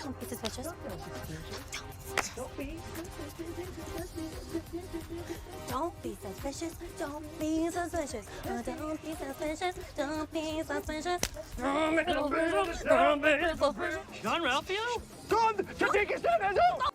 Don't be suspicious. Don't be suspicious. Don't be suspicious. Don't be suspicious. Don't be suspicious. Don't be suspicious. John Ralphio? Come to take his son as well.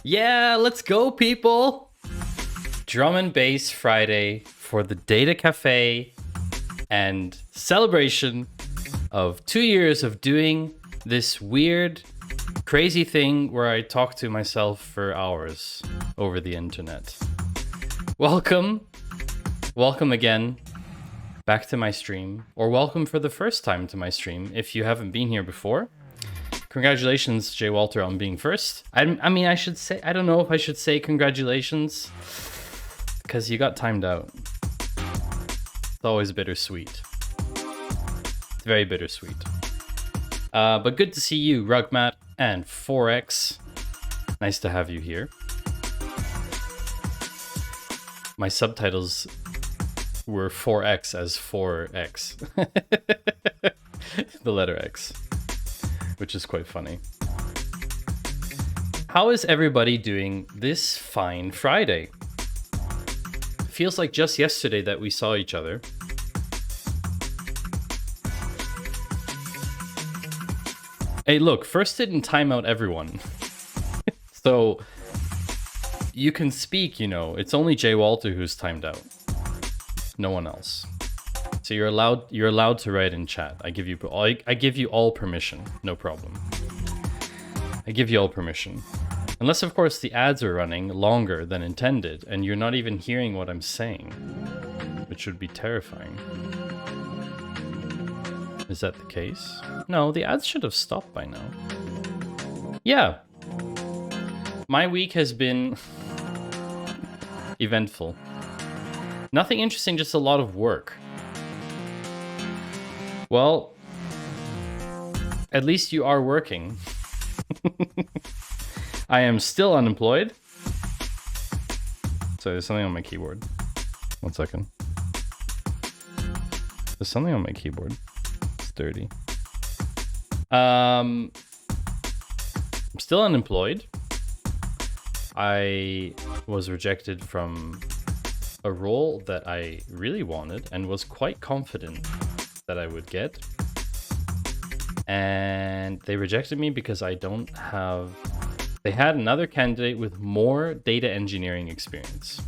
Yeah, let's go, people! Drum and Bass Friday for the Data Cafe and celebration of 2 years of doing this weird, crazy thing where I talk to myself for hours over the internet. Welcome again back to my stream, or welcome for the first time to my stream if you haven't been here before. Congratulations, Jay Walter, on being first. I mean, I should say, I don't know if I should say congratulations, because you got timed out. It's always bittersweet. It's very bittersweet. But good to see you, Rugmat and 4X. Nice to have you here. My subtitles were 4X as 4X. The letter X. Which is quite funny. How is everybody doing this fine Friday? Feels like just yesterday that we saw each other. Hey, look, first didn't time out everyone. So you can speak, you know. It's only Jay Walter who's timed out. No one else. So you're allowed to write in chat. I give you all permission. No problem. I give you all permission. Unless of course the ads are running longer than intended and you're not even hearing what I'm saying, which would be terrifying. Is that the case? No, the ads should have stopped by now. Yeah. My week has been eventful. Nothing interesting, just a lot of work. Well, at least you are working. I am still unemployed. So there's something on my keyboard. 1 second. There's something on my keyboard. It's dirty. I'm still unemployed. I was rejected from a role that I really wanted and was quite confident that I would get. And they rejected me because I don't have... They had another candidate with more data engineering experience.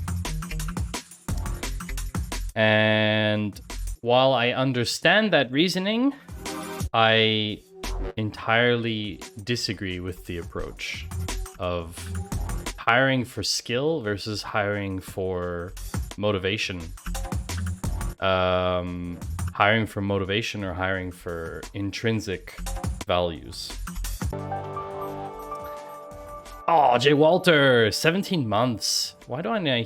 And while I understand that reasoning, I entirely disagree with the approach of hiring for skill versus hiring for motivation. Hiring for motivation or hiring for intrinsic values. Oh, Jay Walter, 17 months. Why don't I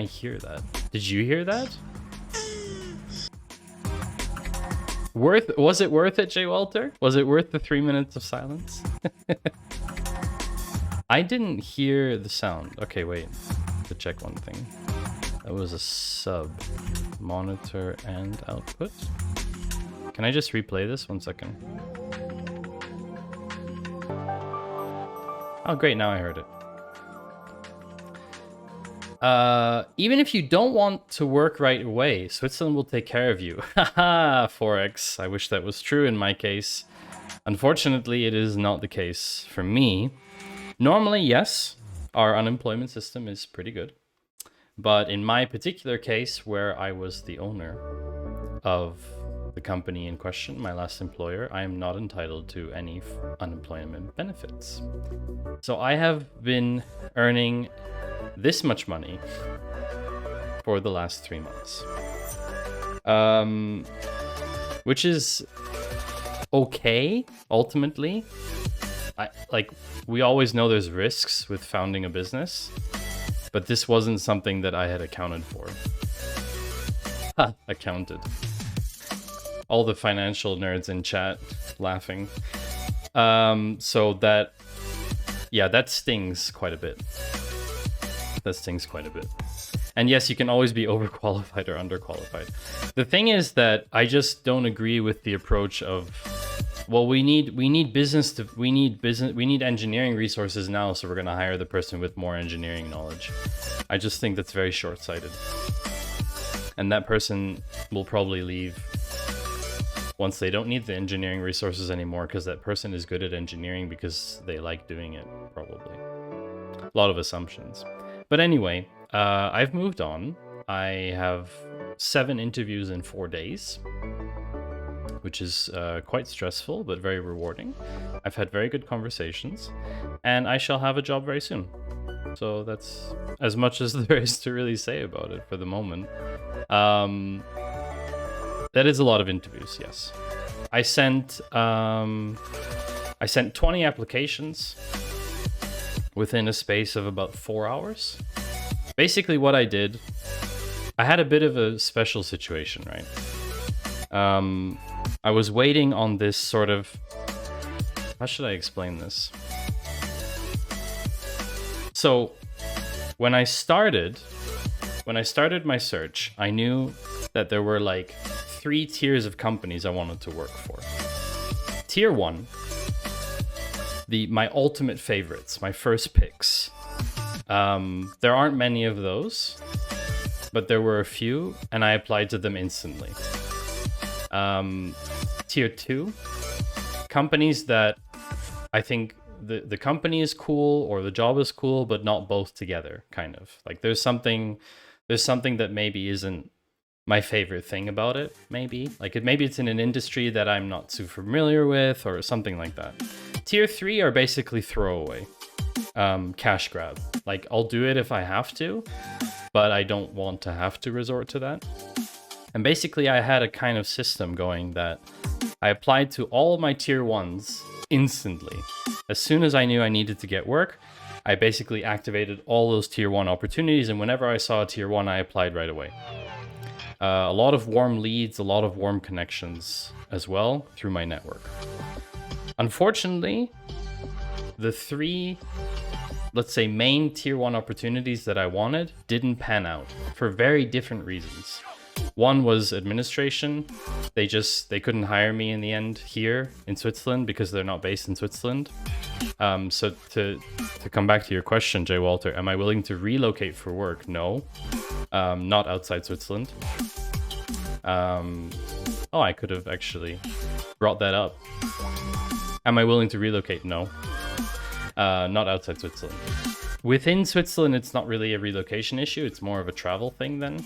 hear that? Did you hear that? Was it worth it, Jay Walter? Was it worth the 3 minutes of silence? I didn't hear the sound. Okay, wait. To check one thing. That was a sub. Monitor and output. Can I just replay this? 1 second. Oh, great. Now I heard it. Even if you don't want to work right away, Switzerland will take care of you. Haha, Forex. I wish that was true in my case. Unfortunately, it is not the case for me. Normally, yes, our unemployment system is pretty good. But in my particular case, where I was the owner of the company in question, my last employer, I am not entitled to any unemployment benefits. So I have been earning this much money for the last 3 months. Which is okay, ultimately. We always know there's risks with founding a business, but this wasn't something that I had accounted for. Accounted. All the financial nerds in chat laughing. So that, yeah, that stings quite a bit. That stings quite a bit. And yes, you can always be overqualified or underqualified. The thing is that I just don't agree with the approach of, well, we need engineering resources now, so we're going to hire the person with more engineering knowledge. I just think that's very short-sighted. And that person will probably leave once they don't need the engineering resources anymore, because that person is good at engineering because they like doing it, probably. A lot of assumptions. But anyway, I've moved on. I have 7 interviews in 4 days, which is quite stressful, but very rewarding. I've had very good conversations, and I shall have a job very soon. So that's as much as there is to really say about it for the moment. That is a lot of interviews, yes. I sent 20 applications within a space of about 4 hours. Basically what I did, I had a bit of a special situation, right? I was waiting on this sort of, how should I explain this? So when I started my search, I knew that there were like 3 tiers of companies I wanted to work for. Tier 1, my ultimate favorites, my first picks. There aren't many of those, but there were a few, and I applied to them instantly. Tier 2, companies that I think the company is cool or the job is cool, but not both together, kind of. Like there's something that maybe isn't my favorite thing about it, maybe. Maybe it's in an industry that I'm not too familiar with or something like that. Tier 3 are basically throwaway. Cash grab. Like, I'll do it if I have to, but I don't want to have to resort to that. And basically I had a kind of system going that I applied to all of my tier 1s instantly. As soon as I knew I needed to get work, I basically activated all those tier 1 opportunities, and whenever I saw a tier 1, I applied right away. A lot of warm leads, a lot of warm connections as well through my network. Unfortunately, the 3, let's say, main tier 1 opportunities that I wanted didn't pan out for very different reasons. One was administration. They couldn't hire me in the end here in Switzerland because they're not based in Switzerland. So to come back to your question, Jay Walter, am I willing to relocate for work? No, not outside Switzerland. Oh, I could have actually brought that up. Am I willing to relocate? No, not outside Switzerland. Within Switzerland, it's not really a relocation issue. It's more of a travel thing then.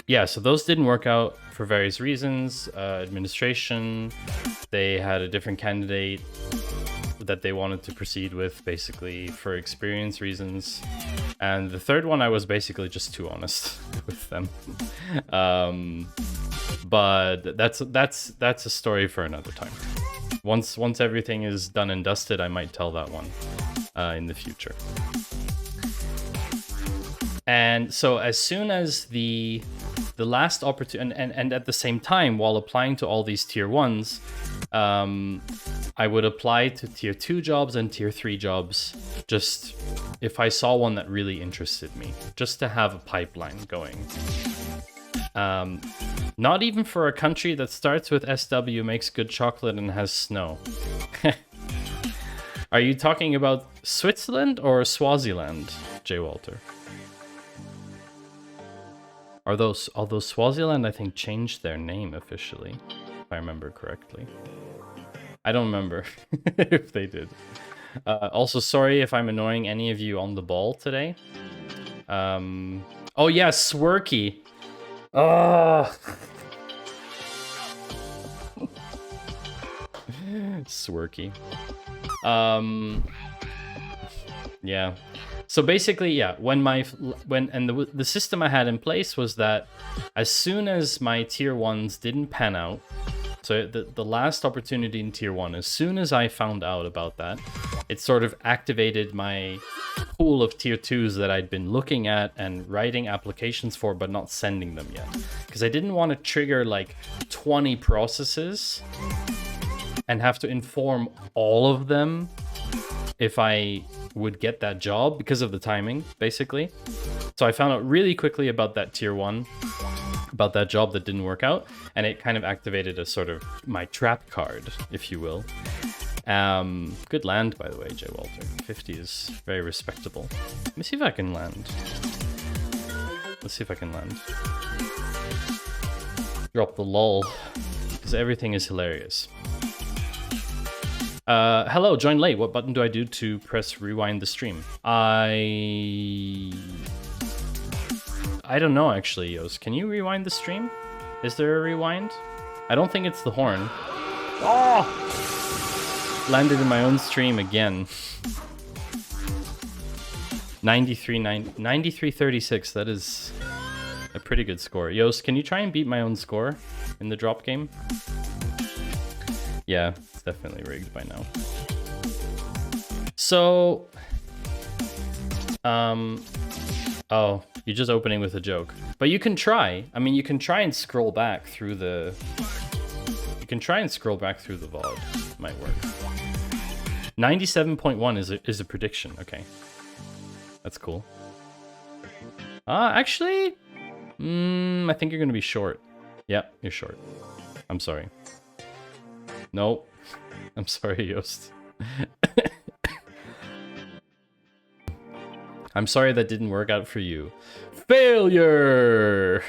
Yeah, so those didn't work out for various reasons. Administration, they had a different candidate that they wanted to proceed with, basically for experience reasons. And the third one, I was basically just too honest with them. But that's a story for another time. Once everything is done and dusted, I might tell that one in the future. And so as soon as the last opportunity, and at the same time, while applying to all these tier 1s, I would apply to tier 2 jobs and tier 3 jobs, just if I saw one that really interested me, just to have a pipeline going. Not even for a country that starts with SW, makes good chocolate, and has snow. Are you talking about Switzerland or Swaziland, Jay Walter? Although Swaziland, I think, changed their name officially, if I remember correctly. I don't remember if they did. Also, sorry if I'm annoying any of you on the ball today. Oh yeah, Swirky. Oh. Swirky. Yeah. So basically, yeah, the system I had in place was that as soon as my tier 1s didn't pan out, so the last opportunity in tier 1, as soon as I found out about that, it sort of activated my pool of tier 2s that I'd been looking at and writing applications for, but not sending them yet. Because I didn't want to trigger like 20 processes and have to inform all of them if I would get that job because of the timing, basically. So I found out really quickly about that tier 1, about that job that didn't work out, and it kind of activated a sort of my trap card, if you will. Good land, by the way, Jay Walter. 50 is very respectable. Let me see if I can land. Let's see if I can land. Drop the lol, because everything is hilarious. Hello, join late. What button do I do to press rewind the stream? I don't know, actually, Yos. Can you rewind the stream? Is there a rewind? I don't think it's the horn. Oh! Landed in my own stream again. 93-36. That is a pretty good score. Yos, can you try and beat my own score in the drop game? Yeah, it's definitely rigged by now. So, oh, you're just opening with a joke. But you can try. I mean, you can try and scroll back through the... You can try and scroll back through the VOD. Might work. 97.1 is a prediction. Okay. That's cool. Actually... I think you're going to be short. Yep, you're short. I'm sorry. No, I'm sorry, Yost. I'm sorry that didn't work out for you. Failure!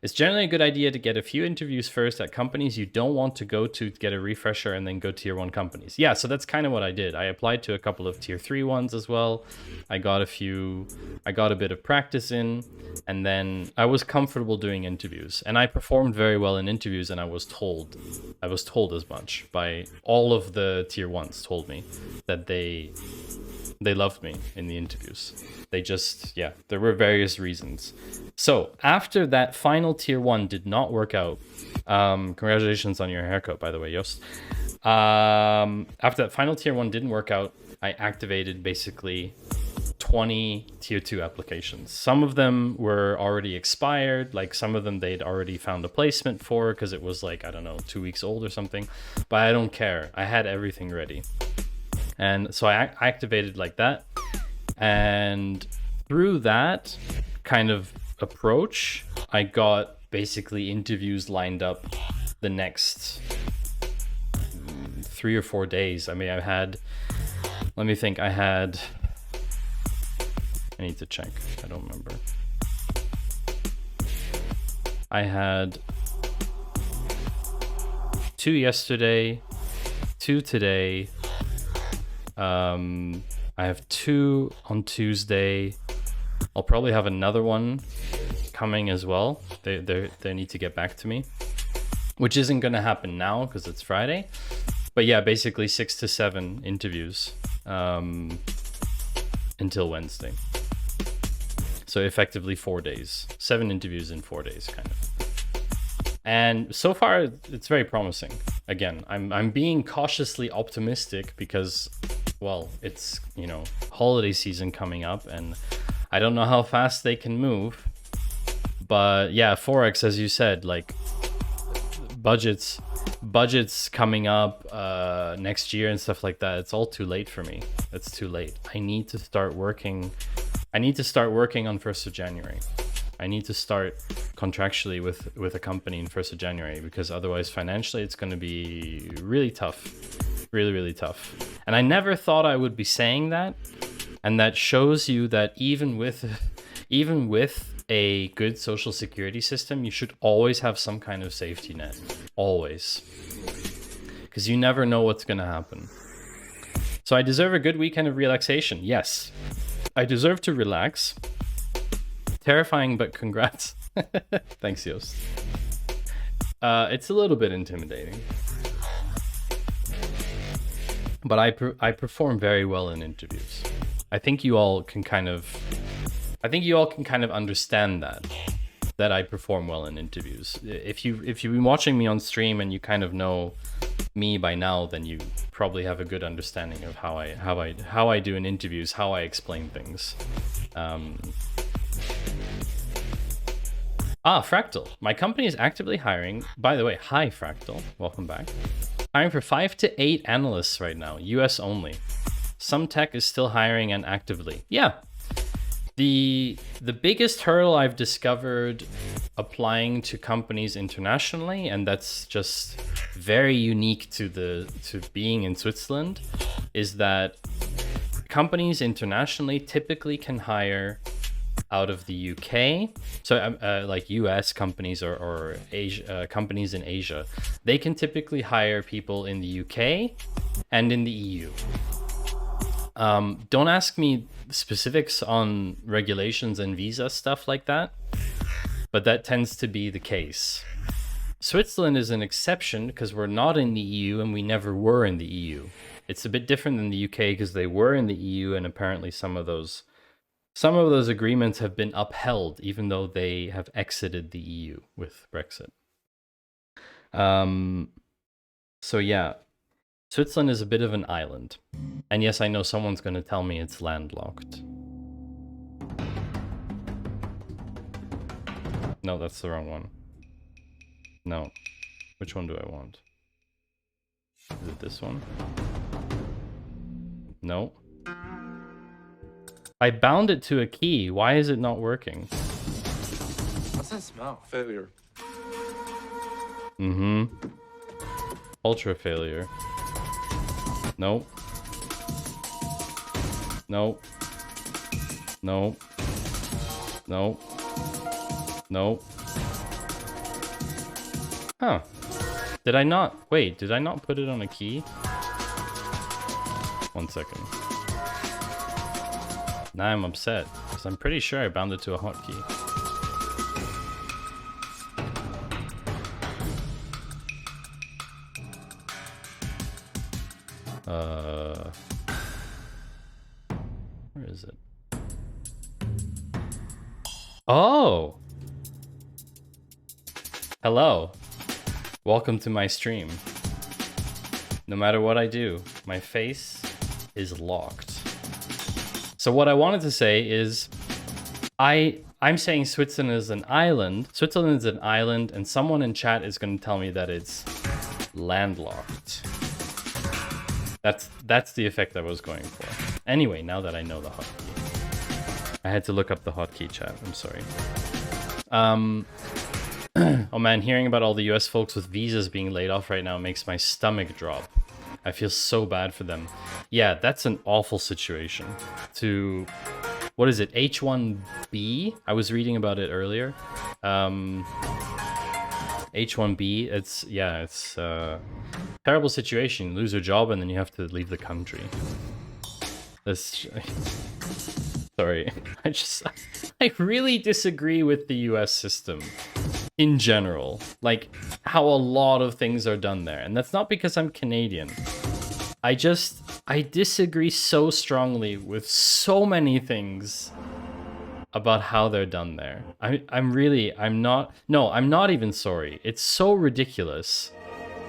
It's generally a good idea to get a few interviews first at companies you don't want to go to get a refresher and then go tier 1 companies. Yeah, so that's kind of what I did. I applied to a couple of tier 3 ones as well. I got a bit of practice in, and then I was comfortable doing interviews. And I performed very well in interviews, and I was told as much by all of the tier 1s told me that they They loved me in the interviews. They just, yeah, there were various reasons. So after that final tier 1 did not work out, congratulations on your haircut, by the way, Yost. After that final tier 1 didn't work out, I activated basically 20 tier 2 applications. Some of them were already expired, like some of them they'd already found a placement for because it was like, I don't know, 2 weeks old or something, but I don't care. I had everything ready. And so I activated like that. And through that kind of approach, I got basically interviews lined up the next 3 or 4 days. I mean, I had, let me think, I need to check. I don't remember. I had 2 yesterday, 2 today. I have 2 on Tuesday. I'll probably have another one coming as well. They need to get back to me, which isn't going to happen now because it's Friday. But yeah, basically 6 to 7 interviews until Wednesday. So effectively 4 days, 7 interviews in 4 days, kind of. And so far, it's very promising. Again, I'm being cautiously optimistic because, well, it's, you know, holiday season coming up, and I don't know how fast they can move. But yeah, Forex, as you said, like budgets coming up next year and stuff like that. It's all too late for me. It's too late. I need to start working. I need to start working on 1st of January. I need to start contractually with a company in 1st of January, because otherwise financially it's going to be really tough. Really, really tough. And I never thought I would be saying that. And that shows you that even with a good social security system, you should always have some kind of safety net. Always. Because you never know what's going to happen. So I deserve a good weekend of relaxation. Yes. I deserve to relax. Terrifying, but congrats. Thanks, Yost. It's a little bit intimidating. But I perform very well in interviews. I think you all can kind of understand that I perform well in interviews. If you've been watching me on stream and you kind of know me by now, then you probably have a good understanding of how I do in interviews, how I explain things. Fractal. My company is actively hiring. By the way, hi Fractal, welcome back. Hiring for 5 to 8 analysts right now, US only. Some tech is still hiring and actively. Yeah. The biggest hurdle I've discovered applying to companies internationally, and that's just very unique to being in Switzerland, is that companies internationally typically can hire out of the UK. So like US companies or Asia, companies in Asia, they can typically hire people in the UK and in the EU. Don't ask me specifics on regulations and visa stuff like that, but that tends to be the case. Switzerland is an exception because we're not in the EU and we never were in the EU. It's a bit different than the UK because they were in the EU, and apparently some of those agreements have been upheld even though they have exited the EU with Brexit. So yeah, Switzerland is a bit of an island. And yes, I know someone's going to tell me it's landlocked. No, that's the wrong one. No. Which one do I want? Is it this one? No. I bound it to a key. Why is it not working? What's that smell? Failure. Ultra failure. Nope. Nope. Nope. Nope. Nope. Huh. Did I not? Wait, did I not put it on a key? 1 second. Now I'm upset, because I'm pretty sure I bound it to a hotkey. is it? Oh! Hello. Welcome to my stream. No matter what I do, my face is locked. So what I wanted to say is, I'm saying Switzerland is an island. Switzerland is an island, and someone in chat is going to tell me that it's landlocked. That's the effect I was going for. Anyway, now that I know the hotkey. I had to look up the hotkey, chat. I'm sorry. Oh man, hearing about all the US folks with visas being laid off right now makes my stomach drop. I feel so bad for them. Yeah, that's an awful situation. What is it? H1B? I was reading about it earlier. H1B, it's a terrible situation. You lose your job and then you have to leave the country. Sorry. I really disagree with the US system in general. Like, how a lot of things are done there. And that's not because I'm Canadian. I disagree so strongly with so many things about how they're done there. I'm not even sorry. It's so ridiculous.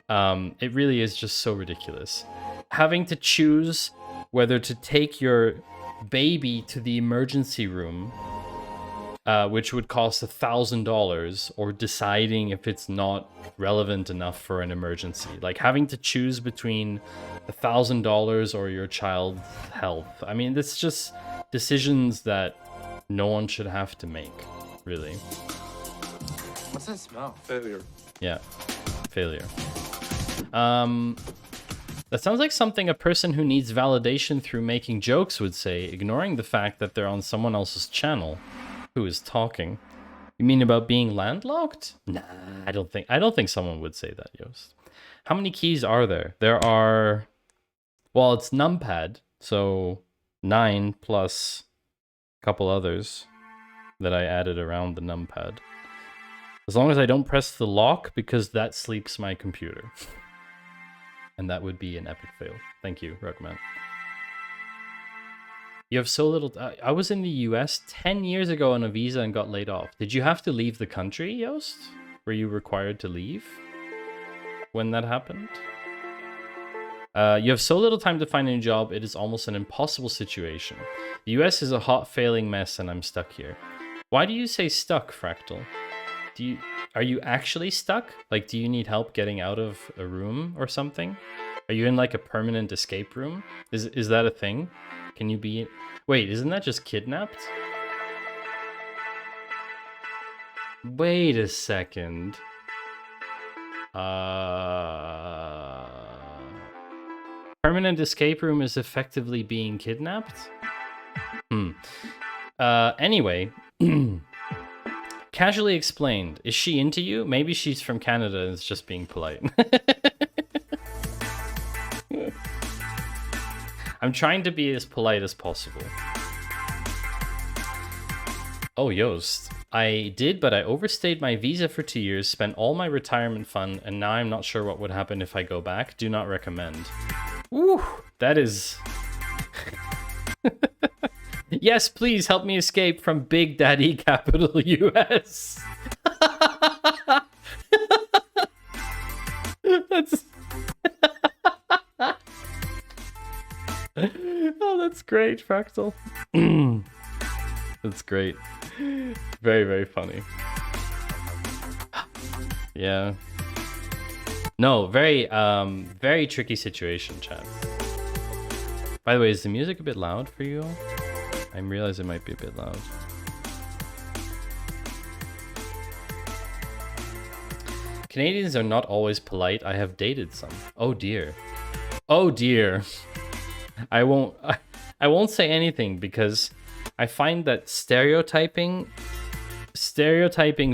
It really is just so ridiculous. Having to choose whether to take your baby to the emergency room, which would cost $1,000, or deciding if it's not relevant enough for an emergency. Like having to choose between $1,000 or your child's health. I mean, it's just decisions that no one should have to make, really. What's that smell? Failure. Yeah, failure. That sounds like something a person who needs validation through making jokes would say, ignoring the fact that they're on someone else's channel who is talking. You mean about being landlocked? Nah, I don't think someone would say that, Yost. How many keys are there? There are, well, it's numpad, so 9 plus a couple others that I added around the numpad. As long as I don't press the lock, because that sleeps my computer. And that would be an epic fail. Thank you, Rugman. You have so little... I was in the US 10 years ago on a visa and got laid off. Did you have to leave the country, Yost? Were you required to leave when that happened? You have so little time to find a new job, it is almost an impossible situation. The US is a hot, failing mess and I'm stuck here. Why do you say stuck, Fractal? Are you actually stuck? Like, do you need help getting out of a room or something? Are you in like a permanent escape room? Is that a thing? Can you be... Wait, isn't that just kidnapped? Wait a second. Permanent escape room is effectively being kidnapped? Anyway... Casually explained. Is she into you? Maybe she's from Canada and is just being polite. I'm trying to be as polite as possible. Oh, Yost. I did, but I overstayed my visa for 2 years, spent all my retirement fund, and now I'm not sure what would happen if I go back. Do not recommend. Woo! That is... Yes, please help me escape from Big Daddy capital US. That's... Oh, that's great, Fractal. That's great. Very, very funny. Yeah. No, very tricky situation, chat. By the way, is the music a bit loud for you all? I realize it might be a bit loud. Canadians are not always polite. I have dated some. Oh dear. Oh dear. I won't say anything because I find that stereotyping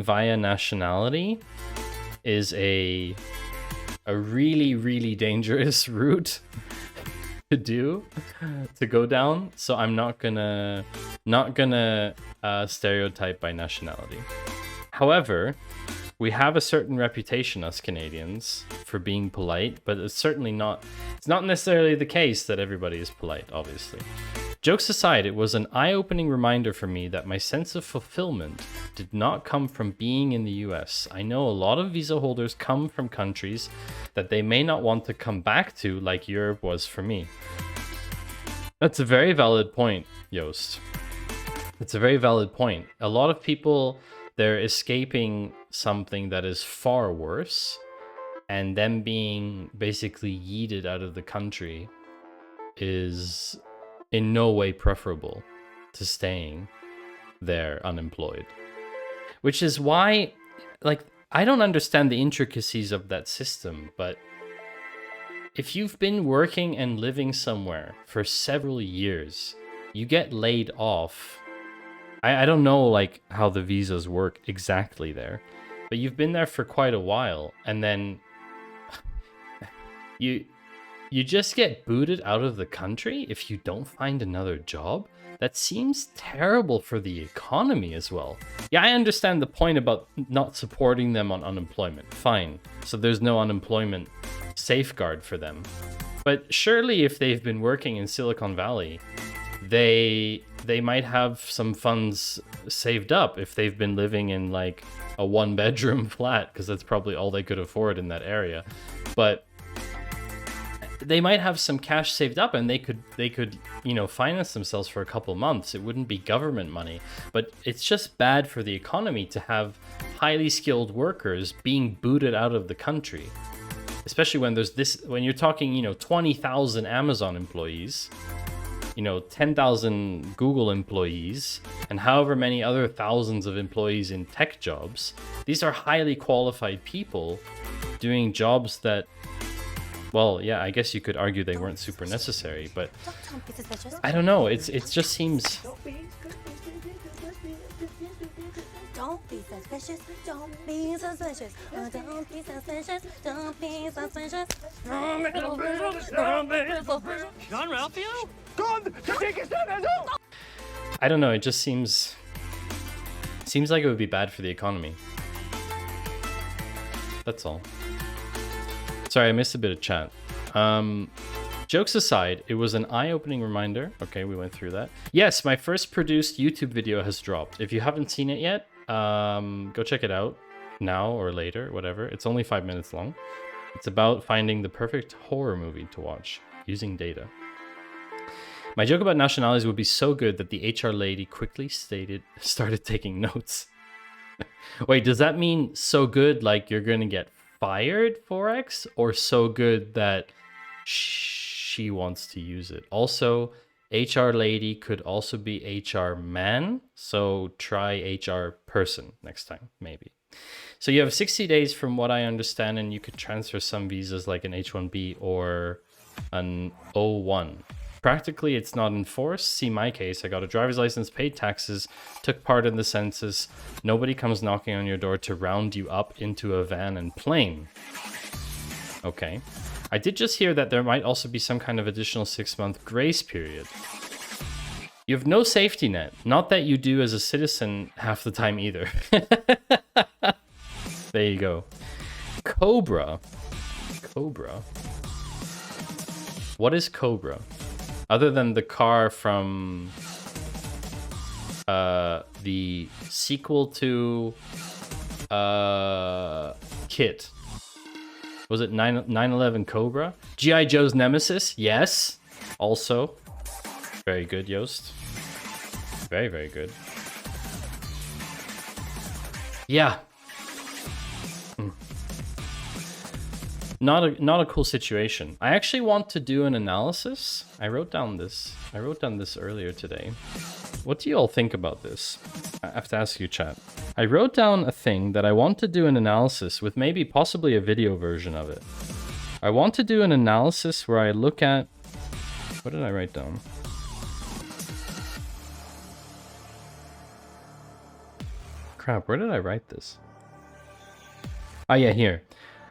via nationality is a really, really dangerous route to go down. So I'm not gonna stereotype by nationality. However, we have a certain reputation, us Canadians, for being polite, but it's not necessarily the case that everybody is polite, obviously. Jokes aside, it was an eye-opening reminder for me that my sense of fulfillment did not come from being in the US. I know a lot of visa holders come from countries that they may not want to come back to, like Europe was for me. That's a very valid point, Joost. It's a very valid point. A lot of people, they're escaping something that is far worse, and them being basically yeeted out of the country is in no way preferable to staying there unemployed. Which is why, like, I don't understand the intricacies of that system, but if you've been working and living somewhere for several years, you get laid off. I don't know, like, how the visas work exactly there, but you've been there for quite a while, and then you just get booted out of the country if you don't find another job? That seems terrible for the economy as well. Yeah, I understand the point about not supporting them on unemployment. Fine. So there's no unemployment safeguard for them. But surely if they've been working in Silicon Valley, they might have some funds saved up if they've been living in like a 1-bedroom flat, because that's probably all they could afford in that area. But they might have some cash saved up, and they could, you know, finance themselves for a couple months. It wouldn't be government money, but it's just bad for the economy to have highly skilled workers being booted out of the country, especially when there's this, when you're talking, you know, 20,000 Amazon employees, you know, 10,000 Google employees, and however many other thousands of employees in tech jobs. These are highly qualified people doing jobs that, well, yeah, I guess you could argue they weren't super necessary, but I don't know. It just seems. Don't be suspicious. Don't be suspicious. Don't be suspicious. Don't be suspicious. Gone, Ralphio? I don't know. It just seems like it would be bad for the economy. That's all. Sorry, I missed a bit of chat. Jokes aside, it was an eye-opening reminder. Okay, we went through that. Yes, my first produced YouTube video has dropped. If you haven't seen it yet, go check it out now or later, whatever. It's only 5 minutes long. It's about finding the perfect horror movie to watch using data. My joke about nationalities would be so good that the HR lady quickly started taking notes. Wait, does that mean so good like you're gonna get fired, Forex, or so good that she wants to use it? Also, HR lady could also be HR man, so try HR person next time, maybe. So you have 60 days from what I understand, and you could transfer some visas like an H1B or an O1. Practically, it's not enforced. See my case. I got a driver's license, paid taxes, took part in the census. Nobody comes knocking on your door to round you up into a van and plane. Okay. I did just hear that there might also be some kind of additional 6-month grace period. You have no safety net. Not that you do as a citizen half the time either. There you go. Cobra. Cobra. What is Cobra? Other than the car from the sequel to Kit. Was it 9/11 Cobra? G.I. Joe's Nemesis? Yes. Also. Very good, Joost. Very, very good. Yeah. Not a cool situation. I actually want to do an analysis. I wrote down this earlier today. What do you all think about this? I have to ask you, chat. I wrote down a thing that I want to do an analysis with, maybe possibly a video version of it. I want to do an analysis where I look at... What did I write down? Crap, where did I write this? Oh yeah, here.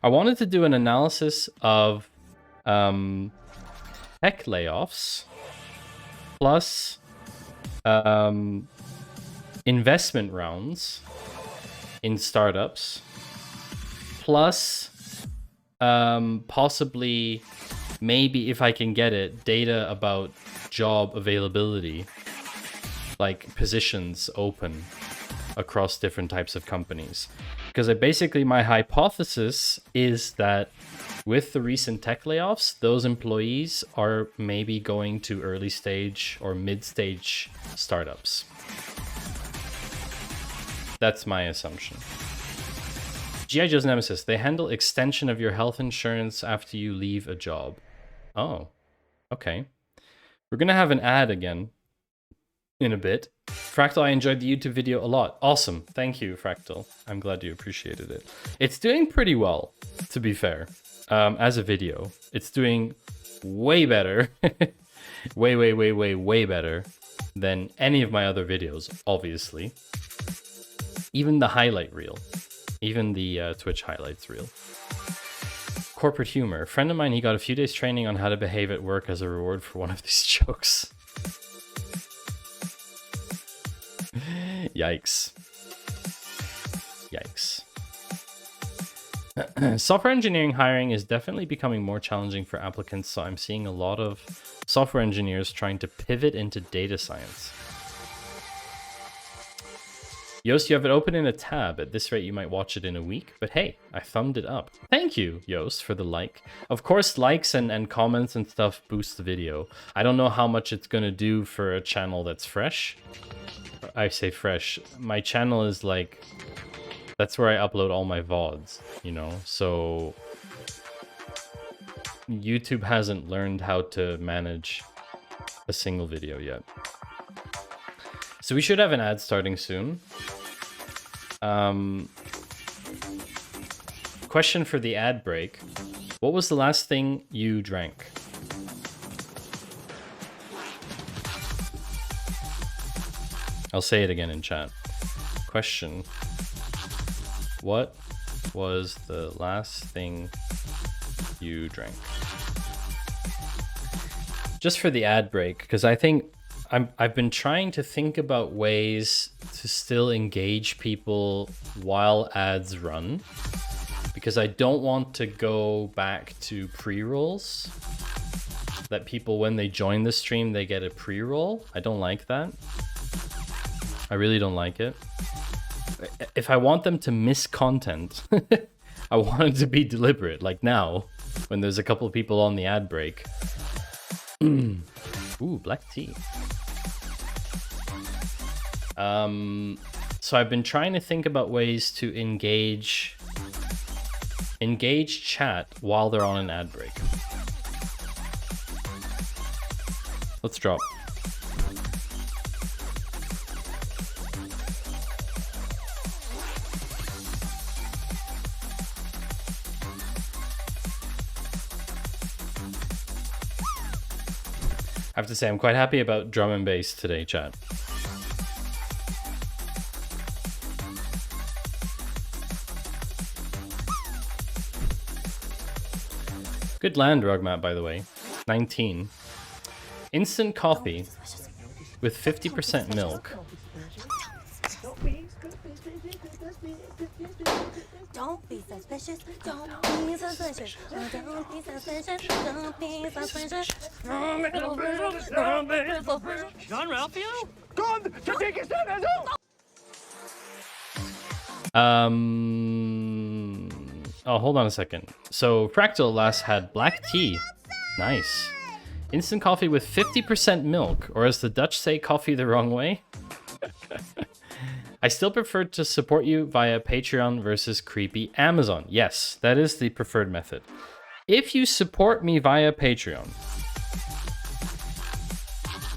I wanted to do an analysis of tech layoffs plus investment rounds in startups plus possibly maybe if I can get it, data about job availability, like positions open across different types of companies. Because basically my hypothesis is that with the recent tech layoffs, those employees are maybe going to early stage or mid-stage startups. That's my assumption. G.I. Joe's Nemesis, they handle extension of your health insurance after you leave a job. Oh, okay. We're gonna have an ad again in a bit. Fractal, I enjoyed the YouTube video a lot. Awesome. Thank you, Fractal. I'm glad you appreciated it. It's doing pretty well, to be fair. As a video, it's doing way better. way better than any of my other videos, obviously. Even the highlight reel. Even the Twitch highlights reel. Corporate humor. A friend of mine, he got a few days training on how to behave at work as a reward for one of these jokes. Yikes. Yikes. Software engineering hiring is definitely becoming more challenging for applicants, so I'm seeing a lot of software engineers trying to pivot into data science. Yoast, you have it open in a tab. At this rate, you might watch it in a week. But hey, I thumbed it up. Thank you, Yoast, for the like. Of course, likes and comments and stuff boost the video. I don't know how much it's going to do for a channel that's fresh. I say fresh. My channel is like... That's where I upload all my VODs, you know? So... YouTube hasn't learned how to manage a single video yet. So we should have an ad starting soon. Question for the ad break. What was the last thing you drank? I'll say it again in chat. Question. What was the last thing you drank? Just for the ad break, because I think I've been trying to think about ways to still engage people while ads run, because I don't want to go back to pre-rolls. That people, when they join the stream, they get a pre-roll. I don't like that. I really don't like it. If I want them to miss content, I want it to be deliberate. Like now, when there's a couple of people on the ad break. Ooh, black tea. So I've been trying to think about ways to engage chat while they're on an ad break. Let's drop. I have to say, I'm quite happy about drum and bass today, chat. Good land, Rugmat, by the way. 19. Instant coffee with 50% milk. Don't be suspicious. Don't be suspicious. Don't be suspicious. Don't be suspicious. John Ralphio? Oh, hold on a second. So Fractal last had black tea. Nice. Instant coffee with 50% milk, or as the Dutch say, coffee the wrong way. I still prefer to support you via Patreon versus creepy Amazon. Yes, that is the preferred method. If you support me via Patreon,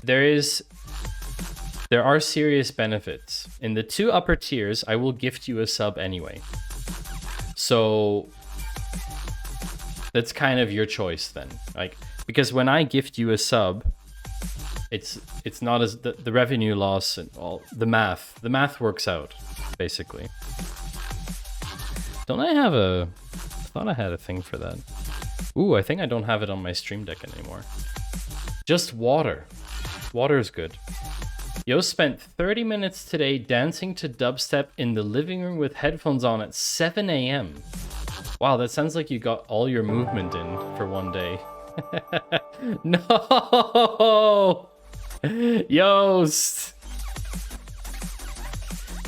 there are serious benefits. In the 2 upper tiers, I will gift you a sub anyway. So that's kind of your choice then. Like, because when I gift you a sub, it's not as the revenue loss and all the math works out basically. Don't I have I thought I had a thing for that. Ooh, I think I don't have it on my stream deck anymore. Just water. Water is good. Yo spent 30 minutes today dancing to dubstep in the living room with headphones on at 7 a.m. Wow, that sounds like you got all your movement in for one day. No! Yoast!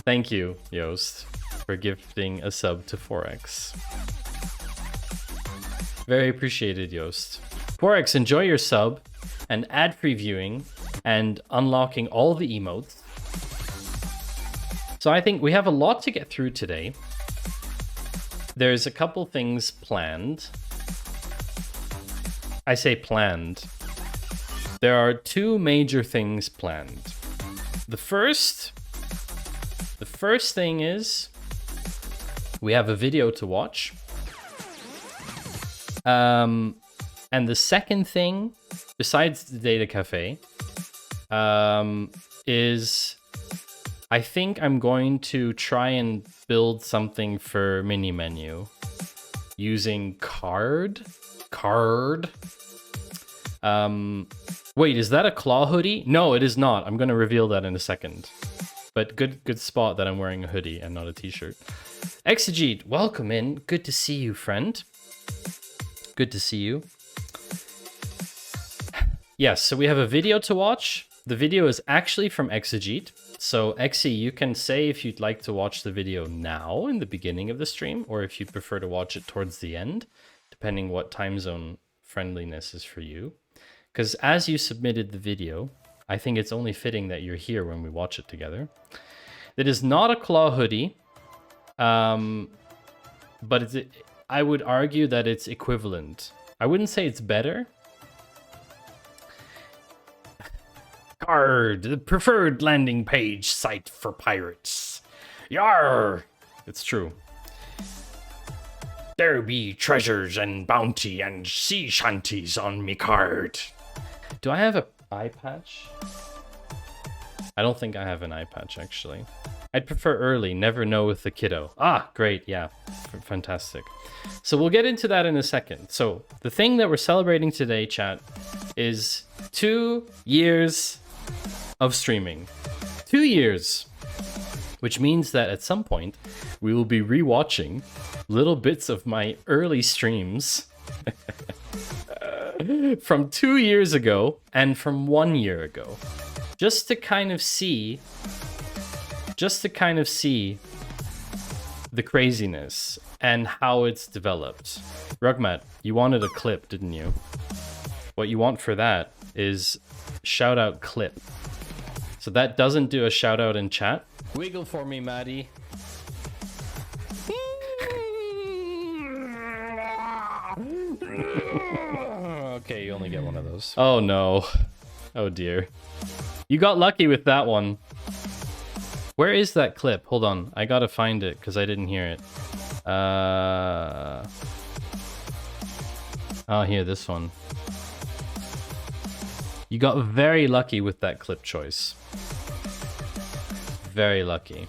Thank you, Yoast, for gifting a sub to 4x. Very appreciated, Yoast. 4x, enjoy your sub and ad-free viewing and unlocking all the emotes. So I think we have a lot to get through today. There's a couple things planned. I say planned. There are two major things planned. The first thing is we have a video to watch. And the second thing, besides the Data Cafe, is I think I'm going to try and build something for mini menu using card. Wait, is that a claw hoodie? No, it is not. I'm going to reveal that in a second. But good spot that I'm wearing a hoodie and not a t-shirt. Exegete, welcome in. Good to see you, friend. Good to see you. Yes, so we have a video to watch. The video is actually from Exegete. So Exy, you can say if you'd like to watch the video now in the beginning of the stream, or if you'd prefer to watch it towards the end, depending what time zone friendliness is for you. Because as you submitted the video, I think it's only fitting that you're here when we watch it together. It is not a claw hoodie, but I would argue that it's equivalent. I wouldn't say it's better. Card, the preferred landing page site for pirates. Yar! It's true. There be treasures and bounty and sea shanties on me card. Do I have an eye patch? I don't think I have an eye patch, actually. I'd prefer early, never know with the kiddo. Ah, great, yeah, fantastic. So we'll get into that in a second. So the thing that we're celebrating today, chat, is 2 years of streaming. 2 years. Which means that at some point, we will be rewatching little bits of my early streams from 2 years ago and from 1 year ago. Just to kind of see the craziness and how it's developed. Rugmat, you wanted a clip, didn't you? What you want for that is shout out clip. So that doesn't do a shout out in chat. Wiggle for me, Maddie. Okay, you only get one of those. Oh no. Oh dear. You got lucky with that one. Where is that clip? Hold on. I gotta find it because I didn't hear it. Oh, here, this one. You got very lucky with that clip choice. Very lucky.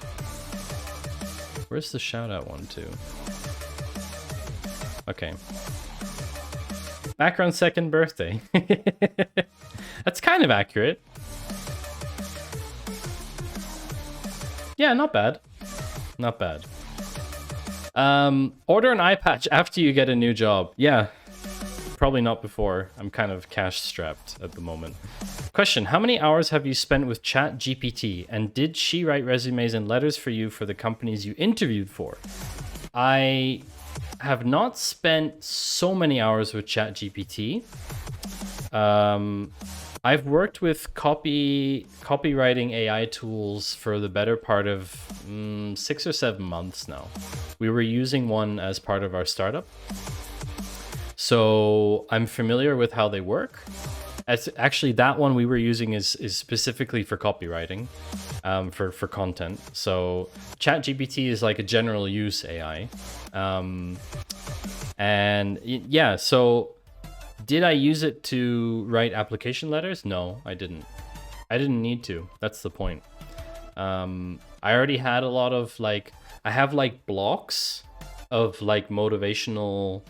Where's the shout out one too? Okay. Background second birthday. That's kind of accurate. Yeah, not bad. Not bad. Order an eye patch after you get a new job. Yeah, probably not before. I'm kind of cash strapped at the moment. Question, how many hours have you spent with ChatGPT, and did she write resumes and letters for you for the companies you interviewed for? I have not spent so many hours with ChatGPT. I've worked with copywriting AI tools for the better part of 6 or 7 months now. We were using one as part of our startup. So I'm familiar with how they work. Actually, that one we were using is specifically for copywriting, for content. So ChatGPT is like a general use AI. And yeah, so did I use it to write application letters? No, I didn't. I didn't need to. That's the point. I already had a lot of I have like blocks of like motivational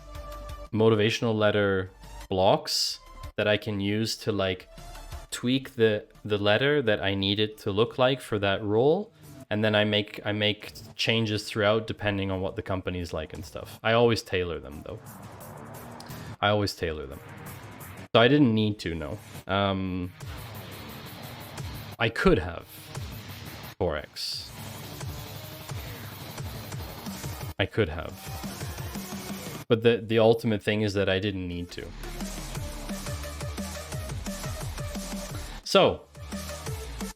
letter blocks that I can use to like tweak the letter that I need it to look like for that role. And then I make changes throughout depending on what the company's like and stuff. I always tailor them though. I always tailor them. So I didn't need to, no. I could have 4x. I could have. But the ultimate thing is that I didn't need to. So,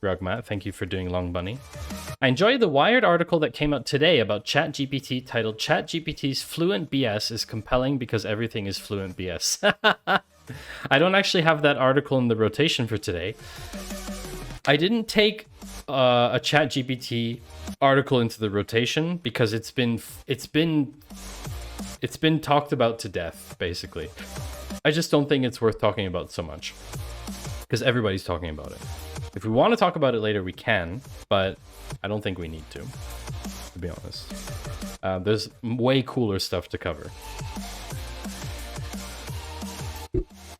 Rugmat, thank you for doing Long Bunny. I enjoyed the Wired article that came out today about ChatGPT titled ChatGPT's Fluent BS is compelling because everything is fluent BS. I don't actually have that article in the rotation for today. I didn't take a ChatGPT article into the rotation because it's been talked about to death, basically. I just don't think it's worth talking about so much because everybody's talking about it. If we want to talk about it later, we can, but I don't think we need to be honest. There's way cooler stuff to cover.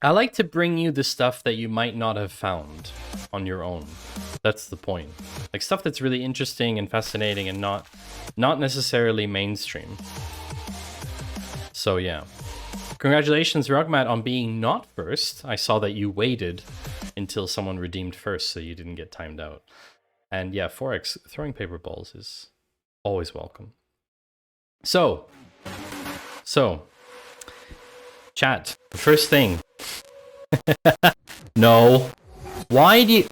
I like to bring you the stuff that you might not have found on your own. That's the point. Like stuff that's really interesting and fascinating and not necessarily mainstream. So yeah. Congratulations, Rugmat, on being not first. I saw that you waited until someone redeemed first so you didn't get timed out. And yeah, 4x, throwing paper balls is always welcome. So, chat, the first thing. No. Why do you...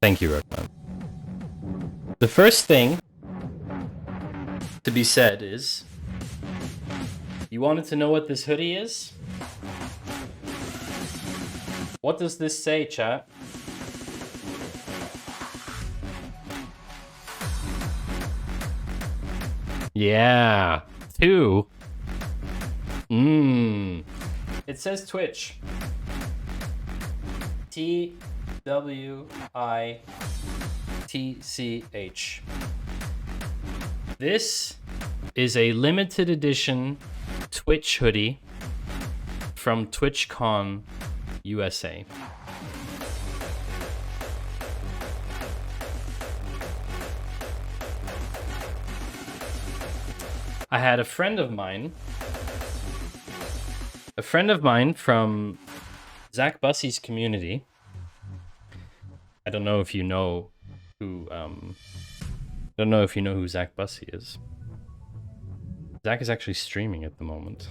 Thank you, Rugmat. The first thing to be said is... You wanted to know what this hoodie is? What does this say, chat? Yeah, 2. It says Twitch. TWITCH. This is a limited edition Twitch hoodie from TwitchCon USA. I had a friend of mine from Zach Bussey's community. I don't know if you know who Zach Bussey is. Zach is actually streaming at the moment.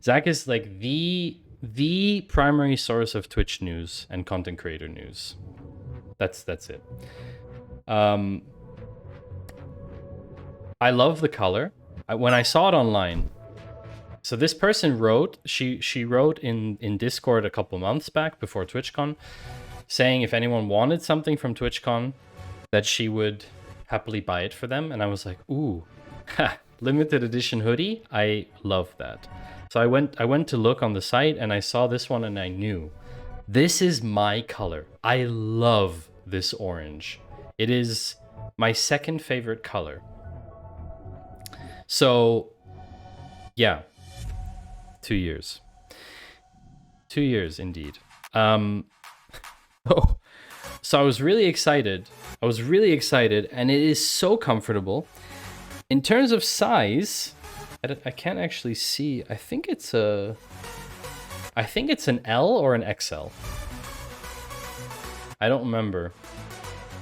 Zach is like the primary source of Twitch news and content creator news. That's it. I love the color. When I saw it online, so this person wrote, she wrote in Discord a couple months back before TwitchCon, saying if anyone wanted something from TwitchCon, that she would happily buy it for them. And I was like, ooh, limited edition hoodie. I love that. So I went to look on the site and I saw this one and I knew this is my color. I love this orange. It is my second favorite color. So yeah, 2 years. 2 years indeed. So I was really excited. And it is so comfortable. In terms of size, I can't actually see. I think it's an L or an XL. I don't remember.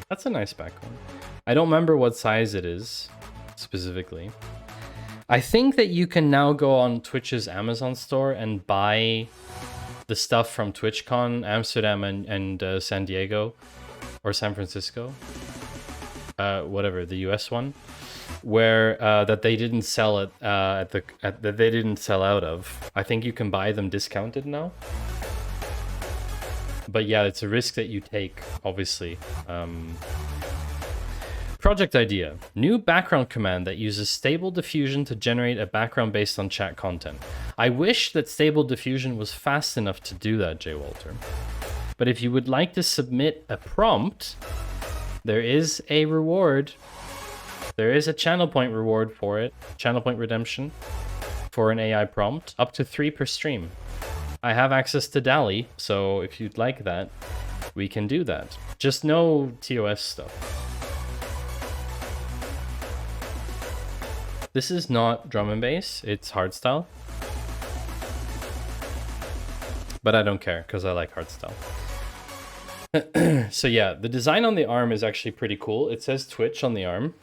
That's a nice back one. I don't remember what size it is specifically. I think that you can now go on Twitch's Amazon store and buy the stuff from TwitchCon, Amsterdam and San Diego, or San Francisco, whatever, the US one, where that they didn't sell it that they didn't sell out of. I think you can buy them discounted now. But yeah, it's a risk that you take, obviously. Project idea. New background command that uses Stable Diffusion to generate a background based on chat content. I wish that Stable Diffusion was fast enough to do that, J. Walter. But if you would like to submit a prompt, there is a reward. There is a channel point reward for it. Channel point redemption for an AI prompt. Up to 3 per stream. I have access to DALL-E, so if you'd like that, we can do that. Just no TOS stuff. This is not drum and bass, it's hardstyle. but I don't care because I like hardstyle. So yeah, the design on the arm is actually pretty cool. It says Twitch on the arm.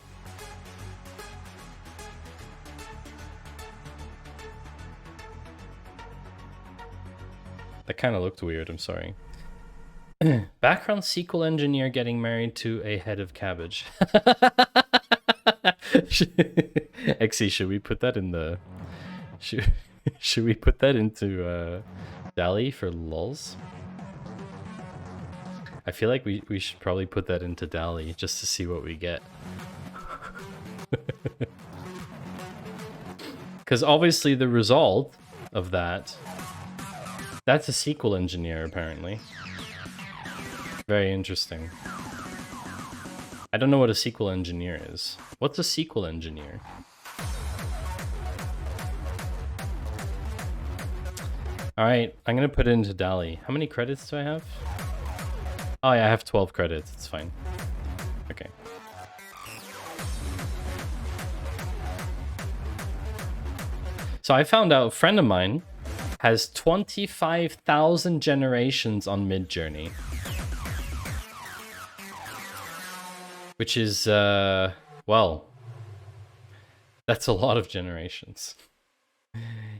That kind of looked weird, I'm sorry. Background SQL engineer getting married to a head of cabbage. Exy, should we put that in the... Should we put that into DALL-E for lulz? I feel like we should probably put that into DALL-E just to see what we get. Because obviously the result of that... That's a SQL engineer, apparently. Very interesting. I don't know what a SQL engineer is. What's a SQL engineer? Alright, I'm gonna put it into DALL-E. How many credits do I have? Oh yeah, I have 12 credits. It's fine. Okay. So I found out a friend of mine has 25,000 generations on Midjourney. Which is, well, that's a lot of generations.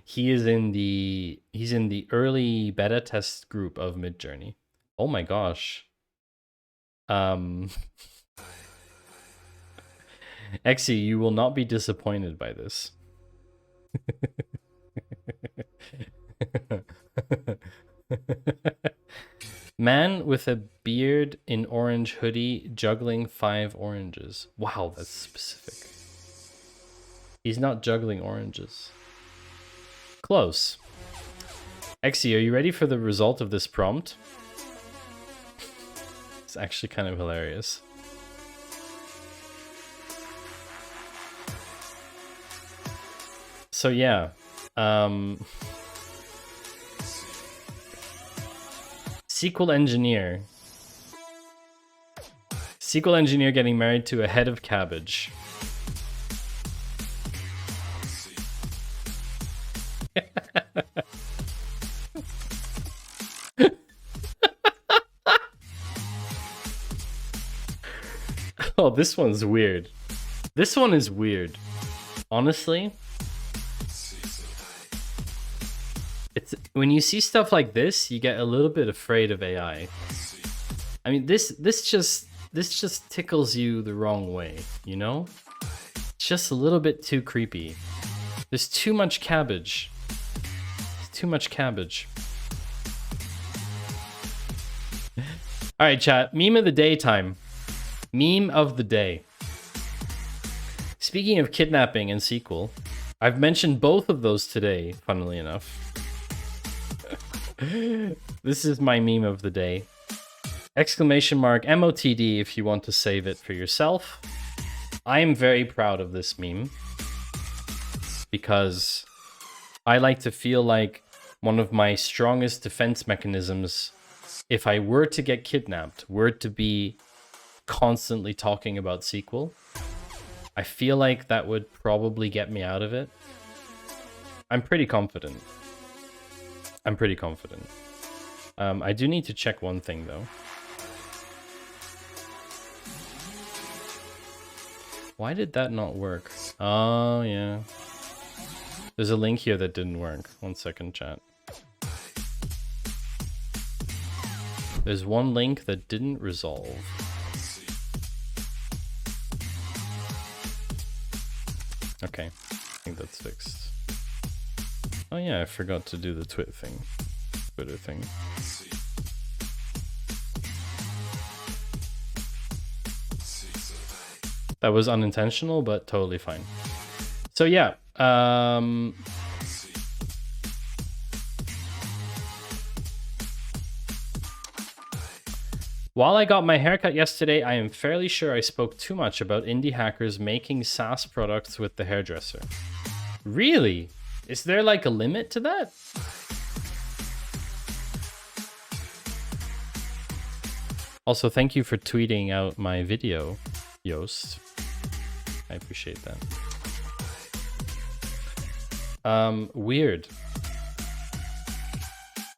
He's in the early beta test group of Midjourney. Oh my gosh. Exy, you will not be disappointed by this. Man with a beard in orange hoodie juggling 5 oranges. Wow, that's specific. He's not juggling oranges. Close. Exy, are you ready for the result of this prompt? It's actually kind of hilarious. So yeah, SQL engineer. SQL engineer getting married to a head of cabbage. Oh, this one's weird. This one is weird. Honestly, it's when you see stuff like this, you get a little bit afraid of AI. I mean, this just tickles you the wrong way, you know? It's just a little bit too creepy. There's too much cabbage. There's too much cabbage. All right, chat. Meme of the day time. Meme of the day. Speaking of kidnapping and SQL, I've mentioned both of those today, funnily enough. This is my meme of the day. Exclamation mark motd if you want to save it for yourself. I am very proud of this meme because I like to feel like one of my strongest defense mechanisms, if I were to get kidnapped, were to be constantly talking about SQL, I feel like that would probably get me out of it. I'm pretty confident. I'm pretty confident. I do need to check one thing though. Why did that not work? Oh yeah. There's a link here that didn't work. 1 second, chat. There's one link that didn't resolve. Okay, I think that's fixed. Oh yeah, I forgot to do the Twitter thing. That was unintentional, but totally fine. So yeah, while I got my haircut yesterday, I am fairly sure I spoke too much about indie hackers making SaaS products with the hairdresser. Really? Is there like a limit to that? Also, thank you for tweeting out my video, Yost. I appreciate that. Weird.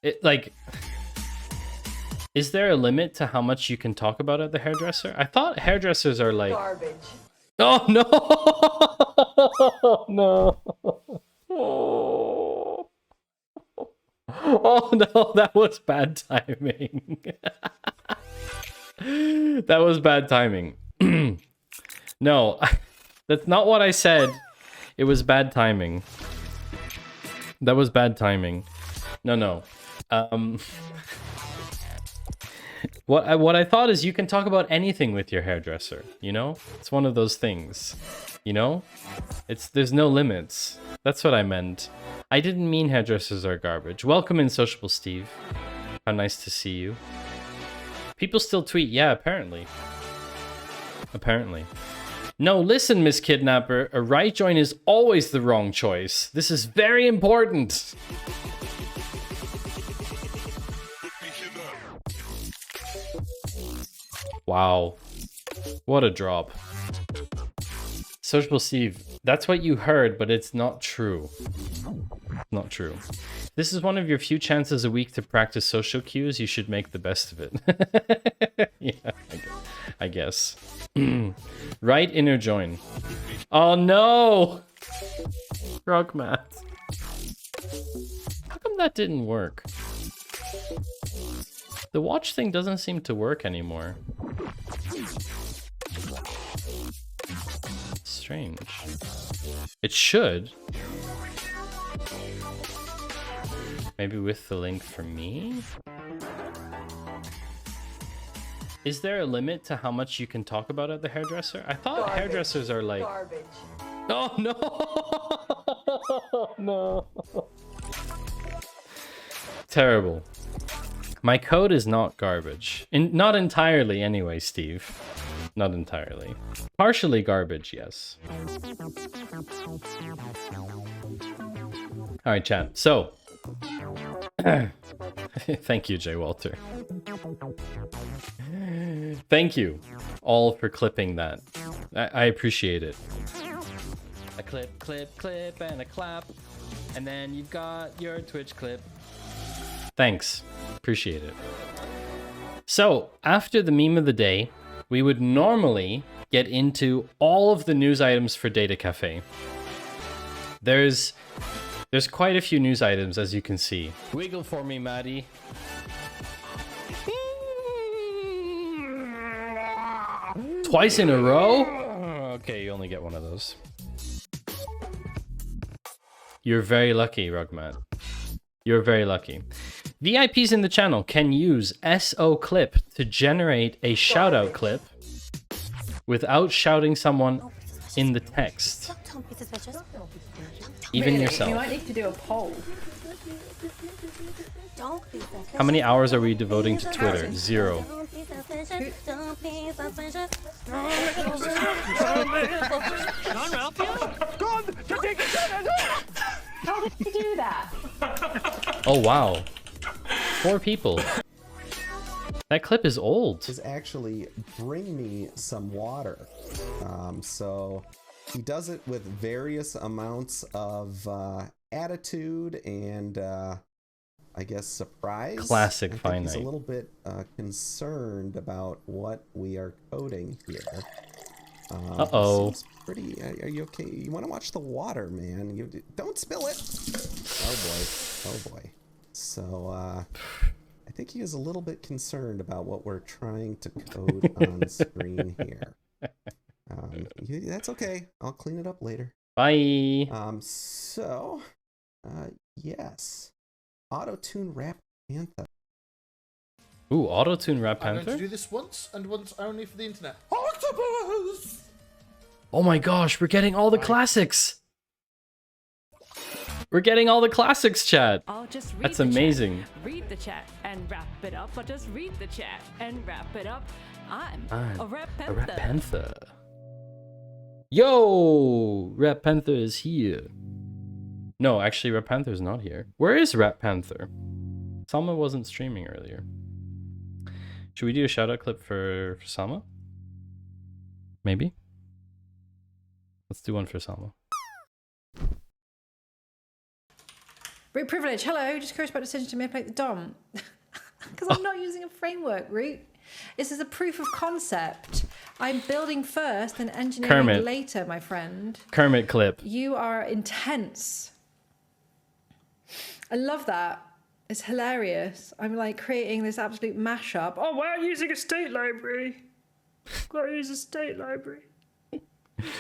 It like, is there a limit to how much you can talk about at the hairdresser? I thought hairdressers are like Garbage. Oh no! No. Oh. Oh no, that was bad timing. That was bad timing. No, that's not what I said. It was bad timing. That was bad timing. No. What I thought is you can talk about anything with your hairdresser, you know? It's one of those things, you know? There's no limits. That's what I meant. I didn't mean hairdressers are garbage. Welcome in, Sociable Steve. How nice to see you. People still tweet. Yeah, apparently. Apparently. No, listen, Miss Kidnapper. A right join is always the wrong choice. This is very important. Wow. What a drop. Sociable Steve, that's what you heard, but it's not true. Not true. This is one of your few chances a week to practice social cues. You should make the best of it. Yeah, I guess. Right inner join. Oh no! Rock mat. How come that didn't work? The watch thing doesn't seem to work anymore. Strange. It should. Maybe with the link for me? Is there a limit to how much you can talk about at the hairdresser? I thought hairdressers are like... Garbage. Oh no! No. Terrible. My code is not garbage. Not entirely anyway, Steve. Not entirely. Partially garbage, yes. Alright, chat. So... Thank you, Jay Walter. Thank you all for clipping that. I appreciate it. A clip, clip, clip, and a clap. And then you've got your Twitch clip. Thanks. Appreciate it. So, after the meme of the day, we would normally get into all of the news items for Data Cafe. There's quite a few news items, as you can see. Wiggle for me, Maddie. Twice in a row? Okay, you only get one of those. You're very lucky, Rugmat. You're very lucky. VIPs in the channel can use SO clip to generate a shoutout clip without shouting someone in the text. Even yourself. You might need to do a poll. How many hours are we devoting to Twitter? 0. John Ralphio? God, you're taking How did you do that? Oh wow. 4 people. That clip is old. Is actually bring me some water. So he does it with various amounts of attitude and I guess surprise. Classic I think finite. he's a little bit concerned about what we are coding here. Uh-oh. Seems pretty. Are you okay? You want to watch the water, man? You don't spill it. Oh boy. Oh boy. So I think he is a little bit concerned about what we're trying to code on screen here. That's okay. I'll clean it up later. Bye. Yes. Auto-tune rap anthem. Ooh, auto-tune Rap I'm going Panther? to do this once and once only for the internet. Octopus! Oh my gosh, we're getting all the classics. We're getting all the classics, chat. I'll just read That's the amazing. Chat. Read the chat and wrap it up. I'll just read the chat and wrap it up. I'm a Rap Panther. A Rap Panther. Yo! Rap Panther is here. No, actually, Rap Panther is not here. Where is Rap Panther? Salma wasn't streaming earlier. Should we do a shoutout clip for Salma? Maybe? Let's do one for Salma. Root privilege. Hello. Just curious about the decision to manipulate the DOM. Because I'm not using a framework, Root. This is a proof of concept. I'm building first and engineering Kermit. later, my friend. Kermit clip. You are intense. I love that. It's hilarious. I'm like creating this absolute mashup. Oh, we're using a state library. Gotta use a state library.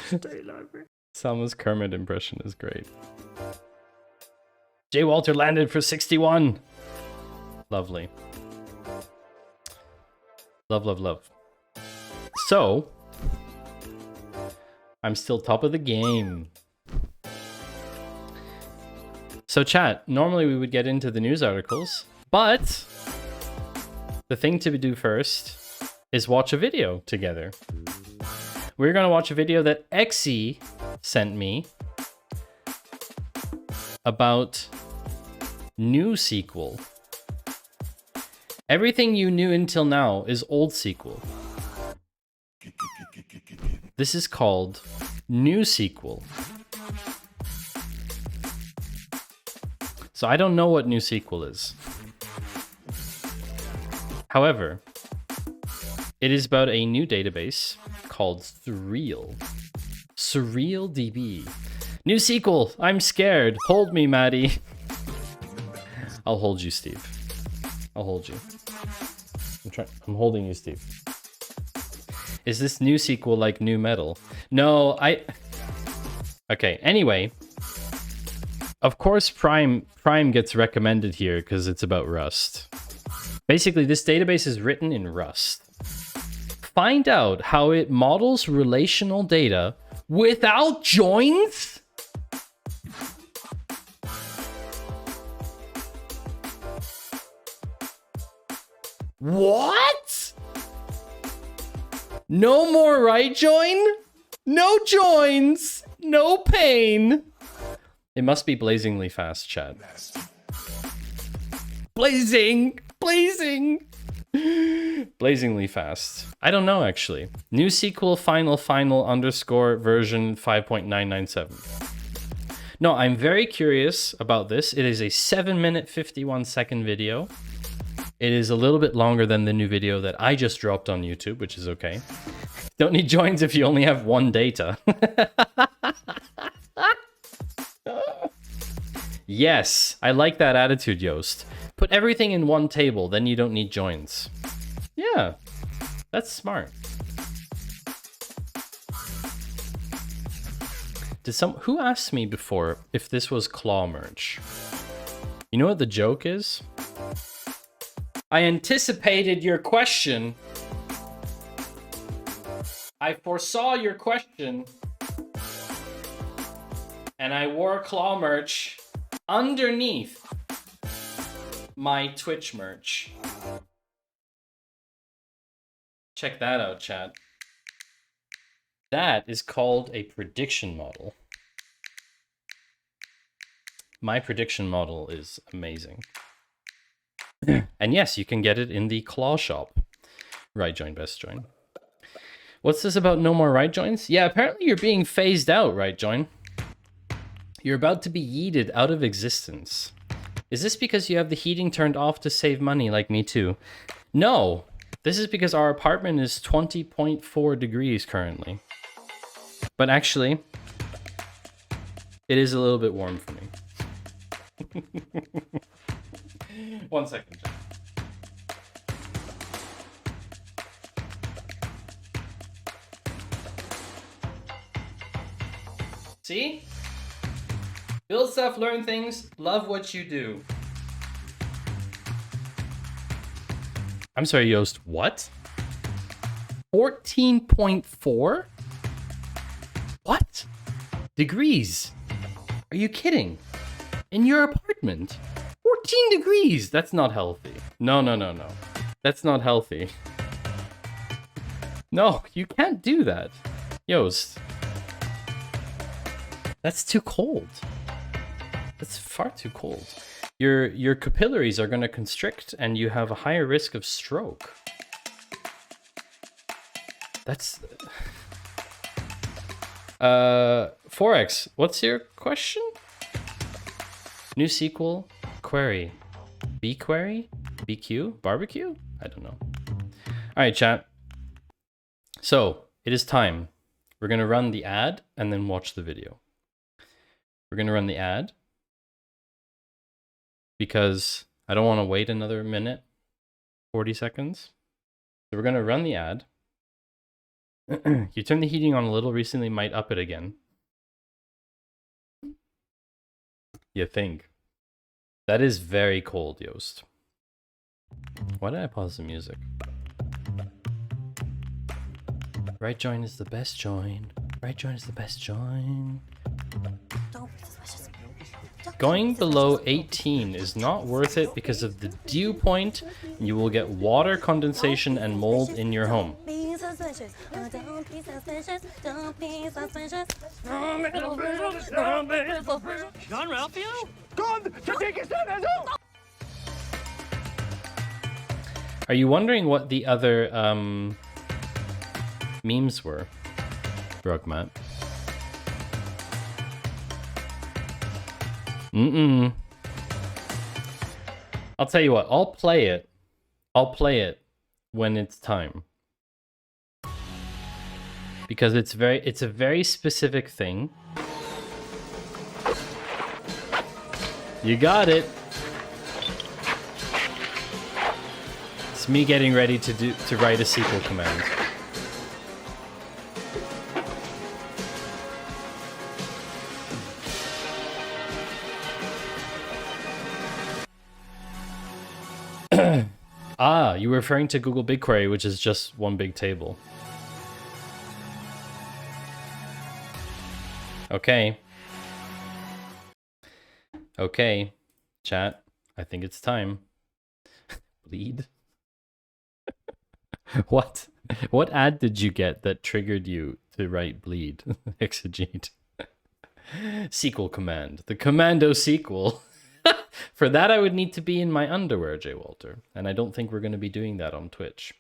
State library. Salma's Kermit impression is great. J. Walter landed for 61. Lovely. Love, love, love. So, I'm still top of the game. So chat, normally we would get into the news articles, but the thing to do first is watch a video together. We're gonna watch a video that Exy sent me about new SQL. Everything you knew until now is old SQL. This is called new SQL. So I don't know what new SQL is. However, it is about a new database called Surreal. Surreal DB. New SQL. I'm scared. Hold me, Maddie. I'll hold you, Steve. I'll hold you. I'm holding you, Steve. Is this new SQL like new metal? No, Okay, anyway. Of course, Prime gets recommended here because it's about Rust. Basically, this database is written in Rust. Find out how it models relational data without joins? What? No more right join? No joins? No pain? It must be blazingly fast, chat. Blazing! Blazingly fast. I don't know, actually. New SQL final underscore version 5.997. No, I'm very curious about this. It is a 7-minute, 51-second video. It is a little bit longer than the new video that I just dropped on YouTube, which is okay. Don't need joins if you only have one data. Yes, I like that attitude, Yoast. Put everything in one table, then you don't need joins. Yeah, that's smart. Who asked me before if this was claw merge? You know what the joke is? I anticipated your question. I foresaw your question. And I wore claw merch underneath my Twitch merch. Check that out, chat. That is called a prediction model. My prediction model is amazing. And yes, you can get it in the claw shop. Right join, best join. What's this about no more right joins? Yeah, apparently you're being phased out, right join. You're about to be yeeted out of existence. Is this because you have the heating turned off to save money like me too? No, this is because our apartment is 20.4 degrees currently. But actually, it is a little bit warm for me. 1 second. See? Build stuff, learn things, love what you do. I'm sorry, Yoast, what? 14.4? What? Degrees? Are you kidding? In your apartment? 14 degrees! That's not healthy. No. That's not healthy. No, you can't do that. Yoast. That's too cold. That's far too cold. Your capillaries are going to constrict and you have a higher risk of stroke. That's... Forex, what's your question? New SQL query. BQuery? BQ? Barbecue? I don't know. All right, chat. So it is time. We're going to run the ad and then watch the video. We're going to run the ad because I don't want to wait another minute, 40 seconds. So we're going to run the ad. You turned the heating on a little recently, might up it again. You think? That is very cold, Yoast. Why did I pause the music? Right join is the best join. Right join is the best join. Don't be suspicious. Going below 18 is not worth it because of the dew point. You will get water condensation and mold in your home. Be suspicious. Don't be suspicious. Don't be suspicious. John Ralphio? Are you wondering what the other memes were, Rugmat? I'll tell you what, I'll play it. I'll play it when it's time. Because it's a very specific thing. You got it. It's me getting ready to write a SQL command. Ah, you were referring to Google BigQuery, which is just one big table. Okay. Okay, chat. I think it's time. Bleed? What? What ad did you get that triggered you to write bleed? Exegete. SQL command. The commando SQL. For that, I would need to be in my underwear, J. Walter. And I don't think we're going to be doing that on Twitch.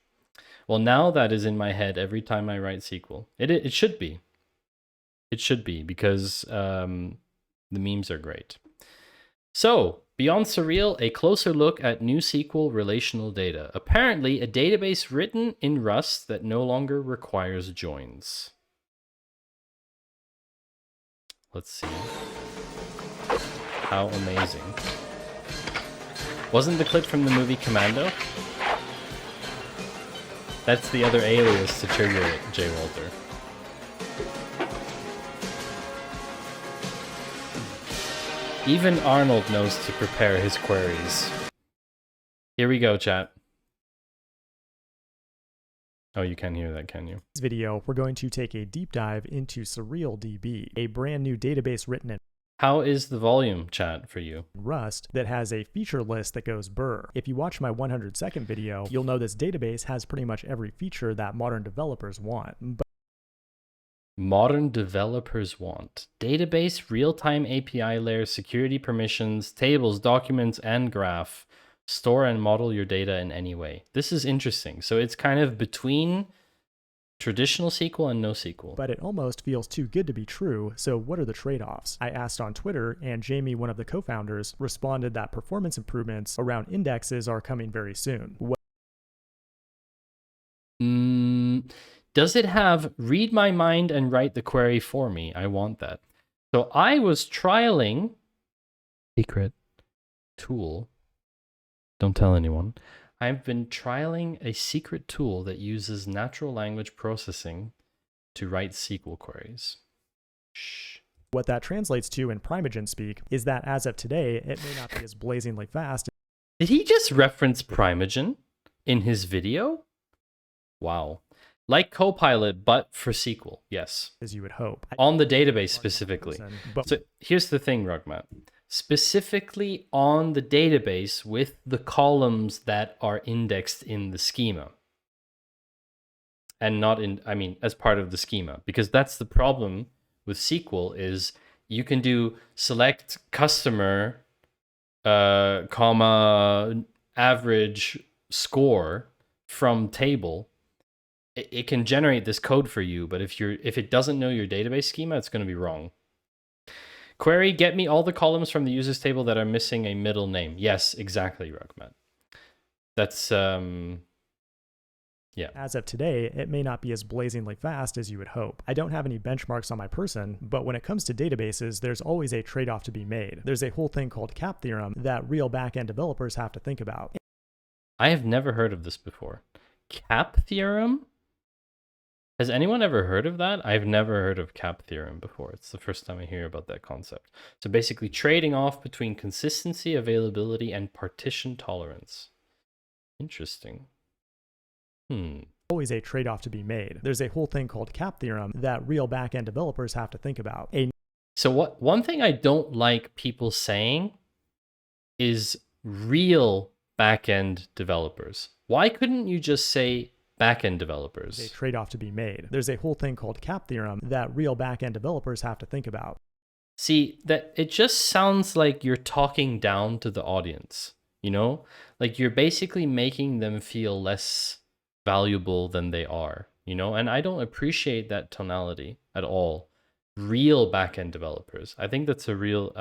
Well, now that is in my head every time I write SQL. It should be. It should be, because the memes are great. So, beyond surreal, a closer look at NewSQL relational data. Apparently, a database written in Rust that no longer requires joins. Let's see. How amazing. Wasn't the clip from the movie Commando? That's the other alias to trigger it, J. Walter. Even Arnold knows to prepare his queries. Here we go, chat. Oh, you can't hear that, can you? In this video, we're going to take a deep dive into SurrealDB, a brand new database written in How is the volume, chat, for you? Rust that has a feature list that goes burr. If you watch my 100-second video, you'll know this database has pretty much every feature that modern developers want. Modern developers want database, real-time API layer, security permissions, tables, documents, and graph. Store and model your data in any way. This is interesting. So it's kind of between traditional SQL and NoSQL. But it almost feels too good to be true, so what are the trade-offs? I asked on Twitter, and Jamie, one of the co-founders, responded that performance improvements around indexes are coming very soon. Does it have read my mind and write the query for me? I want that. So I was trialing secret tool. Don't tell anyone. I've been trialing a secret tool that uses natural language processing to write SQL queries. Shh. What that translates to in Primogen speak is that as of today, it may not be as blazingly fast. Did he just reference Primogen in his video? Wow. Like Copilot, but for SQL, yes. As you would hope. On the database specifically. So here's the thing, Rugmat. Specifically on the database with the columns that are indexed in the schema. And not in, I mean, as part of the schema. Because that's the problem with SQL is you can do select customer, comma, average score from table. It can generate this code for you, but if it doesn't know your database schema, it's going to be wrong. Query, get me all the columns from the users table that are missing a middle name. Yes, exactly, Rugmat. That's, yeah. As of today, it may not be as blazingly fast as you would hope. I don't have any benchmarks on my person, but when it comes to databases, there's always a trade-off to be made. There's a whole thing called cap theorem that real backend developers have to think about. I have never heard of this before. Cap theorem? Has anyone ever heard of that? I've never heard of cap theorem before. It's the first time I hear about that concept. So basically trading off between consistency, availability, and partition tolerance. Interesting. Always a trade-off to be made. There's a whole thing called cap theorem that real backend developers have to think about. So one thing I don't like people saying is real backend developers. Why couldn't you just say backend developers? A trade-off to be made. There's a whole thing called cap theorem that real backend developers have to think about. See, that it just sounds like you're talking down to the audience, you know? Like you're basically making them feel less valuable than they are, you know? And I don't appreciate that tonality at all. Real backend developers. I think that's a real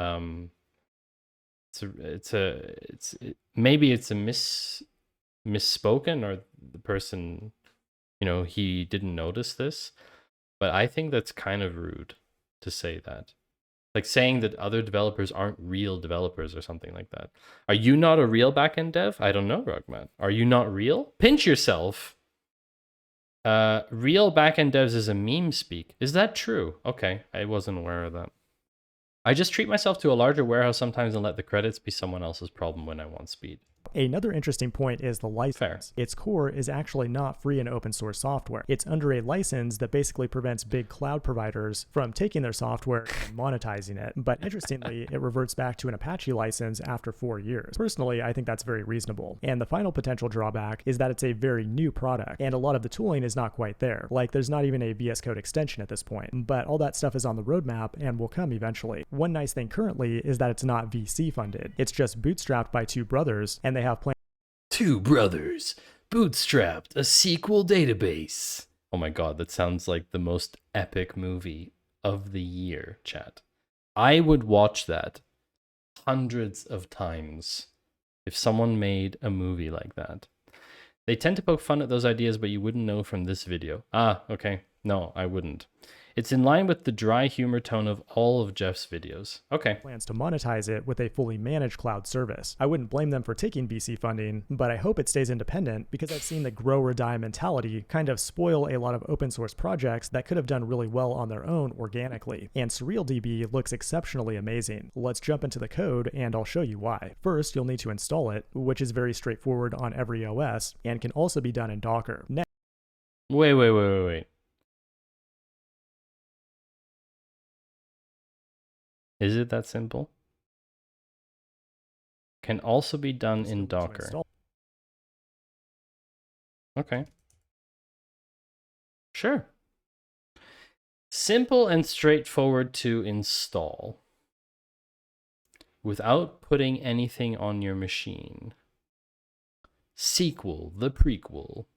maybe it's a misspoken, or the person, you know, he didn't notice this, but I think that's kind of rude to say that. Like saying that other developers aren't real developers or something like that. Are you not a real backend dev? I don't know, Rugmat. Are you not real? Pinch yourself. Real backend devs is a meme speak. Is that true? Okay, I wasn't aware of that. I just treat myself to a larger warehouse sometimes and let the credits be someone else's problem when I want speed. Another interesting point is the license. Fair. Its core is actually not free and open source software. It's under a license that basically prevents big cloud providers from taking their software and monetizing it. But interestingly, it reverts back to an Apache license after 4 years. Personally, I think that's very reasonable. And the final potential drawback is that it's a very new product, and a lot of the tooling is not quite there. Like, there's not even a VS Code extension at this point. But all that stuff is on the roadmap and will come eventually. One nice thing currently is that it's not VC funded. It's just bootstrapped by two brothers, and they have plans. Two brothers bootstrapped a SQL database. Oh my god, that sounds like the most epic movie of the year, chat. I would watch that hundreds of times if someone made a movie like that. They tend to poke fun at those ideas, but you wouldn't know from this video. Ah, okay. No, I wouldn't. It's in line with the dry humor tone of all of Jeff's videos. Okay. Plans to monetize it with a fully managed cloud service. I wouldn't blame them for taking VC funding, but I hope it stays independent because I've seen the grow or die mentality kind of spoil a lot of open source projects that could have done really well on their own organically. And SurrealDB looks exceptionally amazing. Let's jump into the code and I'll show you why. First, you'll need to install it, which is very straightforward on every OS and can also be done in Docker. Next, Wait. Is it that simple? Can also be done in Docker. Okay. Sure. Simple and straightforward to install without putting anything on your machine. Sequel, the prequel.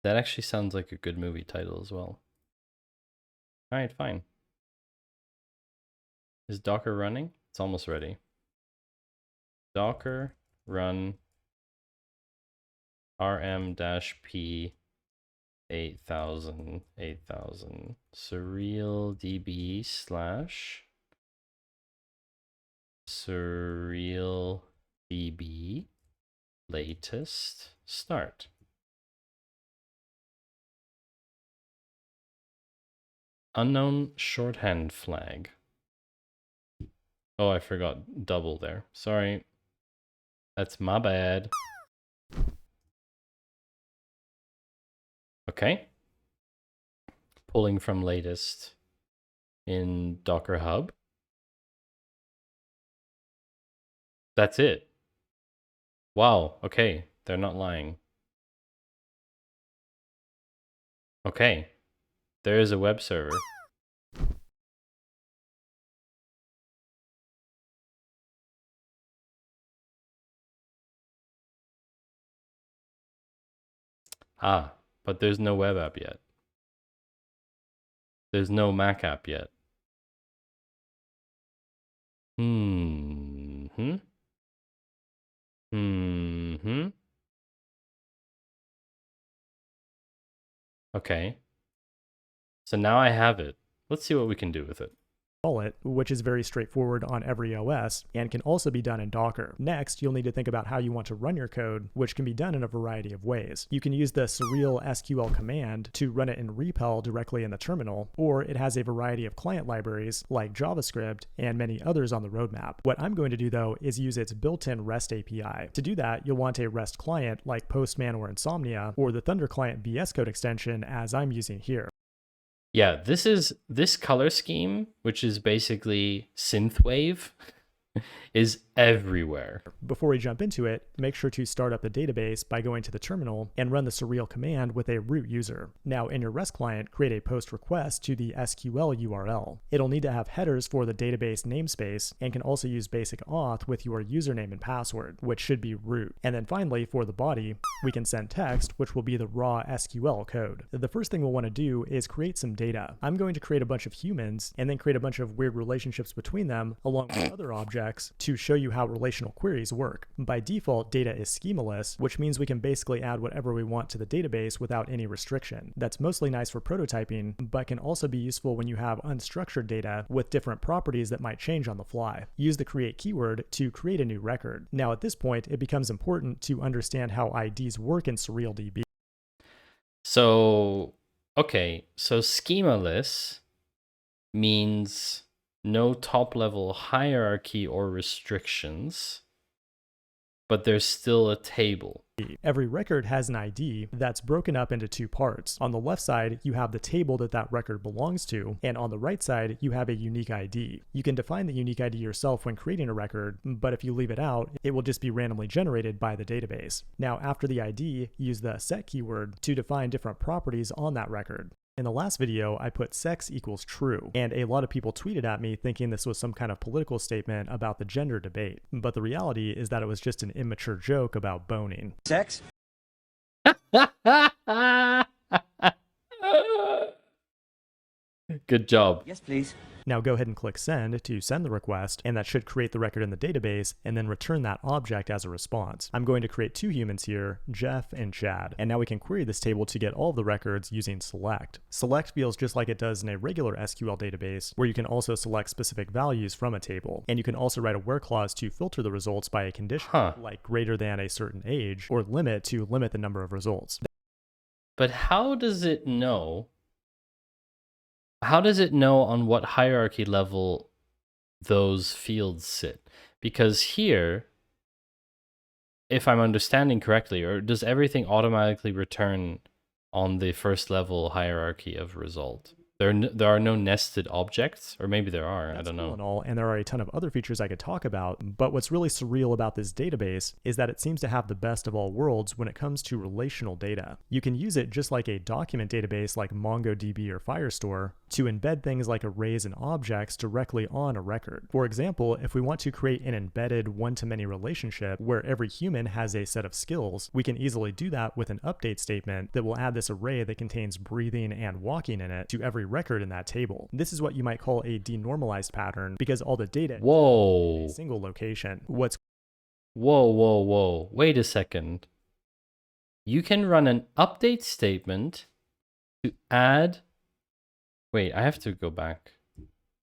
That actually sounds like a good movie title as well. All right, fine. Is Docker running? It's almost ready. Docker run rm-p 8000 surrealdb / surrealdb latest start. Unknown shorthand flag. Oh, I forgot double there. Sorry. That's my bad. Okay. Pulling from latest in Docker Hub. That's it. Wow, okay. They're not lying. Okay. There is a web server. Ah, but there's no web app yet. There's no Mac app yet. Mm-hmm. Mm-hmm. Okay. So now I have it. Let's see what we can do with it. It, which is very straightforward on every OS and can also be done in Docker. Next, you'll need to think about how you want to run your code, which can be done in a variety of ways. You can use the surreal SQL command to run it in REPL directly in the terminal, or it has a variety of client libraries like JavaScript and many others on the roadmap. What I'm going to do though is use its built-in REST API. To do that, you'll want a REST client like Postman or Insomnia, or the Thunder Client VS Code extension as I'm using here. Yeah, this color scheme, which is basically synthwave, is everywhere. Before we jump into it, make sure to start up the database by going to the terminal and run the surreal command with a root user. Now in your REST client, create a post request to the SQL URL. It'll need to have headers for the database namespace and can also use basic auth with your username and password, which should be root. And then finally, for the body, we can send text, which will be the raw SQL code. The first thing we'll want to do is create some data. I'm going to create a bunch of humans and then create a bunch of weird relationships between them along with other objects to show you how relational queries work. By default, data is schemaless, which means we can basically add whatever we want to the database without any restriction. That's mostly nice for prototyping, but can also be useful when you have unstructured data with different properties that might change on the fly. Use the create keyword to create a new record. Now at this point, it becomes important to understand how IDs work in SurrealDB. So, okay, so schemaless means no top-level hierarchy or restrictions, but there's still a table. Every record has an ID that's broken up into two parts. On the left side, you have the table that that record belongs to, and on the right side, you have a unique ID. You can define the unique ID yourself when creating a record, but if you leave it out, it will just be randomly generated by the database. Now, after the ID, use the set keyword to define different properties on that record. In the last video, I put sex equals true, and a lot of people tweeted at me thinking this was some kind of political statement about the gender debate. But the reality is that it was just an immature joke about boning. Sex? Good job. Yes, please. Now go ahead and click send to send the request, and that should create the record in the database and then return that object as a response. I'm going to create two humans here, Jeff and Chad, and now we can query this table to get all of the records using select. Select feels just like it does in a regular SQL database, where you can also select specific values from a table, and you can also write a where clause to filter the results by a condition, like greater than a certain age, or limit to limit the number of results. But how does it know? How does it know on what hierarchy level those fields sit? Because here, if I'm understanding correctly, or does everything automatically return on the first level hierarchy of result? There are no nested objects, or maybe there are, I don't know. Cool and all, and there are a ton of other features I could talk about, but what's really surreal about this database is that it seems to have the best of all worlds when it comes to relational data. You can use it just like a document database like MongoDB or Firestore to embed things like arrays and objects directly on a record. For example, if we want to create an embedded one-to-many relationship where every human has a set of skills, we can easily do that with an update statement that will add this array that contains breathing and walking in it to every record in that table. This is what you might call a denormalized pattern because all the data is in a single location. Whoa. Wait a second. You can run an update statement to add... Wait, I have to go back.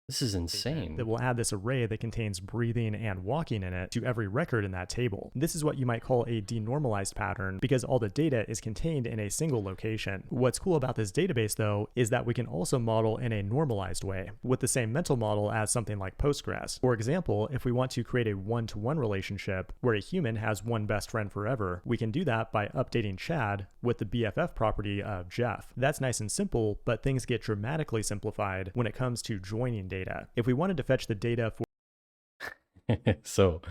This is insane. That will add this array that contains breathing and walking in it to every record in that table. This is what you might call a denormalized pattern because all the data is contained in a single location. What's cool about this database though is that we can also model in a normalized way with the same mental model as something like Postgres. For example, if we want to create a one-to-one relationship where a human has one best friend forever, we can do that by updating Chad with the BFF property of Jeff. That's nice and simple, but things get dramatically simplified when it comes to joining data. If we wanted to fetch the data for... So,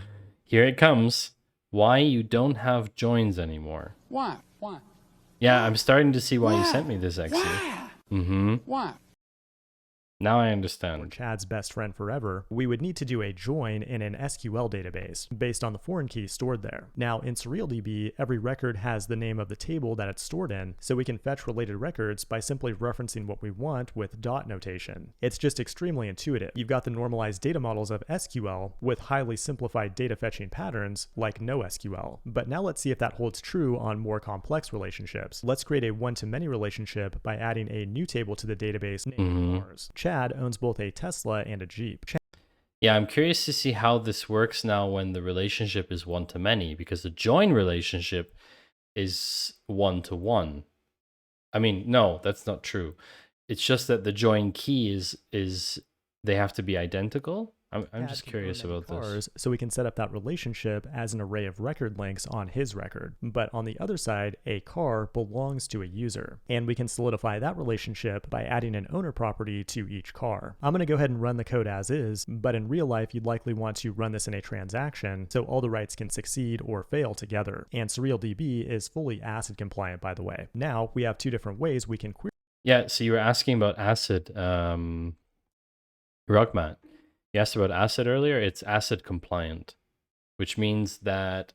here it comes. Why you don't have joins anymore. Why? Yeah, I'm starting to see why you sent me this, actually. Why? Now I or understand. Chad's best friend forever, we would need to do a join in an SQL database based on the foreign key stored there. Now in SurrealDB, every record has the name of the table that it's stored in, so we can fetch related records by simply referencing what we want with dot notation. It's just extremely intuitive. You've got the normalized data models of SQL with highly simplified data fetching patterns like NoSQL. But now let's see if that holds true on more complex relationships. Let's create a one-to-many relationship by adding a new table to the database named cars. Chad owns both a Tesla and a Jeep. Yeah, I'm curious to see how this works now when the relationship is one-to-many, because the join relationship is one-to-one. I mean, no, that's not true. It's just that the join key is they have to be identical. I'm just curious about this. So we can set up that relationship as an array of record links on his record. But on the other side, a car belongs to a user. And we can solidify that relationship by adding an owner property to each car. I'm going to go ahead and run the code as is, but in real life, you'd likely want to run this in a transaction so all the writes can succeed or fail together. And SurrealDB is fully ACID compliant, by the way. Now we have two different ways we can query. Yeah, so you were asking about ACID, Rugmat. You asked about ACID earlier. It's ACID compliant, which means that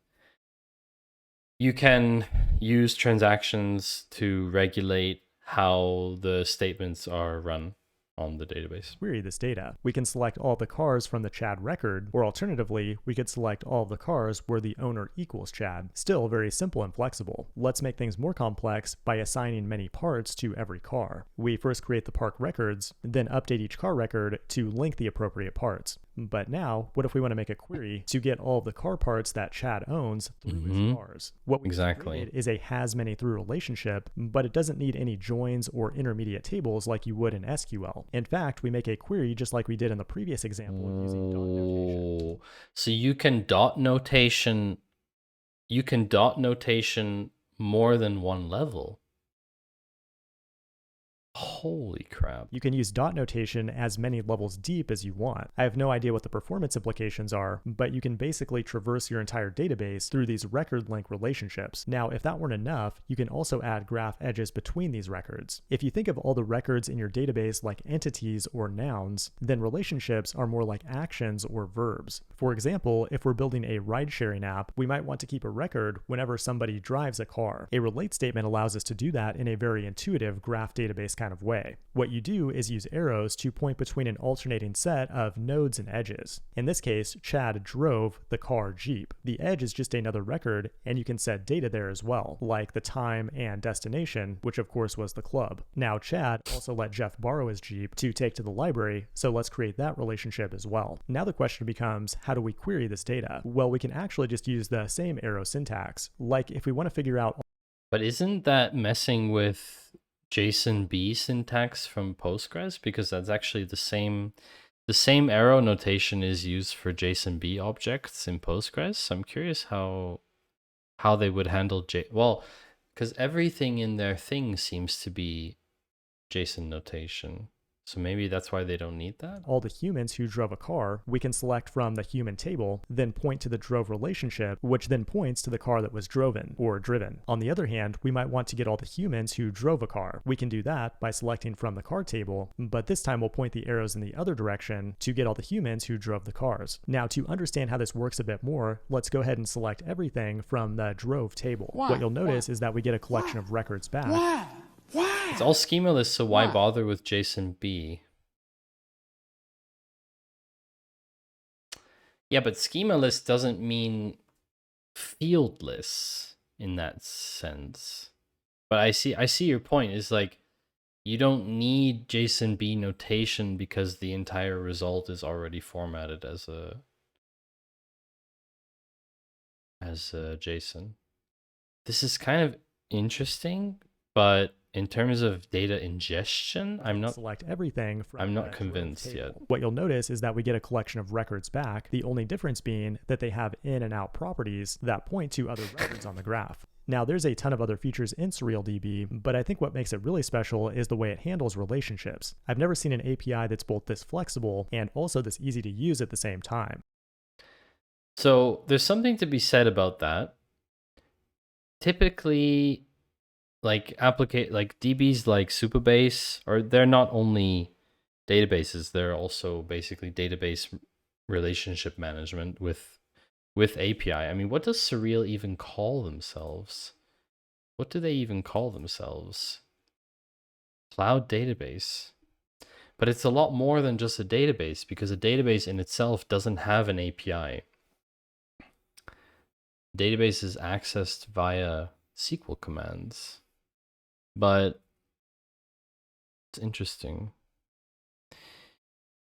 you can use transactions to regulate how the statements are run on the database. Query this data. We can select all the cars from the Chad record, or alternatively, we could select all of the cars where the owner equals Chad. Still very simple and flexible. Let's make things more complex by assigning many parts to every car. We first create the park records, then update each car record to link the appropriate parts. But now, what if we want to make a query to get all of the car parts that Chad owns through his cars? What we created is a has many through relationship, but it doesn't need any joins or intermediate tables like you would in SQL. In fact, we make a query just like we did in the previous example of using dot notation. So you can dot notation more than one level. Holy crap. You can use dot notation as many levels deep as you want. I have no idea what the performance implications are, but you can basically traverse your entire database through these record link relationships. Now, if that weren't enough, you can also add graph edges between these records. If you think of all the records in your database like entities or nouns, then relationships are more like actions or verbs. For example, if we're building a ride-sharing app, we might want to keep a record whenever somebody drives a car. A relate statement allows us to do that in a very intuitive graph database kind of way. What you do is use arrows to point between an alternating set of nodes and edges. In this case, Chad drove the car Jeep. The edge is just another record, and you can set data there as well, like the time and destination, which of course was the club. Now Chad also let Jeff borrow his Jeep to take to the library, so let's create that relationship as well. Now the question becomes, how do we query this data? Well, we can actually just use the same arrow syntax. Like if we want to figure out... But isn't that messing with JSON-B syntax from Postgres? Because that's actually the same arrow notation is used for JSON-B objects in Postgres. I'm curious how they would handle well, because everything in their thing seems to be JSON notation. So maybe that's why they don't need that? All the humans who drove a car, we can select from the human table, then point to the drove relationship, which then points to the car that was driven. On the other hand, we might want to get all the humans who drove a car. We can do that by selecting from the car table, but this time we'll point the arrows in the other direction to get all the humans who drove the cars. Now, to understand how this works a bit more, let's go ahead and select everything from the drove table. What you'll notice is that we get a collection of records back. It's all schemaless, so why bother with JSON-B? Yeah, but schemaless doesn't mean fieldless in that sense. But I see your point. Is like you don't need JSON-B notation because the entire result is already formatted as a JSON. This is kind of interesting, but in terms of data ingestion, I'm not convinced yet. What you'll notice is that we get a collection of records back, the only difference being that they have in and out properties that point to other records on the graph. Now, there's a ton of other features in SurrealDB, but I think what makes it really special is the way it handles relationships. I've never seen an API that's both this flexible and also this easy to use at the same time. So there's something to be said about that. Typically, like DBs like Supabase, or they're not only databases. They're also basically database relationship management with API. I mean, what does Surreal even call themselves? What do they even call themselves? Cloud database. But it's a lot more than just a database, because a database in itself doesn't have an API. Database is accessed via SQL commands. But it's interesting.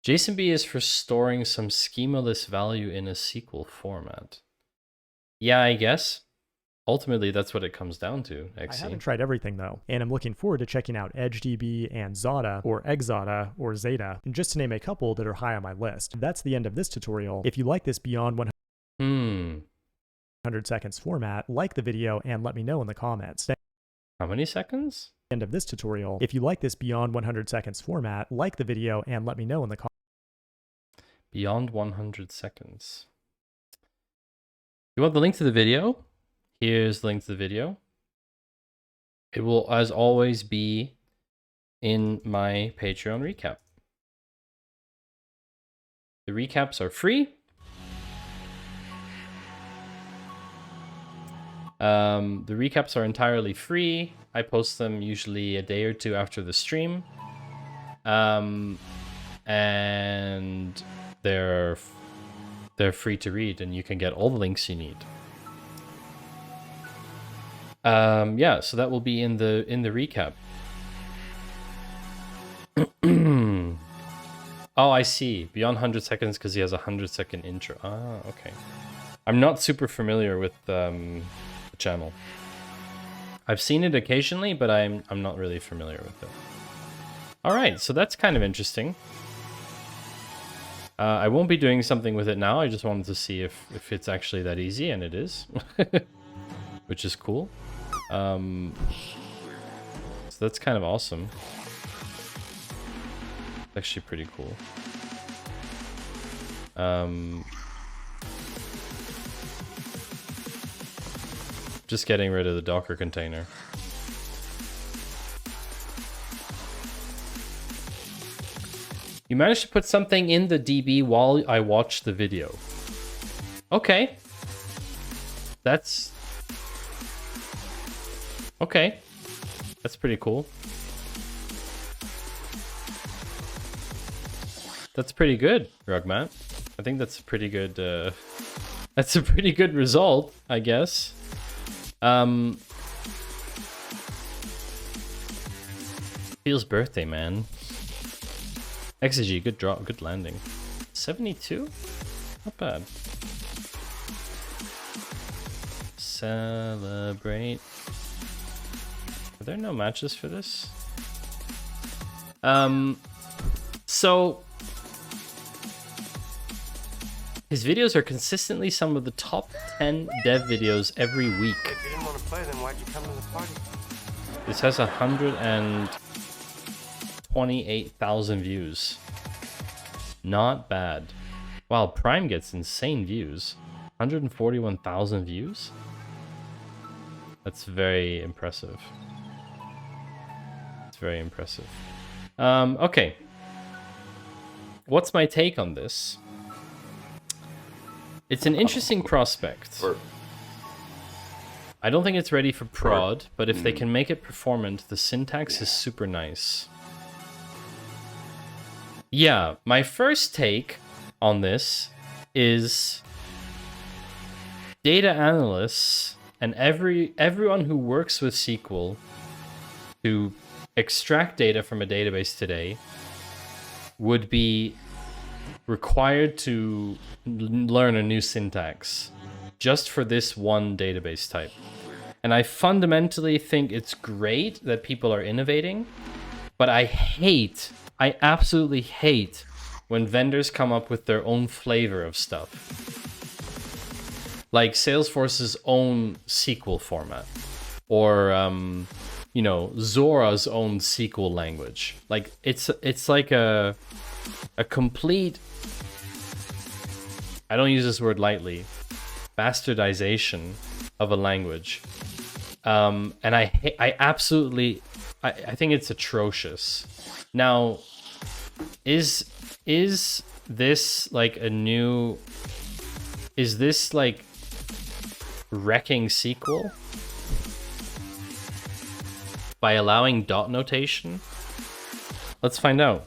JSONB is for storing some schemaless value in a SQL format. Yeah, I guess. Ultimately, that's what it comes down to, I XC. haven't tried everything though, and I'm looking forward to checking out EdgeDB and Zada, or Exada, or Zeta, just to name a couple that are high on my list. That's the end of this tutorial. If you like this beyond 100 seconds format, like the video and let me know in the comments. How many seconds? End of this tutorial. If you like this beyond 100 seconds format, like the video and let me know in the comments. Beyond 100 seconds. You want the link to the video? Here's the link to the video. It will, as always, be in my Patreon recap. The recaps are free. The recaps are entirely free. I post them usually a day or two after the stream. And they're free to read, and you can get all the links you need. Yeah, so that will be in the recap. Oh, I see. Beyond 100 seconds because he has a 100-second intro. Ah, okay. I'm not super familiar with the channel. I've seen it occasionally, but I'm not really familiar with it. All right, so that's kind of interesting. I won't be doing something with it now. I just wanted to see if it's actually that easy, and it is, which is cool. So that's kind of awesome. It's actually pretty cool. Just getting rid of the Docker container. You managed to put something in the DB while I watched the video. Okay. That's... Okay. That's pretty cool. That's pretty good, Rugmat. I think that's a pretty good, that's a pretty good result, I guess. Feels birthday, man. XG, good drop, good landing. 72? Not bad. Celebrate. Are there no matches for this? So his videos are consistently some of the top 10 dev videos every week. If you didn't want to play, then why'd you come to the party? This has 128,000 views. Not bad. Wow, Prime gets insane views. 141,000 views? That's very impressive. It's very impressive. Okay. What's my take on this? It's an interesting prospect. I don't think it's ready for prod, but if they can make it performant, the syntax is super nice. Yeah, my first take on this is data analysts and everyone who works with SQL to extract data from a database today would be required to learn a new syntax just for this one database type. And I fundamentally think it's great that people are innovating, but I absolutely hate when vendors come up with their own flavor of stuff. Like Salesforce's own SQL format, or you know, Zora's own SQL language. Like it's like a complete, I don't use this word lightly, bastardization of a language. And I absolutely think it's atrocious. Now, Is this like a new... Is this like wrecking SQL by allowing dot notation? Let's find out.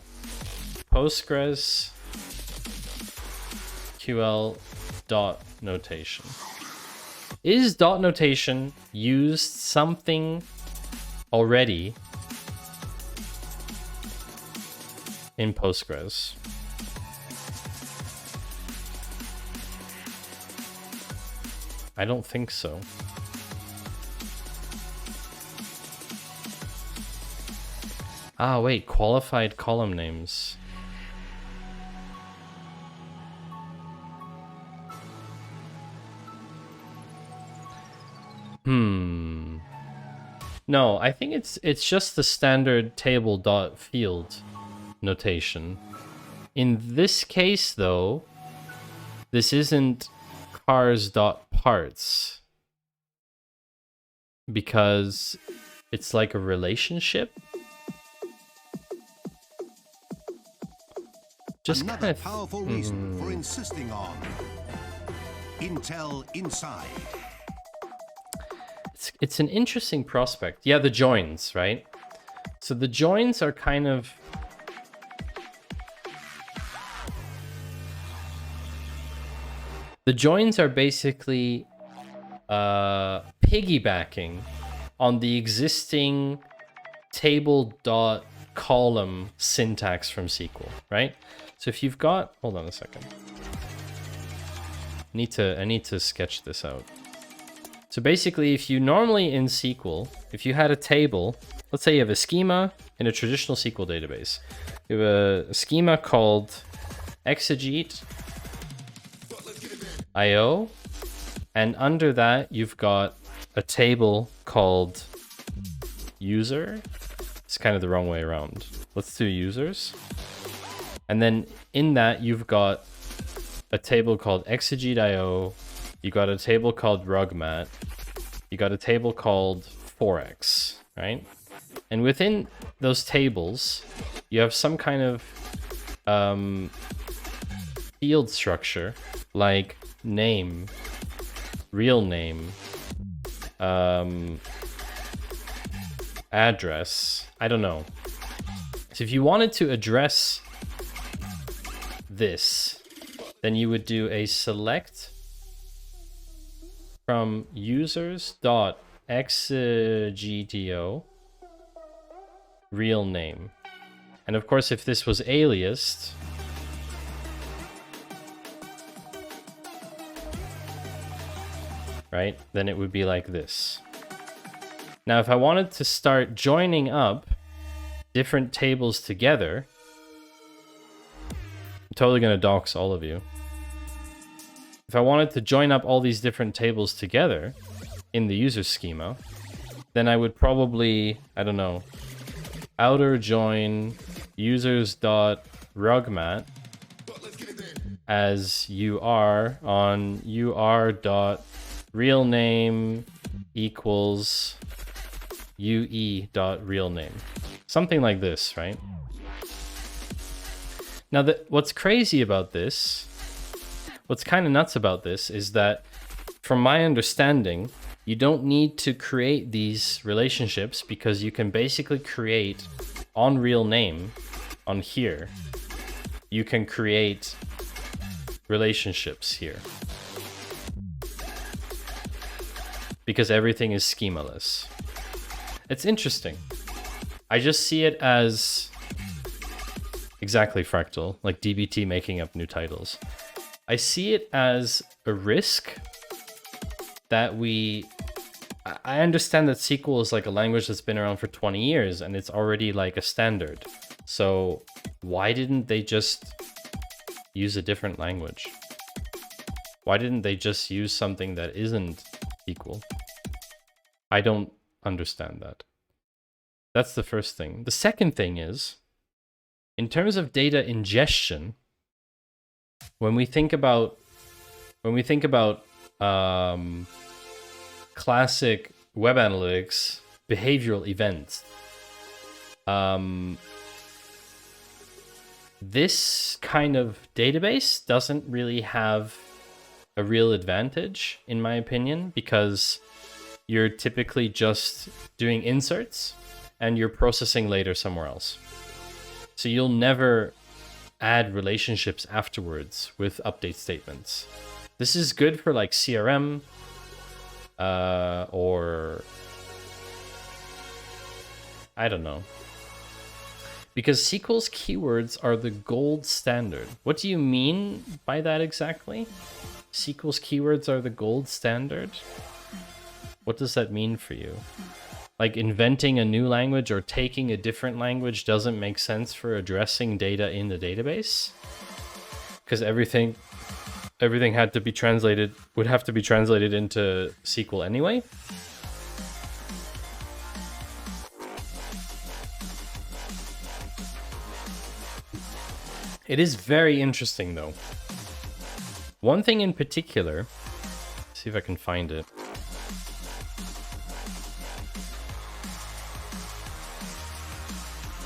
Postgres QL dot notation. Is dot notation used something already in Postgres? I don't think so. Ah, wait, qualified column names. No, I think it's just the standard table dot field notation. In this case, though, this isn't cars dot parts because it's like a relationship. Just Another kind of powerful reason for insisting on Intel Inside. It's an interesting prospect. Yeah, the joins, right? So the joins are kind of... The joins are basically piggybacking on the existing table dot column syntax from SQL, right? So if you've got... Hold on a second. I need to sketch this out. So basically, if you normally in SQL, if you had a table, let's say you have a schema in a traditional SQL database. You have a schema called exegete IO, and under that you've got a table called user. It's kind of the wrong way around. Let's do users. And then in that you've got a table called exegete IO. You got a table called rugmat. You got a table called forex, right? And within those tables, you have some kind of field structure like name, real name, address. I don't know. So if you wanted to address this, then you would do a select from users.exegeto real name. And of course, if this was aliased, right, then it would be like this. Now, if I wanted to start joining up different tables together, I'm totally going to dox all of you. If I wanted to join up all these different tables together in the user schema, then I would probably, I don't know, outer join users.rugmat as UR on ur.realname equals ue.realname. Something like this, right? Now, what's crazy about this, what's kind of nuts about this is that, from my understanding, you don't need to create these relationships because you can basically create on real name on here. You can create relationships here because everything is schemaless. It's interesting. I just see it as exactly fractal, like DBT making up new titles. I see it as a risk that I understand that SQL is like a language that's been around for 20 years and it's already like a standard. So why didn't they just use a different language? Why didn't they just use something that isn't SQL? I don't understand that. That's the first thing. The second thing is, in terms of data ingestion, when we think about classic web analytics behavioral events, this kind of database doesn't really have a real advantage, in my opinion, because you're typically just doing inserts and you're processing later somewhere else. So you'll never add relationships afterwards with update statements. This is good for like CRM or I don't know. Because SQL's keywords are the gold standard. What do you mean by that exactly? SQL's keywords are the gold standard? What does that mean for you? Like inventing a new language or taking a different language doesn't make sense for addressing data in the database? Because everything had to be translated, would have to be translated into SQL anyway? It is very interesting though. One thing in particular, let's see if I can find it.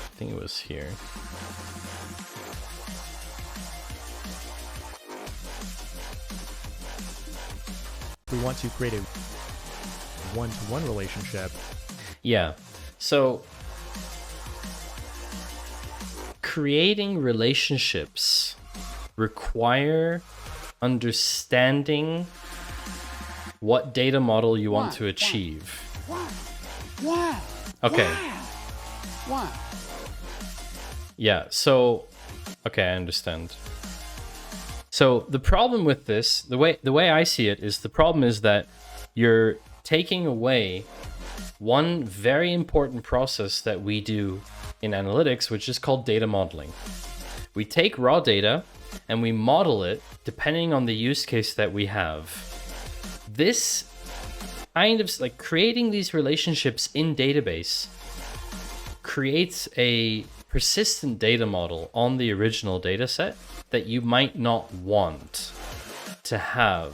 I think it was here. We want to create a one-to-one relationship. Yeah, so creating relationships require understanding what data model you want to achieve. Why? Okay. Why? Yeah, so okay, I understand. So the problem with this, the way I see it is the problem is that you're taking away one very important process that we do in analytics, which is called data modeling. We take raw data and we model it depending on the use case that we have. This kind of like creating these relationships in database creates a persistent data model on the original data set that you might not want to have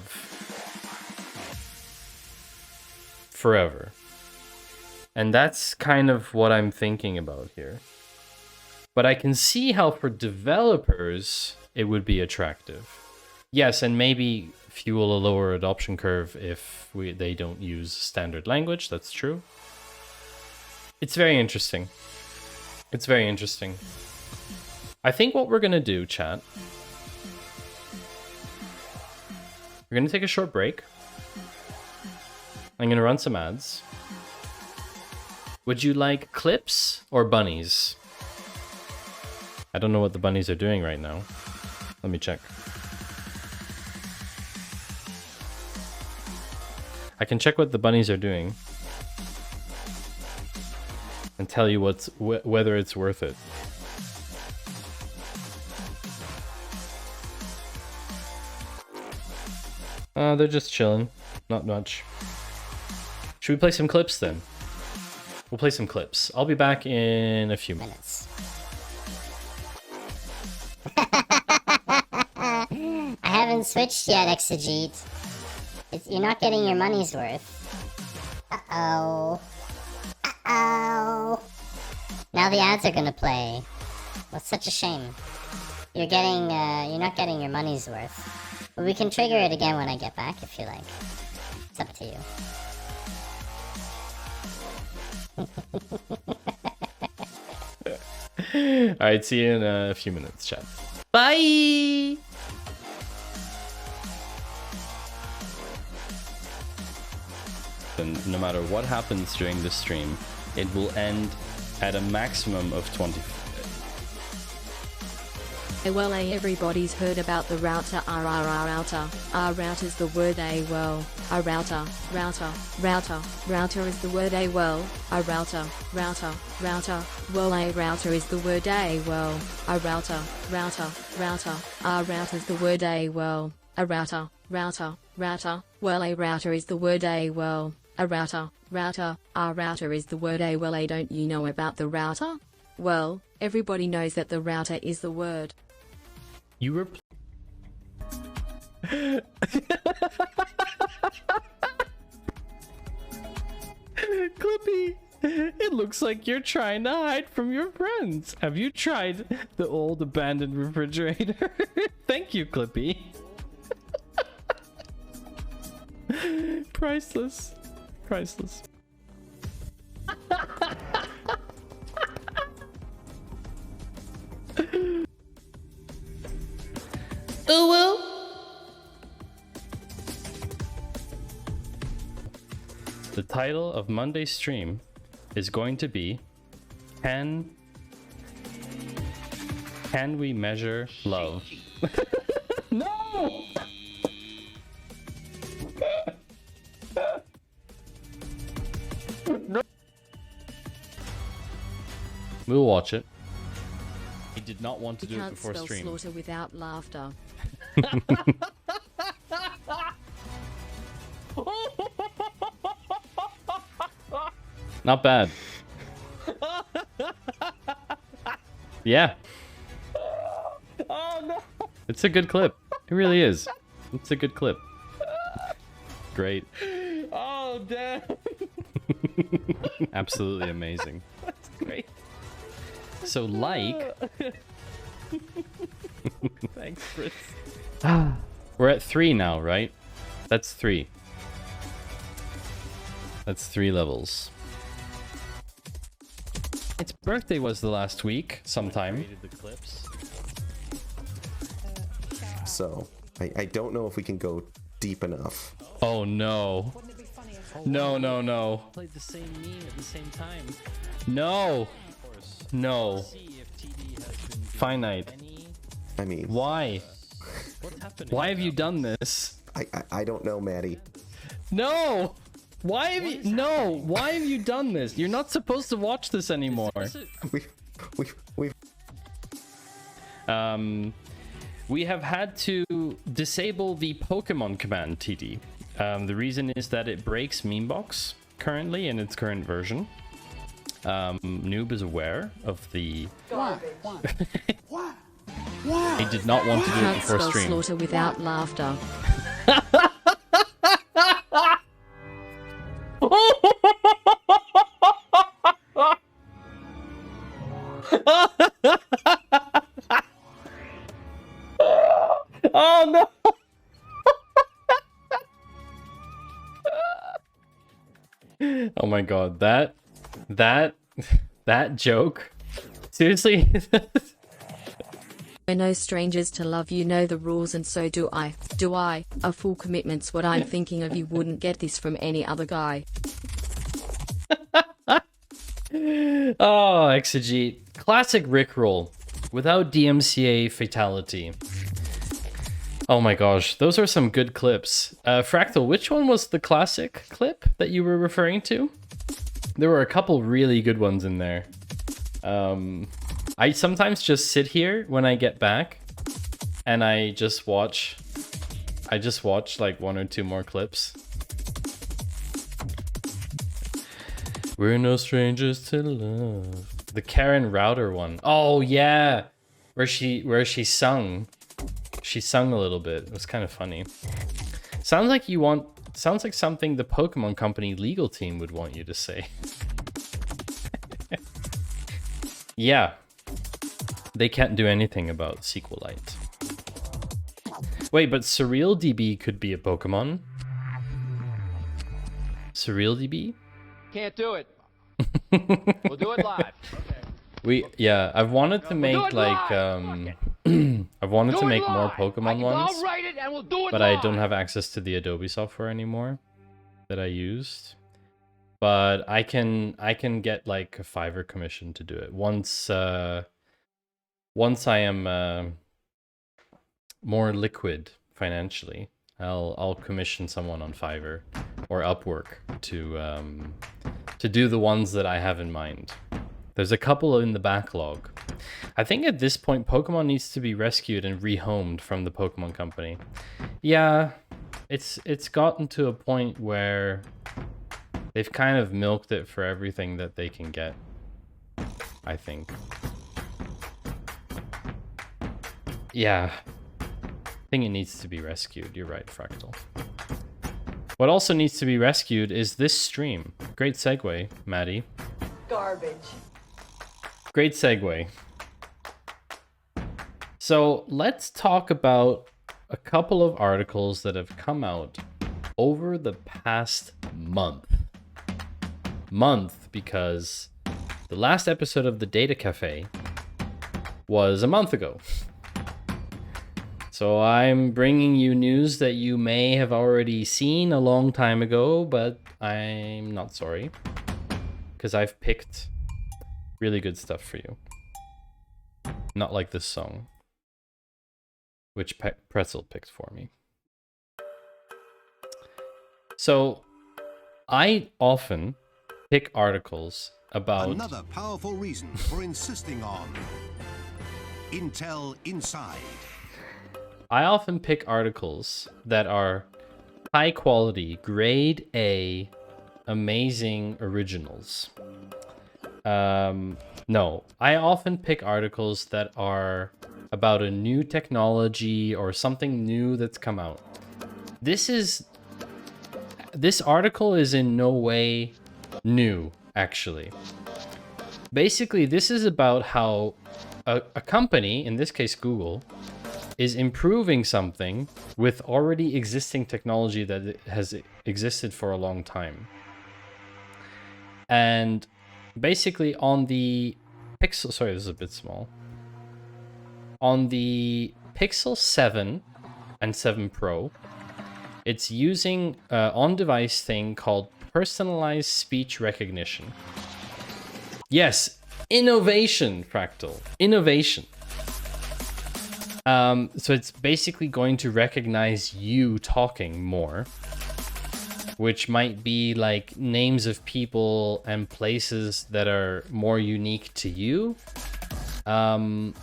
forever. And that's kind of what I'm thinking about here. But I can see how for developers it would be attractive. Yes, and maybe fuel a lower adoption curve if they don't use standard language. That's true. It's very interesting. It's very interesting. I think what we're going to do, chat, we're going to take a short break. I'm going to run some ads. Would you like clips or bunnies? I don't know what the bunnies are doing right now. Let me check. I can check what the bunnies are doing and tell you whether it's worth it. They're just chilling. Not much. Should we play some clips then? We'll play some clips. I'll be back in a few minutes. I haven't switched yet, Exegete. You're not getting your money's worth. Uh-oh. Uh-oh. Now the ads are gonna play. That's such a shame. You're not getting your money's worth. But we can trigger it again when I get back if you like. It's up to you. Alright, see you in a few minutes, chat. Bye! And no matter what happens during the stream, it will end at a maximum of 20. Well, everybody's heard about the router. Router. Router's the word. Well, a router. Router is the word. Well, a router. Well, a router is the word. Well, a router. Router's the word. Well, a router. Well, a router is the word. Well, a router. Router is the word. Well, don't you know about the router? Well, everybody knows that the router is the word. You were... Clippy! It looks like you're trying to hide from your friends. Have you tried the old abandoned refrigerator? Thank you, Clippy. Priceless. Priceless. Oh well. The title of Monday's stream is going to be Can we measure love? No! No! We'll watch it. He did not want to do it before stream. You can't spell slaughter without laughter. Not bad. Yeah. Oh no. It's a good clip. It really is. It's a good clip. Great. Oh damn. Absolutely amazing. That's great. So like. Thanks, Fritz. We're at 3 now, right? That's 3. That's 3 levels. Its birthday was the last week, sometime. So, I don't know if we can go deep enough. Oh no. No, no, no. Played the same meme at the same time. No. No. Finite. I mean... Why? Why have you done this? I don't know, Maddie. No! Why have you... No! Why have you done this? You're not supposed to watch this anymore. We have had to disable the Pokemon command, TD. The reason is that it breaks Memebox currently in its current version. Noob is aware of the... What? He did not want to do it before Can't spell stream. slaughter without laughter. Oh no! Oh my god, that joke. Seriously? We're no strangers to love, you know the rules, and so do I. Do I? A full commitment's what I'm thinking of. You wouldn't get this from any other guy. Oh, Exegete. Classic Rickroll. Without DMCA fatality. Oh my gosh, those are some good clips. Fractal, which one was the classic clip that you were referring to? There were a couple really good ones in there. I sometimes just sit here when I get back and I just watch like 1 or 2 more clips. We're no strangers to love. The Karen Router one. Oh yeah, where she sung. She sung a little bit. It was kind of funny. Sounds like something the Pokemon Company legal team would want you to say. Yeah. They can't do anything about SQLite. Wait, but SurrealDB could be a Pokemon? SurrealDB? Can't do it. We'll do it live. Okay. I've wanted to make like I've wanted to make more Pokemon ones. I'll write it and we'll do it but live. I don't have access to the Adobe software anymore that I used. But I can get like a Fiverr commission to do it once I am more liquid financially. I'll commission someone on Fiverr or Upwork to do the ones that I have in mind. There's a couple in the backlog. I think at this point Pokemon needs to be rescued and rehomed from the Pokemon Company. Yeah, it's gotten to a point where they've kind of milked it for everything that they can get, I think. Yeah, I think it needs to be rescued. You're right, Fractal. What also needs to be rescued is this stream. Great segue, Maddie. Garbage. Great segue. So let's talk about a couple of articles that have come out over the past month. Because the last episode of the Data Cafe was a month ago. So I'm bringing you news that you may have already seen a long time ago, but I'm not sorry, because I've picked really good stuff for you. Not like this song, which Pretzel picked for me. So I often pick articles about... Another powerful reason for insisting on Intel Inside. I often pick articles that are high quality, grade A, amazing originals. No, I often pick articles that are about a new technology or something new that's come out. This article is in no way new, actually. Basically, this is about how a company, in this case Google, is improving something with already existing technology that has existed for a long time. And basically on the Pixel, sorry, this is a bit small. On the Pixel 7 and 7 Pro, it's using an on-device thing called personalized speech recognition. Yes, innovation, Fractal, innovation. So it's basically going to recognize you talking more, which might be like names of people and places that are more unique to you. And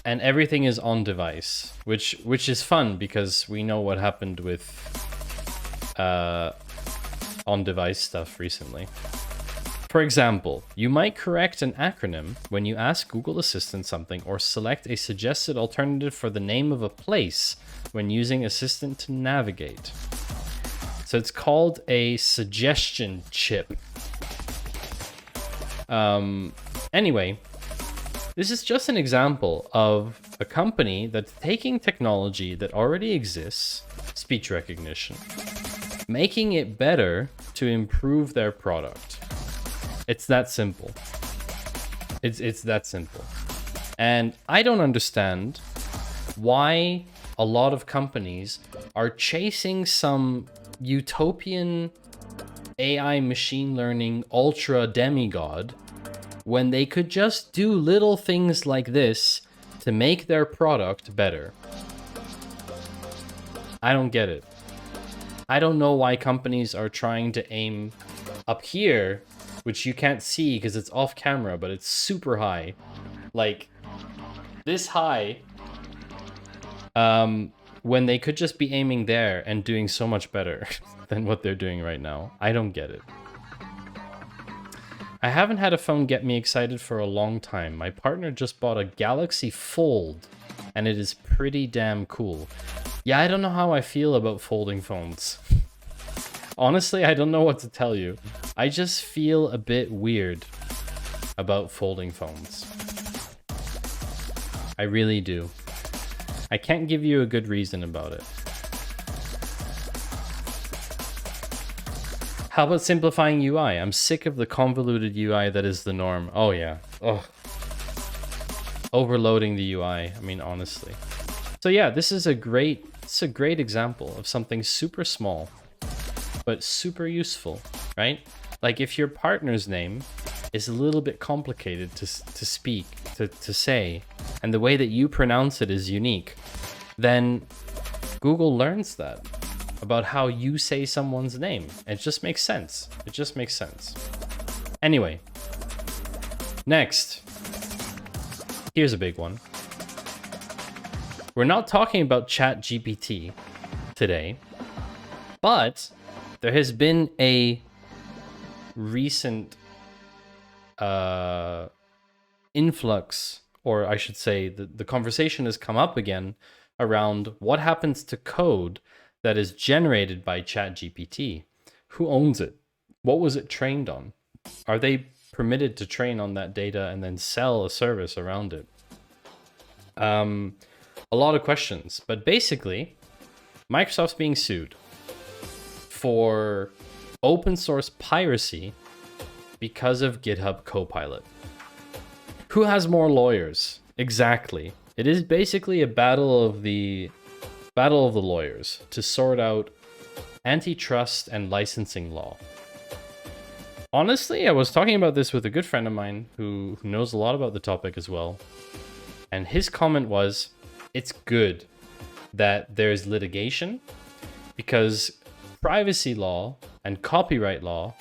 everything is on device, which is fun because we know what happened with on device stuff recently. For example, you might correct an acronym when you ask Google Assistant something or select a suggested alternative for the name of a place when using Assistant to navigate. So it's called a suggestion chip. Anyway, this is just an example of a company that's taking technology that already exists, speech recognition, making it better to improve their product. It's that simple. It's that simple. And I don't understand why a lot of companies are chasing some utopian AI machine learning ultra demigod when they could just do little things like this to make their product better. I don't get it. I don't know why companies are trying to aim up here, which you can't see because it's off camera, but it's super high. Like, this high, when they could just be aiming there and doing so much better than what they're doing right now. I don't get it. I haven't had a phone get me excited for a long time. My partner just bought a Galaxy Fold, and it is pretty damn cool. Yeah, I don't know how I feel about folding phones. Honestly, I don't know what to tell you. I just feel a bit weird about folding phones. I really do. I can't give you a good reason about it. How about simplifying UI? I'm sick of the convoluted UI that is the norm. Oh yeah. Oh. Overloading the UI. I mean, honestly. So yeah, this is a great example of something super small, but super useful, right? Like if your partner's name is a little bit complicated to speak, to say, and the way that you pronounce it is unique, then Google learns that about how you say someone's name. It just makes sense. It just makes sense. Anyway, next. Here's a big one. We're not talking about ChatGPT today, but there has been a recent influx, or I should say the conversation has come up again around what happens to code that is generated by ChatGPT. Who owns it? What was it trained on? are they permitted to train on that data and then sell a service around it? A lot of questions, but basically, Microsoft's being sued for open source piracy because of GitHub Copilot. Who has more lawyers? Exactly. It is basically a battle of the lawyers to sort out antitrust and licensing law. Honestly, I was talking about this with a good friend of mine who knows a lot about the topic as well. And his comment was, it's good that there's litigation because privacy law and copyright law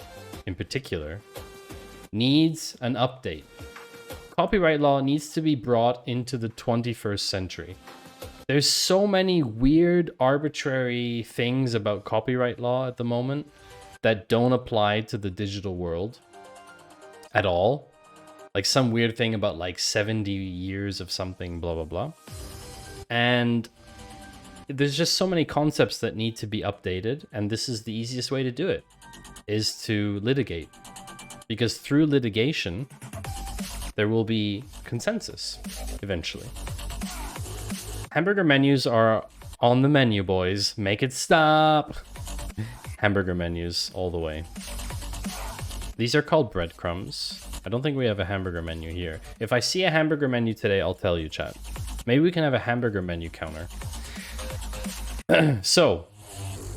in particular needs an update. Copyright law needs to be brought into the 21st century. There's so many weird, arbitrary things about copyright law at the moment that don't apply to the digital world at all. Like some weird thing about like 70 years of something, blah, blah, blah. And there's just so many concepts that need to be updated. And this is the easiest way to do it, is to litigate. Because through litigation, there will be consensus eventually. Hamburger menus are on the menu, boys. Make it stop. Hamburger menus all the way. These are called breadcrumbs. I don't think we have a hamburger menu here. If I see a hamburger menu today, I'll tell you, chat. Maybe we can have a hamburger menu counter. So,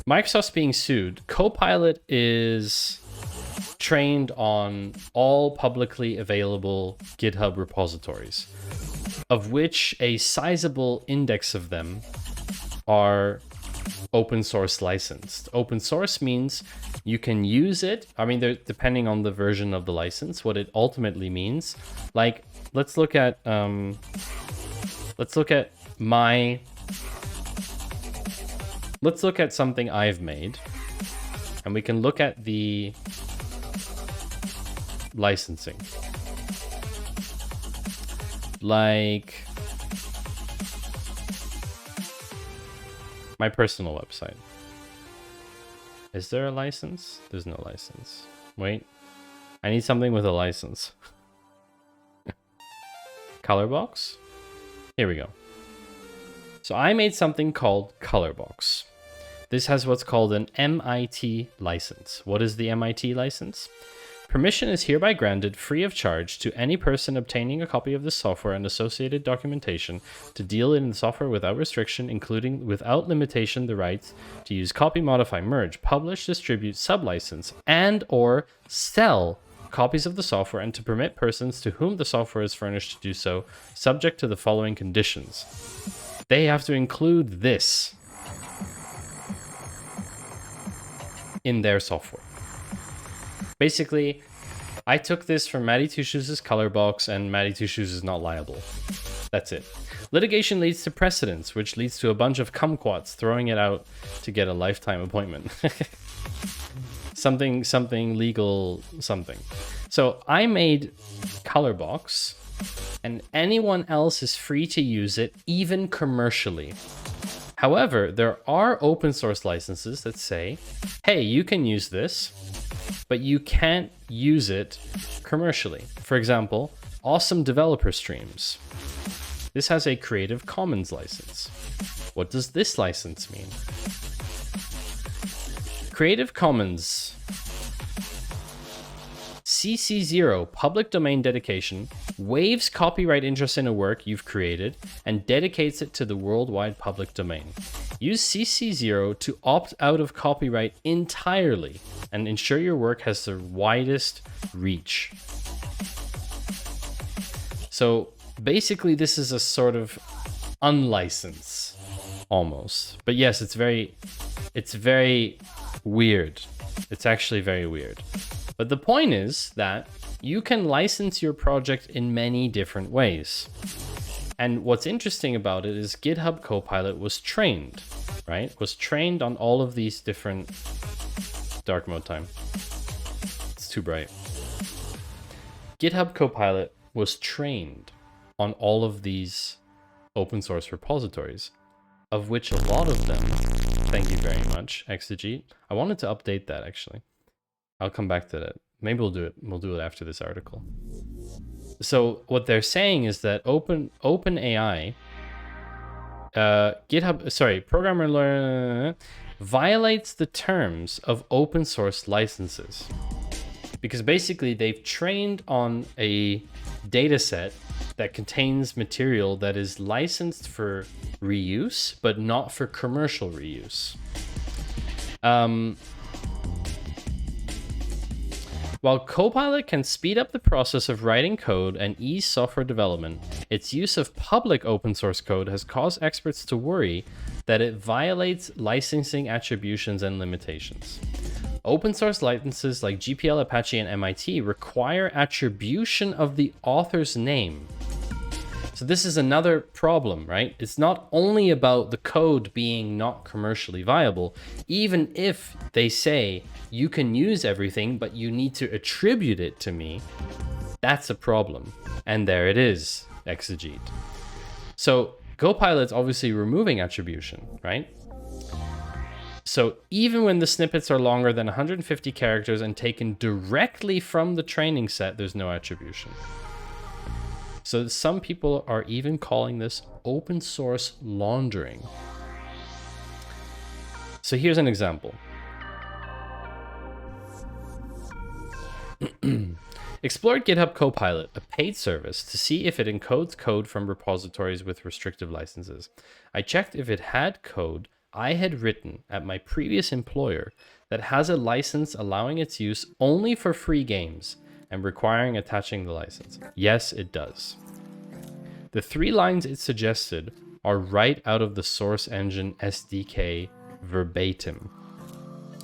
Microsoft's being sued. Copilot is trained on all publicly available GitHub repositories, of which a sizable index of them are open source licensed. Open source means you can use it. I mean, depending on the version of the license, what it ultimately means. Like, let's look at something I've made, and we can look at the licensing. Like my personal website. Is there a license? There's no license. Wait, I need something with a license. Colorbox? Here we go. So I made something called Colorbox. This has what's called an MIT license. What is the MIT license? Permission is hereby granted free of charge to any person obtaining a copy of the software and associated documentation to deal in the software without restriction, including without limitation the rights to use, copy, modify, merge, publish, distribute, sublicense, and or sell copies of the software, and to permit persons to whom the software is furnished to do so, subject to the following conditions. They have to include this in their software. Basically, I took this from Matty Two Shoes' Colorbox, and Matty Two Shoes is not liable. That's it. Litigation leads to precedence, which leads to a bunch of kumquats throwing it out to get a lifetime appointment. something legal, something. So I made Colorbox, and anyone else is free to use it, even commercially. However, there are open source licenses that say, hey, you can use this, but you can't use it commercially. For example, Awesome Developer Streams. This has a Creative Commons license. What does this license mean? Creative Commons CC0 public domain dedication waives copyright interest in a work you've created and dedicates it to the worldwide public domain. Use CC0 to opt out of copyright entirely and ensure your work has the widest reach. So basically this is a sort of unlicense almost. But yes, it's very weird. It's actually very weird. But the point is that you can license your project in many different ways. And what's interesting about it is GitHub Copilot was trained, right? Was trained on all of these different... Dark mode time. It's too bright. GitHub Copilot was trained on all of these open source repositories, of which a lot of them, thank you very much, Exegete. I wanted to update that actually. I'll come back to that. Maybe we'll do it. We'll do it after this article. So what they're saying is that OpenAI, programmer learn violates the terms of open source licenses, because basically they've trained on a data set that contains material that is licensed for reuse, but not for commercial reuse. While Copilot can speed up the process of writing code and ease software development, its use of public open source code has caused experts to worry that it violates licensing attributions and limitations. Open source licenses like GPL, Apache, and MIT require attribution of the author's name. So this is another problem, right? It's not only about the code being not commercially viable. Even if they say you can use everything, but you need to attribute it to me, that's a problem. And there it is, Exegete. So Copilot's obviously removing attribution, right? So even when the snippets are longer than 150 characters and taken directly from the training set, there's no attribution. So some people are even calling this open source laundering. So here's an example. Explored GitHub Copilot, a paid service, to see if it encodes code from repositories with restrictive licenses. I checked if it had code I had written at my previous employer that has a license allowing its use only for free games and requiring attaching the license. Yes, it does. The 3 lines it suggested are right out of the Source Engine SDK verbatim.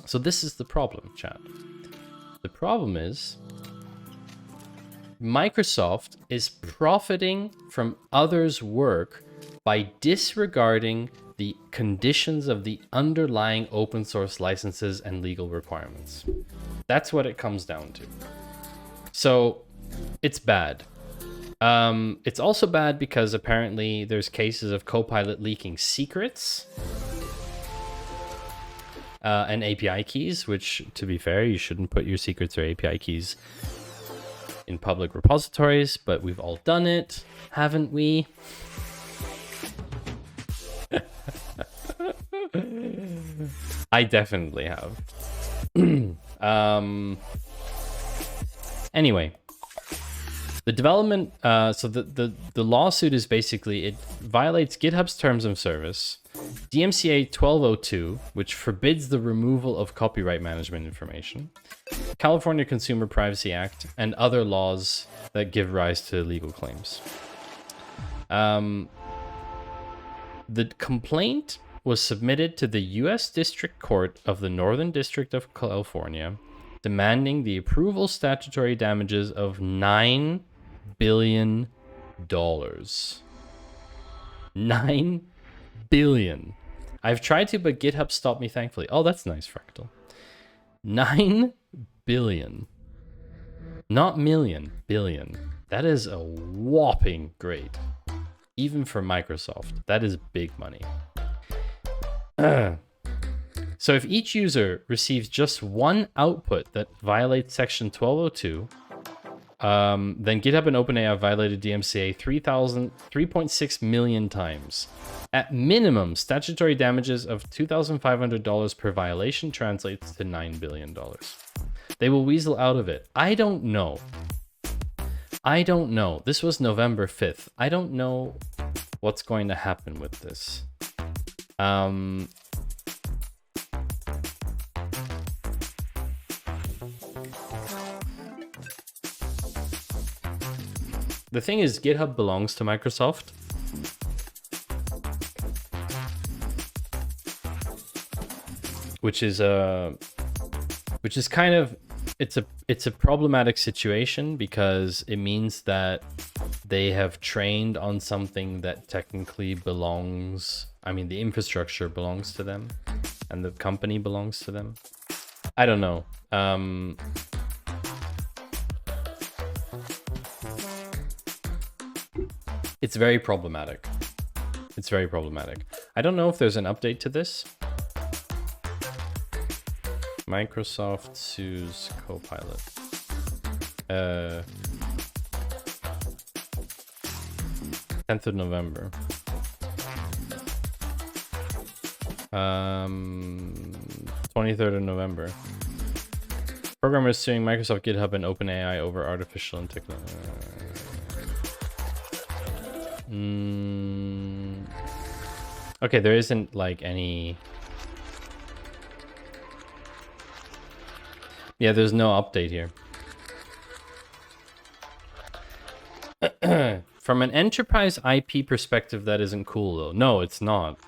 So this is the problem, chat. The problem is Microsoft is profiting from others' work by disregarding the conditions of the underlying open source licenses and legal requirements. That's what it comes down to. So it's bad. It's also bad because apparently there's cases of Copilot leaking secrets and API keys, which, to be fair, you shouldn't put your secrets or API keys in public repositories, but we've all done it, haven't we? I definitely have. Anyway, the development, so the lawsuit is basically, it violates GitHub's terms of service, DMCA 1202, which forbids the removal of copyright management information, California Consumer Privacy Act, and other laws that give rise to legal claims. The complaint was submitted to the U.S. District Court of the Northern District of California, demanding the approval statutory damages of $9 billion. $9 billion. I've tried to, but GitHub stopped me, thankfully. Oh, that's nice, Fractal. 9 billion. Not million, billion. That is a whopping great. Even for Microsoft, that is big money. So if each user receives just one output that violates section 1202, then GitHub and OpenAI violated DMCA 3.6 million times. At minimum, statutory damages of $2,500 per violation translates to $9 billion. They will weasel out of it. I don't know. This was November 5th. I don't know what's going to happen with this. The thing is, GitHub belongs to Microsoft. Which is kind of, it's a problematic situation because it means that they have trained on something that technically belongs, I mean, the infrastructure belongs to them and the company belongs to them. I don't know. It's very problematic. It's very problematic. I don't know if there's an update to this. Microsoft sues Copilot. 10th of November. 23rd of November. Programmers suing Microsoft, GitHub, and OpenAI over artificial and technology. Okay, there isn't like any. Yeah, there's no update here. From an enterprise IP perspective, that isn't cool though. No, it's not.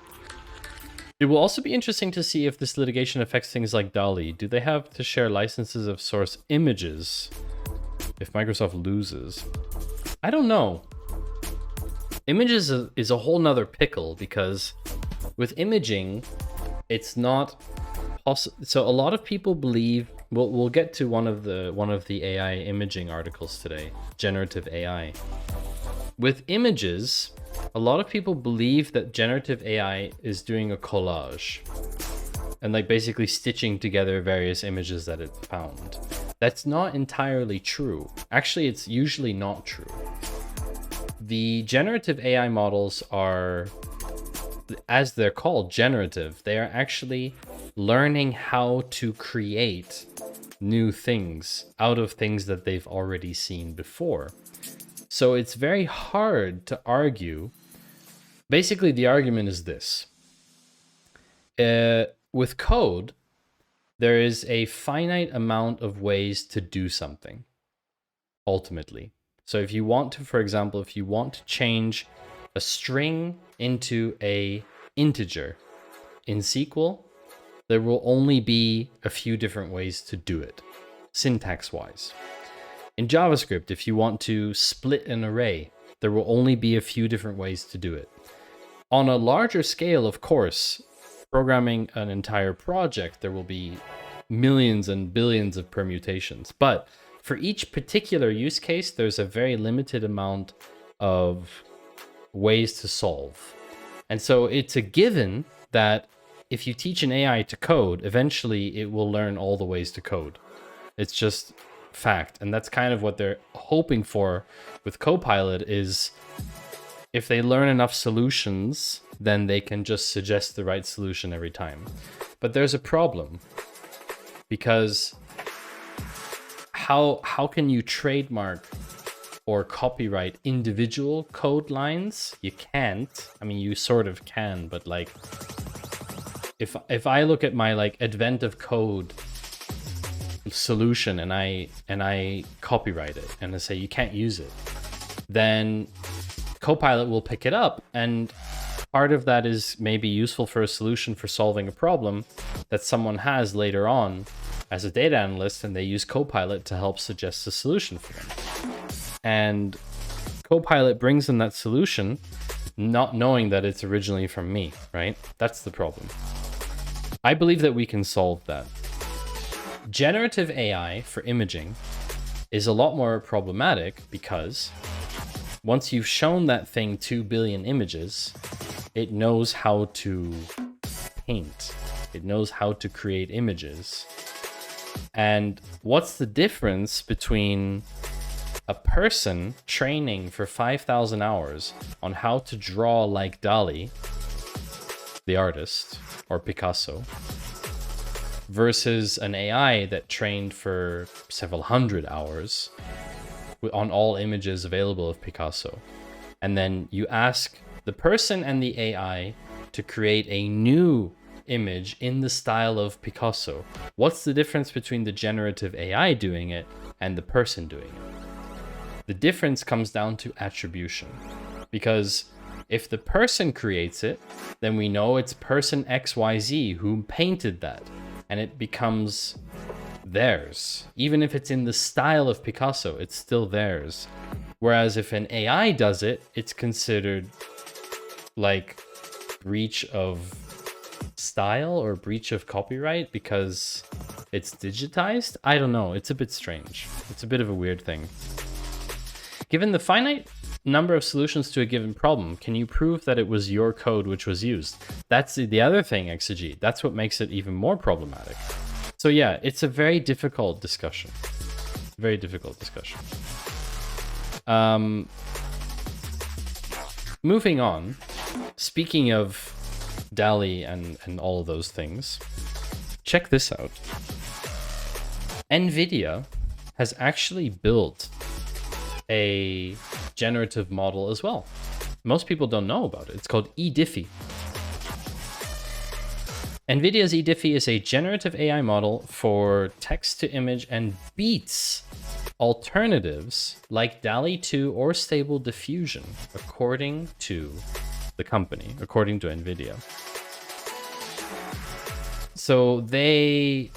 It will also be interesting to see if this litigation affects things like DALL-E. Do they have to share licenses of source images if Microsoft loses? I don't know. Images is a whole nother pickle, because with imaging, it's not possible. So a lot of people believe, we'll get to one of the AI imaging articles today, generative AI. With images, a lot of people believe that generative AI is doing a collage and like basically stitching together various images that it found. That's not entirely true. Actually, it's usually not true. The generative AI models are, as they're called, generative. They are actually learning how to create new things out of things that they've already seen before. So it's very hard to argue. Basically, the argument is this. With code, there is a finite amount of ways to do something, ultimately. So if you want to, for example, if you want to change a string into a integer in SQL, there will only be a few different ways to do it, syntax-wise. In JavaScript, if you want to split an array, there will only be a few different ways to do it. On a larger scale, of course, programming an entire project, there will be millions and billions of permutations. But for each particular use case, there's a very limited amount of ways to solve. And so it's a given that if you teach an AI to code, eventually it will learn all the ways to code. It's just fact. And that's kind of what they're hoping for with Copilot, is if they learn enough solutions, then they can just suggest the right solution every time. But there's a problem, because how can you trademark or copyright individual code lines? You can't. I mean, you sort of can, but like if I look at my like Advent of Code solution and I copyright it and I say you can't use it, then Copilot will pick it up, and part of that is maybe useful for a solution for solving a problem that someone has later on as a data analyst, and they use Copilot to help suggest a solution for them. And Copilot brings them that solution not knowing that it's originally from me, right? That's the problem. I believe that we can solve that. Generative AI for imaging is a lot more problematic, because once you've shown that thing 2 billion images, it knows how to paint. It knows how to create images. And what's the difference between a person training for 5,000 hours on how to draw like Dali, the artist, or Picasso, versus an AI that trained for several hundred hours on all images available of Picasso? And then you ask the person and the AI to create a new image in the style of Picasso. What's the difference between the generative AI doing it and the person doing it? The difference comes down to attribution. Because if the person creates it, then we know it's person XYZ who painted that, and it becomes theirs. Even if it's in the style of Picasso, it's still theirs. Whereas if an AI does it, it's considered like breach of style or breach of copyright because it's digitized. I don't know. It's a bit strange. It's a bit of a weird thing. Given the finite number of solutions to a given problem, can you prove that it was your code which was used? That's the other thing, Exegete. That's what makes it even more problematic. So yeah, it's a very difficult discussion. Very difficult discussion. Moving on. Speaking of DALL-E and all of those things, check this out. NVIDIA has actually built a generative model as well. Most people don't know about it. It's called eDiffy. NVIDIA's eDiffy is a generative AI model for text-to-image and beats alternatives like DALL-E 2 or Stable Diffusion, according to the company, according to NVIDIA. So there's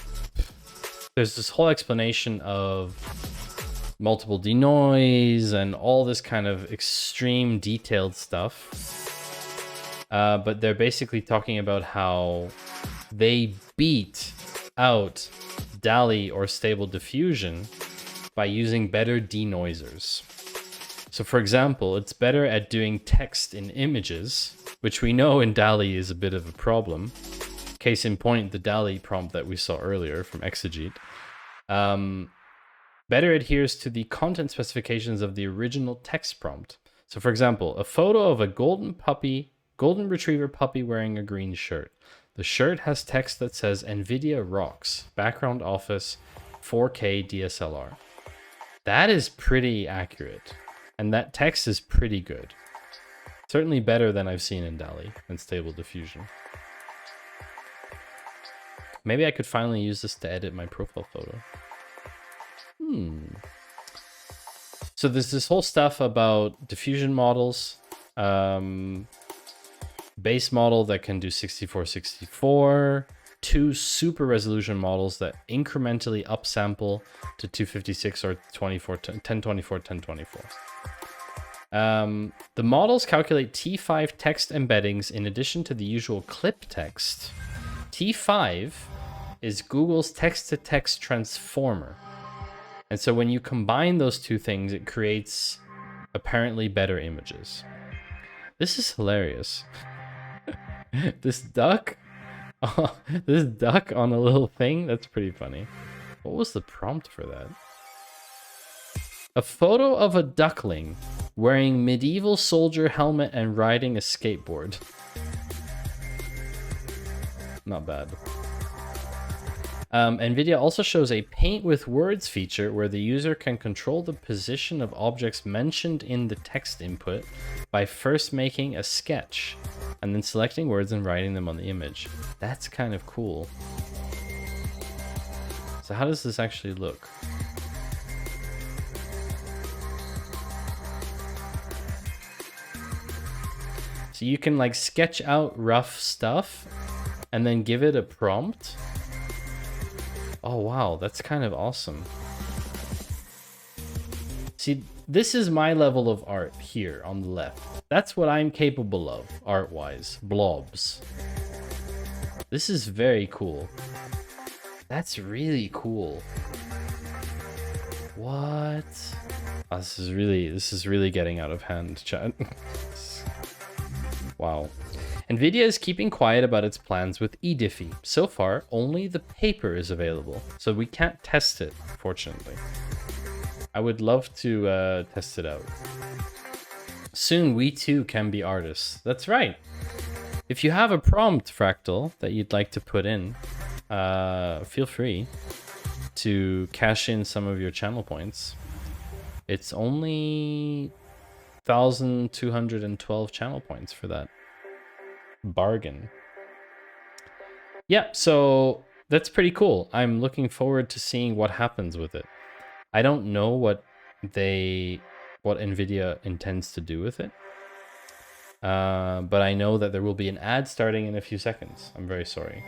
this whole explanation of multiple denoise and all this kind of extreme detailed stuff. But they're basically talking about how they beat out DALL-E or Stable Diffusion by using better denoisers. So for example, it's better at doing text in images, which we know in DALL-E is a bit of a problem. Case in point, the DALL-E prompt that we saw earlier from Exegete. Better adheres to the content specifications of the original text prompt. So for example, a photo of a golden retriever puppy wearing a green shirt. The shirt has text that says NVIDIA rocks, background office, 4K DSLR. That is pretty accurate. And that text is pretty good. Certainly better than I've seen in DALL-E and Stable Diffusion. Maybe I could finally use this to edit my profile photo. So there's this whole stuff about diffusion models. Base model that can do 64/64. 2 super resolution models that incrementally upsample to 256 or 1024. The models calculate T5 text embeddings in addition to the usual clip text. T5 is Google's text-to-text transformer. And so when you combine those two things, it creates apparently better images. This is hilarious. This duck on a little thing, that's pretty funny. What was the prompt for that? A photo of a duckling wearing medieval soldier helmet and riding a skateboard. Not bad. NVIDIA also shows a paint with words feature where the user can control the position of objects mentioned in the text input by first making a sketch and then selecting words and writing them on the image. That's kind of cool. So how does this actually look? So you can like sketch out rough stuff and then give it a prompt. Oh wow, that's kind of awesome. See, this is my level of art here on the left. That's what I'm capable of, art-wise. Blobs. This is very cool. That's really cool. What? Oh, this is really getting out of hand, chat. Wow. NVIDIA is keeping quiet about its plans with eDiffy. So far, only the paper is available, so we can't test it, fortunately. I would love to test it out. Soon, we too can be artists. That's right. If you have a prompt, Fractal, that you'd like to put in, feel free to cash in some of your channel points. It's only 1,212 channel points for that. Bargain. Yeah, so that's pretty cool. I'm looking forward to seeing what happens with it. I don't know what NVIDIA intends to do with it. But I know that there will be an ad starting in a few seconds. I'm very sorry.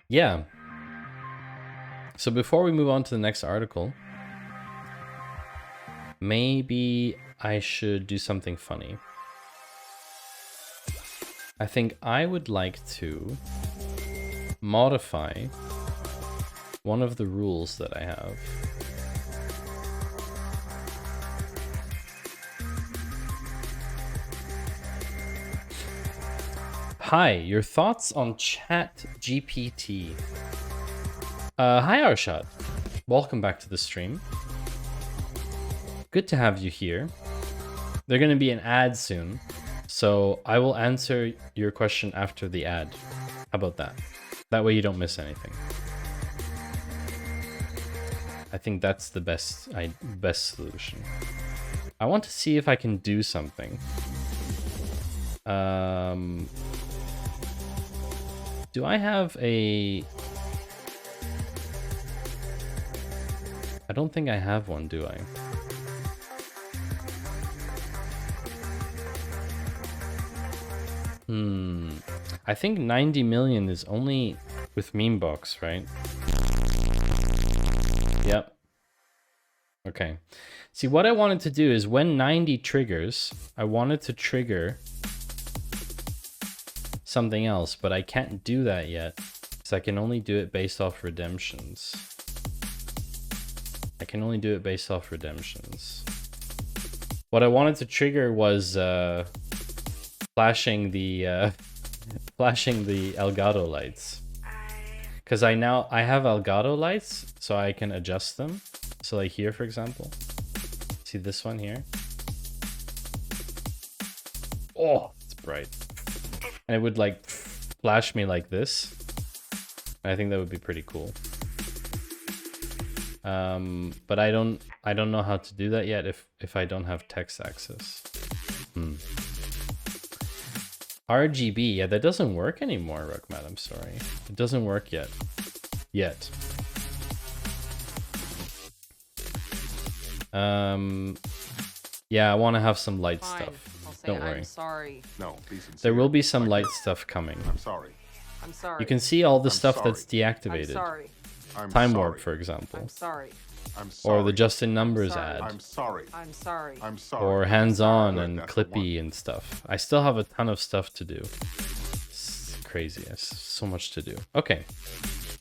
Yeah. So before we move on to the next article, maybe I should do something funny. I think I would like to modify one of the rules that I have. Hi, your thoughts on Chat GPT? Hi Arshad. Welcome back to the stream. Good to have you here. They're going to be an ad soon, so I will answer your question after the ad. How about that? That way you don't miss anything. I think that's the best solution. I want to see if I can do something. Do I have a... I don't think I have one, do I? I think 90 million is only with Memebox, right? Yep. Okay. See, what I wanted to do is when 90 triggers, I wanted to trigger something else, but I can't do that yet because I can only do it based off redemptions. What I wanted to trigger was flashing the Elgato lights, because I have Elgato lights, so I can adjust them. So like here, for example, see this one here. Oh, it's bright, and it would like flash me like this. I think that would be pretty cool. But I don't know how to do that yet if I don't have text access. RGB, yeah, that doesn't work anymore, Ruckmat, I'm sorry. It doesn't work yet. Yeah, I want to have some light stuff. Don't worry. I'm sorry. No, please. There will be some light stuff coming. I'm sorry. I'm sorry. You can see all the stuff that's deactivated. I'm sorry. Time warp, for example. I'm sorry. I'm sorry. Or the Justin Numbers ad. I'm sorry. I'm sorry. I'm sorry. Or hands-on and clippy and stuff. I still have a ton of stuff to do. It's crazy. There's so much to do. Okay.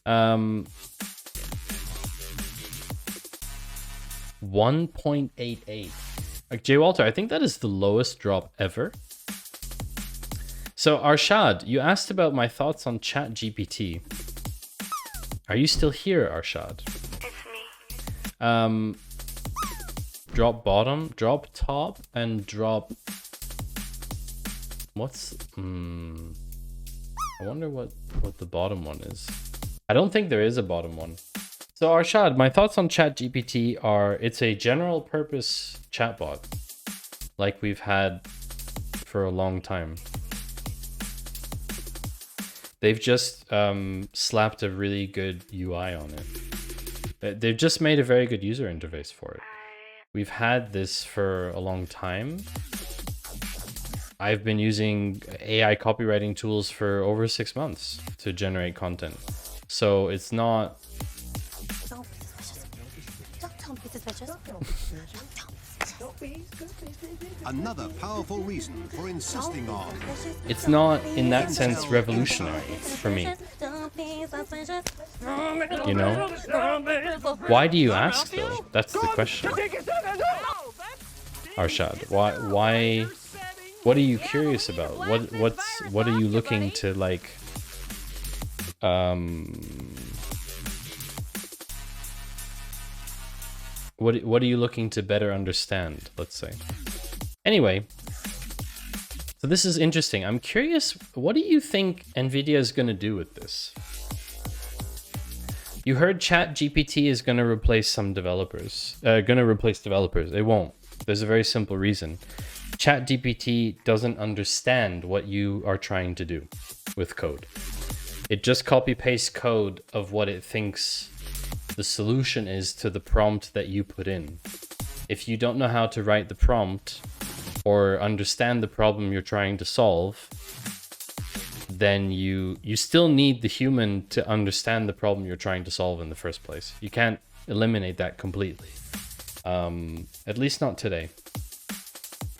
1.88. Like Jay Walter, I think that is the lowest drop ever. So Arshad, you asked about my thoughts on Chat GPT. Are you still here, Arshad? It's me. Drop bottom, drop top, and drop... What's... I wonder what the bottom one is. I don't think there is a bottom one. So Arshad, my thoughts on ChatGPT are it's a general purpose chatbot like we've had for a long time. They've just slapped a really good UI on it. They've just made a very good user interface for it. We've had this for a long time. I've been using AI copywriting tools for over 6 months to generate content. So it's not... Don't be suspicious. Another powerful reason for insisting on. It's not, in that sense, revolutionary for me. You know? Why do you ask, though? That's the question. Arshad, why? What are you curious about? What are you looking to, like... What are you looking to better understand, let's say? Anyway, so this is interesting. I'm curious, what do you think NVIDIA is going to do with this? You heard ChatGPT is going to replace some developers. It won't. There's a very simple reason. ChatGPT doesn't understand what you are trying to do with code. It just copy-pastes code of what it thinks the solution is to the prompt that you put in. If you don't know how to write the prompt or understand the problem you're trying to solve, then you still need the human to understand the problem you're trying to solve in the first place. You can't eliminate that completely. At least not today.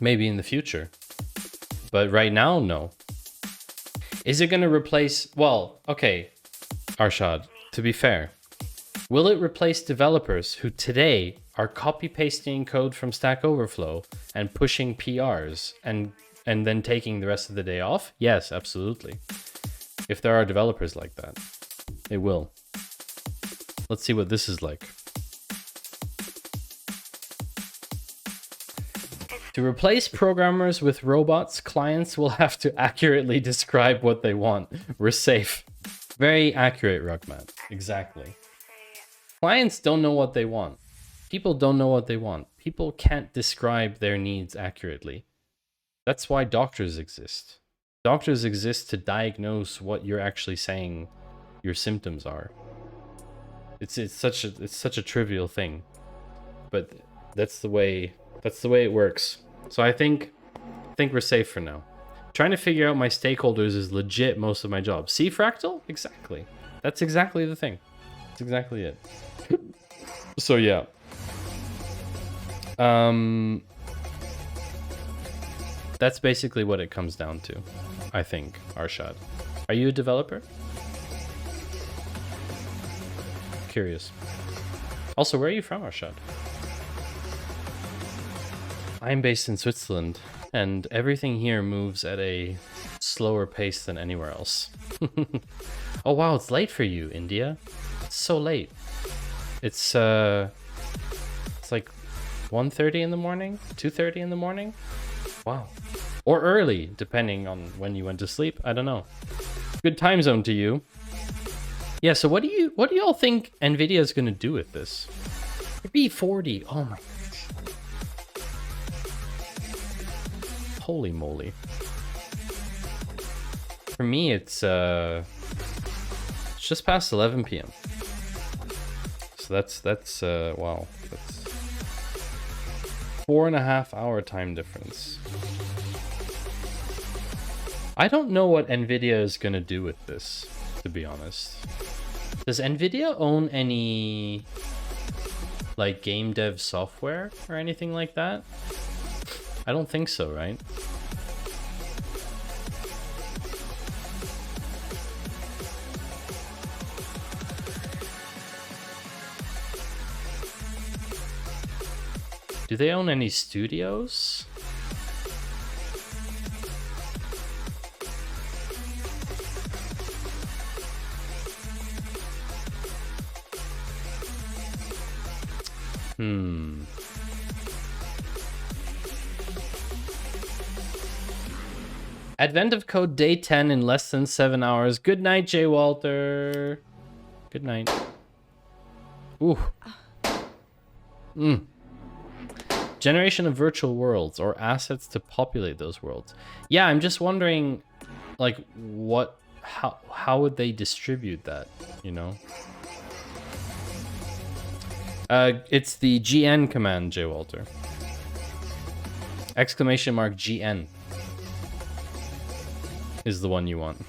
Maybe in the future. But right now, no. Is it going to replace... Well, okay, Arshad, to be fair, will it replace developers who today are copy-pasting code from Stack Overflow and pushing PRs and and then taking the rest of the day off? Yes, absolutely. If there are developers like that, it will. Let's see what this is like. To replace programmers with robots, clients will have to accurately describe what they want. We're safe. Very accurate, Ruckman. Exactly. Clients don't know what they want. People don't know what they want. People can't describe their needs accurately. That's why doctors exist. Doctors exist to diagnose what you're actually saying your symptoms are. It's such a trivial thing, but that's the way it works. So I think we're safe for now. Trying to figure out my stakeholders is legit most of my job. See, Fractal? Exactly. That's exactly the thing. That's exactly it. So yeah. That's basically what it comes down to, I think, Arshad. Are you a developer? Curious. Also, where are you from, Arshad? I'm based in Switzerland, and everything here moves at a slower pace than anywhere else. Oh wow, it's late for you, India. It's so late. It's like 1:30 in the morning, 2:30 in the morning. Wow. Or early, depending on when you went to sleep. I don't know. Good time zone to you. Yeah, so what do you all think Nvidia is gonna do with this? B40. Oh my gosh. Holy moly. For me, it's just past 11 p.m. So that's wow. That's 4.5 hour time difference. I don't know what Nvidia is gonna do with this, to be honest. Does Nvidia own any like game dev software or anything like that? I don't think so, right? Do they own any studios? Advent of Code Day 10 in less than 7 hours. Good night, J. Walter. Good night. Ooh. Generation of virtual worlds or assets to populate those worlds. Yeah, I'm just wondering, like, how would they distribute that, you know? It's the GN command, J. Walter. Exclamation mark GN is the one you want.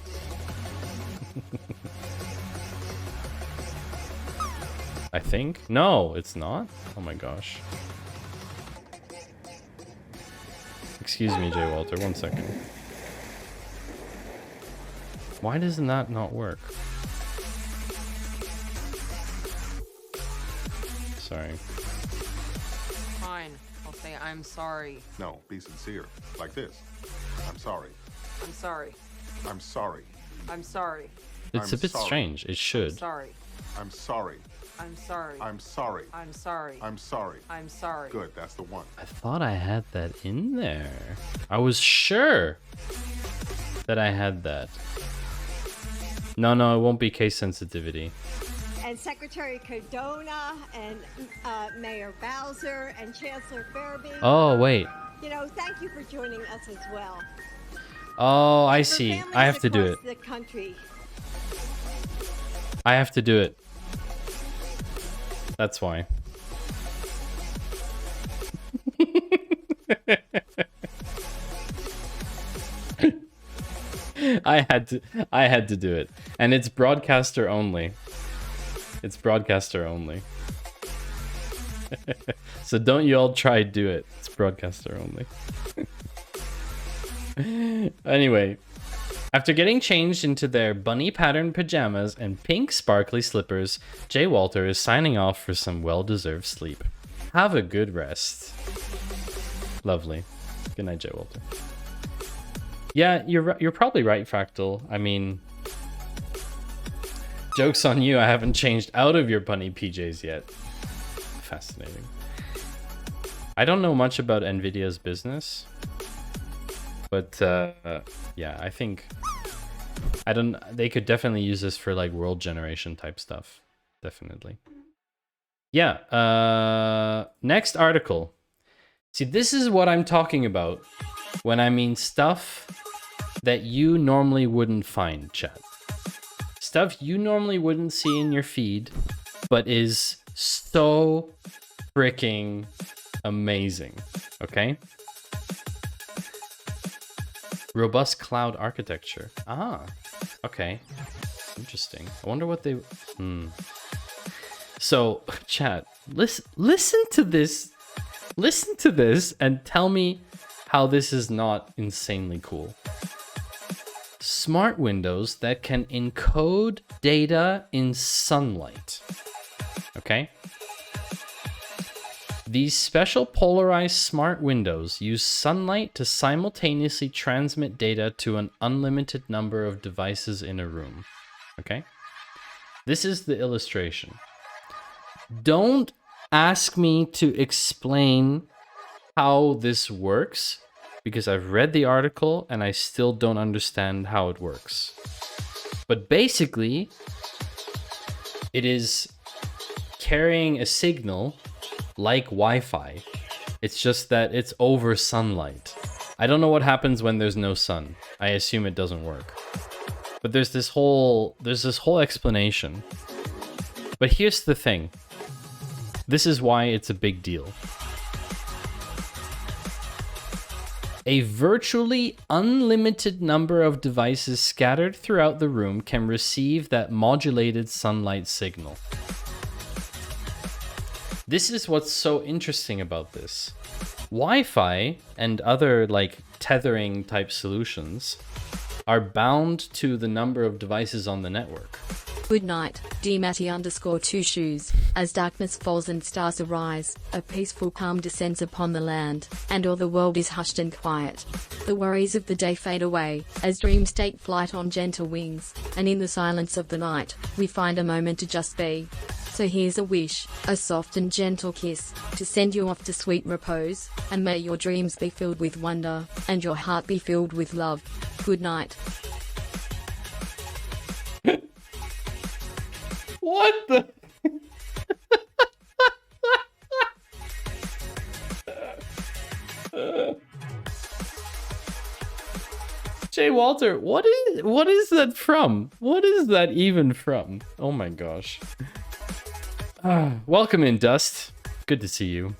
I think? No, it's not. Oh my gosh. Excuse me, J. Walter, 1 second. Why doesn't that not work? Sorry. Fine. I'll say I'm sorry. No, be sincere. Like this. I'm sorry. I'm sorry. I'm sorry. I'm sorry. It's a bit strange. It should. I'm sorry. I'm sorry. I'm sorry. I'm sorry. I'm sorry. I'm sorry. I'm sorry. Good, that's the one. I thought I had that in there. I was sure that I had that. No, it won't be case sensitivity. And Secretary Cardona and Mayor Bowser and Chancellor Fairby. Oh, wait. You know, thank you for joining us as well. Oh, I see. I have to do it. The country. I have to do it. That's why. I had to do it. And it's broadcaster only. It's broadcaster only. So don't you all try to do it. It's broadcaster only. Anyway, after getting changed into their bunny pattern pajamas and pink sparkly slippers, J. Walter is signing off for some well-deserved sleep. Have a good rest. Lovely. Good night, J. Walter. Yeah, you're probably right, Fractal. I mean, joke's on you, I haven't changed out of your bunny PJs yet. Fascinating. I don't know much about Nvidia's business, but yeah, I think they could definitely use this for like world generation type stuff. Definitely. Yeah, next article. See, this is what I'm talking about when I mean stuff that you normally wouldn't find, chat. Stuff you normally wouldn't see in your feed, but is so freaking amazing, okay? Robust cloud architecture. Ah, okay. Interesting. I wonder what they... So, chat, listen to this. Listen to this and tell me how this is not insanely cool. Smart windows that can encode data in sunlight. Okay? These special polarized smart windows use sunlight to simultaneously transmit data to an unlimited number of devices in a room. Okay? This is the illustration. Don't ask me to explain how this works, because I've read the article and I still don't understand how it works. But basically, it is carrying a signal like Wi-Fi. It's just that it's over sunlight. I don't know what happens when there's no sun. I assume it doesn't work. But there's this whole explanation. But here's the thing. This is why it's a big deal. A virtually unlimited number of devices scattered throughout the room can receive that modulated sunlight signal. This is what's so interesting about this. Wi-Fi and other like tethering type solutions are bound to the number of devices on the network. Good night, DMatty_2 shoes. As darkness falls and stars arise, a peaceful calm descends upon the land, and all the world is hushed and quiet. The worries of the day fade away, as dreams take flight on gentle wings, and in the silence of the night, we find a moment to just be. So here's a wish, a soft and gentle kiss, to send you off to sweet repose, and may your dreams be filled with wonder, and your heart be filled with love. Good night. What the? Jay Walter, what is that from? What is that even from? Oh my gosh. Welcome in, Dust. Good to see you.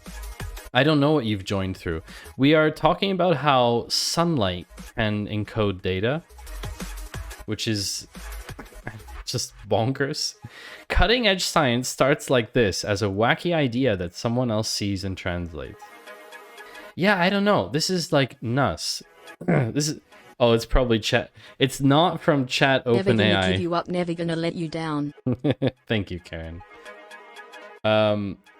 I don't know what you've joined through. We are talking about how sunlight can encode data, which is just bonkers. Cutting edge science starts like this, as a wacky idea that someone else sees and translates. Yeah, I don't know. This is like nuts. This is... Oh, it's probably chat. It's not from chat OpenAI. Never gonna give you up, never gonna let you down. Thank you, Karen.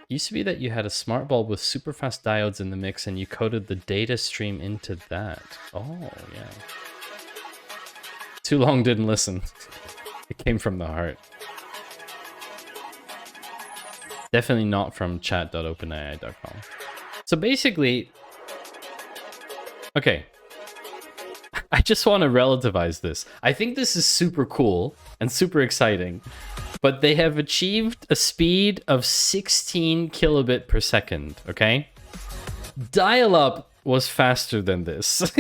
Used to be that you had a smart bulb with super fast diodes in the mix and you coded the data stream into that. Oh, yeah. Too long, didn't listen. It came from the heart. Definitely not from chat.openai.com. So basically, okay. I just want to relativize this. I think this is super cool and super exciting, but they have achieved a speed of 16 kilobit per second, okay? Dial-up was faster than this.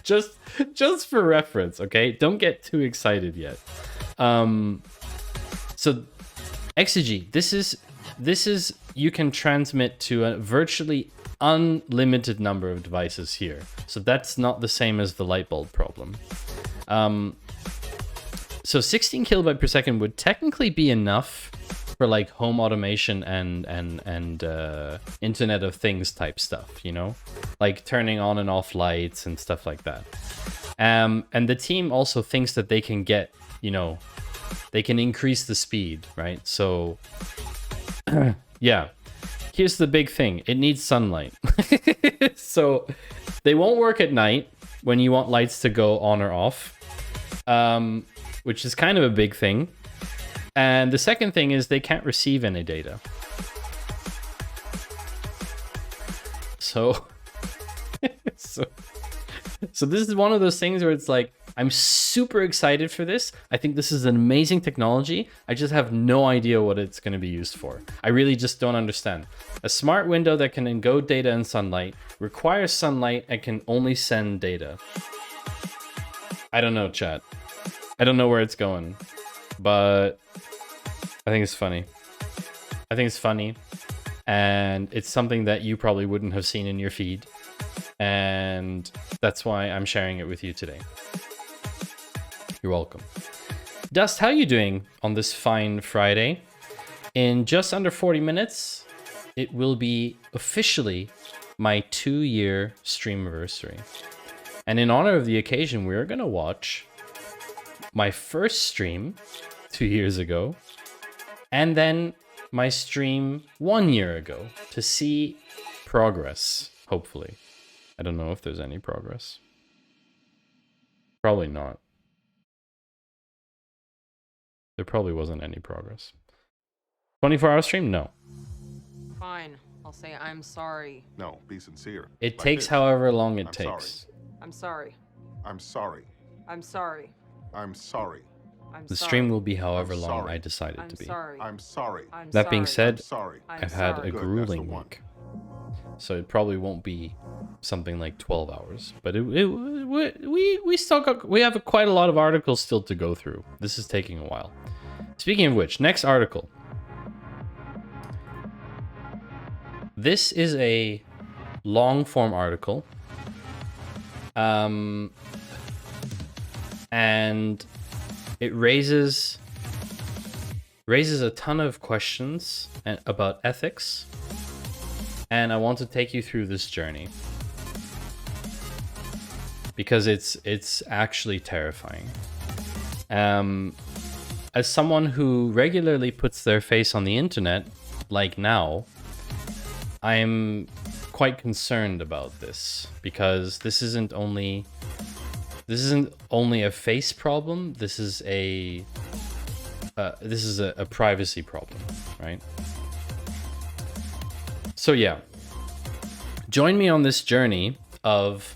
just for reference, okay? Don't get too excited yet. So Exegy, this is you can transmit to a virtually unlimited number of devices here. So that's not the same as the light bulb problem. So 16 kilobyte per second would technically be enough for like home automation and Internet of Things type stuff, you know, like turning on and off lights and stuff like that. And the team also thinks that they can get, you know, they can increase the speed, right? So yeah, here's the big thing. It needs sunlight. So They won't work at night when you want lights to go on or off, which is kind of a big thing. And the second thing is they can't receive any data. So, so this is one of those things where it's like, I'm super excited for this. I think this is an amazing technology. I just have no idea what it's going to be used for. I really just don't understand. A smart window that can encode data in sunlight, requires sunlight, and can only send data. I don't know, chat. I don't know where it's going, but I think it's funny. I think it's funny. And it's something that you probably wouldn't have seen in your feed. And that's why I'm sharing it with you today. You're welcome. Dust, how are you doing on this fine Friday? In just under 40 minutes, it will be officially my 2-year streamiversary. And in honor of the occasion, we're going to watch my first stream 2 years ago, and then my stream 1 year ago to see progress, hopefully. I don't know if there's any progress. Probably not. There probably wasn't any progress. 24-hour stream? No. Fine. I'll say I'm sorry. No, be sincere. It Like takes this. however long it I'm takes. I'm sorry. I'm sorry. I'm sorry. I'm sorry. I'm The sorry. stream will be however I'm long sorry. I decide it I'm to be. sorry. I'm sorry. I'm That being sorry. said, Sorry. I'm I've had sorry. a Good, that's the grueling one. week. So it probably won't be something like 12 hours. But we still got, we have quite a lot of articles still to go through. This is taking a while. Speaking of which, next article. This is a long form article. And it raises a ton of questions about ethics. And I want to take you through this journey. Because it's actually terrifying. As someone who regularly puts their face on the internet, like now, I'm quite concerned about this because this isn't only a face problem. This is a privacy problem, right? So yeah, join me on this journey of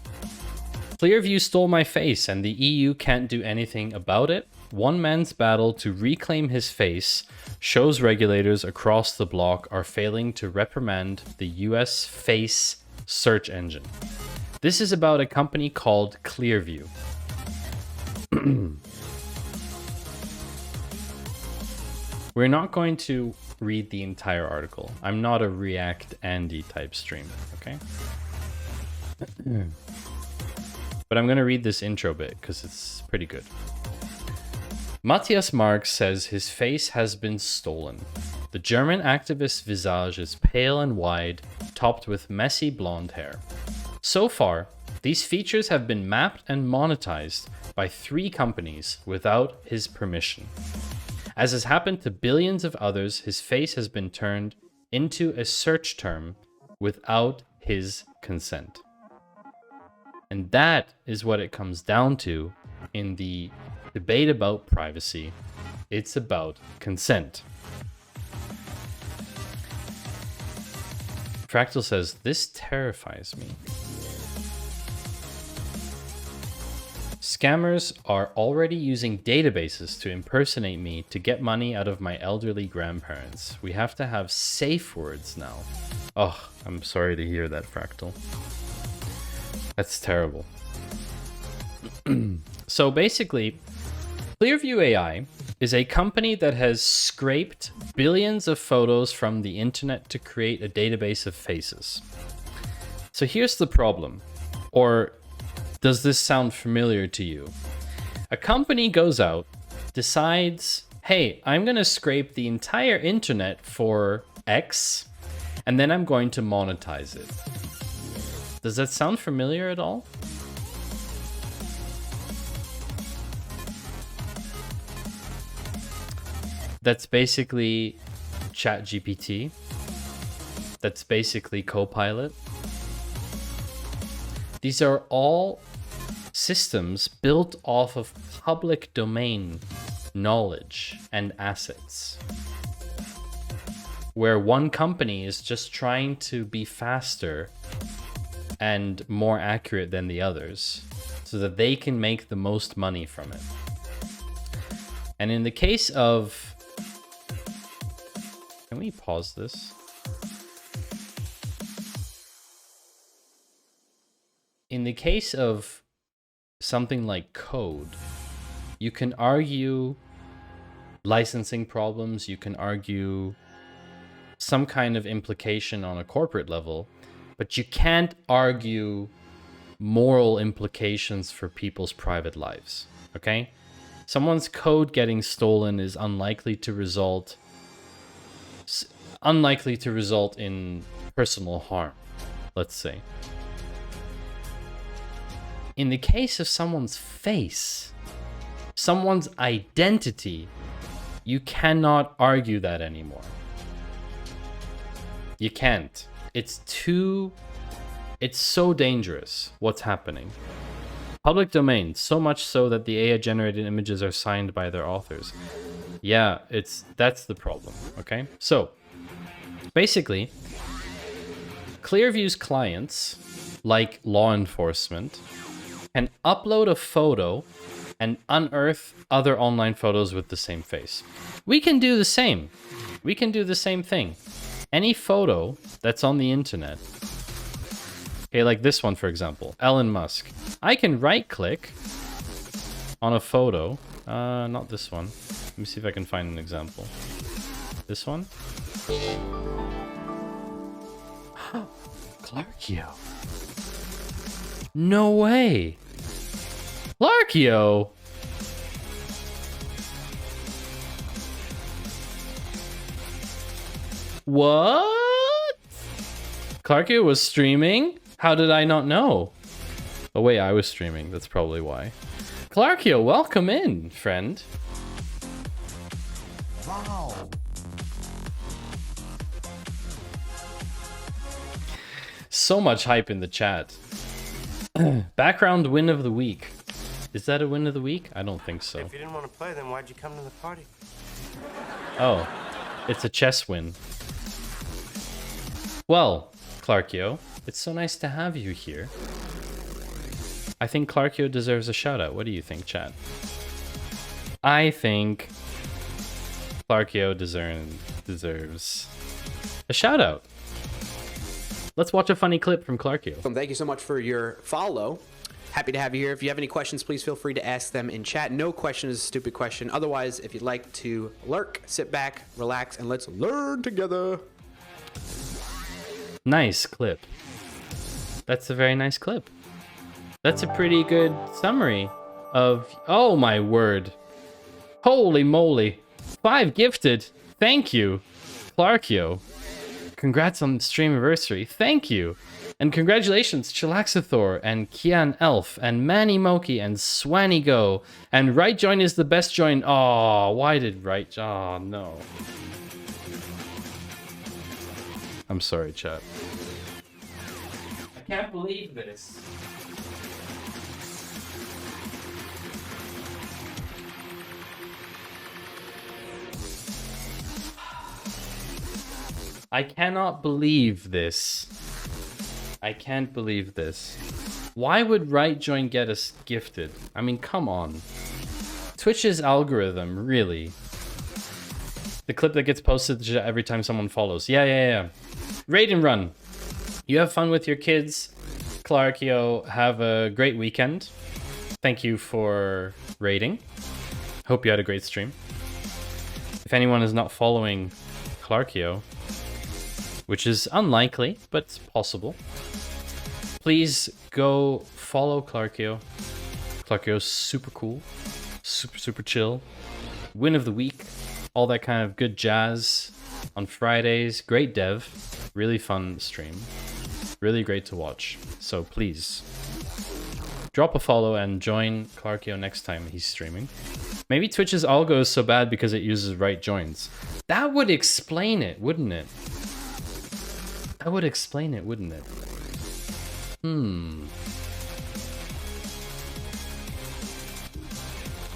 Clearview stole my face and the EU can't do anything about it. One man's battle to reclaim his face shows regulators across the bloc are failing to reprimand the US face search engine. This is about a company called Clearview. We're not going to read the entire article. I'm not a React Andy type streamer, okay? But I'm going to read this intro bit because it's pretty good. Matthias Marx says his face has been stolen. The German activist's visage is pale and wide, topped with messy blonde hair. So far, these features have been mapped and monetized by 3 companies without his permission. As has happened to billions of others, his face has been turned into a search term without his consent. And that is what it comes down to in the debate about privacy. It's about consent. Fractal says, this terrifies me. Scammers are already using databases to impersonate me to get money out of my elderly grandparents. We have to have safe words now. Oh, I'm sorry to hear that, Fractal. That's terrible. So basically, Clearview AI is a company that has scraped billions of photos from the internet to create a database of faces. So here's the problem. Or does this sound familiar to you? A company goes out, decides, hey, I'm going to scrape the entire internet for X, and then I'm going to monetize it. Does that sound familiar at all? That's basically ChatGPT. That's basically Copilot. These are all systems built off of public domain knowledge and assets, where one company is just trying to be faster and more accurate than the others so that they can make the most money from it. And in the case of... Can we pause this? In the case of something like code, you can argue licensing problems, you can argue some kind of implication on a corporate level, but you can't argue moral implications for people's private lives, okay? Someone's code getting stolen is unlikely to result in personal harm, let's say. In the case of someone's face, someone's identity, you cannot argue that anymore. You can't. It's so dangerous what's happening. Public domain, so much so that the AI generated images are signed by their authors. Yeah, that's the problem, okay? So, basically, Clearview's clients, like law enforcement, can upload a photo and unearth other online photos with the same face. We can do the same. We can do the same thing. Any photo that's on the internet, okay, like this one, for example, Elon Musk. I can right-click on a photo. Not this one. Let me see if I can find an example. This one? Clarkio. No way. Clarkio. What? Clarkio was streaming? How did I not know? Oh wait, I was streaming. That's probably why. Clarkio, welcome in, friend. Wow. So much hype in the chat. Background win of the week. Is that a win of the week? I don't think so. If you didn't want to play, then why'd you come to the party? Oh, it's a chess win. Well, Clarkio, it's so nice to have you here. I think Clarkio deserves a shout out. What do you think, chat? I think Clarkio deserves a shout out. Let's watch a funny clip from Clarkio. Thank you so much for your follow. Happy to have you here. If you have any questions, please feel free to ask them in chat. No question is a stupid question. Otherwise, if you'd like to lurk, sit back, relax, and let's learn together. Nice clip. That's a very nice clip. That's a pretty good summary of... Oh my word. Holy moly. 5 gifted. Thank you, Clarkio. Congrats on the streamiversary. Thank you. And congratulations, Chilaxathor and Kian Elf and Manny Moki and Swanny Go. And right join is the best join. Oh, why did right? Oh, no. I'm sorry, chat. I can't believe this. I cannot believe this. I can't believe this. Why would right join get us gifted? I mean, come on. Twitch's algorithm, really. The clip that gets posted every time someone follows. Yeah. Raid and run. You have fun with your kids. Clarkio, have a great weekend. Thank you for raiding. Hope you had a great stream. If anyone is not following Clarkio, which is unlikely, but it's possible, please go follow Clarkio. Clarkio's super cool, super chill. Win of the week, all that kind of good jazz on Fridays. Great dev, really fun stream, really great to watch. So please drop a follow and join Clarkio next time he's streaming. Maybe Twitch's algo is so bad because it uses right joins. That would explain it, wouldn't it? That would explain it, wouldn't it?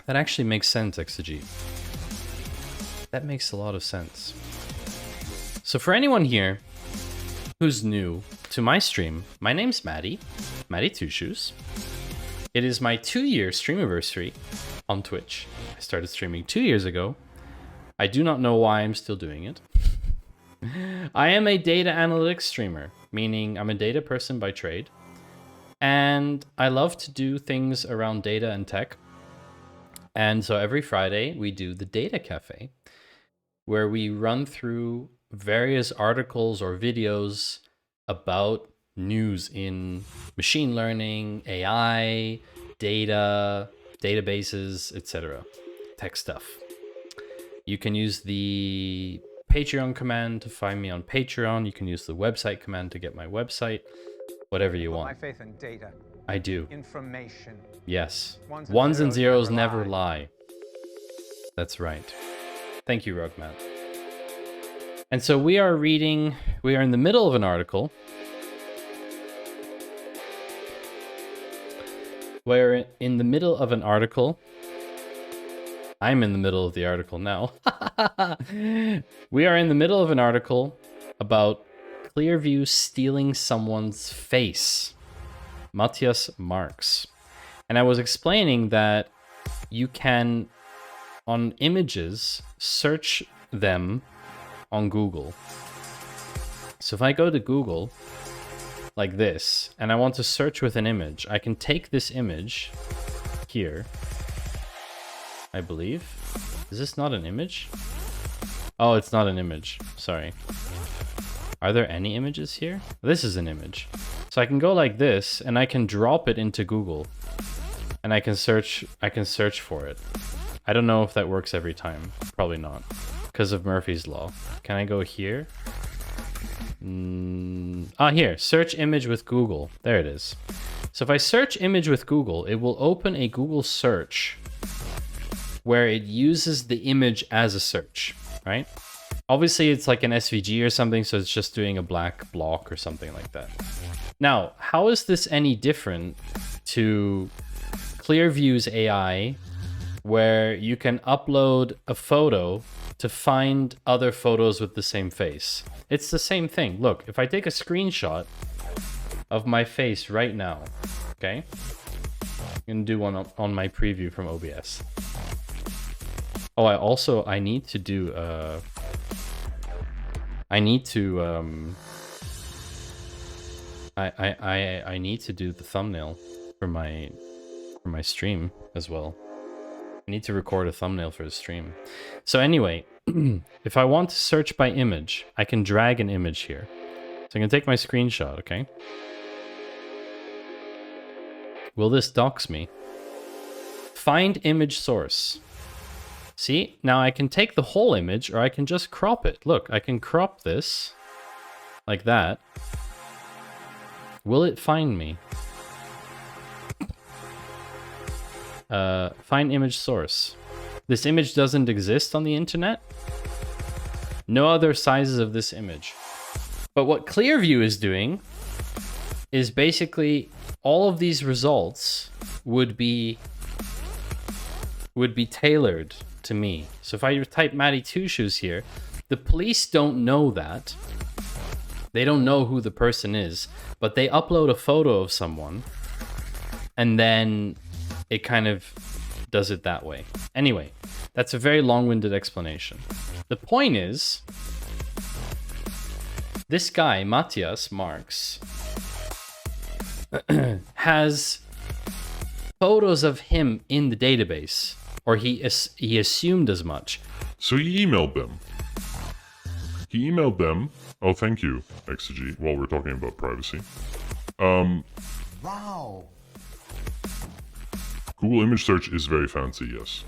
That actually makes sense, Exegete. That makes a lot of sense. So for anyone here who's new to my stream, my name's Maddie, Maddie Two Shoes. It is my 2-year streamiversary on Twitch. I started streaming 2 years ago. I do not know why I'm still doing it. I am a data analytics streamer, meaning I'm a data person by trade. And I love to do things around data and tech. And so every Friday we do the Data Cafe, where we run through various articles or videos about news in machine learning, AI, data, databases, etc. Tech stuff. You can use the Patreon command to find me on Patreon. You can use the website command to get my website. Whatever you want. My faith in data. I do. Information. Yes. Ones and zeros never lie. That's right. Thank you, Rugman. And so we are in the middle of an article. We're in the middle of an article. I'm in the middle of the article now. We are in the middle of an article about Clearview stealing someone's face. Matthias Marx. And I was explaining that you can, on images, search them on Google. So if I go to Google, like this, and I want to search with an image, I can take this image here, I believe. Is this not an image? Oh, it's not an image. Sorry. Are there any images here? This is an image. So I can go like this, and I can drop it into Google, and I can search for it. I don't know if that works every time. Probably not, because of Murphy's Law. Can I go here? Here, search image with Google. There it is. So if I search image with Google, it will open a Google search where it uses the image as a search, right? Obviously, it's like an SVG or something, so it's just doing a black block or something like that. Now, how is this any different to Clearview's AI, where you can upload a photo to find other photos with the same face? It's the same thing. Look, if I take a screenshot of my face right now, okay? I'm gonna do one on my preview from OBS. Oh, I need to do I need to do the thumbnail for my stream as well. I need to record a thumbnail for the stream. So anyway, if I want to search by image, I can drag an image here. So I'm gonna take my screenshot, okay? Will this dox me? Find image source. See, now I can take the whole image, or I can just crop it. Look, I can crop this like that. Will it find me? Find image source. This image doesn't exist on the internet. No other sizes of this image. But what Clearview is doing is basically all of these results would be tailored to me. So if I type Matty Two Shoes here, the police don't know that. They don't know who the person is, but they upload a photo of someone, and then it kind of does it that way. Anyway, that's a very long-winded explanation. The point is, this guy, Matthias Marx, has photos of him in the database, or he assumed as much. So he emailed them. Oh, thank you, Exegete, while we're talking about privacy. Wow. Google image search is very fancy, yes.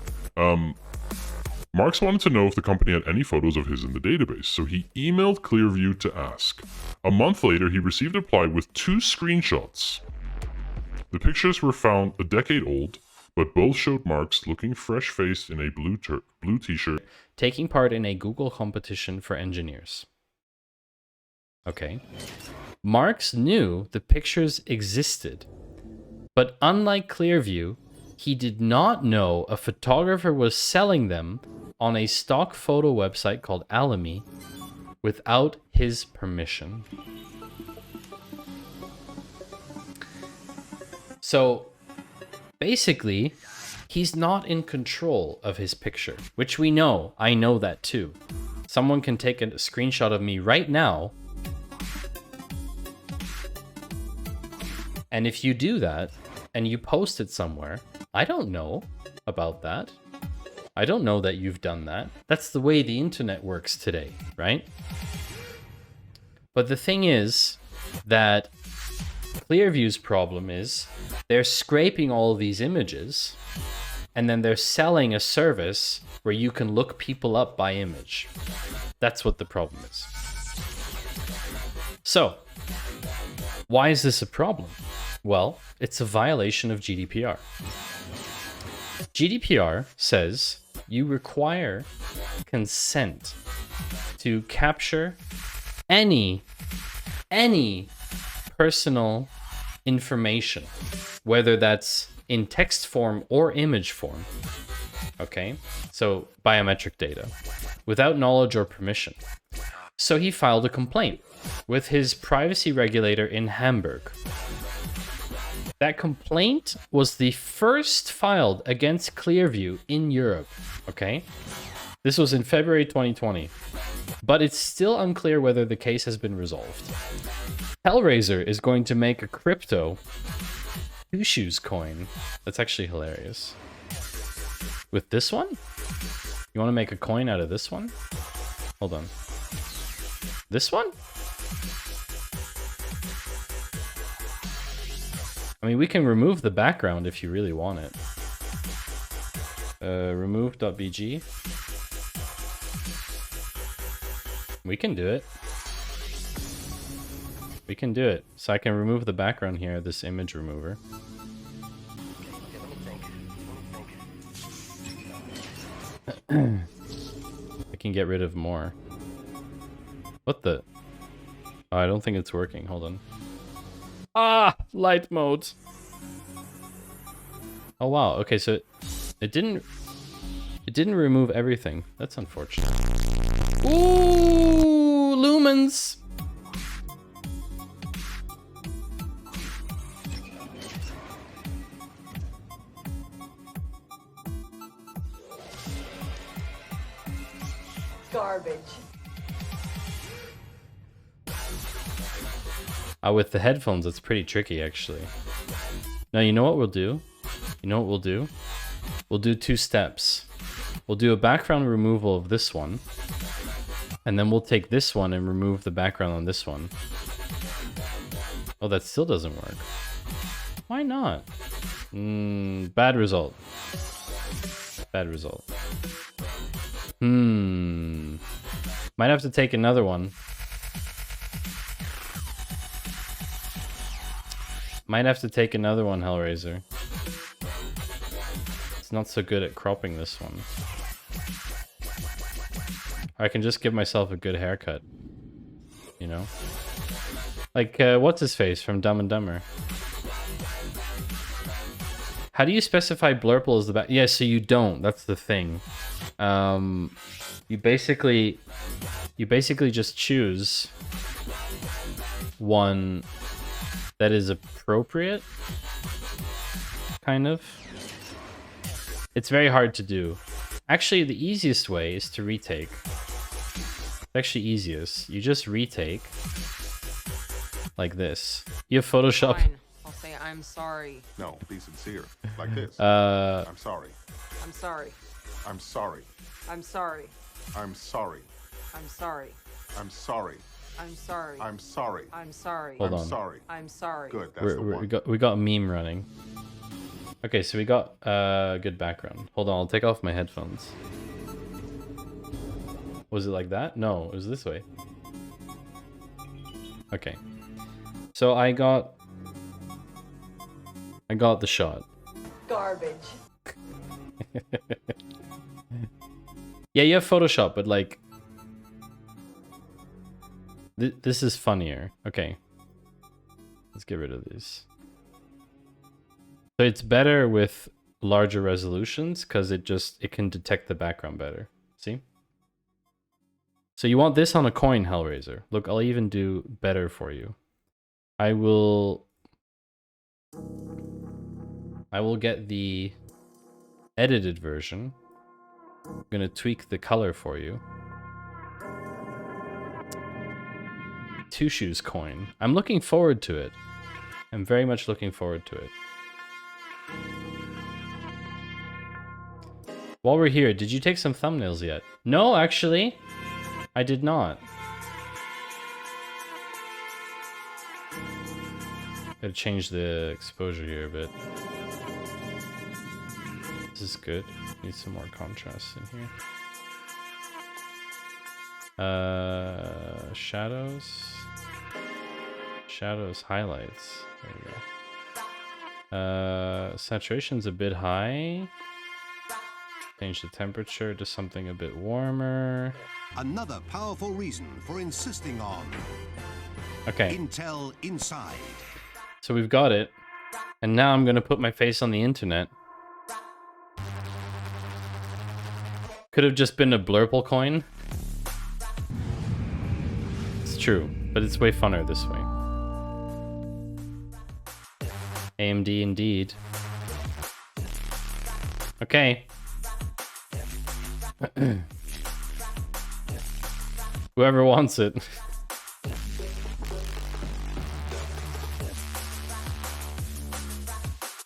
Marx wanted to know if the company had any photos of his in the database, so he emailed Clearview to ask. A month later, he received a reply with 2 screenshots. The pictures were found a decade old, but both showed Marx looking fresh-faced in a blue t-shirt. Taking part in a Google competition for engineers. Okay. Marx knew the pictures existed, but unlike Clearview, he did not know a photographer was selling them on a stock photo website called Alamy without his permission. So basically, he's not in control of his picture, which we know. I know that too. Someone can take a screenshot of me right now. And if you do that and you post it somewhere, I don't know about that. I don't know that you've done that. That's the way the internet works today, right? But the thing is that Clearview's problem is they're scraping all of these images and then they're selling a service where you can look people up by image. That's what the problem is. So, why is this a problem? Well, it's a violation of GDPR. GDPR says you require consent to capture any personal information, whether that's in text form or image form. Okay, so biometric data, without knowledge or permission. So he filed a complaint with his privacy regulator in Hamburg. That complaint was the first filed against Clearview in Europe, okay? This was in February 2020, but it's still unclear whether the case has been resolved. Hellraiser is going to make a crypto Two Shoes coin. That's actually hilarious. With this one? You want to make a coin out of this one? Hold on. This one? I mean, we can remove the background if you really want it. Remove.bg. We can do it. We can do it. So I can remove the background here, this image remover. I can get rid of more. What the? Oh, I don't think it's working. Hold on. Ah, light mode. Oh wow. Okay, so it didn't remove everything. That's unfortunate. Ooh, lumens. Garbage. With the headphones, it's pretty tricky, actually. Now, you know what we'll do? You know what we'll do? We'll do two steps. We'll do a background removal of this one. And then we'll take this one and remove the background on this one. Oh, that still doesn't work. Why not? Bad result. Bad result. Might have to take another one. Might have to take another one, Hellraiser. It's not so good at cropping this one. Or I can just give myself a good haircut. You know? Like, what's his face from Dumb and Dumber? How do you specify blurple as the back? Yeah, so you don't. That's the thing. You basically just choose one that is appropriate, kind of. It's very hard to do. Actually, the easiest way is to retake. It's actually easiest. You just retake like this. You have Photoshop. Fine. I'll say I'm sorry. No, be sincere. Like this. I'm sorry. I'm sorry. I'm sorry. I'm sorry. I'm sorry. I'm sorry. I'm sorry. I'm sorry. I'm sorry. I'm sorry. Hold I'm on. sorry. I'm sorry. Good, that's the one. We got a meme running. Okay, so we got a good background. Hold on, I'll take off my headphones. Was it like that? No, it was this way. Okay. So I got the shot. Garbage. Yeah, you have Photoshop, but like this is funnier. Okay. Let's get rid of these. So it's better with larger resolutions because it can detect the background better. See? So you want this on a coin, Hellraiser. Look, I'll even do better for you. I will get the edited version. I'm gonna tweak the color for you. Two Shoes coin. I'm looking forward to it. I'm very much looking forward to it. While we're here, did you take some thumbnails yet? No, actually, I did not. Gotta change the exposure here a bit. This is good. Need some more contrast in here. Shadows. Shadows, highlights. There we go. Saturation's a bit high. Change the temperature to something a bit warmer. Another powerful reason for insisting on Okay. Intel Inside. So we've got it. And now I'm gonna put my face on the internet. Could have just been a blurple coin. It's true, but it's way funner this way. AMD indeed. Okay. Whoever wants it.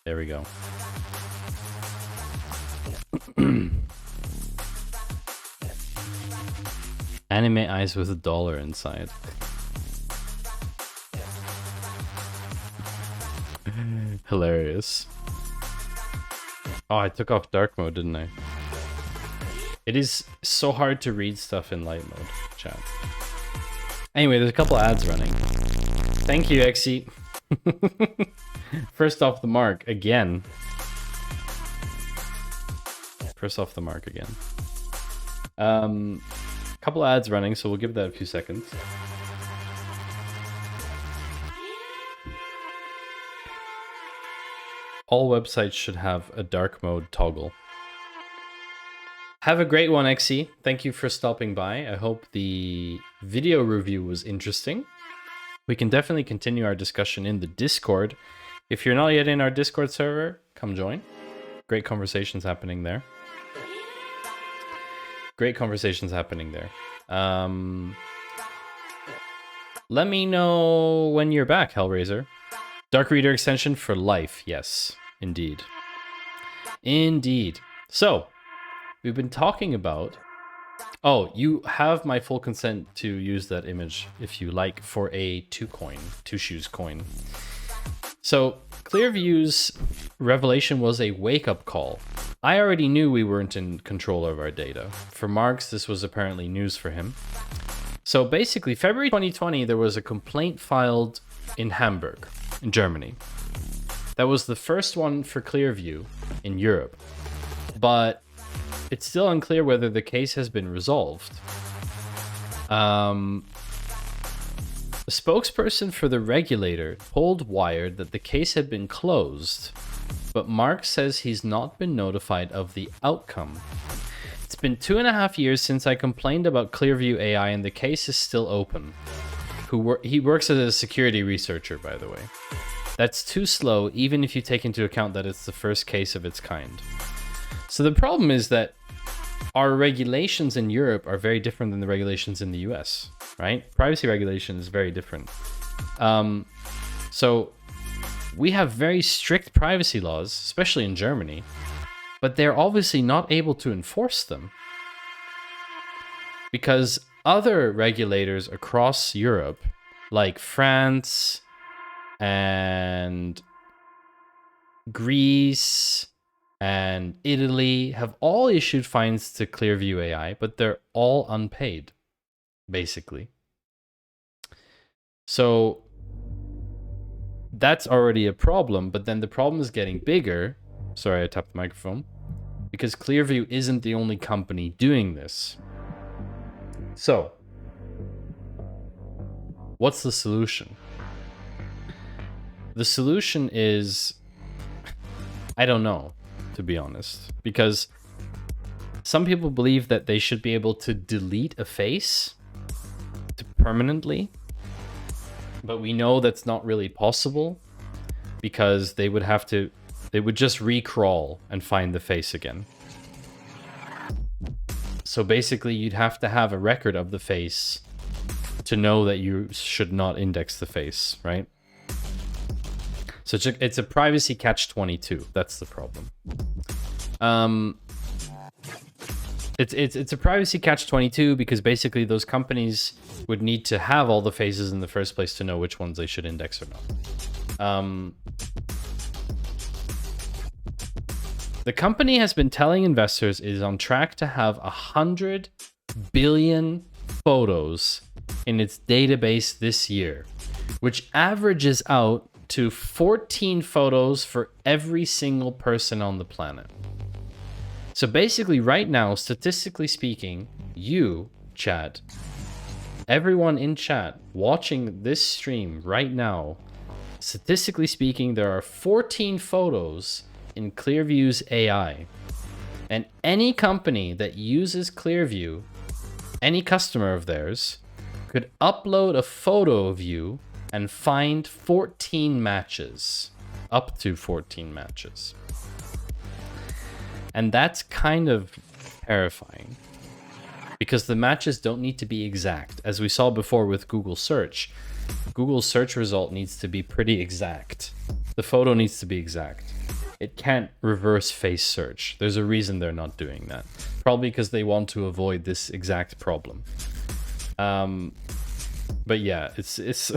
There we go. Anime eyes with $1 inside. Hilarious. Oh, I took off dark mode, didn't I? It is so hard to read stuff in light mode, chat. Anyway, there's a couple ads running. Thank you, Exy. First off the mark again. First off the mark again. Couple ads running, so we'll give that a few seconds. All websites should have a dark mode toggle. Have a great one, Exy. Thank you for stopping by. I hope the video review was interesting. We can definitely continue our discussion in the Discord. If you're not yet in our Discord server, come join. Great conversations happening there. Great conversations happening there. Let me know when you're back, Hellraiser. Dark Reader extension for life. Yes, indeed. Indeed. So, we've been talking about... Oh, you have my full consent to use that image, if you like, for a two shoes coin. So, Clearview's revelation was a wake-up call. I already knew we weren't in control of our data. For Marx, this was apparently news for him. So basically, February 2020, there was a complaint filed in Hamburg, in Germany. That was the first one for Clearview in Europe. But it's still unclear whether the case has been resolved. A spokesperson for the regulator told Wired that the case had been closed, but Mark says he's not been notified of the outcome. It's been 2.5 years since I complained about Clearview AI and the case is still open. He works as a security researcher, by the way. That's too slow, even if you take into account that it's the first case of its kind. So the problem is that our regulations in Europe are very different than the regulations in the US, right? Privacy regulation is very different. So we have very strict privacy laws, especially in Germany, but they're obviously not able to enforce them because other regulators across Europe, like France and Greece and Italy, have all issued fines to Clearview AI, but they're all unpaid, basically. So that's already a problem, but then the problem is getting bigger. Sorry, I tapped the microphone. Because Clearview isn't the only company doing this. So, what's the solution? The solution is, I don't know. to be honest, because some people believe that they should be able to delete a face permanently, but we know that's not really possible because they would just recrawl and find the face again. So basically you'd have to have a record of the face to know that you should not index the face, right? So it's a privacy catch-22. That's the problem. It's a privacy catch-22 because basically those companies would need to have all the faces in the first place to know which ones they should index or not. The company has been telling investors it is on track to have 100 billion photos in its database this year, which averages out to 14 photos for every single person on the planet. So basically right now, statistically speaking, you, chat, everyone in chat watching this stream right now, statistically speaking, there are 14 photos in Clearview's AI. And any company that uses Clearview, any customer of theirs, could upload a photo of you and find 14 matches, up to 14 matches. And that's kind of terrifying because the matches don't need to be exact. As we saw before with Google search, Google's search result needs to be pretty exact. The photo needs to be exact. It can't reverse face search. There's a reason they're not doing that. Probably because they want to avoid this exact problem. But yeah, it's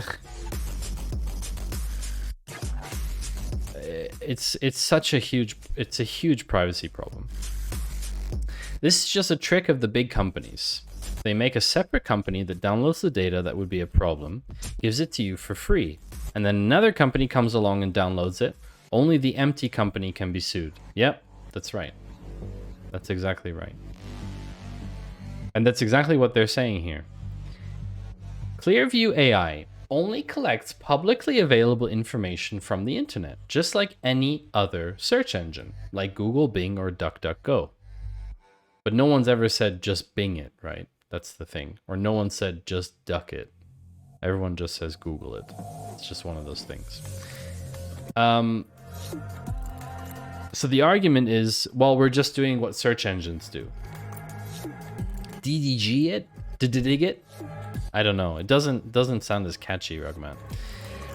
such a huge privacy problem. This is just a trick of the big companies. They make a separate company that downloads the data that would be a problem, gives it to you for free, and then another company comes along and downloads it. Only the empty company can be sued. Yep, that's right. That's exactly right. And that's exactly what they're saying here. Clearview AI only collects publicly available information from the internet, just like any other search engine, like Google, Bing, or DuckDuckGo. But no one's ever said just Bing it, right? That's the thing. Or no one said just duck it. Everyone just says Google it. It's just one of those things. So the argument is, well, we're just doing what search engines do. DDG it? Dig it? I don't know. It doesn't sound as catchy, Rugman.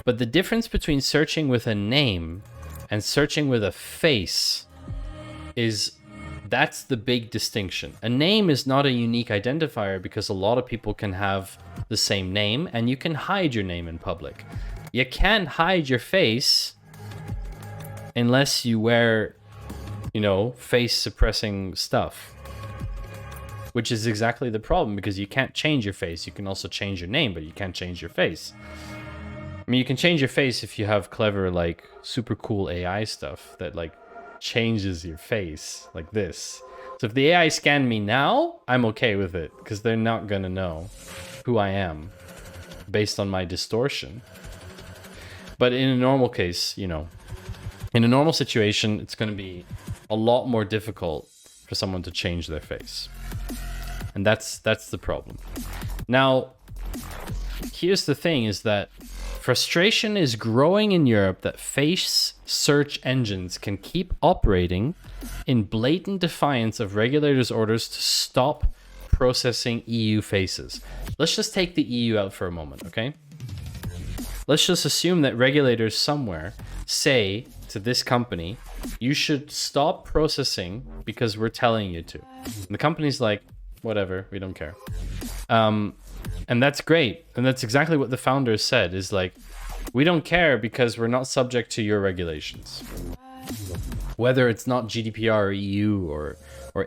But the difference between searching with a name and searching with a face that's the big distinction. A name is not a unique identifier because a lot of people can have the same name and you can hide your name in public. You can't hide your face unless you wear, face suppressing stuff. Which is exactly the problem because you can't change your face. You can also change your name, but you can't change your face. I mean, you can change your face if you have clever, super cool AI stuff that, changes your face like this. So if the AI scanned me now, I'm okay with it because they're not gonna know who I am based on my distortion. But in a normal case, in a normal situation, it's gonna be a lot more difficult for someone to change their face. And that's the problem. Now, here's the thing is that frustration is growing in Europe that face search engines can keep operating in blatant defiance of regulators' orders to stop processing EU faces. Let's just take the EU out for a moment, okay? Let's just assume that regulators somewhere say to this company, you should stop processing because we're telling you to. And the company's like, whatever, we don't care. And that's great. And that's exactly what the founders said, is we don't care because we're not subject to your regulations. Whether it's not GDPR or EU or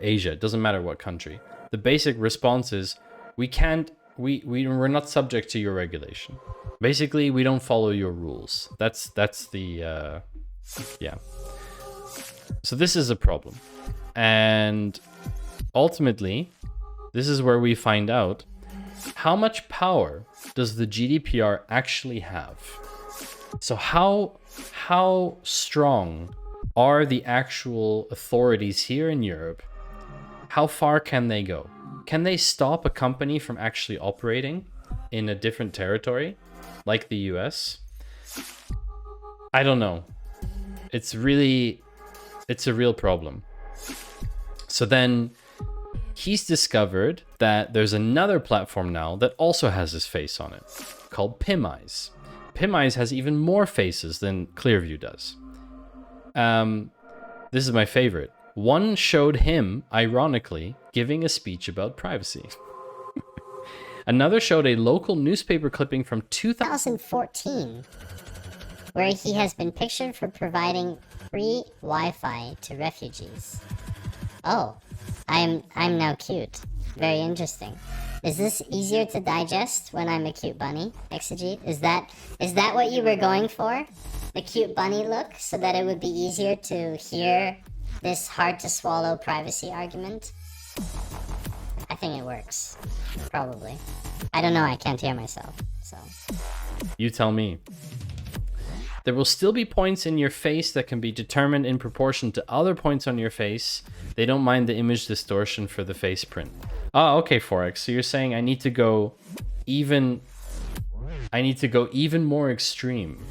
Asia, it doesn't matter what country. The basic response is, we're not subject to your regulation. Basically, we don't follow your rules. That's the, yeah. So this is a problem. And ultimately, this is where we find out how much power does the GDPR actually have? So how strong are the actual authorities here in Europe? How far can they go? Can they stop a company from actually operating in a different territory, like the US? I don't know. It's a real problem. So then he's discovered that there's another platform now that also has his face on it, called PimEyes. PimEyes has even more faces than Clearview does. This is my favorite. One showed him, ironically, giving a speech about privacy. Another showed a local newspaper clipping from 2014, where he has been pictured for providing free Wi-Fi to refugees. Oh, I'm now cute. Very interesting. Is this easier to digest when I'm a cute bunny, Exegete? Is that what you were going for? The cute bunny look, so that it would be easier to hear this hard-to-swallow privacy argument? I think it works. Probably. I don't know, I can't hear myself, so... You tell me. There will still be points in your face that can be determined in proportion to other points on your face. They don't mind the image distortion for the face print. Oh, okay, Forex. So you're saying I need to go even more extreme.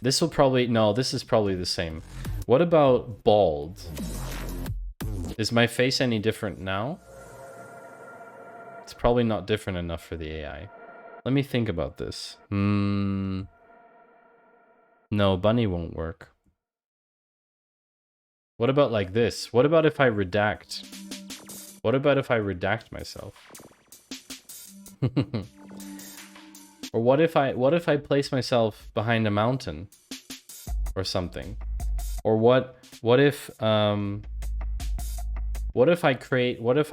This will probably... No, this is probably the same. What about bald? Is my face any different now? It's probably not different enough for the AI. Let me think about this. No, bunny won't work. What about like this? What about if I redact? What about if I redact myself? Or what if I place myself behind a mountain or something? Or what if I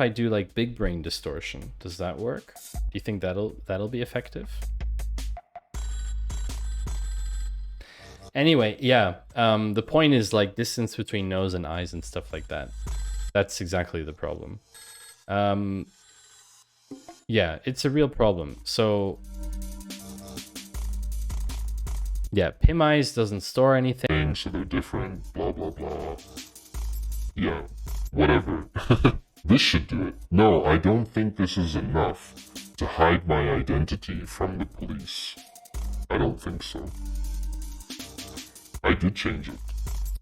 do like big brain distortion? Does that work? Do you think that'll be effective? Anyway, yeah, the point is like distance between nose and eyes and stuff like that. That's exactly the problem. Yeah, it's a real problem. So, yeah, PimEyes doesn't store anything. So they're different, blah, blah, blah. Yeah, whatever. This should do it. No, I don't think this is enough to hide my identity from the police. I don't think so. I did change it.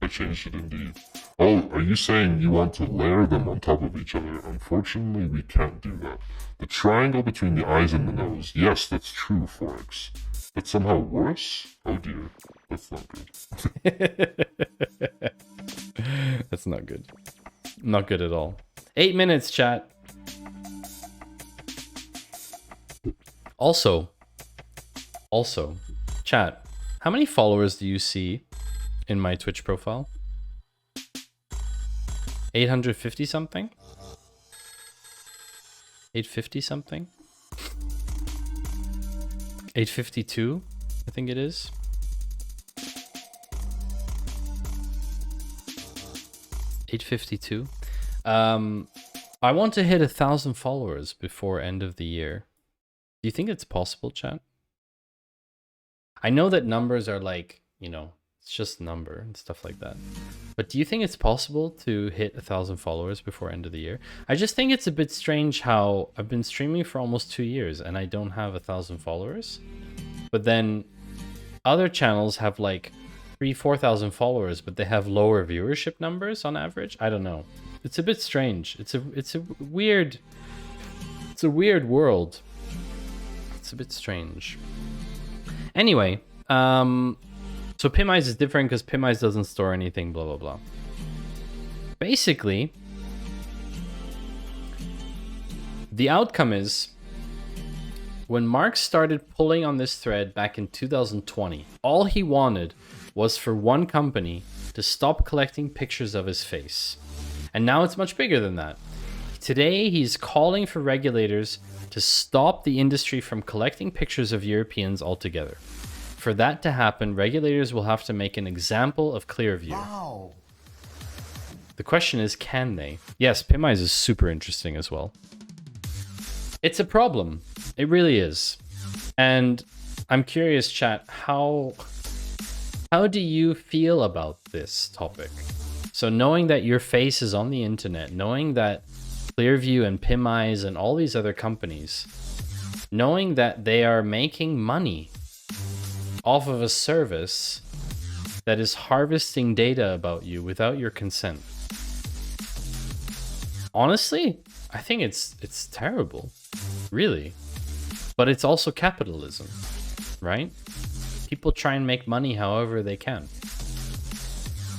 I changed it indeed. Oh, are you saying you want to layer them on top of each other? Unfortunately, we can't do that. The triangle between the eyes and the nose. Yes, that's true, Forex. But somehow worse? Oh dear. That's not good. That's not good. Not good at all. 8 minutes, chat. Also, chat, how many followers do you see in my Twitch profile? 850 something? 850 something? 852, I think it is. $852. I want to hit 1,000 followers before end of the year. Do you think it's possible, chat? I know that numbers are like, you know, it's just a number and stuff like that. But do you think it's possible to hit 1,000 followers before end of the year? I just think it's a bit strange how I've been streaming for almost 2 years and I don't have 1,000 followers. But then other channels have like 3,000-4,000 followers, but they have lower viewership numbers on average. I don't know. It's a bit strange. It's a weird world. It's a bit strange. Anyway, so PimEyes is different because PimEyes doesn't store anything, blah, blah, blah. Basically, the outcome is when Mark started pulling on this thread back in 2020, all he wanted was for one company to stop collecting pictures of his face. And now it's much bigger than that. Today, he's calling for regulators to stop the industry from collecting pictures of Europeans altogether. For that to happen, regulators will have to make an example of Clearview. Wow. The question is, can they? Yes, PimEyes is super interesting as well. It's a problem. It really is. And I'm curious, chat, how How do you feel about this topic? So knowing that your face is on the internet, knowing that Clearview and PimEyes and all these other companies, knowing that they are making money off of a service that is harvesting data about you without your consent. Honestly, I think it's terrible, really. But it's also capitalism, right? People try and make money however they can.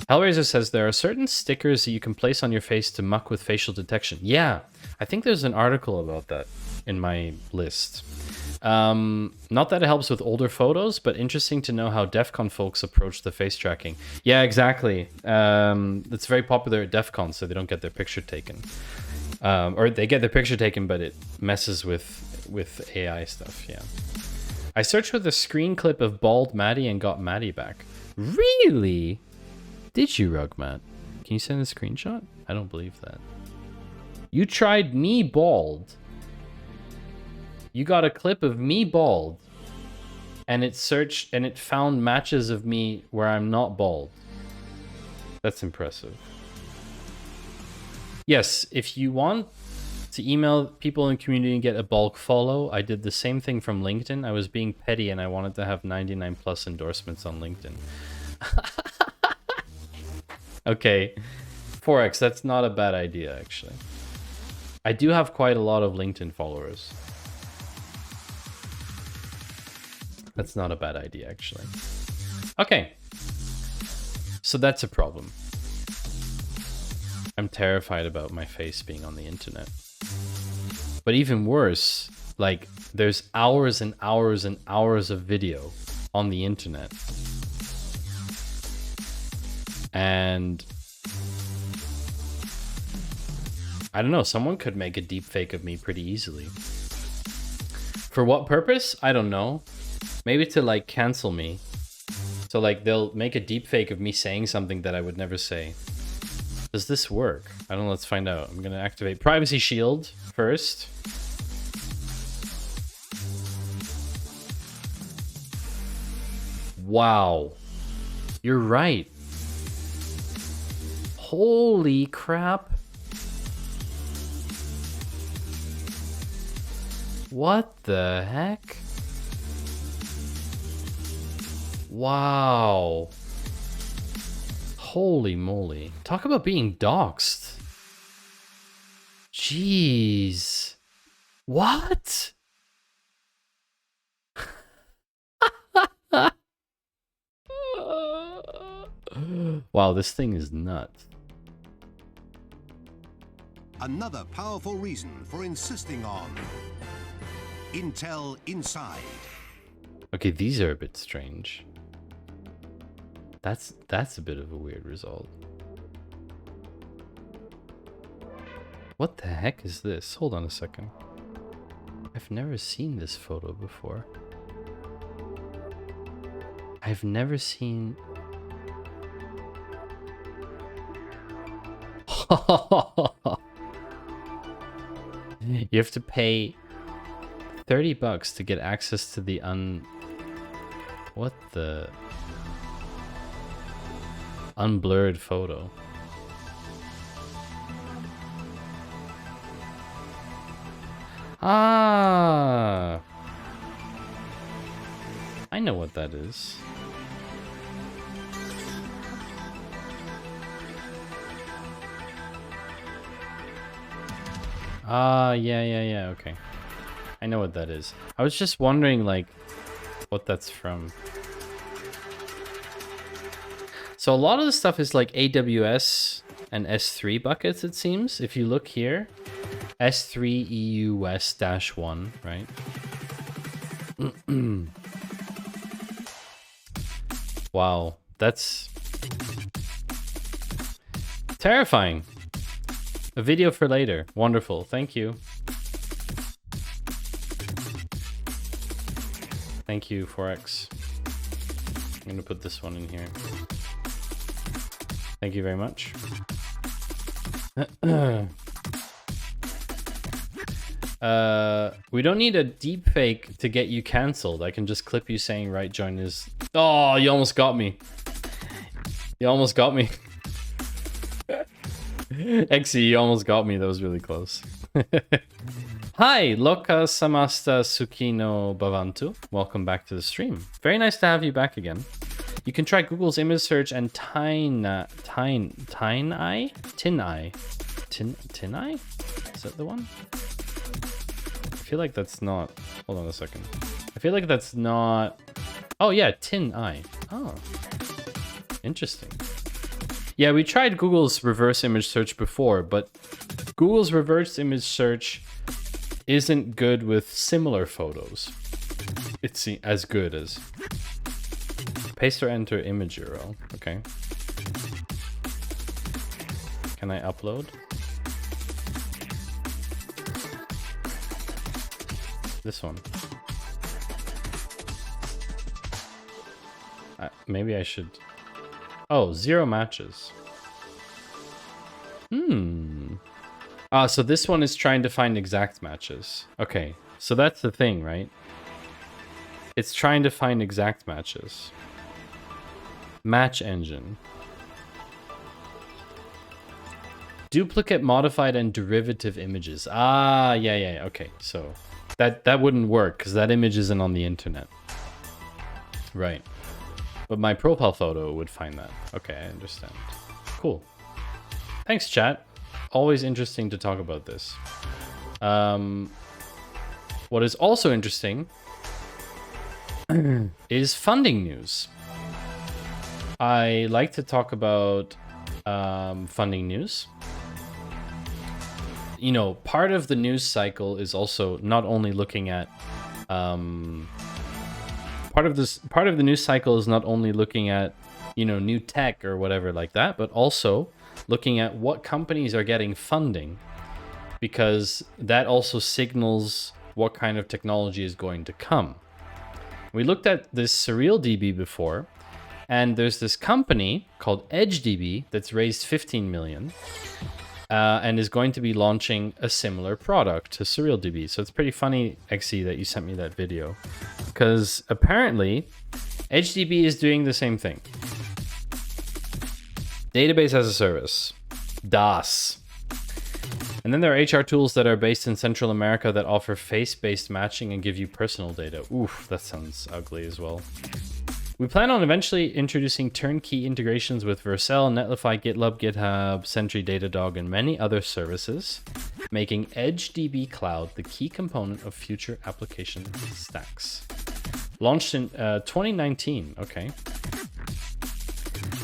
Hellraiser says there are certain stickers that you can place on your face to muck with facial detection. Yeah, I think there's an article about that in my list. Not that it helps with older photos, but interesting to know how DEF CON folks approach the face tracking. Yeah, exactly. It's very popular at DEF CON, so they don't get their picture taken. Or they get their picture taken, but it messes with AI stuff, yeah. I searched for the screen clip of bald Maddie and got Maddie back. Really? Did you, Rugmat? Can you send a screenshot? I don't believe that. You tried me bald. You got a clip of me bald. And it searched and it found matches of me where I'm not bald. That's impressive. Yes, if you want to email people in the community and get a bulk follow, I did the same thing from LinkedIn. I was being petty and I wanted to have 99 plus endorsements on LinkedIn. Okay, 4x, that's not a bad idea, actually. I do have quite a lot of LinkedIn followers. That's not a bad idea, actually. Okay, so that's a problem. I'm terrified about my face being on the internet. But even worse, like, there's hours and hours and hours of video on the internet. And I don't know, someone could make a deep fake of me pretty easily. For what purpose? I don't know. Maybe to like cancel me. So like they'll make a deep fake of me saying something that I would never say. Does this work? I don't know, let's find out. I'm gonna activate Privacy Shield first. Wow. You're right. Holy crap. What the heck? Wow. Holy moly. Talk about being doxxed. Jeez. What? Wow, this thing is nuts. Another powerful reason for insisting on Intel Inside. Okay, these are a bit strange. That's a bit of a weird result. What the heck is this? Hold on a second. I've never seen this photo before. I've never seen... You have to pay $30 to get access to the what the unblurred photo. Ah, I know what that is. Yeah, okay. I know what that is. I was just wondering, like, what that's from. So a lot of the stuff is like AWS and S3 buckets, it seems. If you look here, S3 EU West -1, right? Wow, that's terrifying. A video for later. Wonderful. Thank you. Thank you, 4x. I'm going to put this one in here. Thank you very much. We don't need a deepfake to get you cancelled. I can just clip you saying right join is... Oh, you almost got me. You almost got me. Exy, you almost got me. That was really close. Hi, Loka Samasta Sukino Bhavantu. Welcome back to the stream. Very nice to have you back again. You can try Google's image search and Tineye? Is that the one? I feel like that's not... Hold on a second. I feel like that's not... Oh yeah, Tineye. Oh. Interesting. Yeah, we tried Google's reverse image search before, but Google's reverse image search isn't good with similar photos. It's as good as... Paste or enter image URL. Okay. Can I upload? This one. Maybe I should... Oh, 0 matches. So this one is trying to find exact matches. Okay, so that's the thing, right? It's trying to find exact matches. Match engine. Duplicate, modified, and derivative images. Ah, yeah, okay. So that wouldn't work because that image isn't on the internet. Right. But my profile photo would find that. Okay, I understand. Cool. Thanks, chat. Always interesting to talk about this. What is also interesting is funding news. I like to talk about funding news. You know, part of the news cycle is also not only looking at part of the news cycle is not only looking at, you know, new tech or whatever like that, but also looking at what companies are getting funding, because that also signals what kind of technology is going to come. We looked at this SurrealDB before, and there's this company called EdgeDB that's raised 15 million and is going to be launching a similar product to SurrealDB. So it's pretty funny, XE, that you sent me that video, because apparently EdgeDB is doing the same thing. Database as a service, DAS. And then there are HR tools that are based in Central America that offer face-based matching and give you personal data. Oof, that sounds ugly as well. We plan on eventually introducing turnkey integrations with Vercel, Netlify, GitLab, GitHub, Sentry, Datadog, and many other services, making EdgeDB Cloud the key component of future application stacks. Launched in 2019, okay.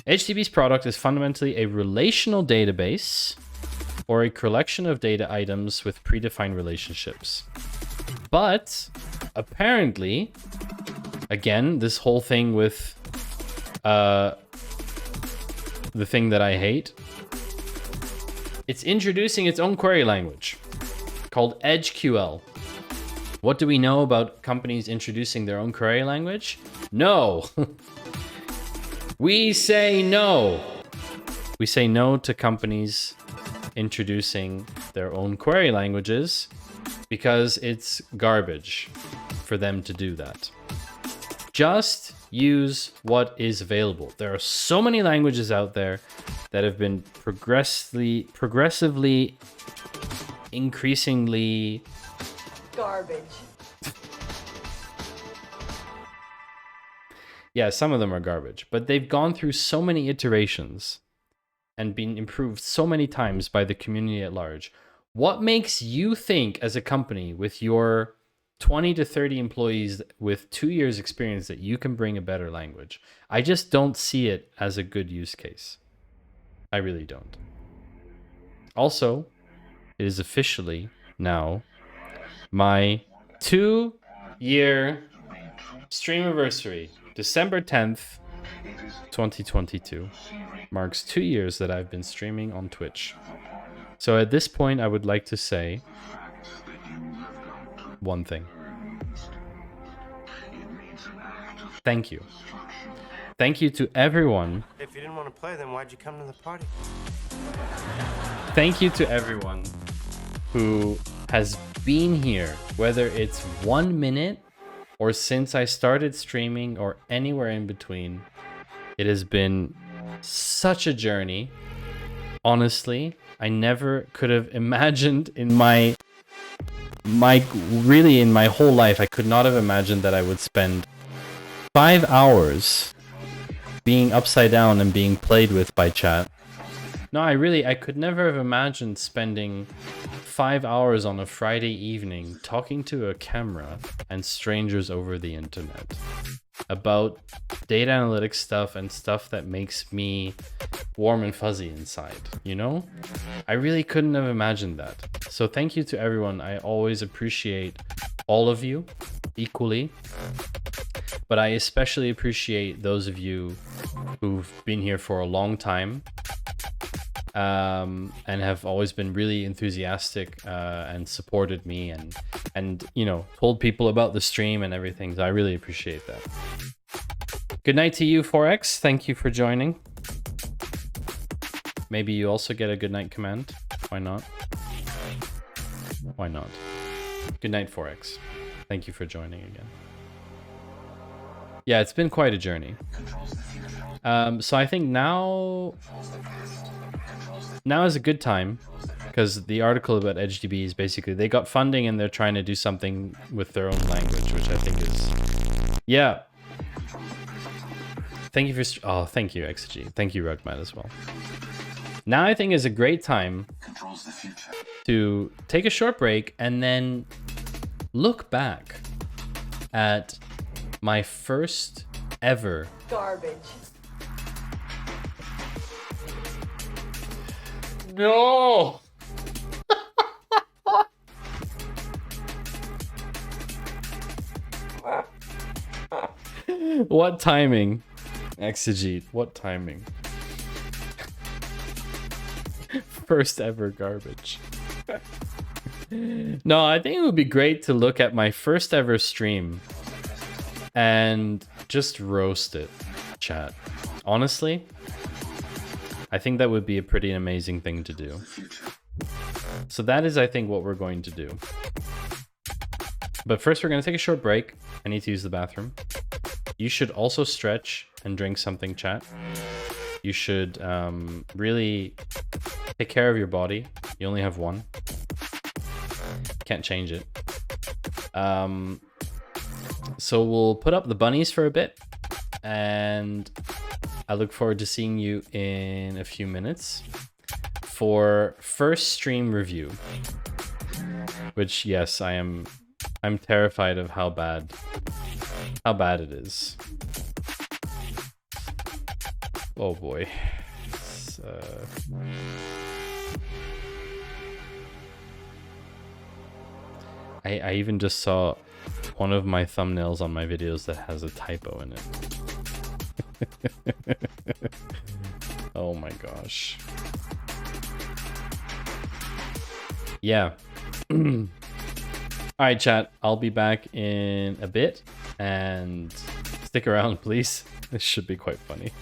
EdgeDB's product is fundamentally a relational database or a collection of data items with predefined relationships. But apparently, again, this whole thing with the thing that I hate, it's introducing its own query language called EdgeQL. What do we know about companies introducing their own query language? No. We say no. We say no to companies introducing their own query languages because it's garbage for them to do that. Just use what is available. There are so many languages out there that have been progressively, increasingly Garbage. Yeah, some of them are garbage, but they've gone through so many iterations and been improved so many times by the community at large. What makes you think, as a company with your 20 to 30 employees with 2 years experience, that you can bring a better language? I just don't see it as a good use case. I really don't. Also, it is officially now my 2-year streamiversary. December 10th, 2022 marks 2 years that I've been streaming on Twitch. So at this point, I would like to say one thing. Thank you. Thank you to everyone. If you didn't want to play, then why'd you come to the party? Thank you to everyone who has been here, whether it's 1 minute or since I started streaming or anywhere in between. It has been such a journey. Honestly, I never could have imagined in my whole life, I could not have imagined that I would spend 5 hours being upside down and being played with by chat. No, I could never have imagined spending 5 hours on a Friday evening talking to a camera and strangers over the internet about data analytics stuff and stuff that makes me warm and fuzzy inside, you know? I really couldn't have imagined that. So thank you to everyone. I always appreciate all of you equally, but I especially appreciate those of you who've been here for a long time and have always been really enthusiastic and supported me and you know, told people about the stream and everything. So I really appreciate that. Good night to you, 4X. Thank you for joining. Maybe you also get a good night command. Why not? Why not? Good night, 4X. Thank you for joining again. Yeah, it's been quite a journey. So I think now is a good time, because the article about EdgeDB is basically they got funding and they're trying to do something with their own language, which I think is, yeah. Thank you for, thank you, XG. Thank you, Rugmat, as well. Now I think is a great time to take a short break and then look back at my first ever Garbage. No! What timing? Exegete, what timing? First ever garbage. No, I think it would be great to look at my first ever stream and just roast it, chat. Honestly, I think that would be a pretty amazing thing to do. So that is, I think, what we're going to do. But first, we're going to take a short break. I need to use the bathroom. You should also stretch and drink something, chat. You should really take care of your body. You only have one. Can't change it. So we'll put up the bunnies for a bit. And I look forward to seeing you in a few minutes for first stream review. Which, yes, I'm terrified of how bad it is. Oh boy. I even just saw one of my thumbnails on my videos that has a typo in it. Oh my gosh. Yeah. Alright, chat. I'll be back in a bit. And stick around, please. This should be quite funny.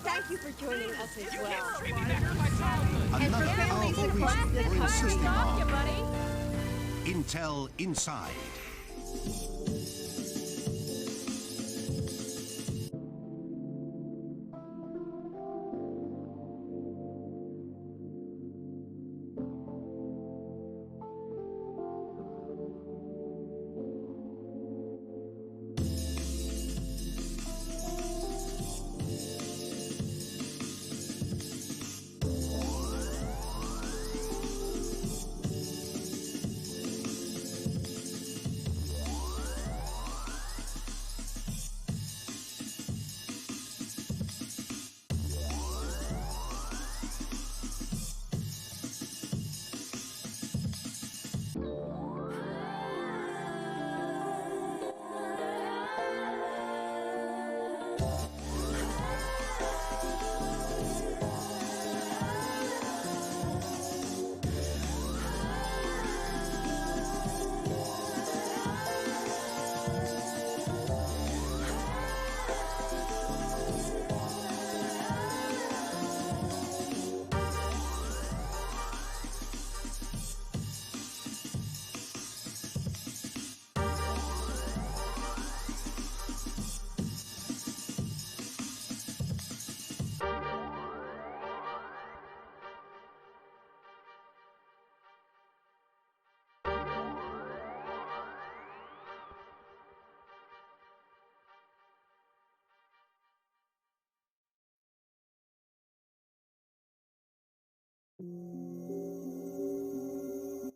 Thank you for joining us as well. Another families powerful across reason the for insisting country. on Intel Inside.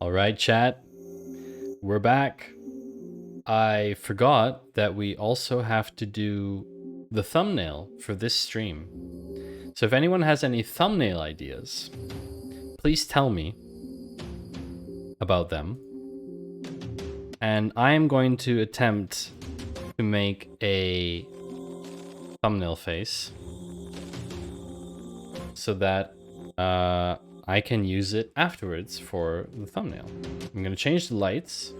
All right, chat. We're back. I forgot that we also have to do the thumbnail for this stream. So if anyone has any thumbnail ideas, please tell me about them. And I am going to attempt to make a thumbnail face so that I can use it afterwards for the thumbnail. I'm going to change the lights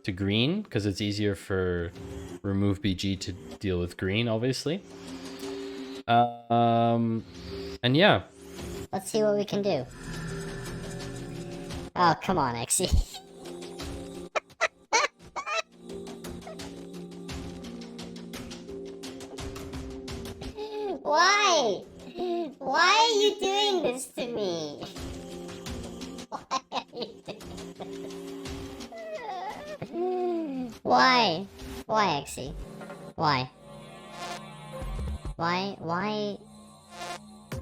to green because it's easier for remove BG to deal with green, obviously. And yeah. Let's see what we can do. Oh, come on, Exy. Why? Why are you doing this to me? Why are you doing this? Why? Why, Exy? Why?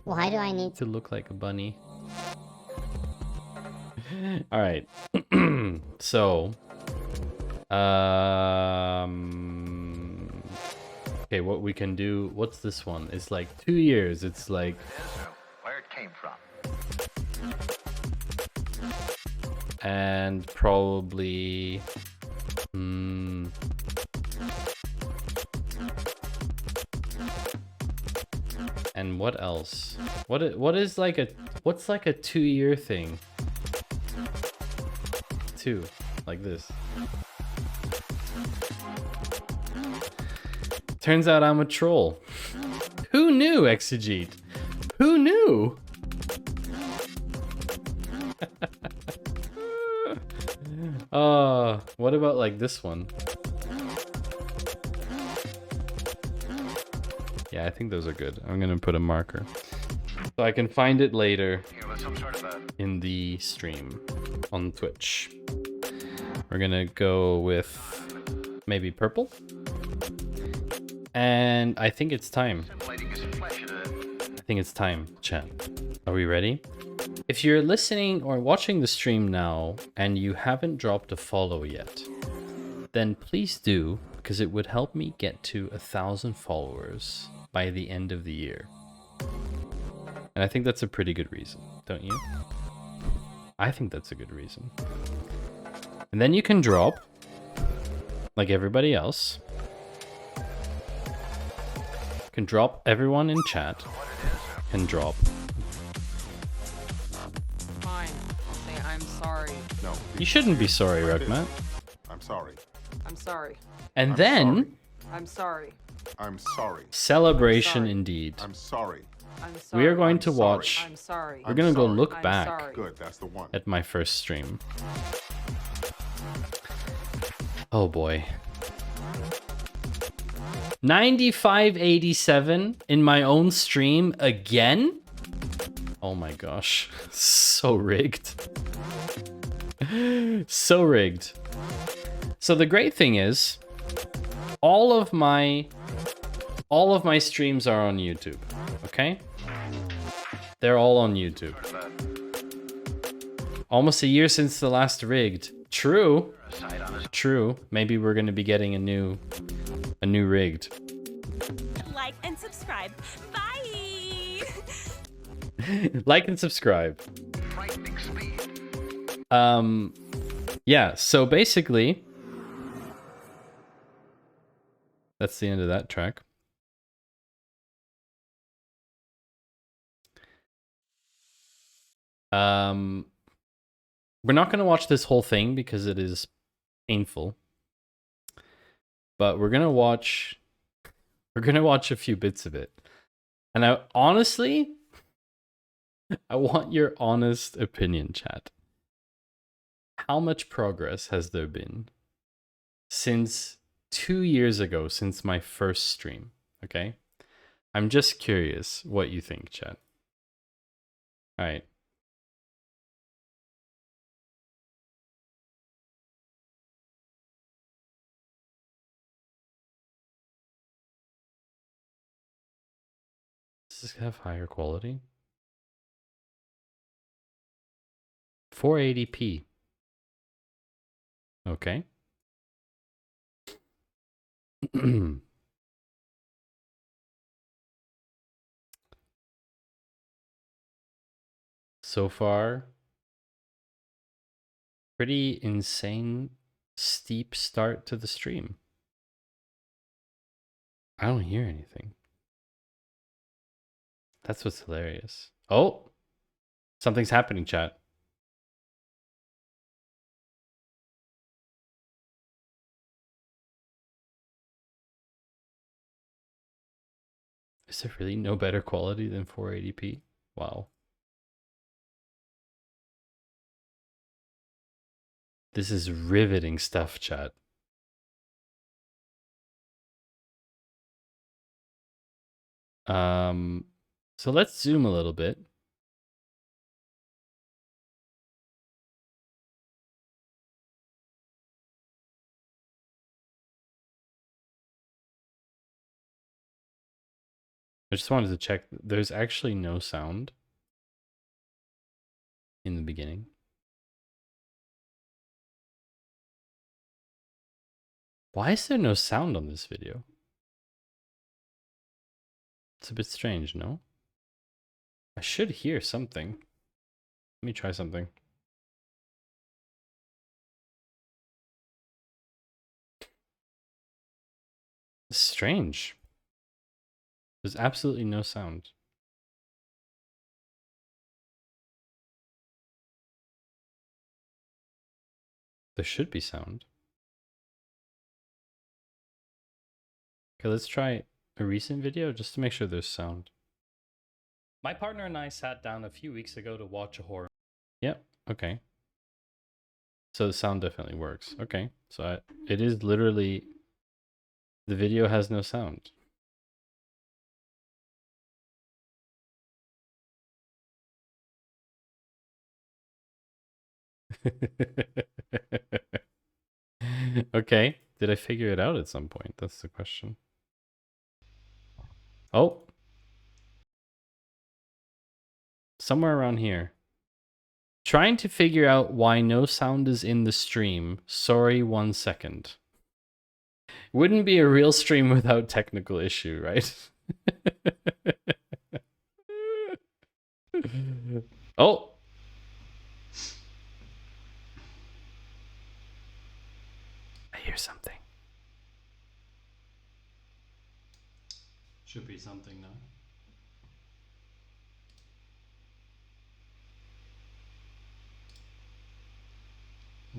Why do I need to look like a bunny? All right. So, okay, what we can do, what's this one? It's like 2 years. It's like Where it came from. and probably and what else? What's like a 2-year thing? 2, like this. Turns out I'm a troll. Who knew, Exegete? Who knew? What about like this one? Yeah, I think those are good. I'm gonna put a marker so I can find it later in the stream on Twitch. We're gonna go with maybe purple. And I think it's time. I think it's time, chat. Are we ready? If you're listening or watching the stream now and you haven't dropped a follow yet, then please do, because it would help me get to 1,000 followers by the end of the year. And I think that's a pretty good reason, don't you? I think that's a good reason. And then you can drop, like everybody else. Can drop, everyone in chat can drop. Fine. I'll say I'm sorry. No. You shouldn't be sorry, Rugmat. I'm sorry. I'm sorry. And I'm then... sorry. I'm sorry. I'm sorry. Celebration indeed. I'm sorry. I'm sorry. We are going to I'm sorry. watch... I'm sorry. We're gonna go look I'm back sorry. Good, that's the one. at my first stream. Oh boy. 9587 in my own stream again? Oh my gosh. So rigged. So rigged. So the great thing is, all of my streams are on YouTube, okay? They're all on YouTube. Almost a year since the last rigged. True. True. Maybe we're gonna be getting a new rigged. Like and subscribe. Bye. Like and subscribe. Yeah, so basically that's the end of that track. We're not going to watch this whole thing because it is painful. But we're going to watch a few bits of it. And I want your honest opinion, chat. How much progress has there been since 2 years ago, since my first stream? Okay? I'm just curious what you think, chat. All right. Does this have higher quality? 480p. Okay. So far, pretty insane, steep start to the stream. I don't hear anything. That's what's hilarious. Oh, something's happening, chat. Is there really no better quality than 480p? Wow. This is riveting stuff, chat. So let's zoom a little bit. I just wanted to check. There's actually no sound in the beginning. Why is there no sound on this video? It's a bit strange, no? I should hear something. Let me try something. It's strange. There's absolutely no sound. There should be sound. Okay, let's try a recent video just to make sure there's sound. My partner and I sat down a few weeks ago to watch a horror. Yep, okay. So the sound definitely works. Okay, so it is literally, the video has no sound. Okay, did I figure it out at some point? That's the question. Oh. Somewhere around here. Trying to figure out why no sound is in the stream. Sorry, 1 second. Wouldn't be a real stream without technical issue, right? Oh. I hear something. Should be something now.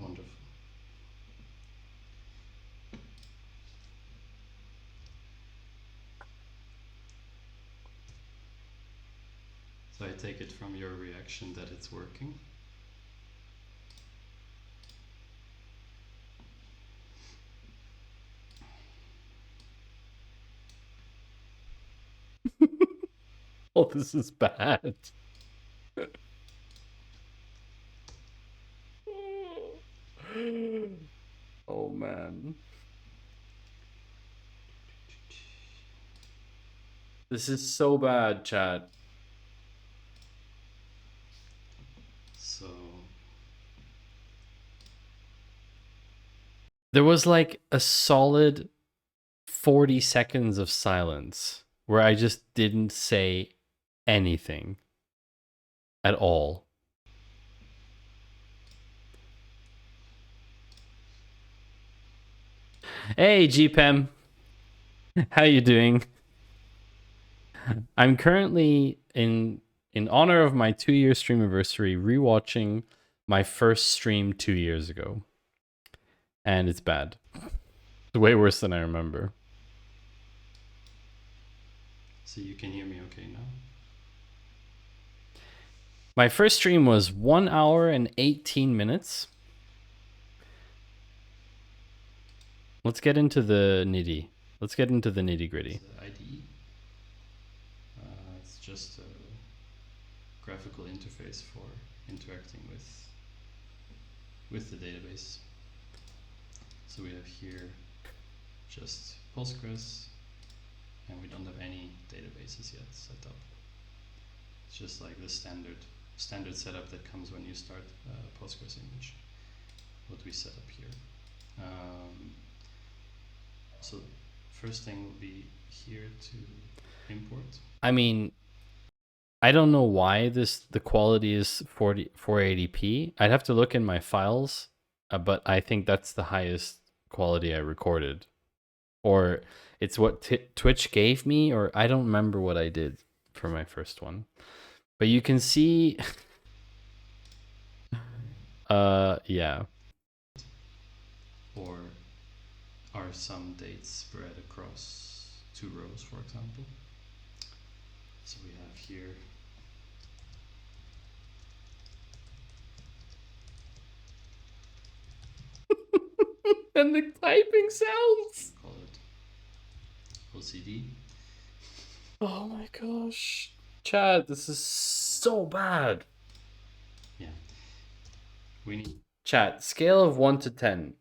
Wonderful. So I take it from your reaction that it's working? Oh, this is bad. Oh man. This is so bad, chat. So there was like a solid 40 seconds of silence where I just didn't say anything at all. Hey, GPEM. How you doing? I'm currently in honor of my 2-year streamiversary rewatching my first stream 2 years ago. And it's bad. It's way worse than I remember. So you can hear me okay now? My first stream was 1 hour and 18 minutes. Let's get into the nitty. Let's get into the nitty gritty. IDE. It's just a graphical interface for interacting with the database. So we have here just Postgres, and we don't have any databases yet set up. It's just like the standard standard setup that comes when you start Postgres image. What we set up here. So first thing will be here to import. I mean, I don't know why the quality is 480p. I'd have to look in my files, but I think that's the highest quality I recorded, or it's what Twitch gave me, or I don't remember what I did for my first one. But you can see, yeah. Or are some dates spread across 2 rows, for example? So we have here and the typing sounds. Call it OCD. Oh my gosh. Chad, this is so bad. Yeah. We need chat, scale of 1 to 10.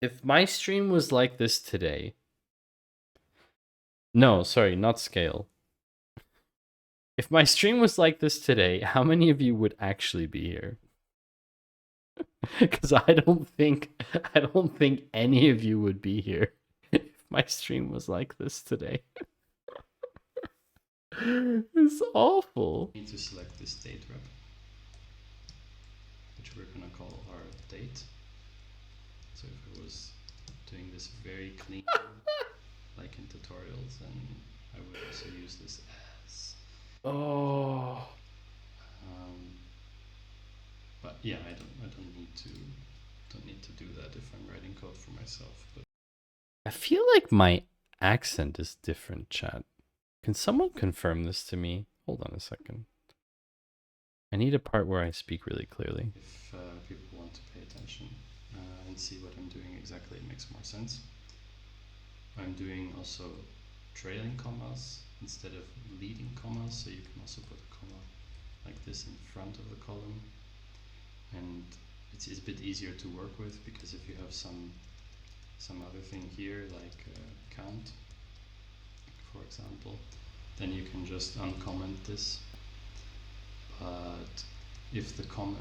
If my stream was like this today. No, sorry, not scale. If my stream was like this today, how many of you would actually be here? Because I don't think any of you would be here if my stream was like this today. It's awful. We need to select this date rep, which we're gonna call our date. So if I was doing this very clean, like in tutorials, then I would also use this as. Oh. But yeah, I don't need to do that if I'm writing code for myself. But I feel like my accent is different, chat. Can someone confirm this to me? Hold on a second. I need a part where I speak really clearly. If people want to pay attention and see what I'm doing exactly, it makes more sense. I'm doing also trailing commas instead of leading commas, so you can also put a comma like this in front of the column. And it's a bit easier to work with, because if you have some other thing here, like count, for example, then you can just uncomment this. But if the comma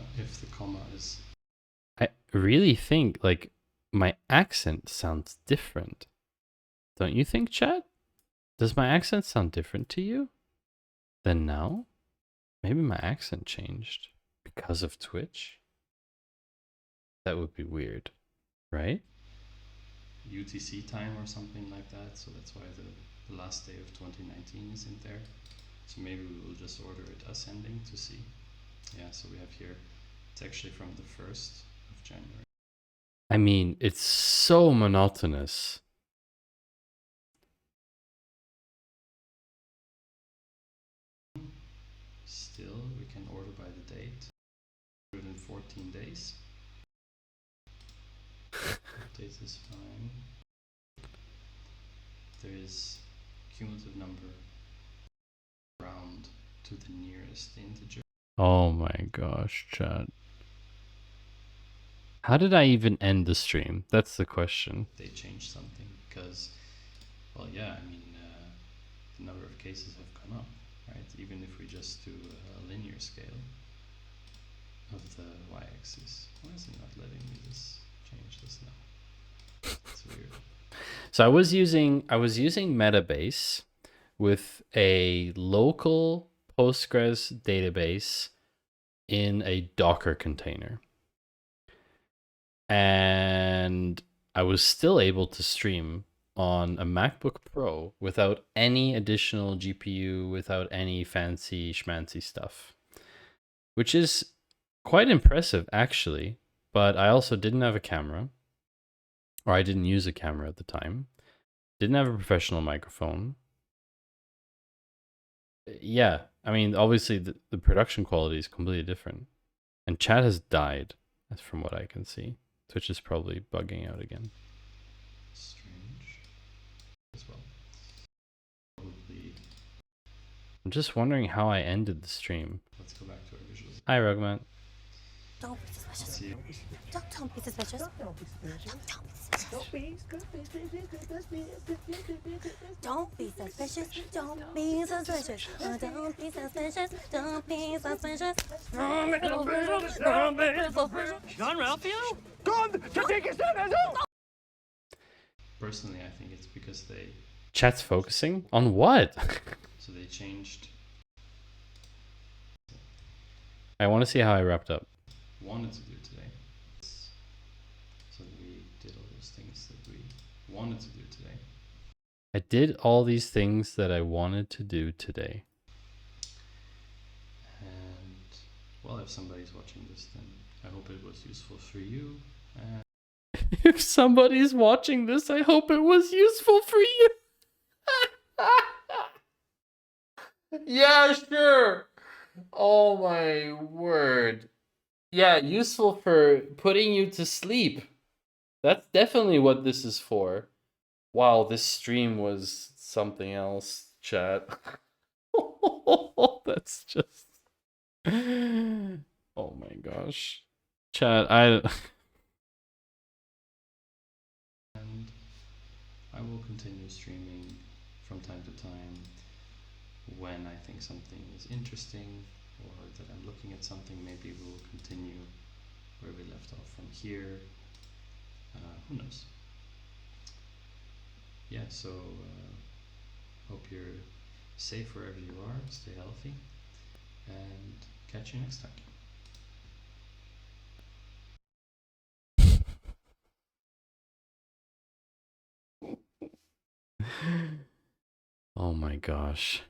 is, I really think like my accent sounds different. Don't you think, chat? Does my accent sound different to you than now? Maybe my accent changed because of Twitch. That would be weird, right? UTC time or something like that. So that's why the last day of 2019 is in there. So maybe we will just order it ascending to see. Yeah, so we have here, it's actually from the 1st of January. I mean, it's so monotonous. Still, we can order by the date. 114 days. Dates is fine. There is cumulative number round to the nearest integer. Oh my gosh, chat. How did I even end the stream? That's the question. They changed something because, well, yeah, I mean, the number of cases have gone up, right? Even if we just do a linear scale of the y-axis. Why is it not letting me change this now? It's weird. So I was using Metabase with a local Postgres database in a Docker container. And I was still able to stream on a MacBook Pro without any additional GPU, without any fancy schmancy stuff, which is quite impressive actually. But I also didn't have a camera, or I didn't use a camera at the time. Didn't have a professional microphone. Yeah, I mean, obviously the production quality is completely different. And chat has died, that's from what I can see. Twitch is probably bugging out again. Strange as well. Probably. I'm just wondering how I ended the stream. Let's go back to our visuals. Hi, Rugman. Don't be suspicious. Don't be suspicious. Don't be suspicious. Don't be suspicious. Don't be suspicious. Don't be suspicious. Don't be suspicious. Don't be suspicious. John Ralphio? God, to take his son. Personally, I think it's because they... Chat's focusing? On what? So they changed... I want to see how I wrapped up. Wanted to do today. So we did all those things that we wanted to do today. I did all these things that I wanted to do today. And, well, if somebody's watching this, then I hope it was useful for you. And if somebody's watching this, I hope it was useful for you. Yeah, sure. Oh my word. Yeah, useful for putting you to sleep. That's definitely what this is for. Wow, this stream was something else, chat. That's just... Oh my gosh. Chat, And I will continue streaming from time to time when I think something is interesting or that I'm looking at something. Maybe we'll continue where we left off from here. Who knows? Yeah, so hope you're safe wherever you are, stay healthy, and catch you next time. Oh my gosh.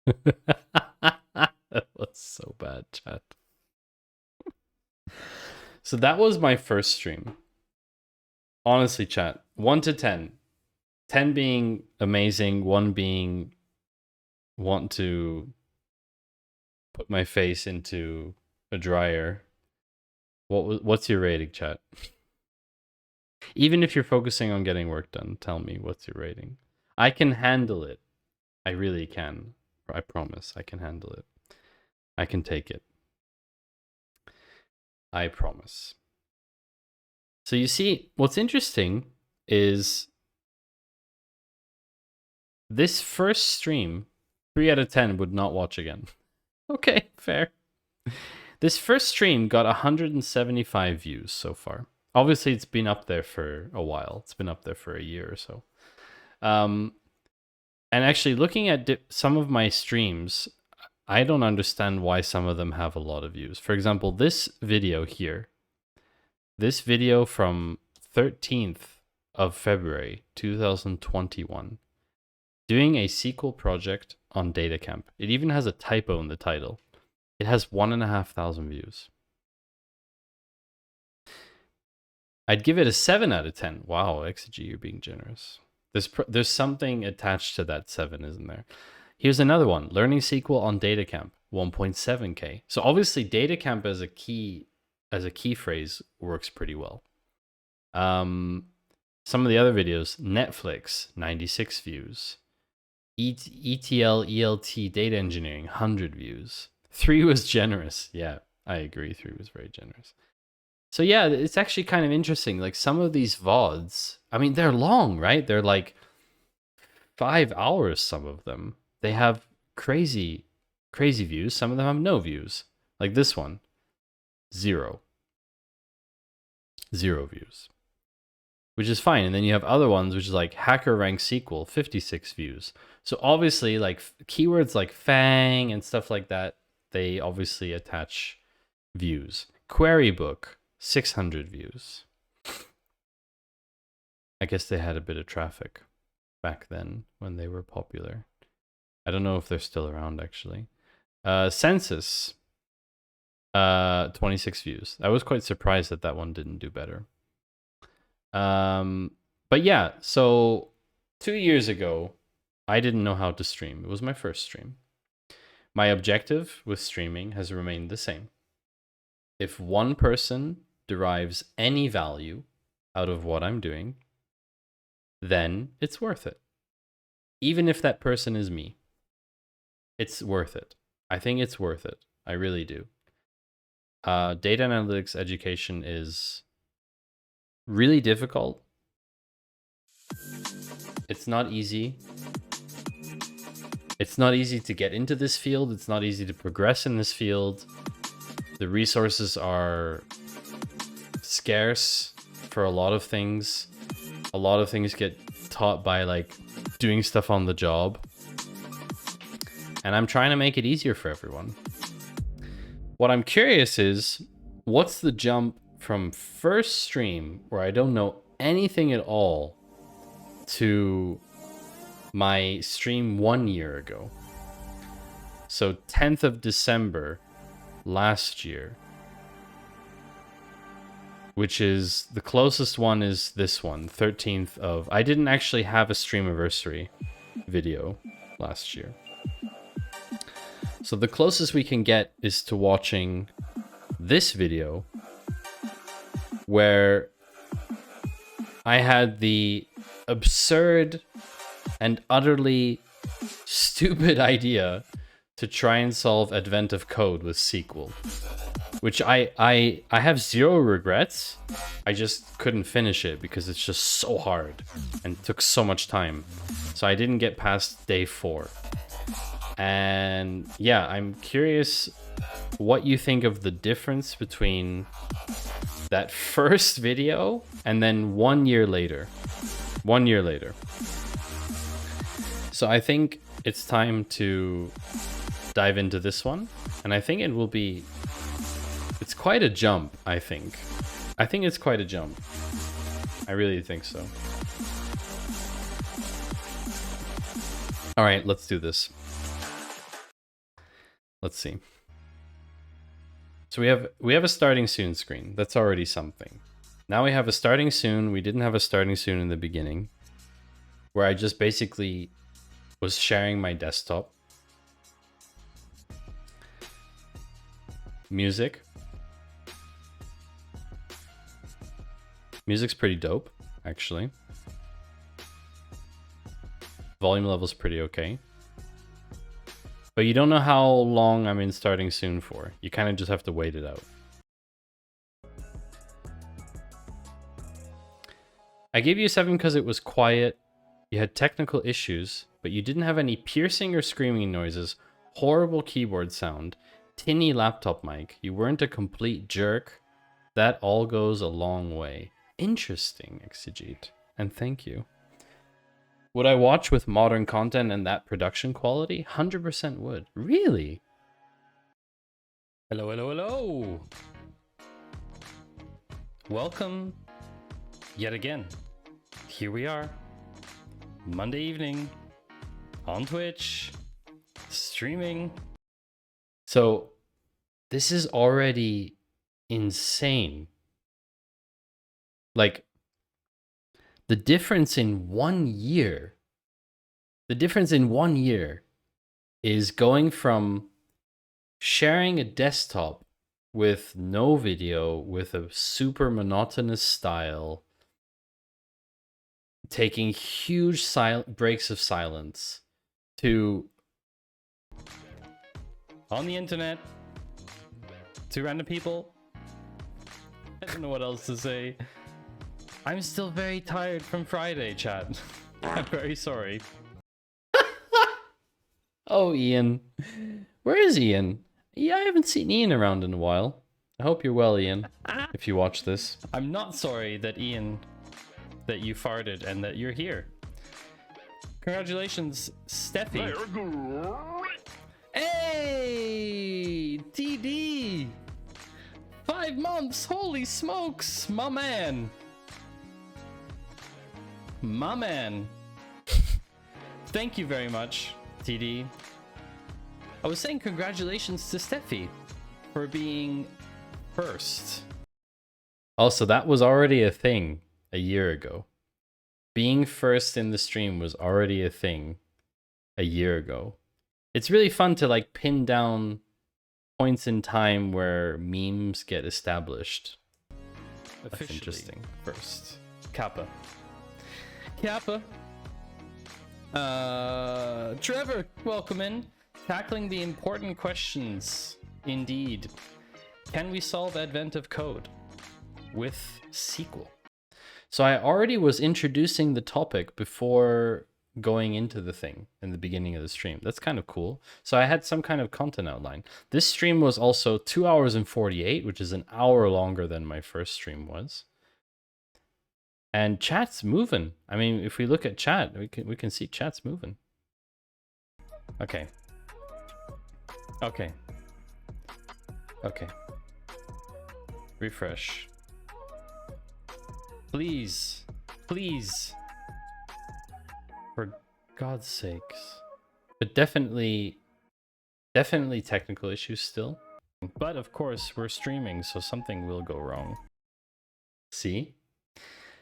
That was so bad, chat. So that was my first stream. Honestly, chat, 1 to 10. 10 being amazing, 1 being want to put my face into a dryer. What's your rating, chat? Even if you're focusing on getting work done, tell me what's your rating. I can handle it. I really can. I promise I can handle it. I can take it. I promise. So you see, what's interesting is this first stream, 3 out of 10 would not watch again. Okay, fair. This first stream got 175 views so far. Obviously, it's been up there for a while. It's been up there for a year or so. And actually, looking at some of my streams, I don't understand why some of them have a lot of views. For example, this video here. This video from 13th of February, 2021. Doing a SQL project on DataCamp. It even has a typo in the title. It has 1,500 views. I'd give it a 7 out of 10. Wow, XG, you're being generous. There's something attached to that 7, isn't there? Here's another one. Learning SQL on DataCamp, 1.7K. So obviously DataCamp as a key phrase works pretty well. Some of the other videos, Netflix, 96 views. ETL, ELT, data engineering, 100 views. 3 was generous. Yeah, I agree. 3 was very generous. So yeah, it's actually kind of interesting. Like some of these VODs, I mean, they're long, right? They're like 5 hours, some of them. They have crazy views. Some of them have no views. Like this one, 0. 0 views. Which is fine. And then you have other ones, which is like Hacker Rank SQL, 56 views. So obviously, like keywords like FANG and stuff like that, they obviously attach views. Query Book, 600 views. I guess they had a bit of traffic back then when they were popular. I don't know if they're still around, actually. Census, 26 views. I was quite surprised that that one didn't do better. But yeah, so 2 years ago, I didn't know how to stream. It was my first stream. My objective with streaming has remained the same. If one person derives any value out of what I'm doing, then it's worth it. Even if that person is me, it's worth it. I think it's worth it. I really do. data analytics education is really difficult. It's not easy. It's not easy to get into this field. It's not easy to progress in this field. The resources are scarce for a lot of things. A lot of things get taught by like doing stuff on the job. And I'm trying to make it easier for everyone. What I'm curious is, what's the jump from first stream where I don't know anything at all to my stream 1 year ago? So 10th of December last year, which is the closest one is this one, 13th of... I didn't actually have a streamiversary video last year. So the closest we can get is to watching this video where I had the absurd and utterly stupid idea to try and solve Advent of Code with SQL, which I have zero regrets. I just couldn't finish it because it's just so hard and took so much time. So I didn't get past day 4. And yeah, I'm curious what you think of the difference between that first video and then 1 year later. 1 year later. So I think it's time to dive into this one. And I think it will be... It's quite a jump, I think. I think it's quite a jump. I really think so. All right, let's do this. Let's see. So we have a starting soon screen. That's already something. Now we have a starting soon. We didn't have a starting soon in the beginning, where I just basically was sharing my desktop. Music. Music's pretty dope, actually. Volume level's pretty okay. But you don't know how long I'm in starting soon for. You kind of just have to wait it out. I gave you a 7 because it was quiet. You had technical issues, but you didn't have any piercing or screaming noises, horrible keyboard sound, tinny laptop mic. You weren't a complete jerk. That all goes a long way. Interesting, Exegete. And thank you. Would I watch with modern content and that production quality? 100% would. Really? Hello, hello, hello. Welcome yet again. Here we are. Monday evening on Twitch, streaming. So this is already insane. Like, the difference in 1 year, is going from sharing a desktop with no video, with a super monotonous style, taking huge breaks of silence, to on the internet, to random people. I don't know what else to say. I'm still very tired from Friday, chat. I'm very sorry. Oh, Ian. Where is Ian? Yeah, I haven't seen Ian around in a while. I hope you're well, Ian, if you watch this. I'm not sorry that Ian, that you farted and that you're here. Congratulations, Steffi. Hey, TD. 5 months, holy smokes, my man. My man. Thank you very much, TD. I was saying congratulations to Steffi for being first. Also, that was already a thing a year ago. Being first in the stream was already a thing a year ago. It's really fun to like pin down points in time where memes get established. That's interesting. First. Kappa. Kappa. Trevor, welcome in. Tackling the important questions. Indeed. Can we solve advent of code with SQL? So I already was introducing the topic before going into the thing in the beginning of the stream. That's kind of cool. So I had some kind of content outline. This stream was also 2 hours and 48, which is an hour longer than my first stream was. And chat's moving. I mean, if we look at chat, we can see chat's moving. Okay. Okay. Okay. Refresh. Please. Please. For God's sakes. But definitely technical issues still. But of course, we're streaming, so something will go wrong. See?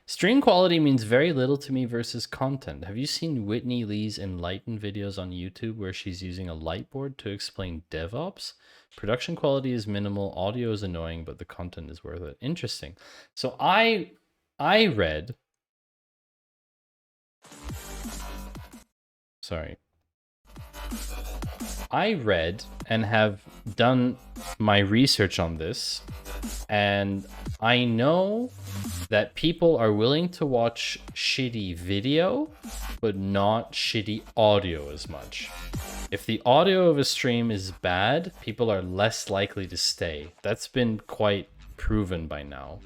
Stream quality means very little to me versus content. Have you seen Whitney Lee's Enlighten videos on YouTube where she's using a light board to explain DevOps? Production quality is minimal, audio is annoying, but the content is worth it. Interesting. So I read... Sorry. I read and have done my research on this, and I know that people are willing to watch shitty video, but not shitty audio as much. If the audio of a stream is bad, people are less likely to stay. That's been quite proven by now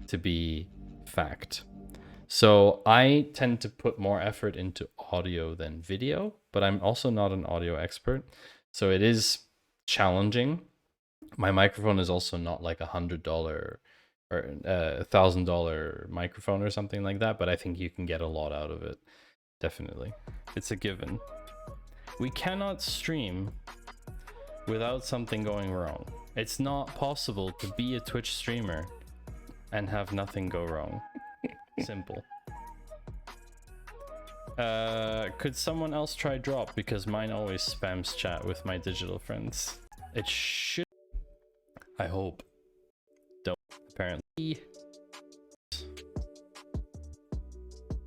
to be fact. So I tend to put more effort into audio than video, but I'm also not an audio expert. So it is challenging. My microphone is also not like $100 or $1,000 microphone or something like that, but I think you can get a lot out of it. Definitely. It's a given. We cannot stream without something going wrong. It's not possible to be a Twitch streamer and have nothing go wrong. Simple. Could someone else try drop? Because mine always spams chat with my digital friends. It should. I hope. Don't. Apparently.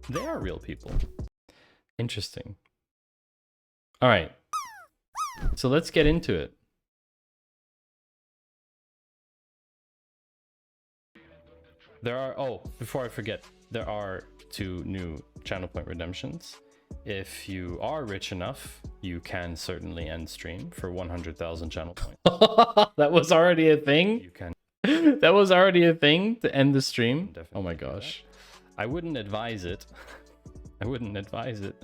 They are real people. Interesting. Alright. So let's get into it. There are, oh, before I forget, there are 2 new channel point redemptions. If you are rich enough, you can certainly end stream for 100,000 channel points. That was already a thing? You can. That was already a thing to end the stream? Definitely. Oh my gosh. I wouldn't advise it. I wouldn't advise it,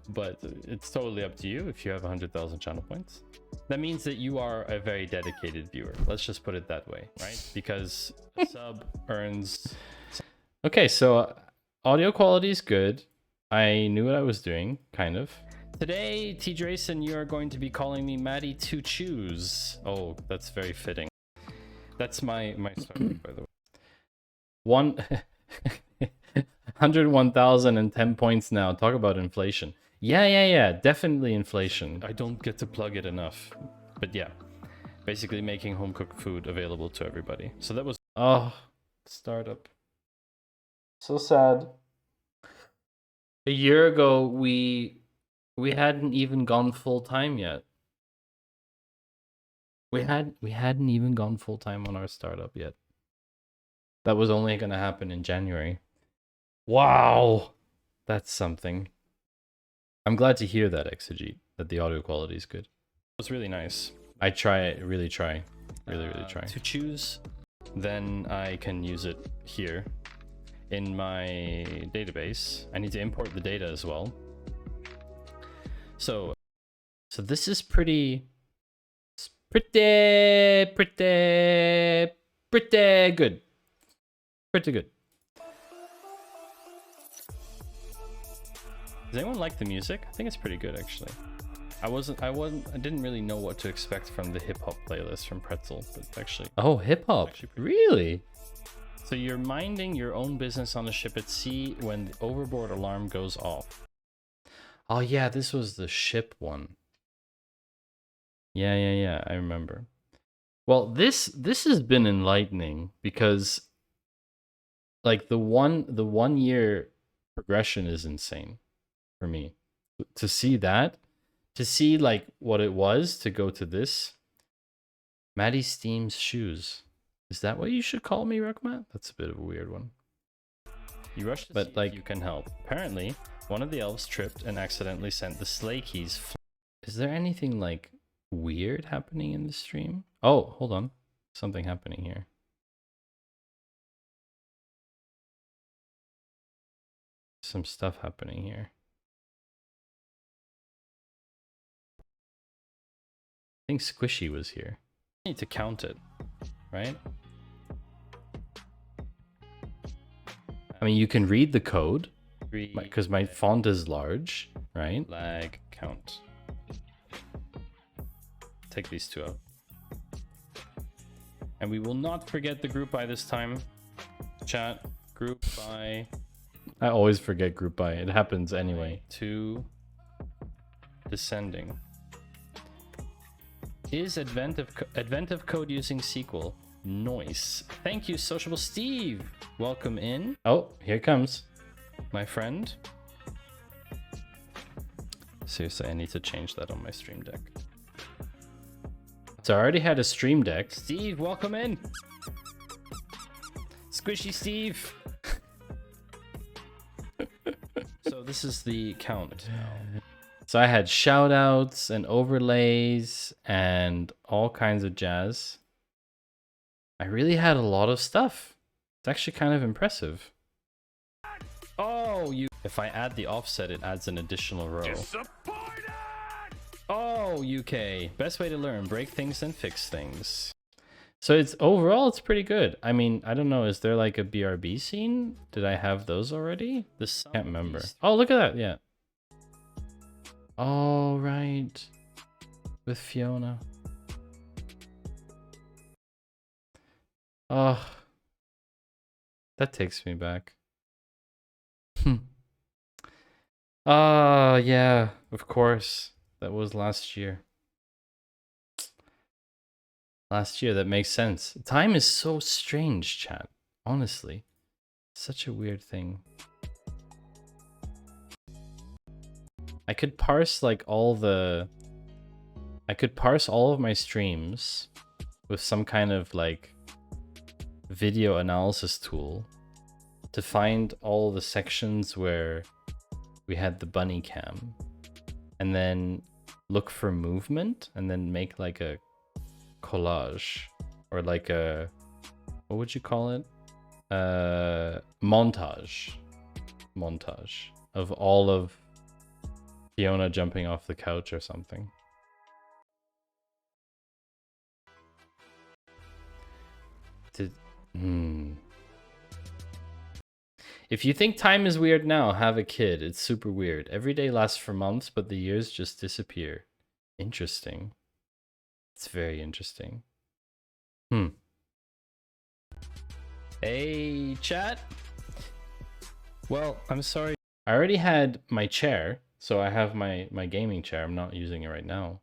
but it's totally up to you if you have 100,000 channel points. That means that you are a very dedicated viewer. Let's just put it that way, right? Because a sub earns... Okay, so audio quality is good. I knew what I was doing, kind of. Today, T. Drayson, you are going to be calling me Maddie to choose. Oh, that's very fitting. That's my start, by the way. 101,010 points now. Talk about inflation. Yeah, definitely inflation. I don't get to plug it enough. But yeah, basically making home-cooked food available to everybody. So that was... Oh, startup. So sad. A year ago, we hadn't even gone full-time yet. We hadn't even gone full-time on our startup yet. That was only going to happen in January. Wow, that's something. I'm glad to hear that, Exegete, that the audio quality is good. It's really nice. I really try to choose. Then I can use it here in my database. I need to import the data as well. So this is pretty good. Pretty good. Does anyone like the music? I think it's pretty good, actually. I didn't really know what to expect from the hip hop playlist from Pretzel, but actually... Oh, hip hop? Really? So you're minding your own business on a ship at sea when the overboard alarm goes off. Oh yeah, this was the ship one. Yeah, I remember. Well, this has been enlightening because like the 1 year progression is insane for me. To see that, to see like what it was to go to this. Maddie Steam's shoes. Is that what you should call me, Ruckmat? That's a bit of a weird one. You rushed, but like you can help. Apparently, one of the elves tripped and accidentally sent the sleigh keys. Is there anything like weird happening in the stream? Oh, hold on. Something happening here. Some stuff happening here. I think Squishy was here. I need to count it, right? I mean, you can read the code because my font is large, right? Lag count. Take these two out. And we will not forget the group by this time. Chat, group by. I always forget group by. It happens anyway. 2 descending. Is advent of code using SQL? Nice. Thank you, Sociable Steve. Welcome in. Oh, here comes my friend. Seriously, I need to change that on my stream deck. So I already had a stream deck. Steve, welcome in. Squishy Steve. So this is the count now. So I had shout outs and overlays and all kinds of jazz. I really had a lot of stuff. It's actually kind of impressive. Oh, if I add the offset, it adds an additional row. Oh, UK. Best way to learn. Break things and fix things. So it's overall, it's pretty good. I mean, I don't know. Is there like a BRB scene? Did I have those already? This can't remember. Oh, look at that. Yeah. Oh, right. With Fiona. Oh. That takes me back. Yeah, of course. That was last year. Last year, that makes sense. Time is so strange, chat. Honestly. Such a weird thing. I could parse like I could parse all of my streams with some kind of like video analysis tool to find all the sections where we had the bunny cam, and then look for movement and then make like a collage or like a, what would you call it? Montage of all of Fiona jumping off the couch or something. If you think time is weird now, have a kid. It's super weird. Every day lasts for months, but the years just disappear. Interesting. It's very interesting. Hey, chat. Well, I'm sorry. I already had my chair, so I have my gaming chair. I'm not using it right now.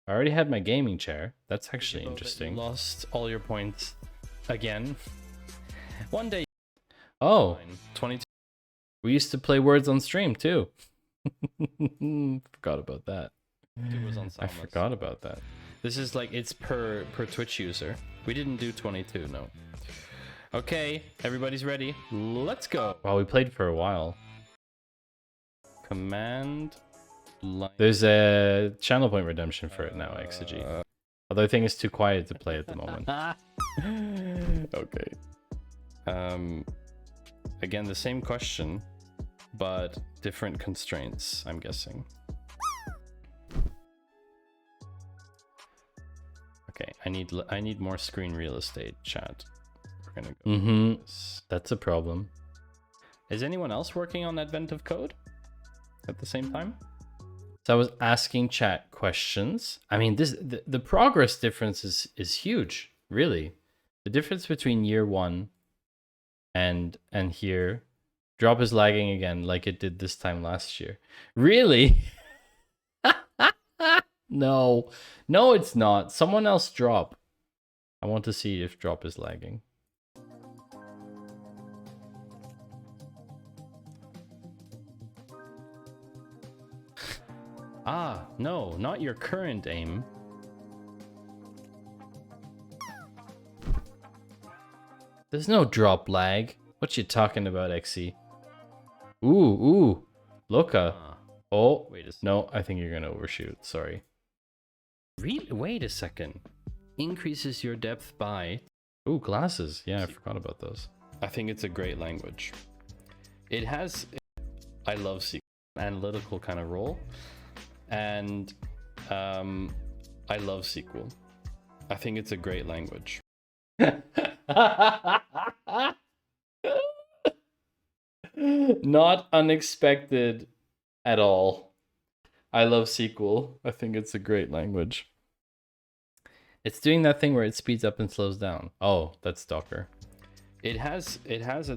I already had my gaming chair. That's actually interesting. Lost all your points again. One day. Oh, 22. We used to play words on stream too. Forgot about that. I forgot about that. This is like, it's per Twitch user. We didn't do 22, no. Okay, everybody's ready. Let's go. Wow, we played for a while. Command line. There's a channel point redemption for it now, XG. Although I think it's too quiet to play at the moment. Okay. Again, the same question, but different constraints, I'm guessing. Okay, I need more screen real estate, chat. We're gonna go. That's a problem. Is anyone else working on Advent of Code at the same time? So I was asking chat questions. I mean, the progress difference is huge, really. The difference between year 1 and here, drop is lagging again like it did this time last year. Really? No, it's not. Someone else drop. I want to see if drop is lagging. No, not your current aim. There's no drop lag. What you talking about, XE? Ooh, Loka. Oh, wait a second. No, I think you're gonna overshoot. Sorry. Wait a second. Increases your depth by... Ooh, glasses. Yeah, I forgot about those. I think it's a great language. It has... I love SQL. Analytical kind of role. And I love SQL. I think it's a great language. Not unexpected at all. I love SQL. I think it's a great language. It's doing that thing where it speeds up and slows down. Oh, that's Docker. It has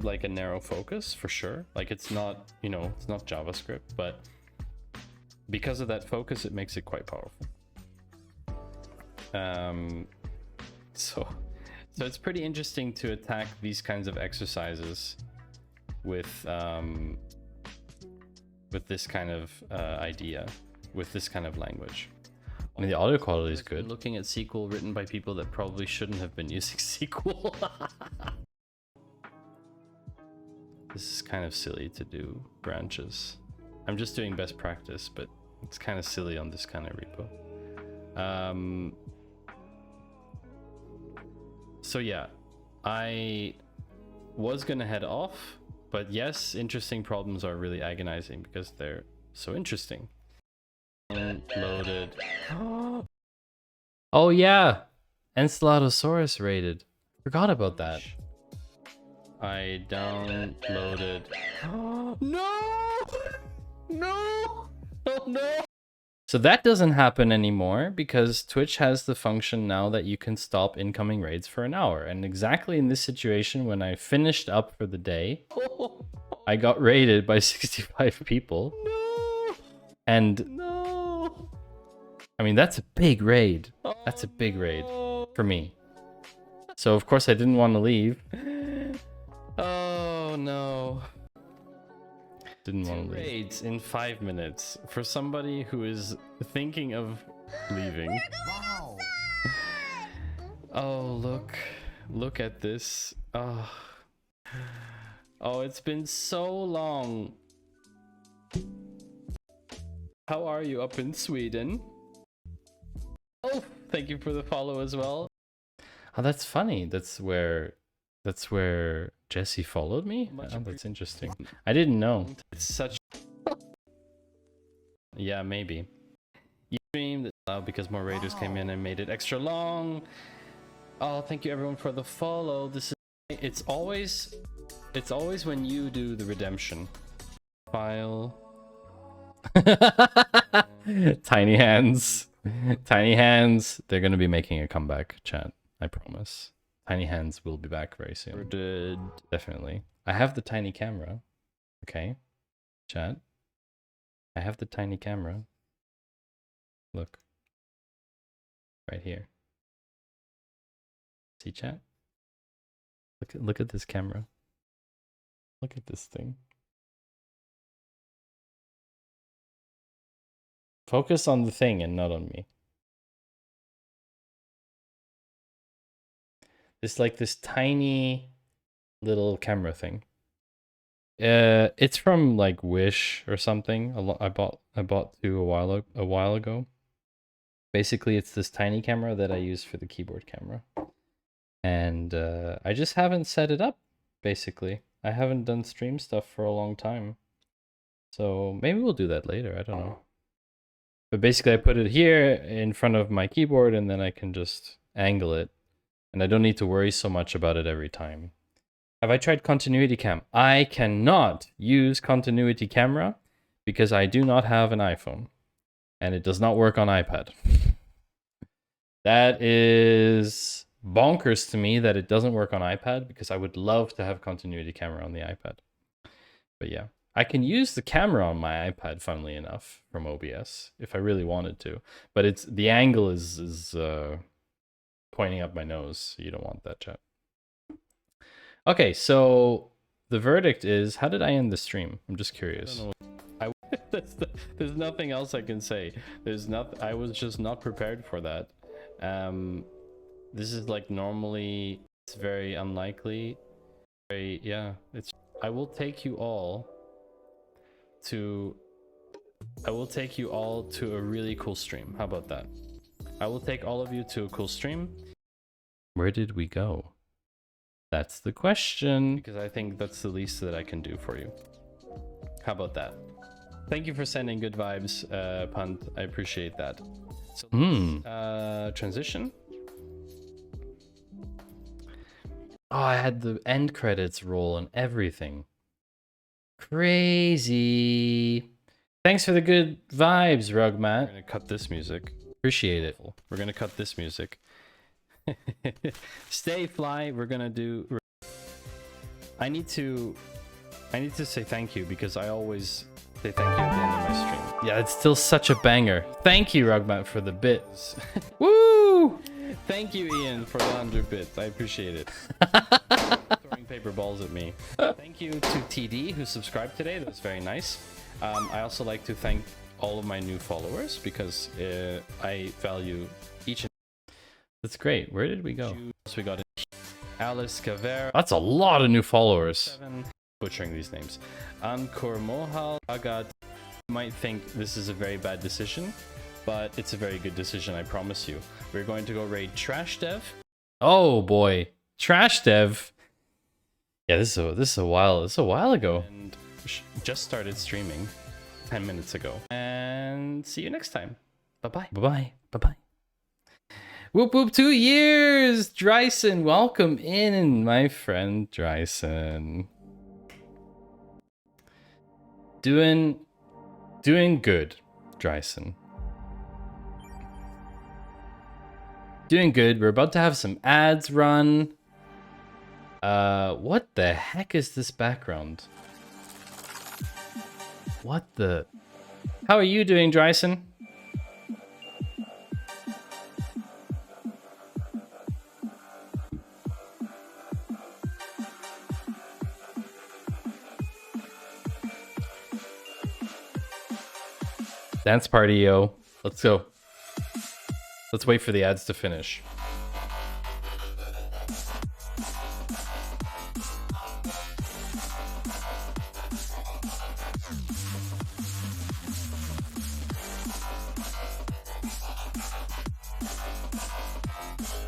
like a narrow focus for sure. Like it's not, you know, it's not JavaScript, but because of that focus, it makes it quite powerful. So it's pretty interesting to attack these kinds of exercises with this kind of idea, with this kind of language. I mean, the audio quality is good. Looking at SQL written by people that probably shouldn't have been using SQL. This is kind of silly to do branches. I'm just doing best practice, but it's kind of silly on this kind of repo. So yeah, I was gonna head off, but yes, interesting problems are really agonizing because they're so interesting. Loaded. Oh yeah, Encelatosaurus raided. Forgot about that. I downloaded. No! Oh no! So that doesn't happen anymore because Twitch has the function now that you can stop incoming raids for an hour. And exactly in this situation, when I finished up for the day, I got raided by 65 people. No! And no! I mean, that's a big raid. That's a big raid for me. So of course I didn't want to leave. Oh no. Didn't want to leave. Raids in 5 minutes for somebody who is thinking of leaving. Wow. Oh, look at this. Oh, it's been so long. How are you up in Sweden? Oh, thank you for the follow as well. Oh, that's funny. That's where Jesse followed me? Oh, that's interesting. I didn't know. It's such... Yeah, maybe. You streamed it loud because more raiders came in and made it extra long. Oh, thank you everyone for the follow. This is... It's always when you do the redemption. File. Tiny hands. Tiny hands. They're gonna be making a comeback, chat. I promise. Tiny hands will be back very soon. Definitely. I have the tiny camera. Okay. Chat. I have the tiny camera. Look. Right here. See, chat? Look at this camera. Look at this thing. Focus on the thing and not on me. It's like this tiny little camera thing. It's from like Wish or something. I bought two a while ago. Basically, it's this tiny camera that I use for the keyboard camera, and I just haven't set it up. Basically, I haven't done stream stuff for a long time, so maybe we'll do that later. I don't know. But basically, I put it here in front of my keyboard, and then I can just angle it. And I don't need to worry so much about it every time. Have I tried Continuity Cam? I cannot use Continuity Camera because I do not have an iPhone. And it does not work on iPad. That is bonkers to me that it doesn't work on iPad because I would love to have Continuity Camera on the iPad. But yeah, I can use the camera on my iPad, funnily enough, from OBS if I really wanted to. But it's the angle is pointing up my nose. You don't want that, chat. Okay, so the verdict is, how did I end the stream? I'm just curious. There's nothing else I can say. I was just not prepared for that. This is like normally it's very unlikely Yeah, it's. I will take you all to a really cool stream. How about that? I will take all of you to a cool stream. Where did we go? That's the question, because I think that's the least that I can do for you. How about that? Thank you for sending good vibes, Punt. I appreciate that. So, transition. Oh, I had the end credits roll and everything. Crazy. Thanks for the good vibes, Rugmat. We're gonna cut this music. Appreciate it. We're gonna cut this music. Stay fly. We're gonna do. I need to say thank you because I always say thank you at the end of my stream. Yeah, it's still such a banger. Thank you, Rugmat, for the bits. Woo! Thank you, Ian, for the 100 bits. I appreciate it. Throwing paper balls at me. Thank you to TD who subscribed today. That was very nice. I also like to thank all of my new followers because I value each and. That's great. Where did we go? So we got Alice Cavera. That's a lot of new followers. Butchering these names. Ankur Mohal. Agat. You might think this is a very bad decision, but it's a very good decision, I promise you. We're going to go raid Trash Dev. Oh boy, Trash Dev. Yeah, this is a while ago. And just started streaming 10 minutes ago. And see you next time. Bye-bye. Bye-bye. Bye-bye. Whoop whoop, 2 years! Dryson, welcome in, my friend Dryson. Doing good, Dryson. Doing good. We're about to have some ads run. What the heck is this background? What the? How are you doing, Dryson? Dance party, yo. Let's go. Let's wait for the ads to finish.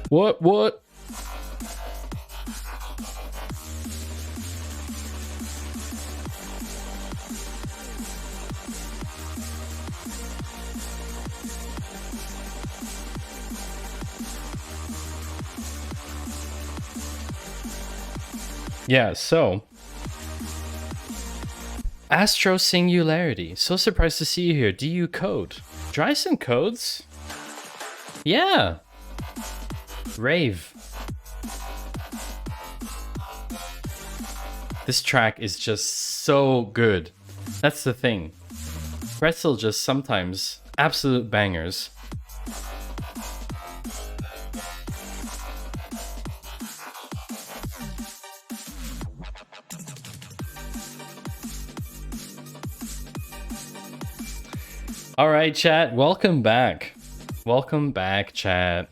What? Yeah, so Astro Singularity. So surprised to see you here. Do you code? Dryson codes? Yeah. Rave. This track is just so good. That's the thing. Pretzel just sometimes absolute bangers. All right, chat. Welcome back. Welcome back, chat.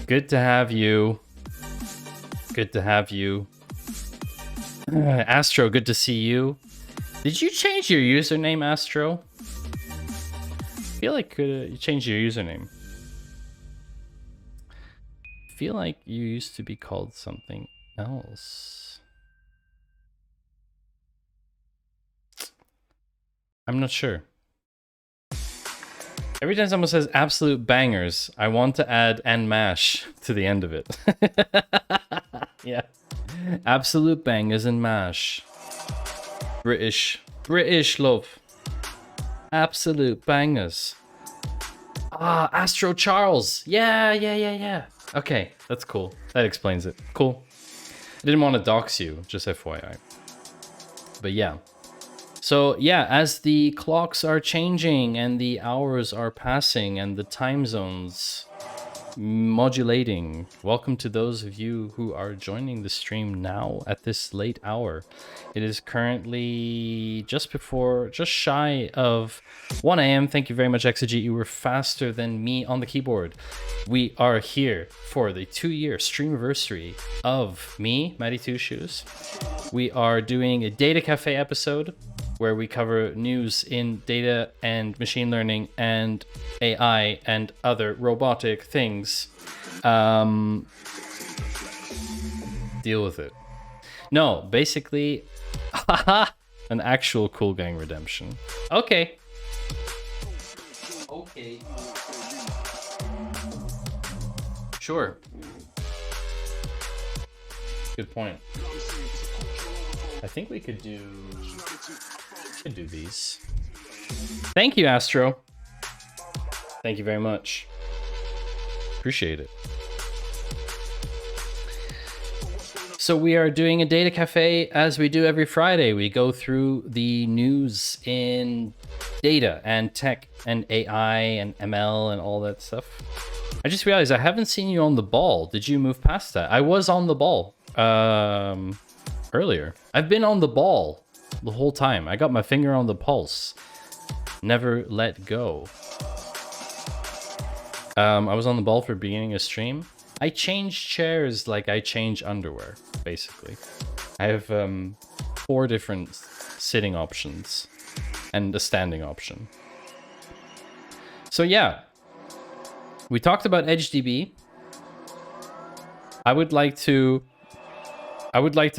Good to have you. Good to have you. Astro, good to see you. Did you change your username, Astro? I feel like you changed your username. I feel like you used to be called something else. I'm not sure. Every time someone says absolute bangers, I want to add and mash to the end of it. Yeah. Absolute bangers and mash. British love. Absolute bangers. Ah, Astro Charles. Yeah. Okay, that's cool. That explains it. Cool. I didn't want to dox you, just FYI. But yeah. So yeah, as the clocks are changing and the hours are passing and the time zones modulating. Welcome to those of you who are joining the stream now at this late hour. It is currently just shy of 1 a.m. Thank you very much, Exegete. You were faster than me on the keyboard. We are here for the 2-year streamiversary of me, Matty Two Shoes. We are doing a Data Cafe episode where we cover news in data and machine learning and AI and other robotic things. Deal with it. No, basically, an actual Cool Gang redemption. Okay. Okay. Sure. Good point. I think we could do these. Thank you, Astro. Thank you very much. Appreciate it. So we are doing a data cafe as we do every Friday. We go through the news in data and tech and AI and ML and all that stuff. I just realized I haven't seen you on the ball. Did you move past that? I was on the ball earlier. I've been on the ball the whole time. I got my finger on the pulse. Never let go. I was on the ball for beginning a stream. I change chairs like I change underwear, basically. I have 4 different sitting options and a standing option. So yeah, we talked about EdgeDB. I would like to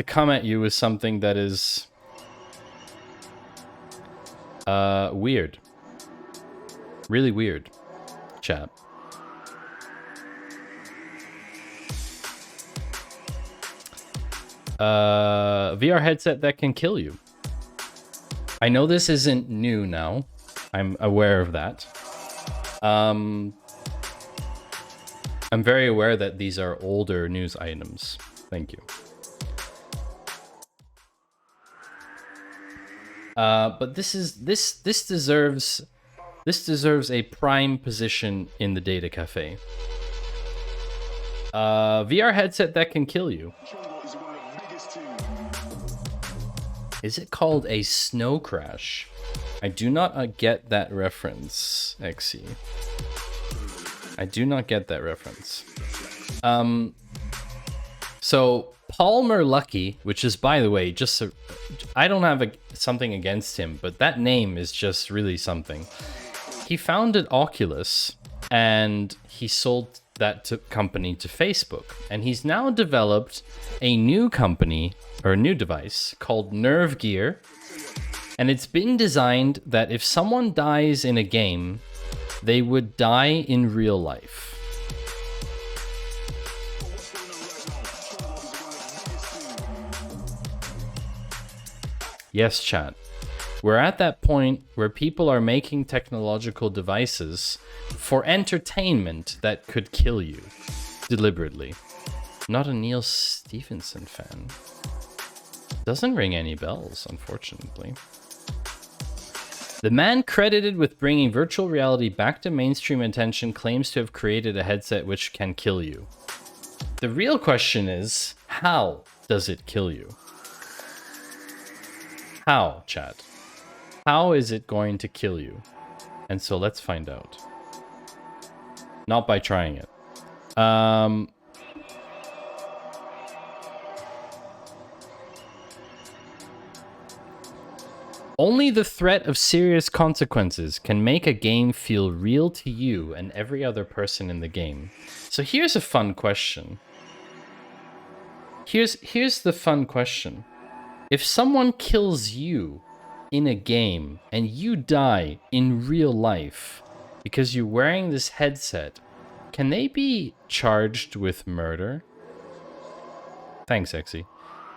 come at you with something that is weird. Really weird, chat. VR headset that can kill you. I know this isn't new now. I'm aware of that. I'm very aware that these are older news items. Thank you. But this deserves a prime position in the data cafe. VR headset that can kill you. Is it called a snow crash? I do not get that reference, XE. I do not get that reference. So Palmer Luckey, which is, by the way, just I don't have something against him, but that name is just really something. He founded Oculus and he sold that company to Facebook, and he's now developed a new company or a new device called Nerve Gear, and it's been designed that if someone dies in a game, they would die in real life. Yes, chat. We're at that point where people are making technological devices for entertainment that could kill you deliberately. Not a Neil Stephenson fan. Doesn't ring any bells, unfortunately. The man credited with bringing virtual reality back to mainstream attention claims to have created a headset which can kill you. The real question is, how does it kill you? How, chat? How is it going to kill you? And so let's find out. Not by trying it. Only the threat of serious consequences can make a game feel real to you and every other person in the game. So here's a fun question. Here's the fun question. If someone kills you in a game and you die in real life because you're wearing this headset, can they be charged with murder? Thanks, Exy.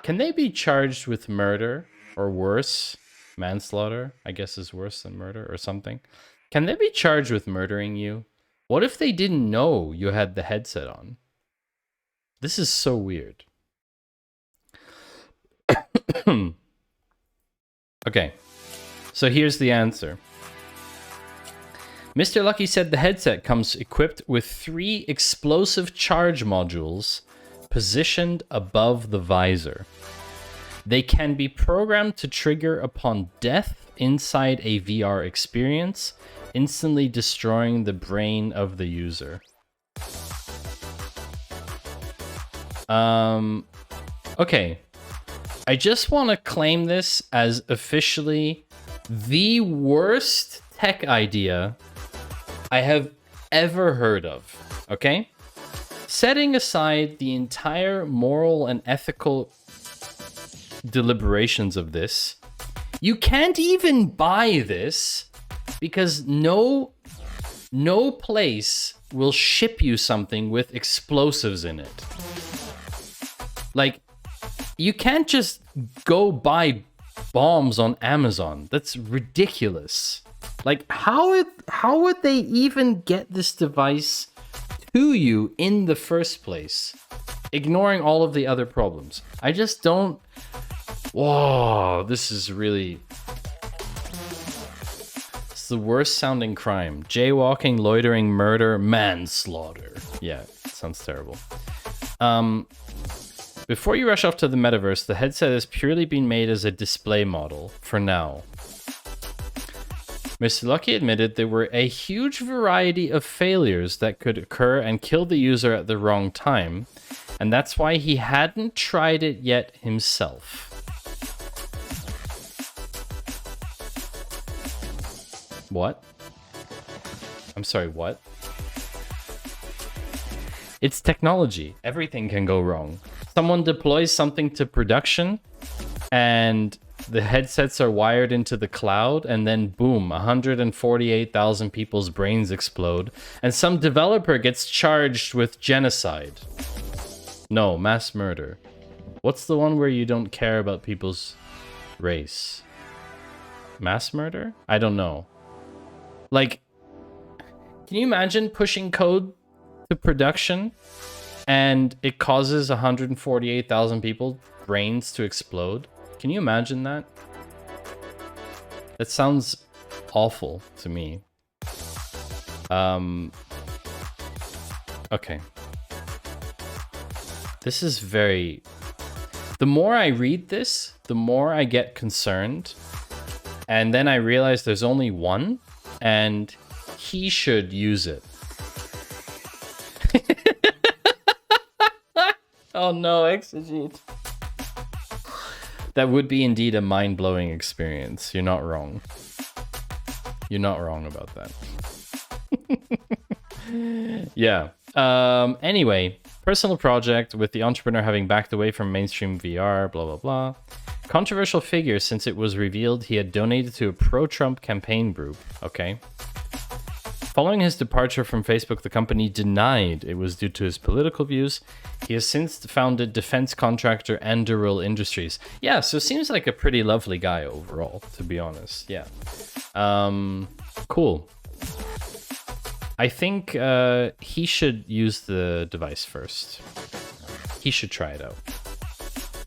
Can they be charged with murder or worse? Manslaughter, I guess, is worse than murder or something. Can they be charged with murdering you? What if they didn't know you had the headset on? This is so weird. Okay, so here's the answer. Mr. Lucky said the headset comes equipped with 3 explosive charge modules positioned above the visor. They can be programmed to trigger upon death inside a VR experience, instantly destroying the brain of the user. Okay. I just want to claim this as officially the worst tech idea I have ever heard of, okay? Setting aside the entire moral and ethical deliberations of this, you can't even buy this because no place will ship you something with explosives in it. Like, you can't just go buy bombs on Amazon. That's ridiculous. Like, how would they even get this device to you in the first place? Ignoring all of the other problems. I just don't... Whoa, this is really... It's the worst sounding crime. Jaywalking, loitering, murder, manslaughter. Yeah, sounds terrible. Before you rush off to the metaverse, the headset has purely been made as a display model for now. Mr. Lucky admitted there were a huge variety of failures that could occur and kill the user at the wrong time, and that's why he hadn't tried it yet himself. What? I'm sorry, what? It's technology. Everything can go wrong. Someone deploys something to production and the headsets are wired into the cloud, and then boom, 148,000 people's brains explode, and some developer gets charged with genocide. No, mass murder. What's the one where you don't care about people's race? Mass murder? I don't know. Like, can you imagine pushing code to production and it causes 148,000 people's brains to explode? Can you imagine that? That sounds awful to me. Okay. This is very... The more I read this, the more I get concerned. And then I realize there's only one, and he should use it. Oh no, Exegete. That would be indeed a mind-blowing experience. You're not wrong. You're not wrong about that. Yeah. Anyway, personal project with the entrepreneur having backed away from mainstream VR, blah, blah, blah. Controversial figure since it was revealed he had donated to a pro-Trump campaign group. Okay. Following his departure from Facebook, the company denied it was due to his political views. He has since founded defense contractor Anduril Industries. Yeah, so seems like a pretty lovely guy overall, to be honest. Yeah. Cool. I think he should use the device first. He should try it out.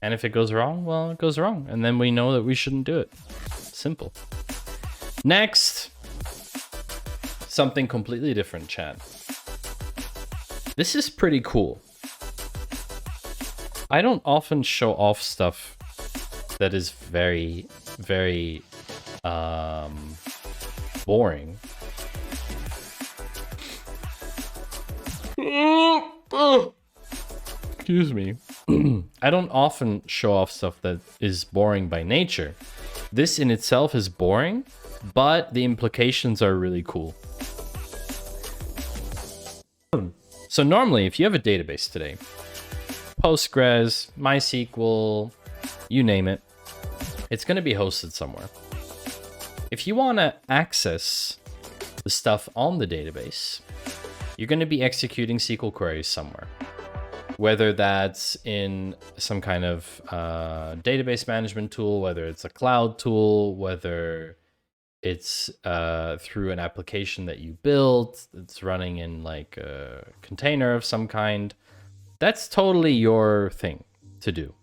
And if it goes wrong, well, it goes wrong. And then we know that we shouldn't do it. Simple. Next. Something completely different, chat. This is pretty cool. I don't often show off stuff that is very, very boring. Excuse me. I don't often show off stuff that is boring by nature. This in itself is boring, but the implications are really cool. So normally, if you have a database today, Postgres, MySQL, you name it, it's going to be hosted somewhere. If you want to access the stuff on the database, you're going to be executing SQL queries somewhere. Whether that's in some kind of database management tool, whether it's a cloud tool, whether it's through an application that you built, it's running in like a container of some kind. That's totally your thing to do.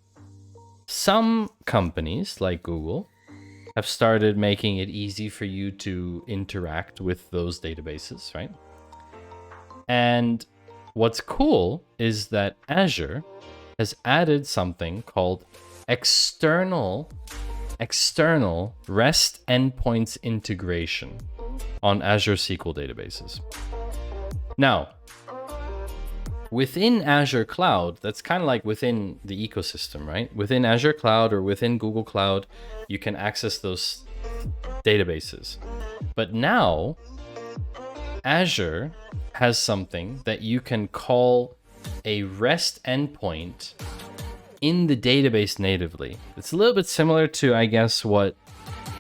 Some companies like Google have started making it easy for you to interact with those databases, right? And what's cool is that Azure has added something called external REST endpoints integration on Azure SQL databases. Now, within Azure Cloud, that's kind of like within the ecosystem, right? Within Azure Cloud or within Google Cloud, you can access those databases. But now, Azure has something that you can call a REST endpoint in the database natively. It's a little bit similar to, I guess, what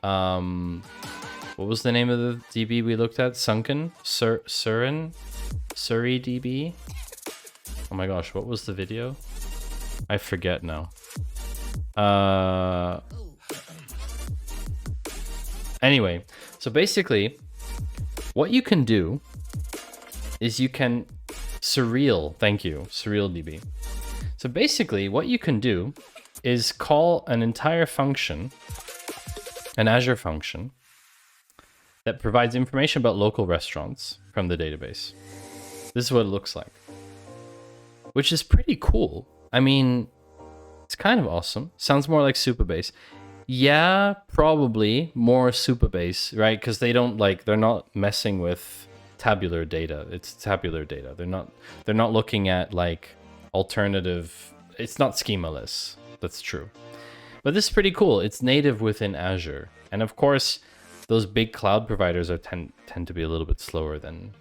was the name of the DB we looked at? Suri DB? Oh my gosh, what was the video? I forget now. Anyway, so basically, what you can do is you can Surreal DB. So basically, what you can do is call an entire function, an Azure function, that provides information about local restaurants from the database. This is what it looks like, which is pretty cool. I mean, it's kind of awesome. Sounds more like Supabase. Yeah, probably more Supabase, right? Because they're not messing with tabular data. It's tabular data. They're not looking at like alternative. It's not schemaless. That's true. But this is pretty cool. It's native within Azure, and of course, those big cloud providers tend to be a little bit slower than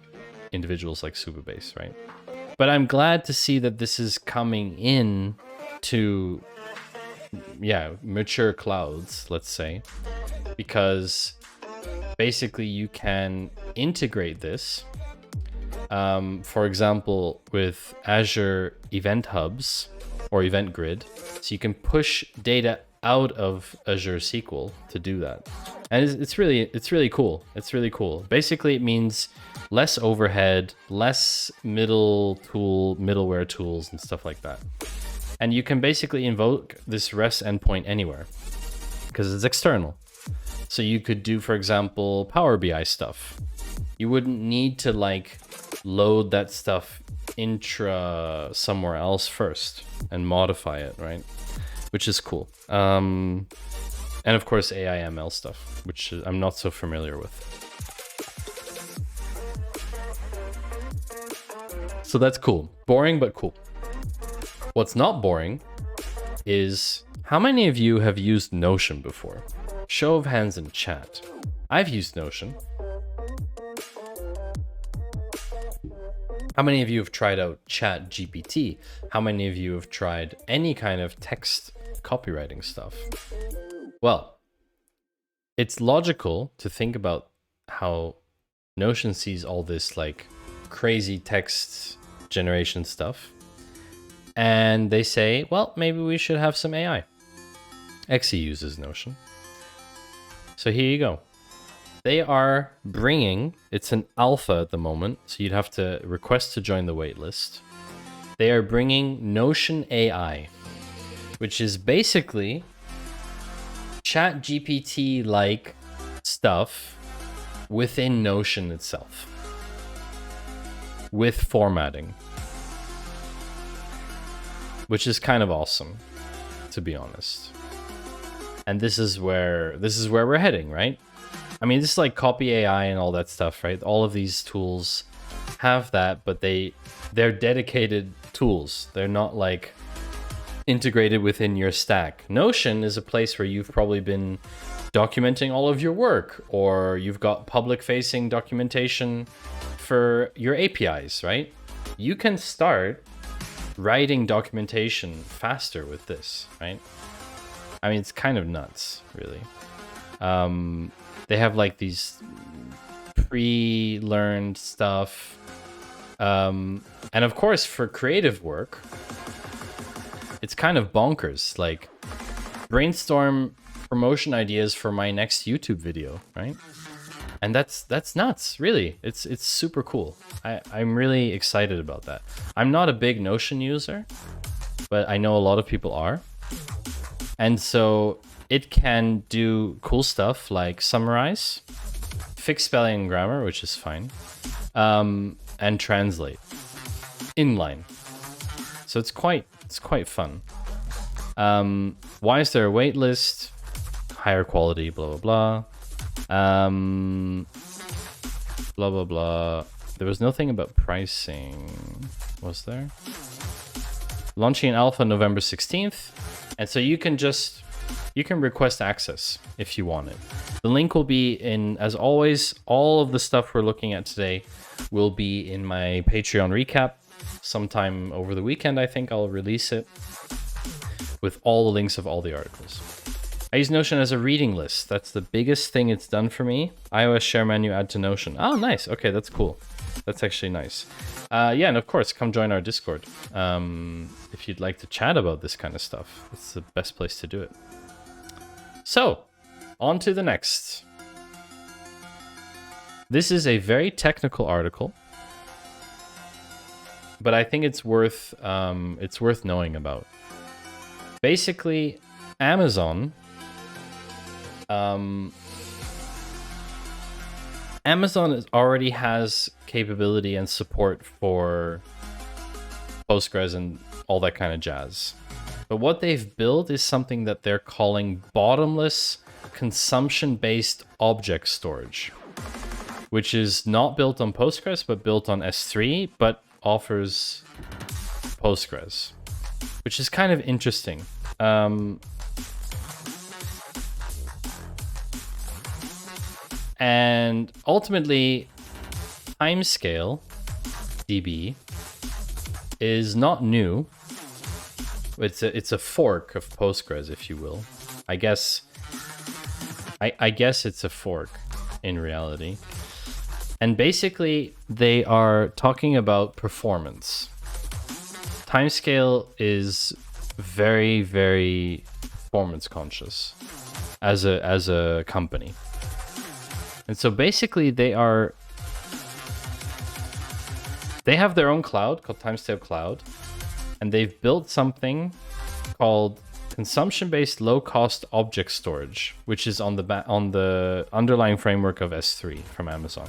individuals like Supabase, right? But I'm glad to see that this is coming in to, mature clouds, let's say, because basically you can integrate this, for example, with Azure Event Hubs or Event Grid. So you can push data out of Azure SQL to do that. And it's really cool. It's really cool. Basically, it means less overhead, less middleware tools and stuff like that. And you can basically invoke this REST endpoint anywhere because it's external. So you could do, for example, Power BI stuff. You wouldn't need to like load that stuff intra somewhere else first and modify it, right? Which is cool. And of course, AI ML stuff, which I'm not so familiar with. So that's cool. Boring, but cool. What's not boring is how many of you have used Notion before? Show of hands in chat. I've used Notion. How many of you have tried out ChatGPT? How many of you have tried any kind of text copywriting stuff? Well, it's logical to think about how Notion sees all this like crazy text generation stuff. And they say, well, maybe we should have some AI. Xe uses Notion. So here you go. They are bringing, it's an alpha at the moment, so you'd have to request to join the waitlist. They are bringing Notion AI, which is basically ChatGPT-like stuff within Notion itself, with formatting, which is kind of awesome, to be honest. And this is where we're heading, right? I mean, this is like copy AI and all that stuff, right? All of these tools have that, but they're dedicated tools. They're not like integrated within your stack. Notion is a place where you've probably been documenting all of your work, or you've got public-facing documentation for your APIs, right? You can start writing documentation faster with this, right? I mean, it's kind of nuts, really. They have like these pre-learned stuff. And of course, for creative work, it's kind of bonkers. Like, brainstorm promotion ideas for my next YouTube video, right? And that's nuts, really. It's super cool. I'm really excited about that. I'm not a big Notion user, but I know a lot of people are. And so it can do cool stuff like summarize, fix spelling and grammar, which is fine, and translate inline. So it's quite fun. Why is there a wait list? Higher quality, blah blah blah. Blah blah blah. There was nothing about pricing, was there? Launching in alpha November 16th, and so you can request access if you want it. The link will be in, as always, all of the stuff we're looking at today will be in my Patreon recap. Sometime over the weekend, I think I'll release it with all the links of all the articles. I use Notion as a reading list. That's the biggest thing it's done for me. iOS share menu, add to Notion. Oh, nice. Okay, that's cool. That's actually nice. Yeah, and of course, come join our Discord. If you'd like to chat about this kind of stuff, it's the best place to do it. So, on to the next. This is a very technical article, but I think it's worth knowing about. Basically, Amazon already has capability and support for Postgres and all that kind of jazz. But what they've built is something that they're calling bottomless consumption-based object storage, which is not built on Postgres, but built on S3, but offers Postgres, which is kind of interesting. And ultimately, timescale DB is not new. It's a fork of Postgres, if you will. I guess it's a fork in reality. And basically, they are talking about performance. Timescale is very, very performance conscious as a company. And so basically they have their own cloud called Timescale Cloud, and they've built something called consumption-based low-cost object storage, which is on the underlying framework of S3 from Amazon.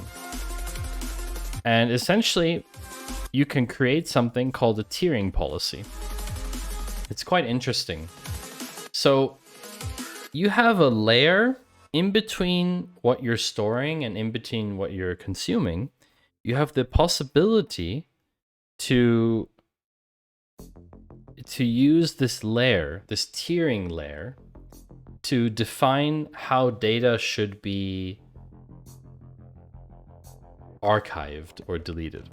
And essentially, you can create something called a tiering policy. It's quite interesting. So you have a layer in between what you're storing and in between what you're consuming. You have the possibility to use this layer, this tiering layer, to define how data should be archived or deleted.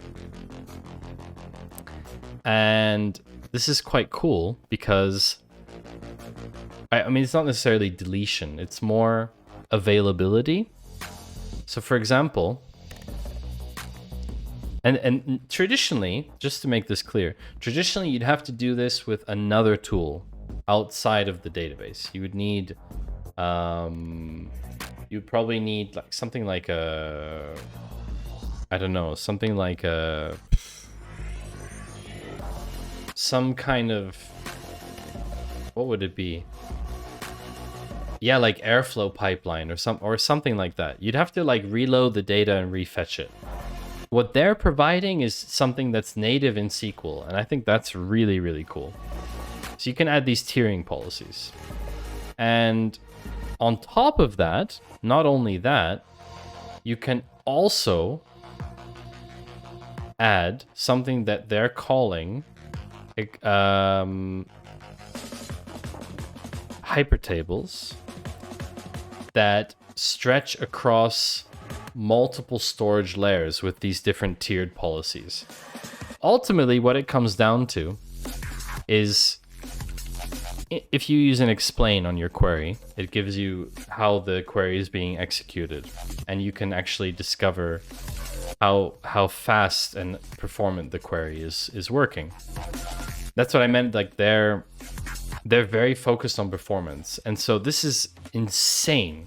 And this is quite cool because, I mean, it's not necessarily deletion, it's more availability. So for example, and traditionally, just to make this clear, traditionally you'd have to do this with another tool outside of the database. You would need, you'd probably need like something like a, I don't know, something like a, some kind of, what would it be? Yeah, like Airflow pipeline or something like that. You'd have to like reload the data and refetch it. What they're providing is something that's native in SQL, and I think that's really, really cool. So you can add these tiering policies. And on top of that, not only that, you can also add something that they're calling hypertables that stretch across multiple storage layers with these different tiered policies. Ultimately, what it comes down to is if you use an explain on your query, it gives you how the query is being executed, and you can actually discover how fast and performant the query is working. That's what I meant, like they're very focused on performance. And so this is insane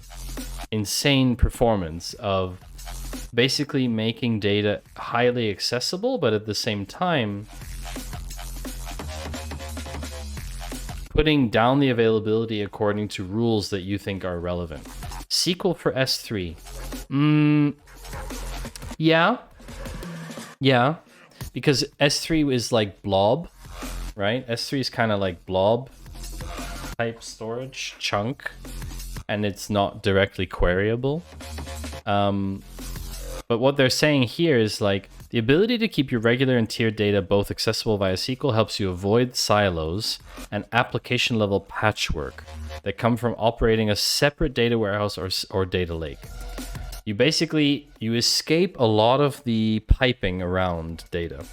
performance of basically making data highly accessible, but at the same time putting down the availability according to rules that you think are relevant. SQL for S3. Yeah. Yeah. Because S3 is like blob, right? S3 is kind of like blob type storage chunk, and it's not directly queryable. But what they're saying here is like the ability to keep your regular and tiered data both accessible via SQL helps you avoid silos and application level patchwork that come from operating a separate data warehouse or data lake. You escape a lot of the piping around data.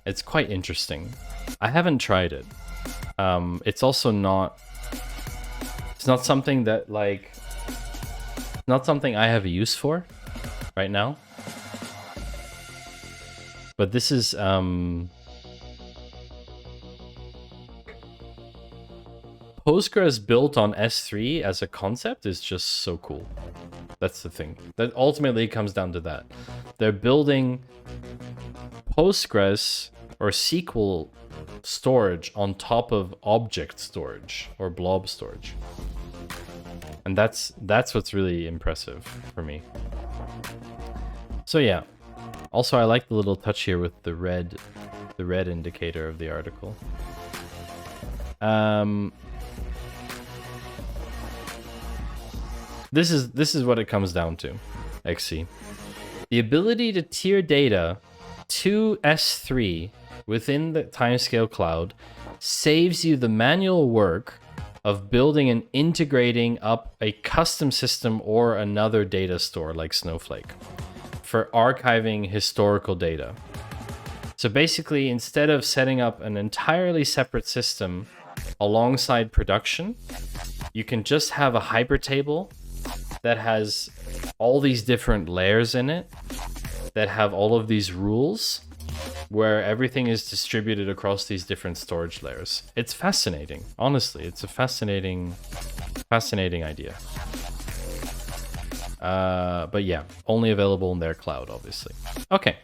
It's quite interesting. I haven't tried it. It's also not something that like, not something I have a use for right now. But this is Postgres built on S3 as a concept is just so cool. That's the thing. That ultimately comes down to that. They're building Postgres or SQL storage on top of object storage or blob storage. And that's what's really impressive for me. So yeah. Also, I like the little touch here with the red indicator of the article. This is what it comes down to. XC. The ability to tier data to S3 within the timescale cloud saves you the manual work of building and integrating up a custom system or another data store like Snowflake for archiving historical data. So basically, instead of setting up an entirely separate system alongside production, you can just have a hyper table that has all these different layers in it, that have all of these rules, where everything is distributed across these different storage layers. It's fascinating. Honestly, it's a fascinating idea. But yeah, only available in their cloud, obviously. Okay.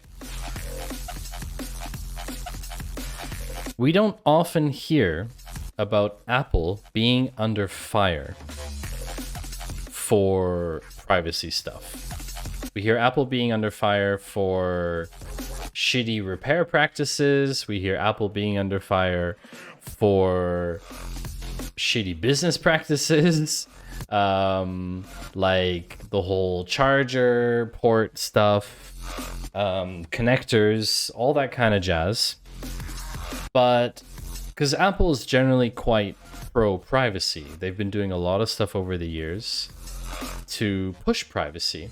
We don't often hear about Apple being under fire for privacy stuff. We hear Apple being under fire for shitty repair practices. We hear Apple being under fire for shitty business practices. Like the whole charger port stuff, connectors, all that kind of jazz. But because Apple is generally quite pro privacy, they've been doing a lot of stuff over the years to push privacy.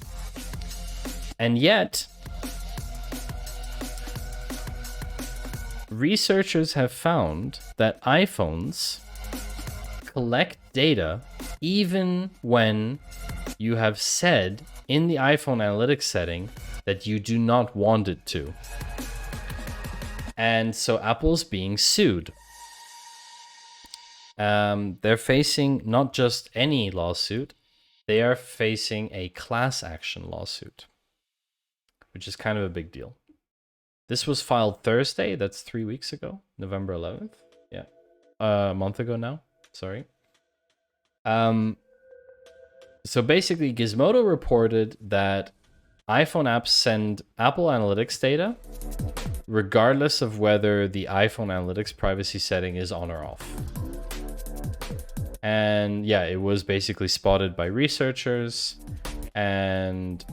And yet, researchers have found that iPhones collect data even when you have said in the iPhone analytics setting that you do not want it to. And so Apple's being sued. They're facing not just any lawsuit, they are facing a class action lawsuit, which is kind of a big deal. This was filed Thursday, that's 3 weeks ago, November 11th. Yeah, a month ago now, sorry. So basically, Gizmodo reported that iPhone apps send Apple Analytics data regardless of whether the iPhone Analytics privacy setting is on or off. And yeah, it was basically spotted by researchers, and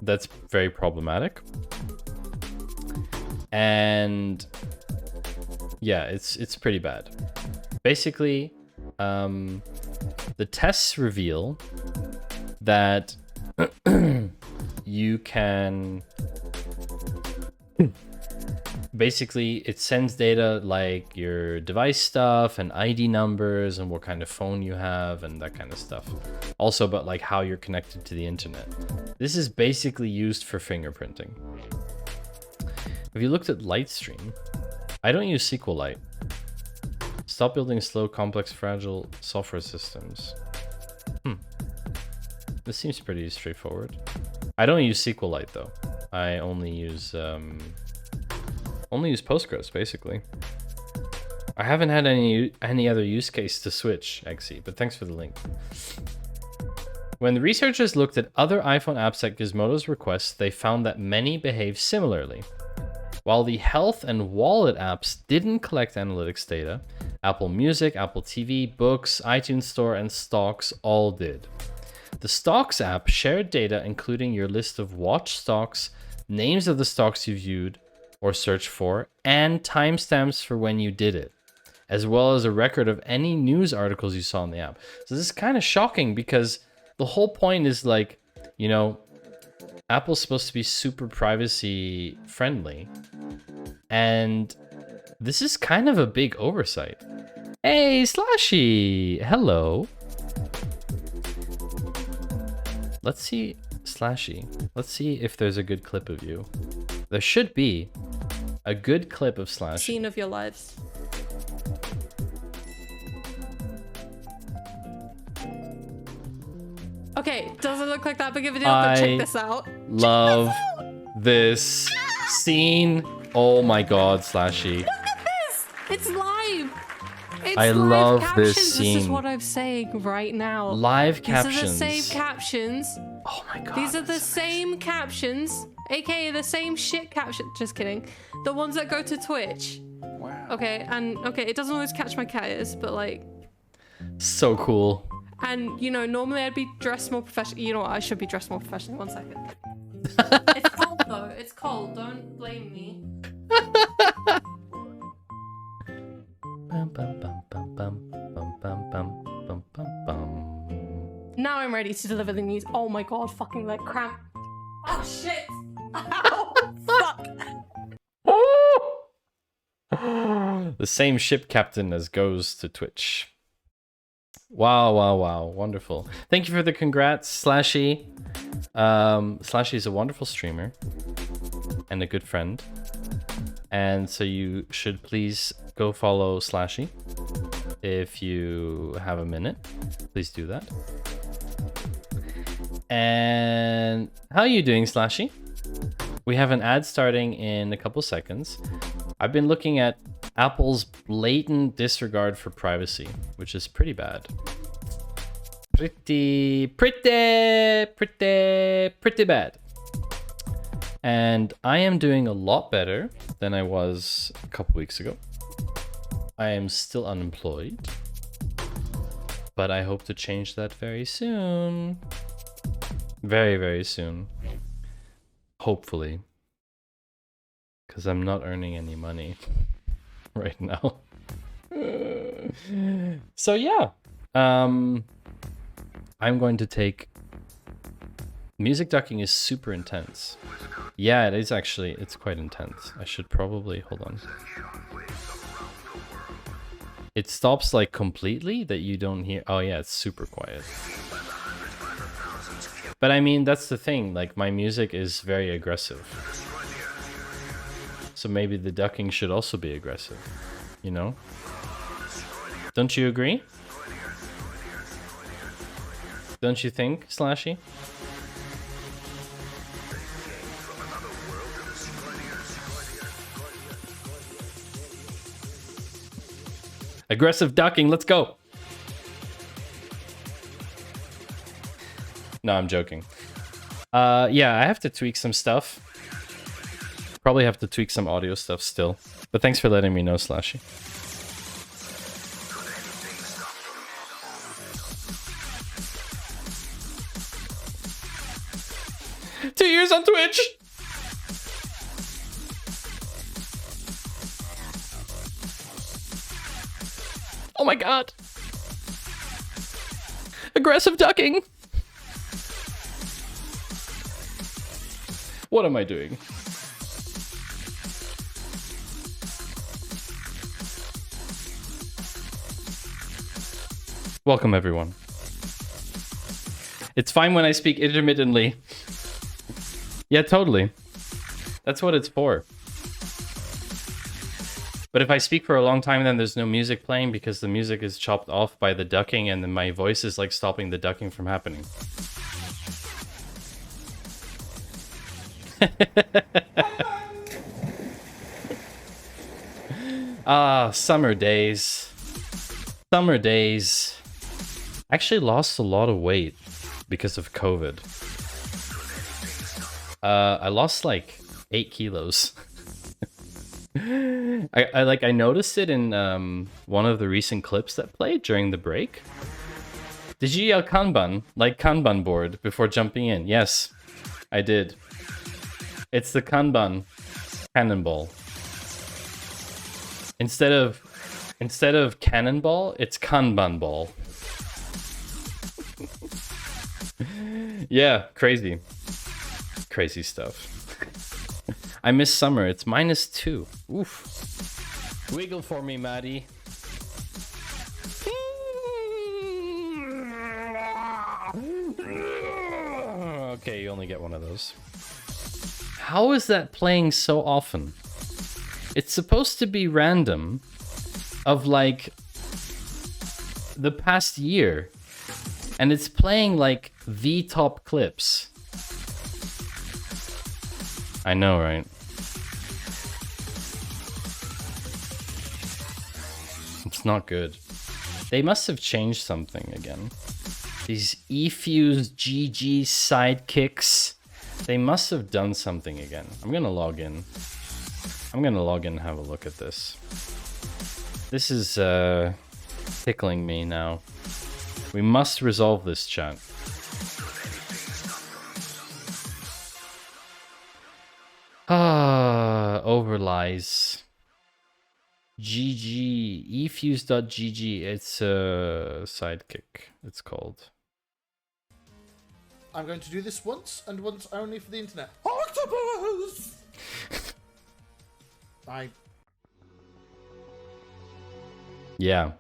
that's very problematic. And yeah, it's pretty bad. Basically, the tests reveal that you can basically, it sends data like your device stuff and ID numbers and what kind of phone you have and that kind of stuff. Also about like how you're connected to the internet. This is basically used for fingerprinting. Have you looked at Lightstream? I don't use SQLite. Stop building slow, complex, fragile software systems. This seems pretty straightforward. I don't use SQLite though. I only use Postgres basically. I haven't had any other use case to switch, Exy, but thanks for the link. When the researchers looked at other iPhone apps at Gizmodo's request, they found that many behave similarly. While the health and wallet apps didn't collect analytics data, Apple Music, Apple TV, Books, iTunes Store, and Stocks all did. The Stocks app shared data including your list of watch stocks, names of the stocks you viewed or searched for, and timestamps for when you did it, as well as a record of any news articles you saw in the app. So this is kind of shocking because the whole point is like, you know, Apple's supposed to be super privacy friendly, and this is kind of a big oversight. Hey, Slashy! Hello. Let's see, Slashy. Let's see if there's a good clip of you. There should be a good clip of Slashy. Scene of your lives. Okay, doesn't look like that big of a deal, but check this out. Love this scene. Oh my god, Slashy. Look at this! It's live! It's I live love captions. this scene. This is what I'm saying right now. Live These are the captions. same captions. Oh my god. These are the same captions, aka the same shit caption. Just kidding. The ones that go to Twitch. Wow. Okay, and okay, it doesn't always catch my cat ears, but like. So cool. And you know, normally I'd be dressed more professional. You know what? I should be dressed more professionally. 1 second. It's cold though. It's cold. Don't blame me. Now I'm ready to deliver the news. Oh my god, fucking leg cramp. Oh shit. Ow, fuck. The same ship captain as goes to Twitch. Wow, wow, wow. Wonderful. Thank you for the congrats, Slashy. Slashy is a wonderful streamer and a good friend. And so you should please go follow Slashy. If you have a minute, please do that. And how are you doing, Slashy? We have an ad starting in a couple seconds. I've been looking at Apple's blatant disregard for privacy, which is pretty bad. Pretty bad. And I am doing a lot better than I was a couple weeks ago. I am still unemployed, but I hope to change that very soon. Very, very soon. Hopefully. Because I'm not earning any money right now. So yeah. I'm going to take... Music ducking is super intense. Yeah, it is actually. It's quite intense. I should probably... Hold on. It stops like completely that you don't hear... Oh yeah, it's super quiet. But I mean, that's the thing. Like, my music is very aggressive. So maybe the ducking should also be aggressive. You know? Don't you agree? Don't you think, Slashy? Aggressive ducking, let's go! No, I'm joking. Yeah, I have to tweak some stuff. Probably have to tweak some audio stuff still. But thanks for letting me know, Slashy. Two years on Twitch! Oh my god! Aggressive ducking! What am I doing? Welcome, everyone. It's fine when I speak intermittently. Yeah, totally. That's what it's for. But if I speak for a long time, then there's no music playing because the music is chopped off by the ducking and then my voice is like stopping the ducking from happening. Ah, summer days. Summer days. Actually lost a lot of weight because of COVID. I lost like 8 kilos. I noticed it in one of the recent clips that played during the break. Did you yell Kanban, like Kanban board, before jumping in? Yes, I did. It's the Kanban cannonball. Instead of cannonball, it's Kanban ball. Yeah, crazy. Crazy stuff. I miss summer. It's -2. Oof. Wiggle for me, Maddie. Okay, you only get one of those. How is that playing so often? It's supposed to be random of like the past year. And it's playing like the top clips. I know, right? It's not good. They must have changed something again. These eFuse GG sidekicks. They must have done something again. I'm gonna log in. I'm gonna log in and have a look at this. This is tickling me now. We must resolve this, chat. Ah, overlies. GG, efuse.gg. It's a sidekick, it's called. I'm going to do this once, and once only for the internet. Octopus! Bye. Yeah.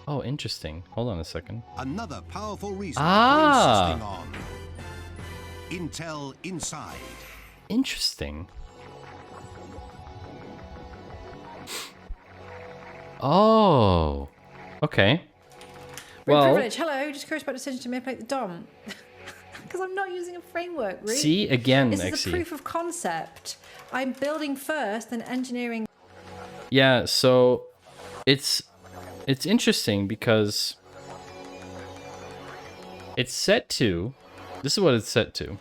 Oh, interesting. Hold on a second. Another powerful reason Ah! for insisting on Intel Inside. Interesting. Oh. Okay. Well, Well, privilege. Hello, just curious about the decision to manipulate the DOM. Because I'm not using a framework, really. see again, This is Exy. a proof of concept. I'm building first and engineering. Yeah, so it's interesting because it's set to, this is what it's set to.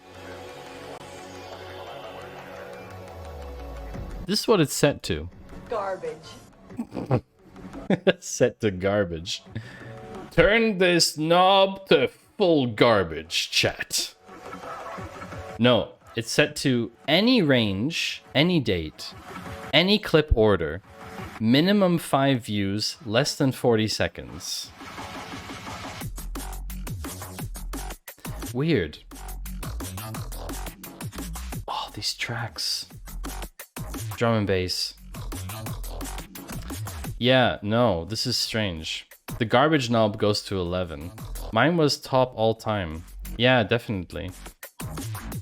This is what it's set to. Garbage. Set to garbage. Turn this knob to full garbage, chat. No, it's set to any range, any date, any clip order, minimum 5 views, less than 40 seconds. Weird. Oh, these tracks. Drum and bass. Yeah, no, this is strange. The garbage knob goes to 11. Mine was top all time. Yeah, definitely.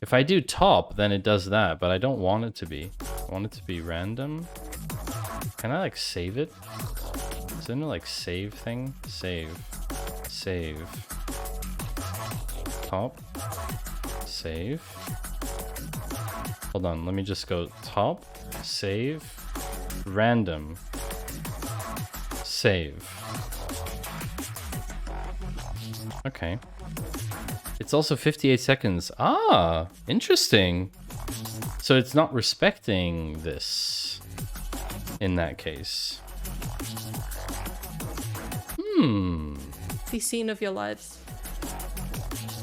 If I do top, then it does that, but I don't want it to be. I want it to be random. Can I like save it? Is there no like save thing? Save. Save. Top. Save. Hold on, let me just go top. Save. Random. Save. Okay. It's also 58 seconds. Ah, interesting. So it's not respecting this in that case. The scene of your lives.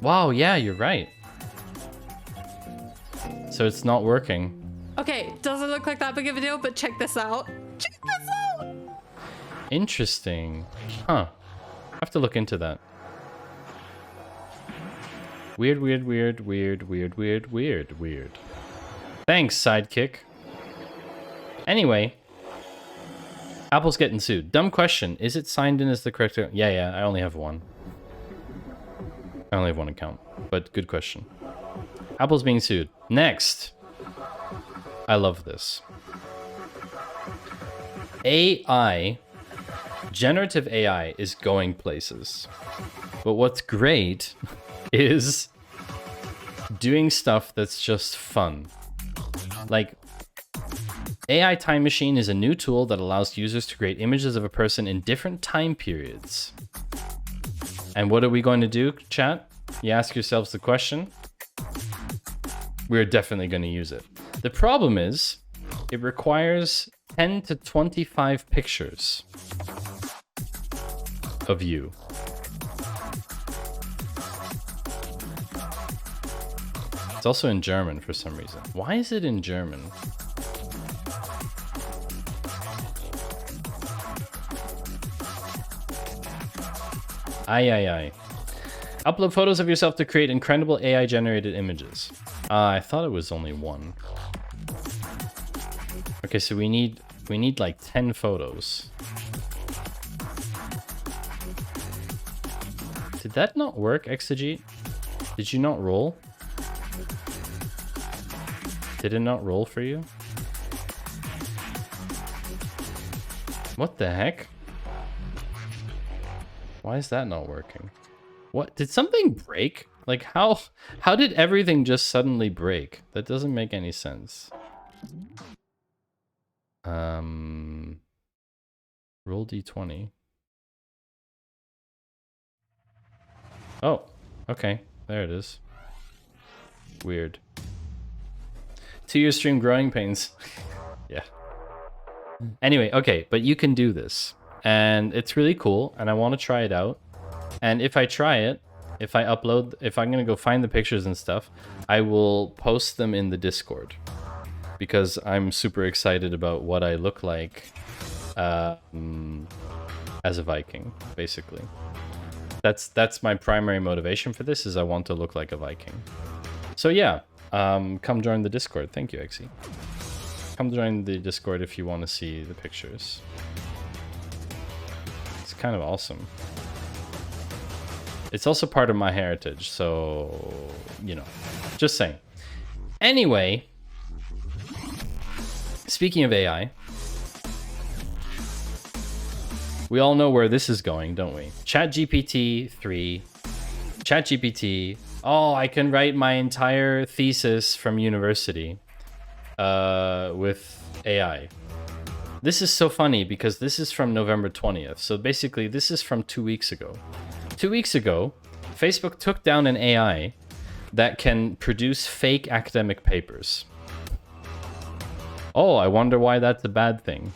Wow, yeah, you're right. So it's not working. Okay, doesn't look like that big of a deal, but check this out. Check this out! Interesting. Huh. I have to look into that. Weird, weird, weird, weird, weird, weird, weird, weird. Thanks, sidekick. Anyway. Apple's getting sued. Dumb question. Is it signed in as the correct... Yeah, I only have one. I only have one account. But good question. Apple's being sued. Next. I love this. AI... Generative AI is going places. But what's great... is doing stuff that's just fun. Like, AI Time Machine is a new tool that allows users to create images of a person in different time periods. And what are we going to do, chat? You ask yourselves the question. We're definitely going to use it. The problem is, it requires 10 to 25 pictures of you. It's also in German for some reason. Why is it in German? Aye. Upload photos of yourself to create incredible AI generated images. I thought it was only one. Okay, so we need like 10 photos. Did that not work, Exegete? Did you not roll? Did it not roll for you? What the heck? Why is that not working? What? Did something break? Like how did everything just suddenly break? That doesn't make any sense. Roll d20. Oh, okay. There it is. Weird. 2-year stream growing pains. Yeah. Anyway, okay, but you can do this. And it's really cool, and I want to try it out. And if I try it, if I upload, if I'm going to go find the pictures and stuff, I will post them in the Discord. Because I'm super excited about what I look like as a Viking, basically. That's my primary motivation for this, is I want to look like a Viking. So yeah, come join the Discord. Thank you, Exy. Come join the Discord if you want to see the pictures. It's kind of awesome. It's also part of my heritage, so, you know, just saying. Anyway, speaking of AI, we all know where this is going, don't we? ChatGPT 3, ChatGPT. Oh, I can write my entire thesis from university with AI. This is so funny because this is from November 20th. So basically, this is from 2 weeks ago. 2 weeks ago, Facebook took down an AI that can produce fake academic papers. Oh, I wonder why that's a bad thing.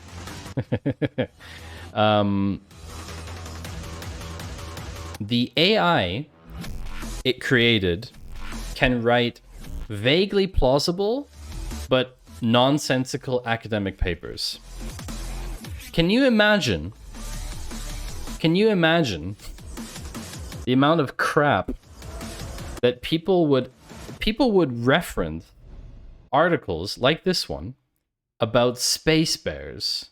The AI it created can write vaguely plausible but nonsensical academic papers. Can you imagine the amount of crap that people would reference articles like this one about space bears?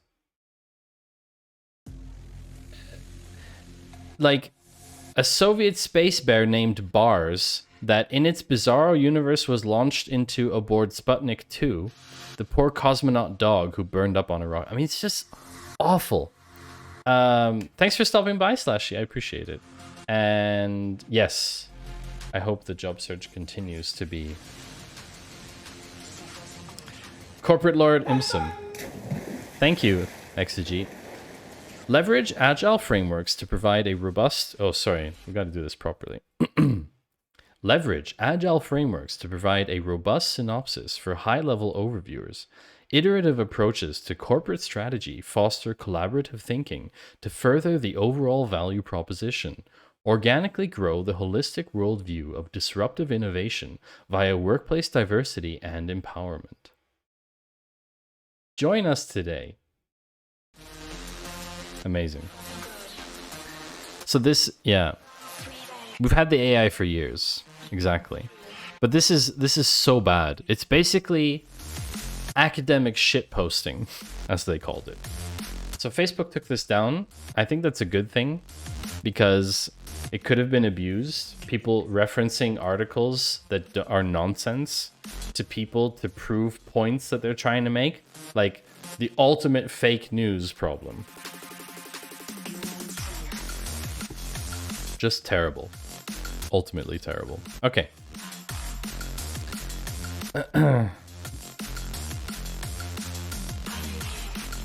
Like a Soviet space bear named Bars that in its bizarro universe was launched into aboard Sputnik 2, the poor cosmonaut dog who burned up on a rock. I mean, it's just awful. Thanks for stopping by, Slashy. I appreciate it. And yes, I hope the job search continues to be. Corporate Lord Imsum. Thank you, Exegete. Leverage agile frameworks to provide a robust... Oh, sorry. We got to do this properly. Leverage agile frameworks to provide a robust synopsis for high-level overviewers. Iterative approaches to corporate strategy foster collaborative thinking to further the overall value proposition. Organically grow the holistic worldview of disruptive innovation via workplace diversity and empowerment. Join us today. Amazing. So this, yeah, we've had the AI for years, exactly. But this is so bad. It's basically academic shit posting, as they called it. So Facebook took this down. I think that's a good thing because it could have been abused. People referencing articles that are nonsense to people to prove points that they're trying to make, like the ultimate fake news problem. Just terrible. Ultimately terrible. Okay.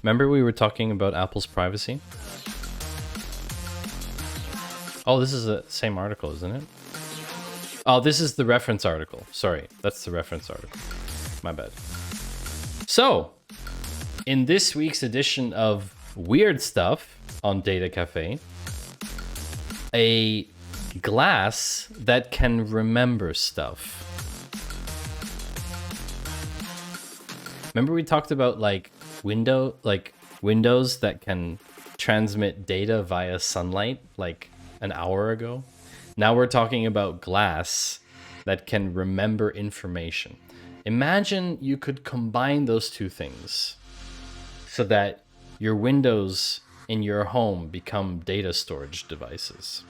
Remember we were talking about Apple's privacy? Oh, this is the same article, isn't it? Oh, this is the reference article. Sorry, that's the reference article. My bad. So, in this week's edition of Weird Stuff on Data Cafe, a glass that can remember stuff. Remember we talked about like windows that can transmit data via sunlight like an hour ago? Now we're talking about glass that can remember information. Imagine you could combine those two things so that your windows in your home become data storage devices.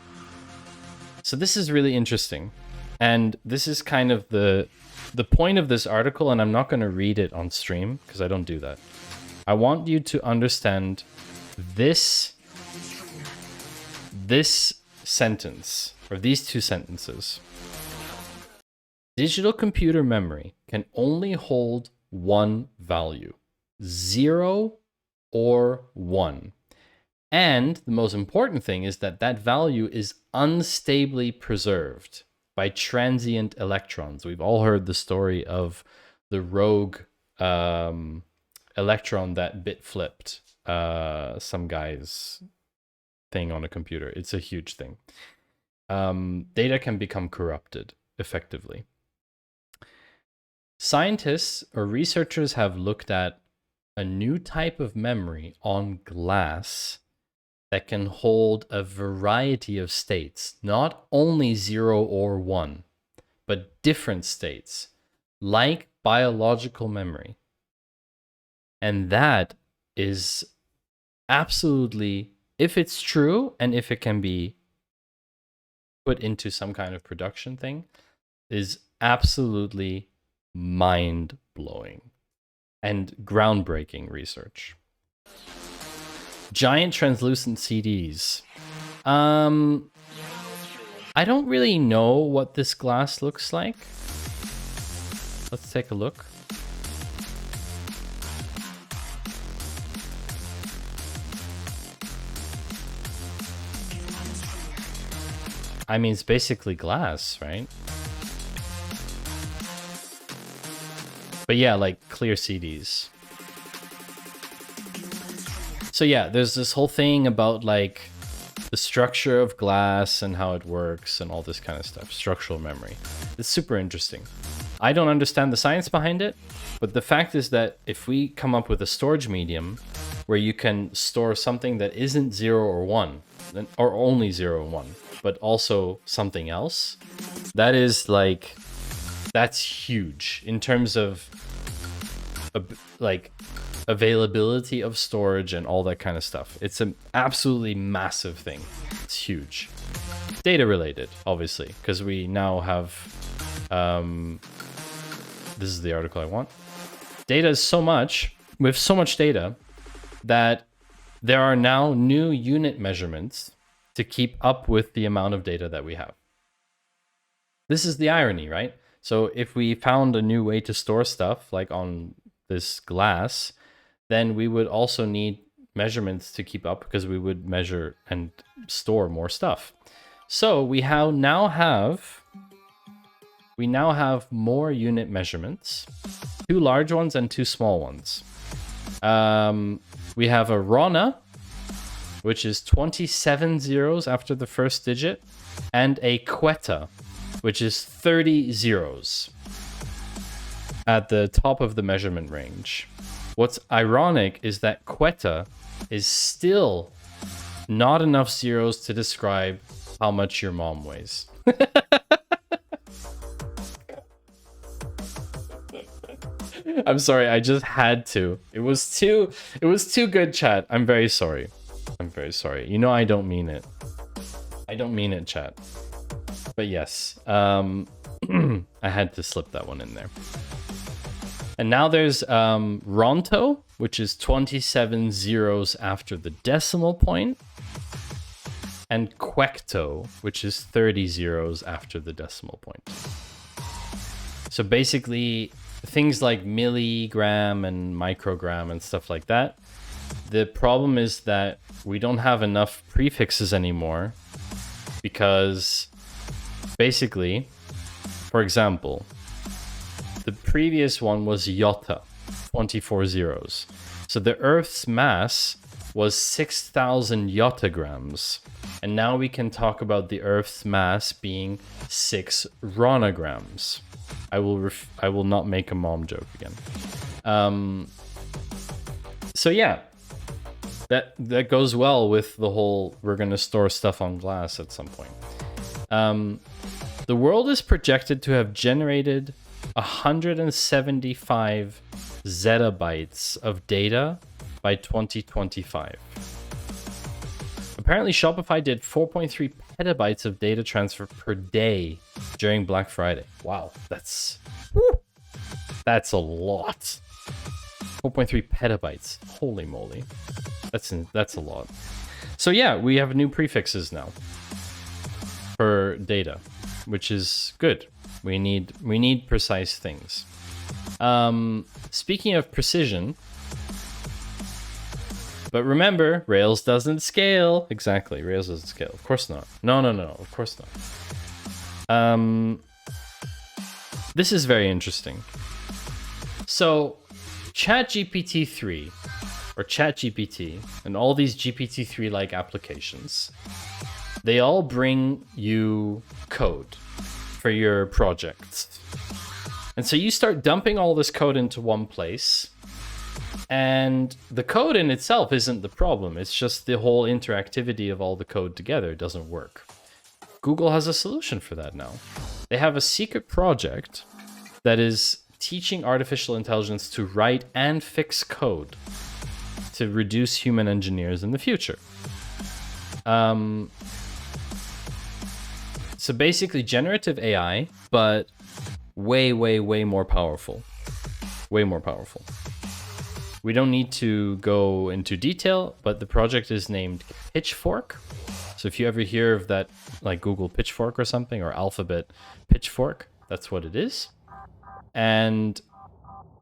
So this is really interesting. And this is kind of the point of this article, and I'm not going to read it on stream because I don't do that. I want you to understand this sentence, or these two sentences. Digital computer memory can only hold one value, 0 or 1. And the most important thing is that that value is unstably preserved by transient electrons. We've all heard the story of the rogue electron that bit flipped some guy's thing on a computer. It's a huge thing. Data can become corrupted effectively. Scientists or researchers have looked at a new type of memory on glass that can hold a variety of states, not only 0 or 1, but different states, like biological memory. And that is absolutely, if it's true and if it can be put into some kind of production thing, is absolutely mind-blowing and groundbreaking research. Giant translucent CDs. I don't really know what this glass looks like. Let's take a look. I mean, it's basically glass, right? But yeah, like clear CDs. So yeah, there's this whole thing about like the structure of glass and how it works and all this kind of stuff. Structural memory. It's super interesting. I don't understand the science behind it, but the fact is that if we come up with a storage medium where you can store something that isn't 0 or 1, or only 0 and 1, but also something else, that is like, that's huge in terms of like availability of storage and all that kind of stuff. It's an absolutely massive thing. It's huge. Data related, obviously, because we now have, this is the article I want. Data is so much, we have so much data that there are now new unit measurements to keep up with the amount of data that we have. This is the irony, right? So if we found a new way to store stuff, like on this glass, then we would also need measurements to keep up because we would measure and store more stuff. So we now have more unit measurements, 2 large ones and 2 small ones. We have a RONA, which is 27 zeros after the first digit, and a QETA, which is 30 zeros at the top of the measurement range. What's ironic is that QETA is still not enough zeros to describe how much your mom weighs. I'm sorry, I just had to. It was too good, chat. I'm very sorry. I'm very sorry. You know I don't mean it. I don't mean it, chat. But yes, I had to slip that one in there. And now there's Ronto, which is 27 zeros after the decimal point, and Quecto, which is 30 zeros after the decimal point. So basically, things like milligram and microgram and stuff like that, The problem is that we don't have enough prefixes anymore because basically, for example, the previous one was iota, 24 zeros. So the Earth's mass was 6,000 yotagrams. And now we can talk about the Earth's mass being 6 ronograms. I will not make a mom joke again. So yeah, that goes well with the whole we're going to store stuff on glass at some point. The world is projected to have generated 175 zettabytes of data by 2025. Apparently, Shopify did 4.3 petabytes of data transfer per day during Black Friday. Wow, that's a lot. 4.3 petabytes. Holy moly, that's a lot. So yeah, we have new prefixes now for data, which is good. We need precise things. Speaking of precision, but remember, Rails doesn't scale. Exactly, Rails doesn't scale. Of course not. No, of course not. This is very interesting. So, ChatGPT 3, or ChatGPT, and all these GPT-3-like applications, they all bring you code for your projects. And so you start dumping all this code into one place, and the code in itself isn't the problem. It's just the whole interactivity of all the code together doesn't work. Google has a solution for that now. They have a secret project that is teaching artificial intelligence to write and fix code to reduce human engineers in the future. So basically generative AI, but way more powerful. Way more powerful. We don't need to go into detail, but the project is named Pitchfork. So if you ever hear of that, like Google Pitchfork or something, or Alphabet Pitchfork, that's what it is. And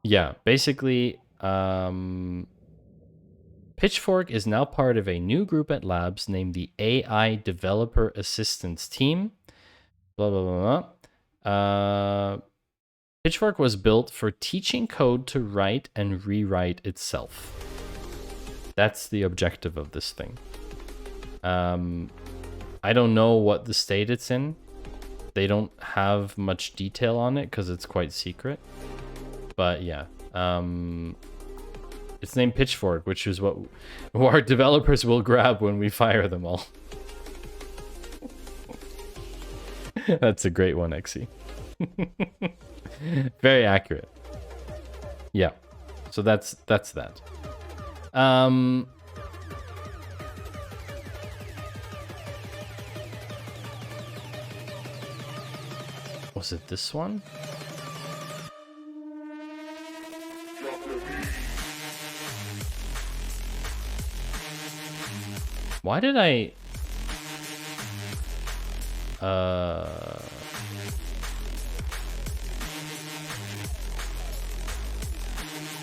yeah, basically, Pitchfork is now part of a new group at Labs named the AI Developer Assistance Team. Blah, blah, blah, blah. Pitchfork was built for teaching code to write and rewrite itself. That's the objective of this thing. I don't know what the state it's in. They don't have much detail on it because it's quite secret. But yeah, it's named Pitchfork, which is what our developers will grab when we fire them all. That's a great one, Exy. Very accurate. Yeah. So that's that. Was it this one? Why did I...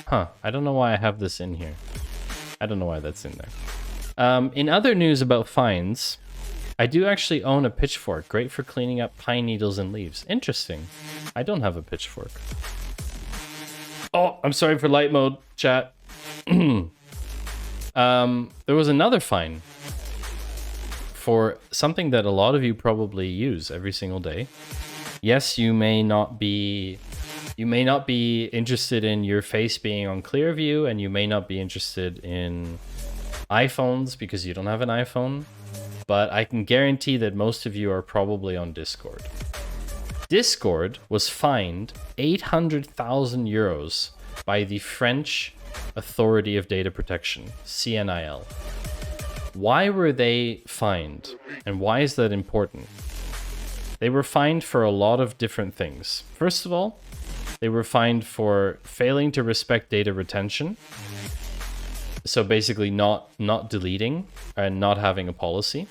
Huh, I don't know why I have this in here. I don't know why that's in there. In other news about fines, I do actually own a pitchfork, great for cleaning up pine needles and leaves. Interesting. I don't have a pitchfork. Oh, I'm sorry for light mode, chat. There was another fine for something that a lot of you probably use every single day. Yes, you may not be interested in your face being on clear view, and you may not be interested in iPhones because you don't have an iPhone, but I can guarantee that most of you are probably on Discord. Discord was fined 800,000 euros by the French Authority of Data Protection, CNIL. Why were they fined, and why is that important? They were fined for a lot of different things. First of all, they were fined for failing to respect data retention. So basically not deleting and not having a policy.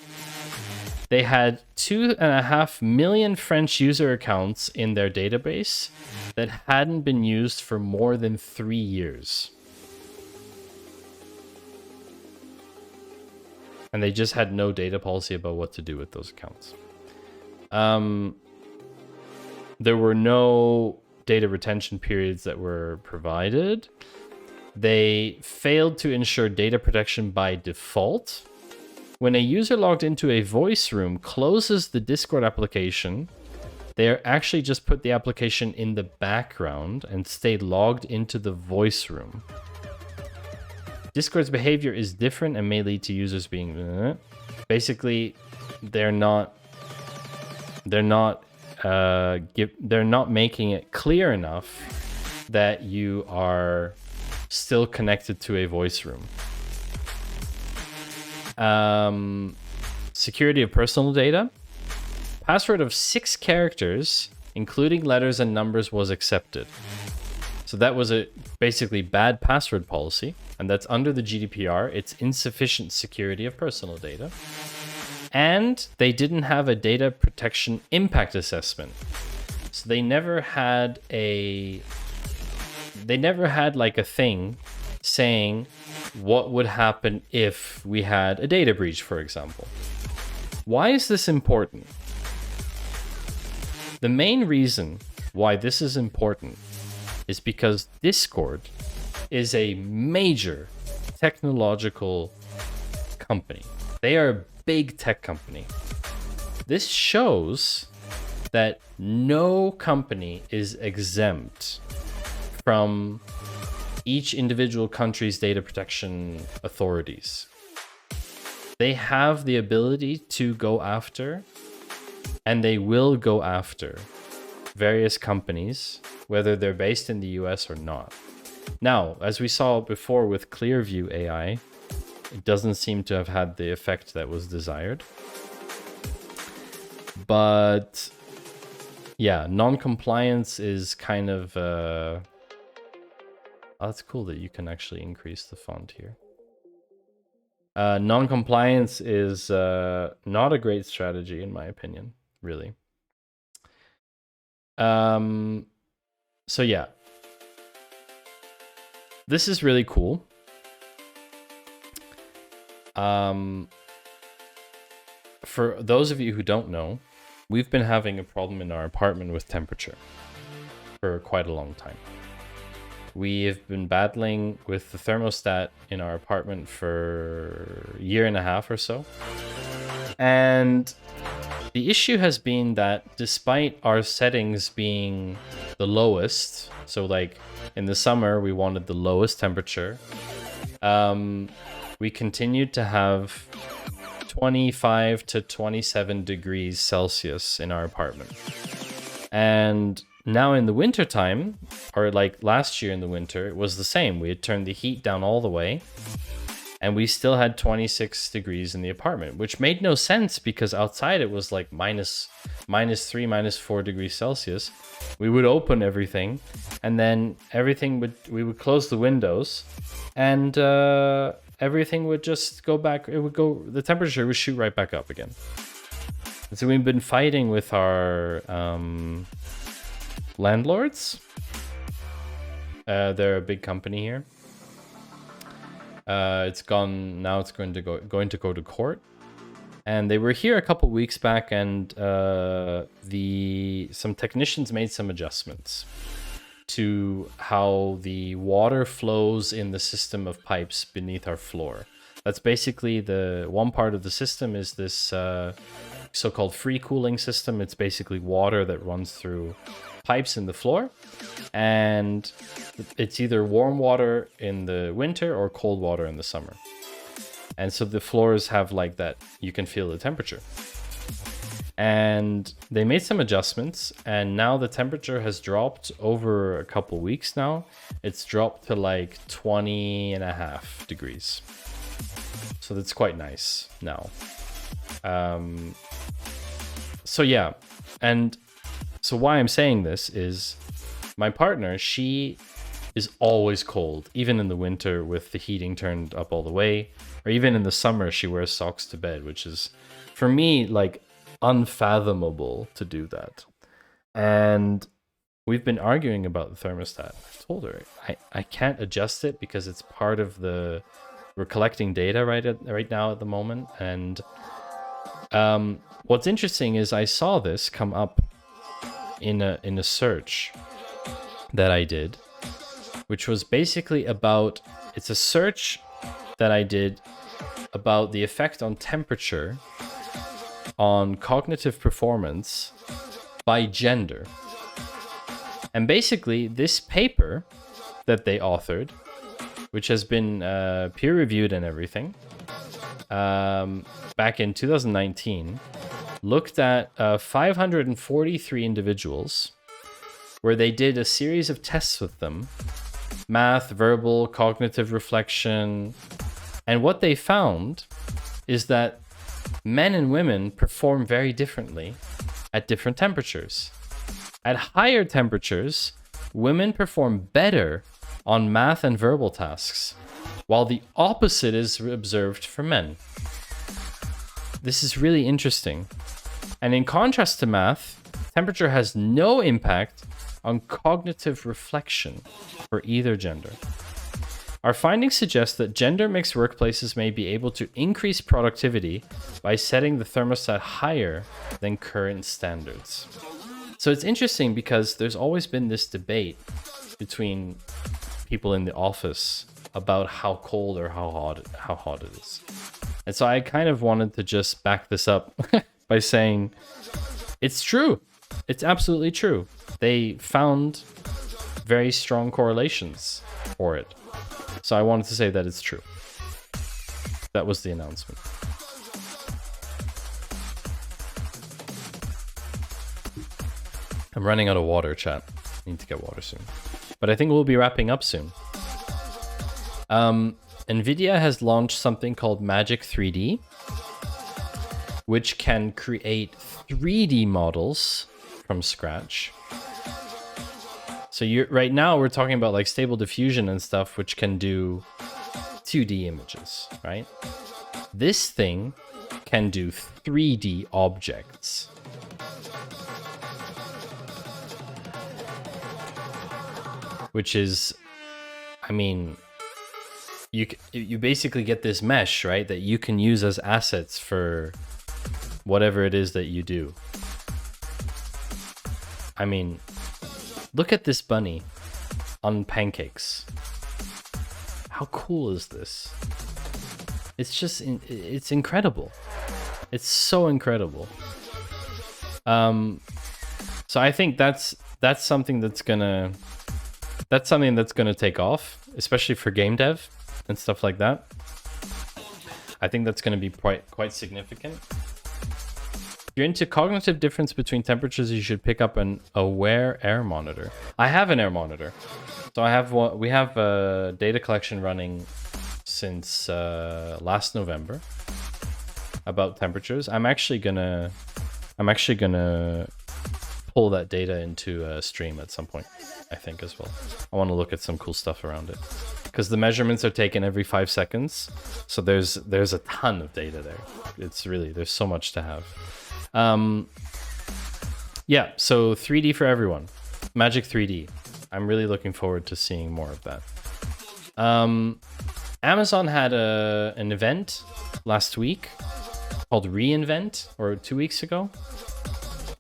They had 2.5 million French user accounts in their database that hadn't been used for more than 3 years. And they just had no data policy about what to do with those accounts. There were no data retention periods that were provided. They failed to ensure data protection by default. When a user logged into a voice room closes the Discord application, they actually just put the application in the background and stay logged into the voice room. Discord's behavior is different and may lead to users being... Basically, they're not making it clear enough that you are still connected to a voice room. Security of personal data. Password of 6 characters, including letters and numbers, was accepted. So that was a basically bad password policy, and that's under the GDPR. It's insufficient security of personal data. And they didn't have a data protection impact assessment. So they never had like a thing saying what would happen if we had a data breach, for example. Why is this important? The main reason why this is important is because Discord is a major technological company. They are a big tech company. This shows that no company is exempt from each individual country's data protection authorities. They have the ability to go after, and they will go after, various companies, whether they're based in the US or not. Now, as we saw before with Clearview AI, it doesn't seem to have had the effect that was desired. But yeah, non-compliance is kind of... Oh, that's cool that you can actually increase the font here. Non-compliance is not a great strategy, in my opinion, really. So yeah, this is really cool. For those of you who don't know, we've been having a problem in our apartment with temperature for quite a long time. We have been battling with the thermostat in our apartment for a year and a half or so. And the issue has been that despite our settings being the lowest, so like in the summer, we wanted the lowest temperature, we continued to have 25 to 27 degrees Celsius in our apartment. And now in the winter time, or like last year in the winter, it was the same. We had turned the heat down all the way, and we still had 26 degrees in the apartment, which made no sense because outside it was like minus 3, minus 4 degrees Celsius. We would open everything, and then we would close the windows, and everything would just go back. The temperature would shoot right back up again. And so we've been fighting with our landlords. They're a big company here. It's going to go to court. And they were here a couple weeks back, and some technicians made some adjustments to how the water flows in the system of pipes beneath our floor. That's basically the one part of the system is this so-called free cooling system. It's basically water that runs through pipes in the floor, and it's either warm water in the winter or cold water in the summer. And so the floors have like that, you can feel the temperature. And they made some adjustments, and now the temperature has dropped over a couple weeks now. It's dropped to like 20.5 degrees. So that's quite nice now. So yeah, and so why I'm saying this is my partner, she is always cold, even in the winter with the heating turned up all the way, or even in the summer, she wears socks to bed, which is, for me, like unfathomable to do that. And we've been arguing about the thermostat. I told her I can't adjust it because it's part of the We're collecting data right now at the moment, and what's interesting is I saw this come up in a search that I did, which was basically about, it's a search that I did about the effect on temperature on cognitive performance by gender. And basically this paper that they authored, which has been peer-reviewed and everything, back in 2019, looked at 543 individuals where they did a series of tests with them, math, verbal, cognitive reflection, and what they found is that men and women perform very differently at different temperatures. At higher temperatures, women perform better on math and verbal tasks, while the opposite is observed for men. This is really interesting. And in contrast to math, temperature has no impact on cognitive reflection for either gender. Our findings suggest that gender-mixed workplaces may be able to increase productivity by setting the thermostat higher than current standards. So it's interesting because there's always been this debate between people in the office about how cold or how hot it is. And so I kind of wanted to just back this up by saying it's true. It's absolutely true. They found very strong correlations for it. So I wanted to say that it's true. That was the announcement. I'm running out of water, chat. Need to get water soon. But I think we'll be wrapping up soon. NVIDIA has launched something called Magic 3D, which can create 3D models from scratch. So right now we're talking about like stable diffusion and stuff, which can do 2D images, right? This thing can do 3D objects. Which is, I mean, you basically get this mesh, right, that you can use as assets for whatever it is that you do. I mean, look at this bunny on pancakes. How cool is this? It's just, it's incredible. It's so incredible. So I think that's something that's gonna take off, especially for game dev and stuff like that. I think that's gonna be quite significant. If you're into cognitive difference between temperatures, you should pick up an aware air monitor. I have an air monitor. So I have we have a data collection running since last November about temperatures. I'm actually gonna pull that data into a stream at some point, I think, as well. I want to look at some cool stuff around it because the measurements are taken every 5 seconds, so there's a ton of data there. It's really, there's so much to have. Yeah, so 3D for everyone. Magic 3D. I'm really looking forward to seeing more of that. Amazon had an event last week called reInvent, or 2 weeks ago.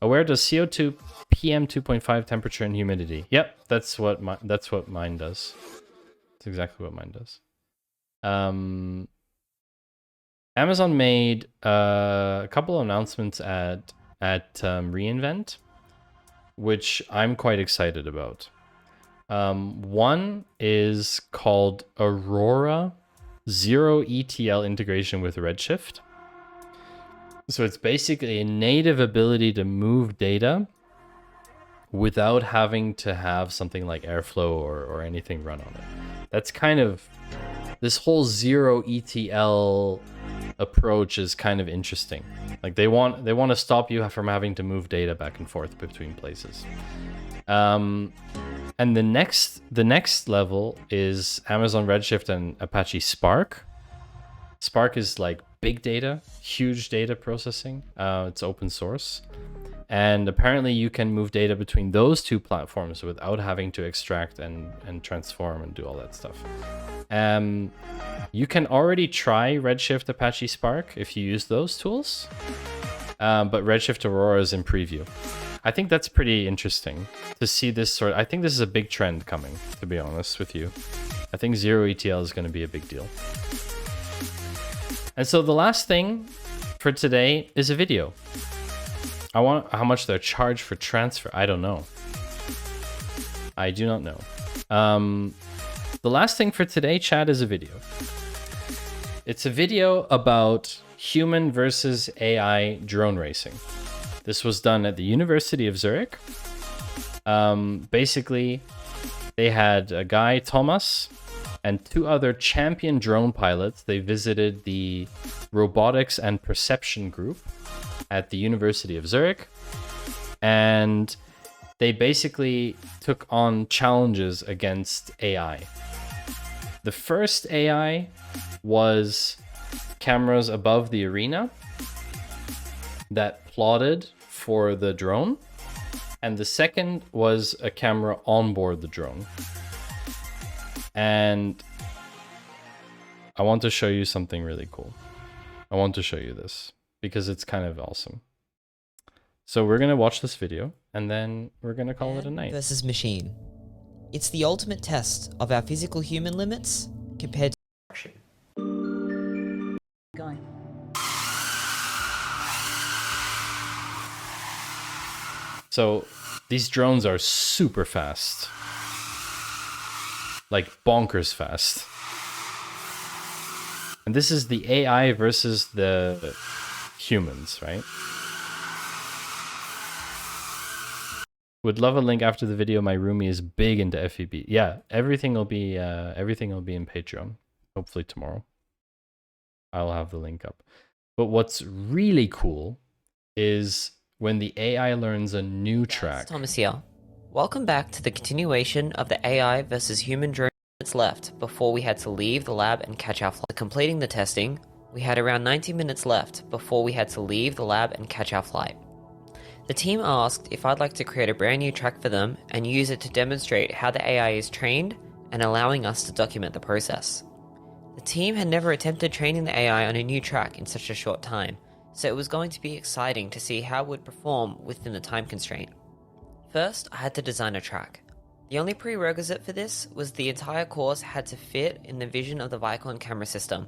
Aware does CO2, PM 2.5 temperature and humidity. Yep, that's what mine does. That's exactly what mine does. Amazon made a couple of announcements at reInvent, which I'm quite excited about. One is called Aurora Zero ETL integration with Redshift. So it's basically a native ability to move data without having to have something like Airflow or anything run on it. That's kind of, this whole zero ETL approach is kind of interesting. Like they want to stop you from having to move data back and forth between places. And the next level is Amazon Redshift and Apache Spark. Spark is like big data, huge data processing. It's open source. And apparently you can move data between those two platforms without having to extract and transform and do all that stuff. You can already try Redshift Apache Spark if you use those tools, but Redshift Aurora is in preview. I think that's pretty interesting to see this sort. I think this is a big trend coming, to be honest with you. I think zero ETL is going to be a big deal. And so the last thing for today is a video. I want how much they're charged for transfer. I don't know. I do not know. The last thing for today, chat, is a video. It's a video about human versus AI drone racing. This was done at the University of Zurich. Basically, they had a guy, Thomas, and 2 other champion drone pilots. They visited the Robotics and Perception group at the University of Zurich, and they basically took on challenges against AI. The first AI was cameras above the arena that plotted for the drone, and the second was a camera on board the drone. And I want to show you something really cool. I want to show you this because it's kind of awesome. So we're going to watch this video and then we're going to call it a night. Versus machine. It's the ultimate test of our physical human limits compared to Going. So these drones are super fast. Like bonkers fast. And this is the AI versus the humans, right? Would love a link after the video. My roomie is big into FEB. Yeah, everything will be in Patreon. Hopefully tomorrow. I'll have the link up. But what's really cool is when the AI learns a new track. Thomas here. Welcome back to the continuation of the AI versus human drone minutes left before we had to leave the lab and catch our flight. Completing the testing, we had around 90 minutes left before we had to leave the lab and catch our flight. The team asked if I'd like to create a brand new track for them and use it to demonstrate how the AI is trained and allowing us to document the process. The team had never attempted training the AI on a new track in such a short time, so it was going to be exciting to see how it would perform within the time constraint. First, I had to design a track. The only prerequisite for this was the entire course had to fit in the vision of the Vicon camera system.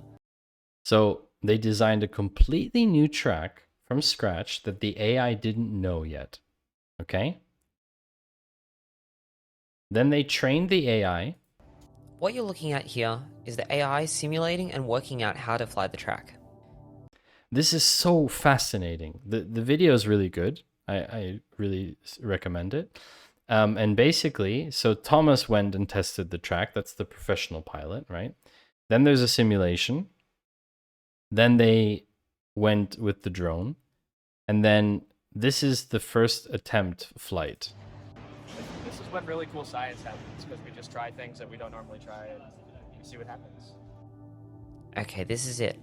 So they designed a completely new track from scratch that the AI didn't know yet. Okay? Then they trained the AI. What you're looking at here is the AI simulating and working out how to fly the track. This is so fascinating. The video is really good. I really recommend it. And basically, so Thomas went and tested the track. That's the professional pilot, right? Then there's a simulation. Then they went with the drone. And then this is the first attempt flight. This is when really cool science happens, because we just try things that we don't normally try and you see what happens. Okay, this is it.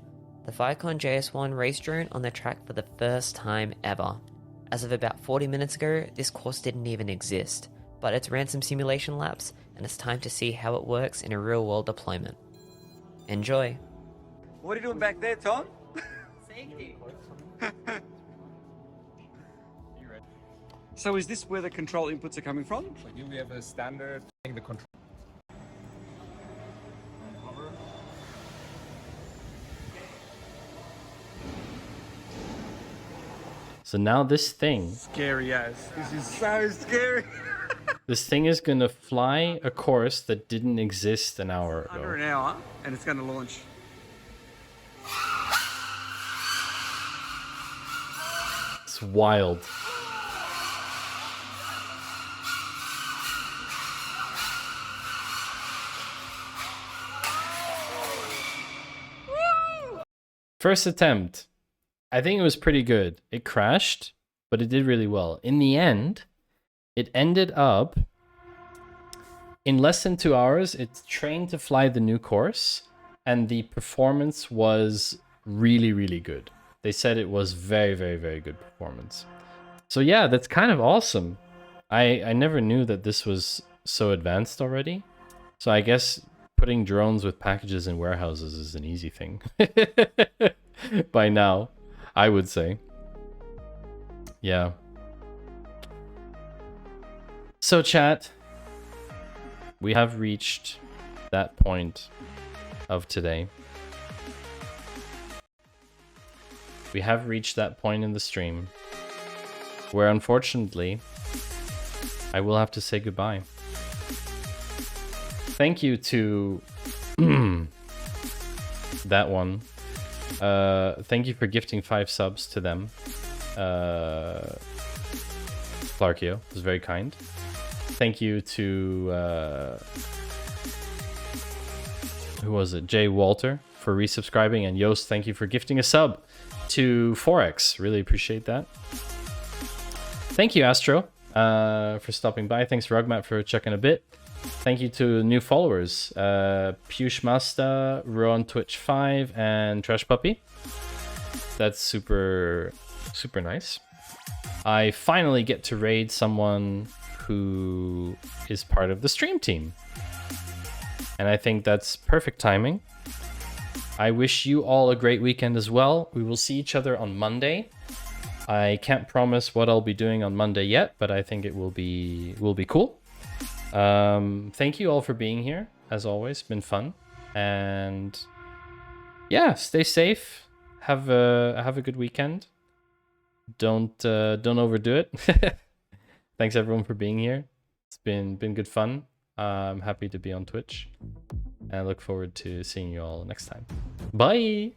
The Vicon JS1 race drone on the track for the first time ever. As of about 40 minutes ago, this course didn't even exist, but it's ran some simulation laps, and it's time to see how it works in a real-world deployment. Enjoy! What are you doing back there, Tom? Safety. So is this where the control inputs are coming from? So here we have a standard the control. So now this thing... Scary as. This is so scary. This thing is going to fly a course that didn't exist an hour ago. Under an hour, and it's going to launch. It's wild. First attempt. I think it was pretty good. It crashed, but it did really well. In the end, it ended up in less than 2 hours. It's trained to fly the new course, and the performance was really, really good. They said it was very, very, very good performance. So yeah, that's kind of awesome. I never knew that this was so advanced already. So I guess putting drones with packages in warehouses is an easy thing. By now, I would say. Yeah. So chat, we have reached that point of today. We have reached that point in the stream where unfortunately I will have to say goodbye. Thank you to that one. Thank you for gifting 5 subs to them. Clarkio was very kind. Thank you to who was it? Jay Walter for resubscribing, and Yost, thank you for gifting a sub to Forex. Really appreciate that. Thank you, Astro, for stopping by. Thanks, Rugmat, for checking a bit. Thank you to new followers, Piyush Masta, Ron Twitch 5, and Trash Puppy. That's super nice. I finally get to raid someone who is part of the stream team. And I think that's perfect timing. I wish you all a great weekend as well. We will see each other on Monday. I can't promise what I'll be doing on Monday yet, but I think it will be cool. Thank you all for being here. As always, been fun. And yeah, stay safe. Have a good weekend. Don't overdo it. Thanks everyone for being here. It's been good fun. I'm happy to be on Twitch, and I look forward to seeing you all next time. Bye.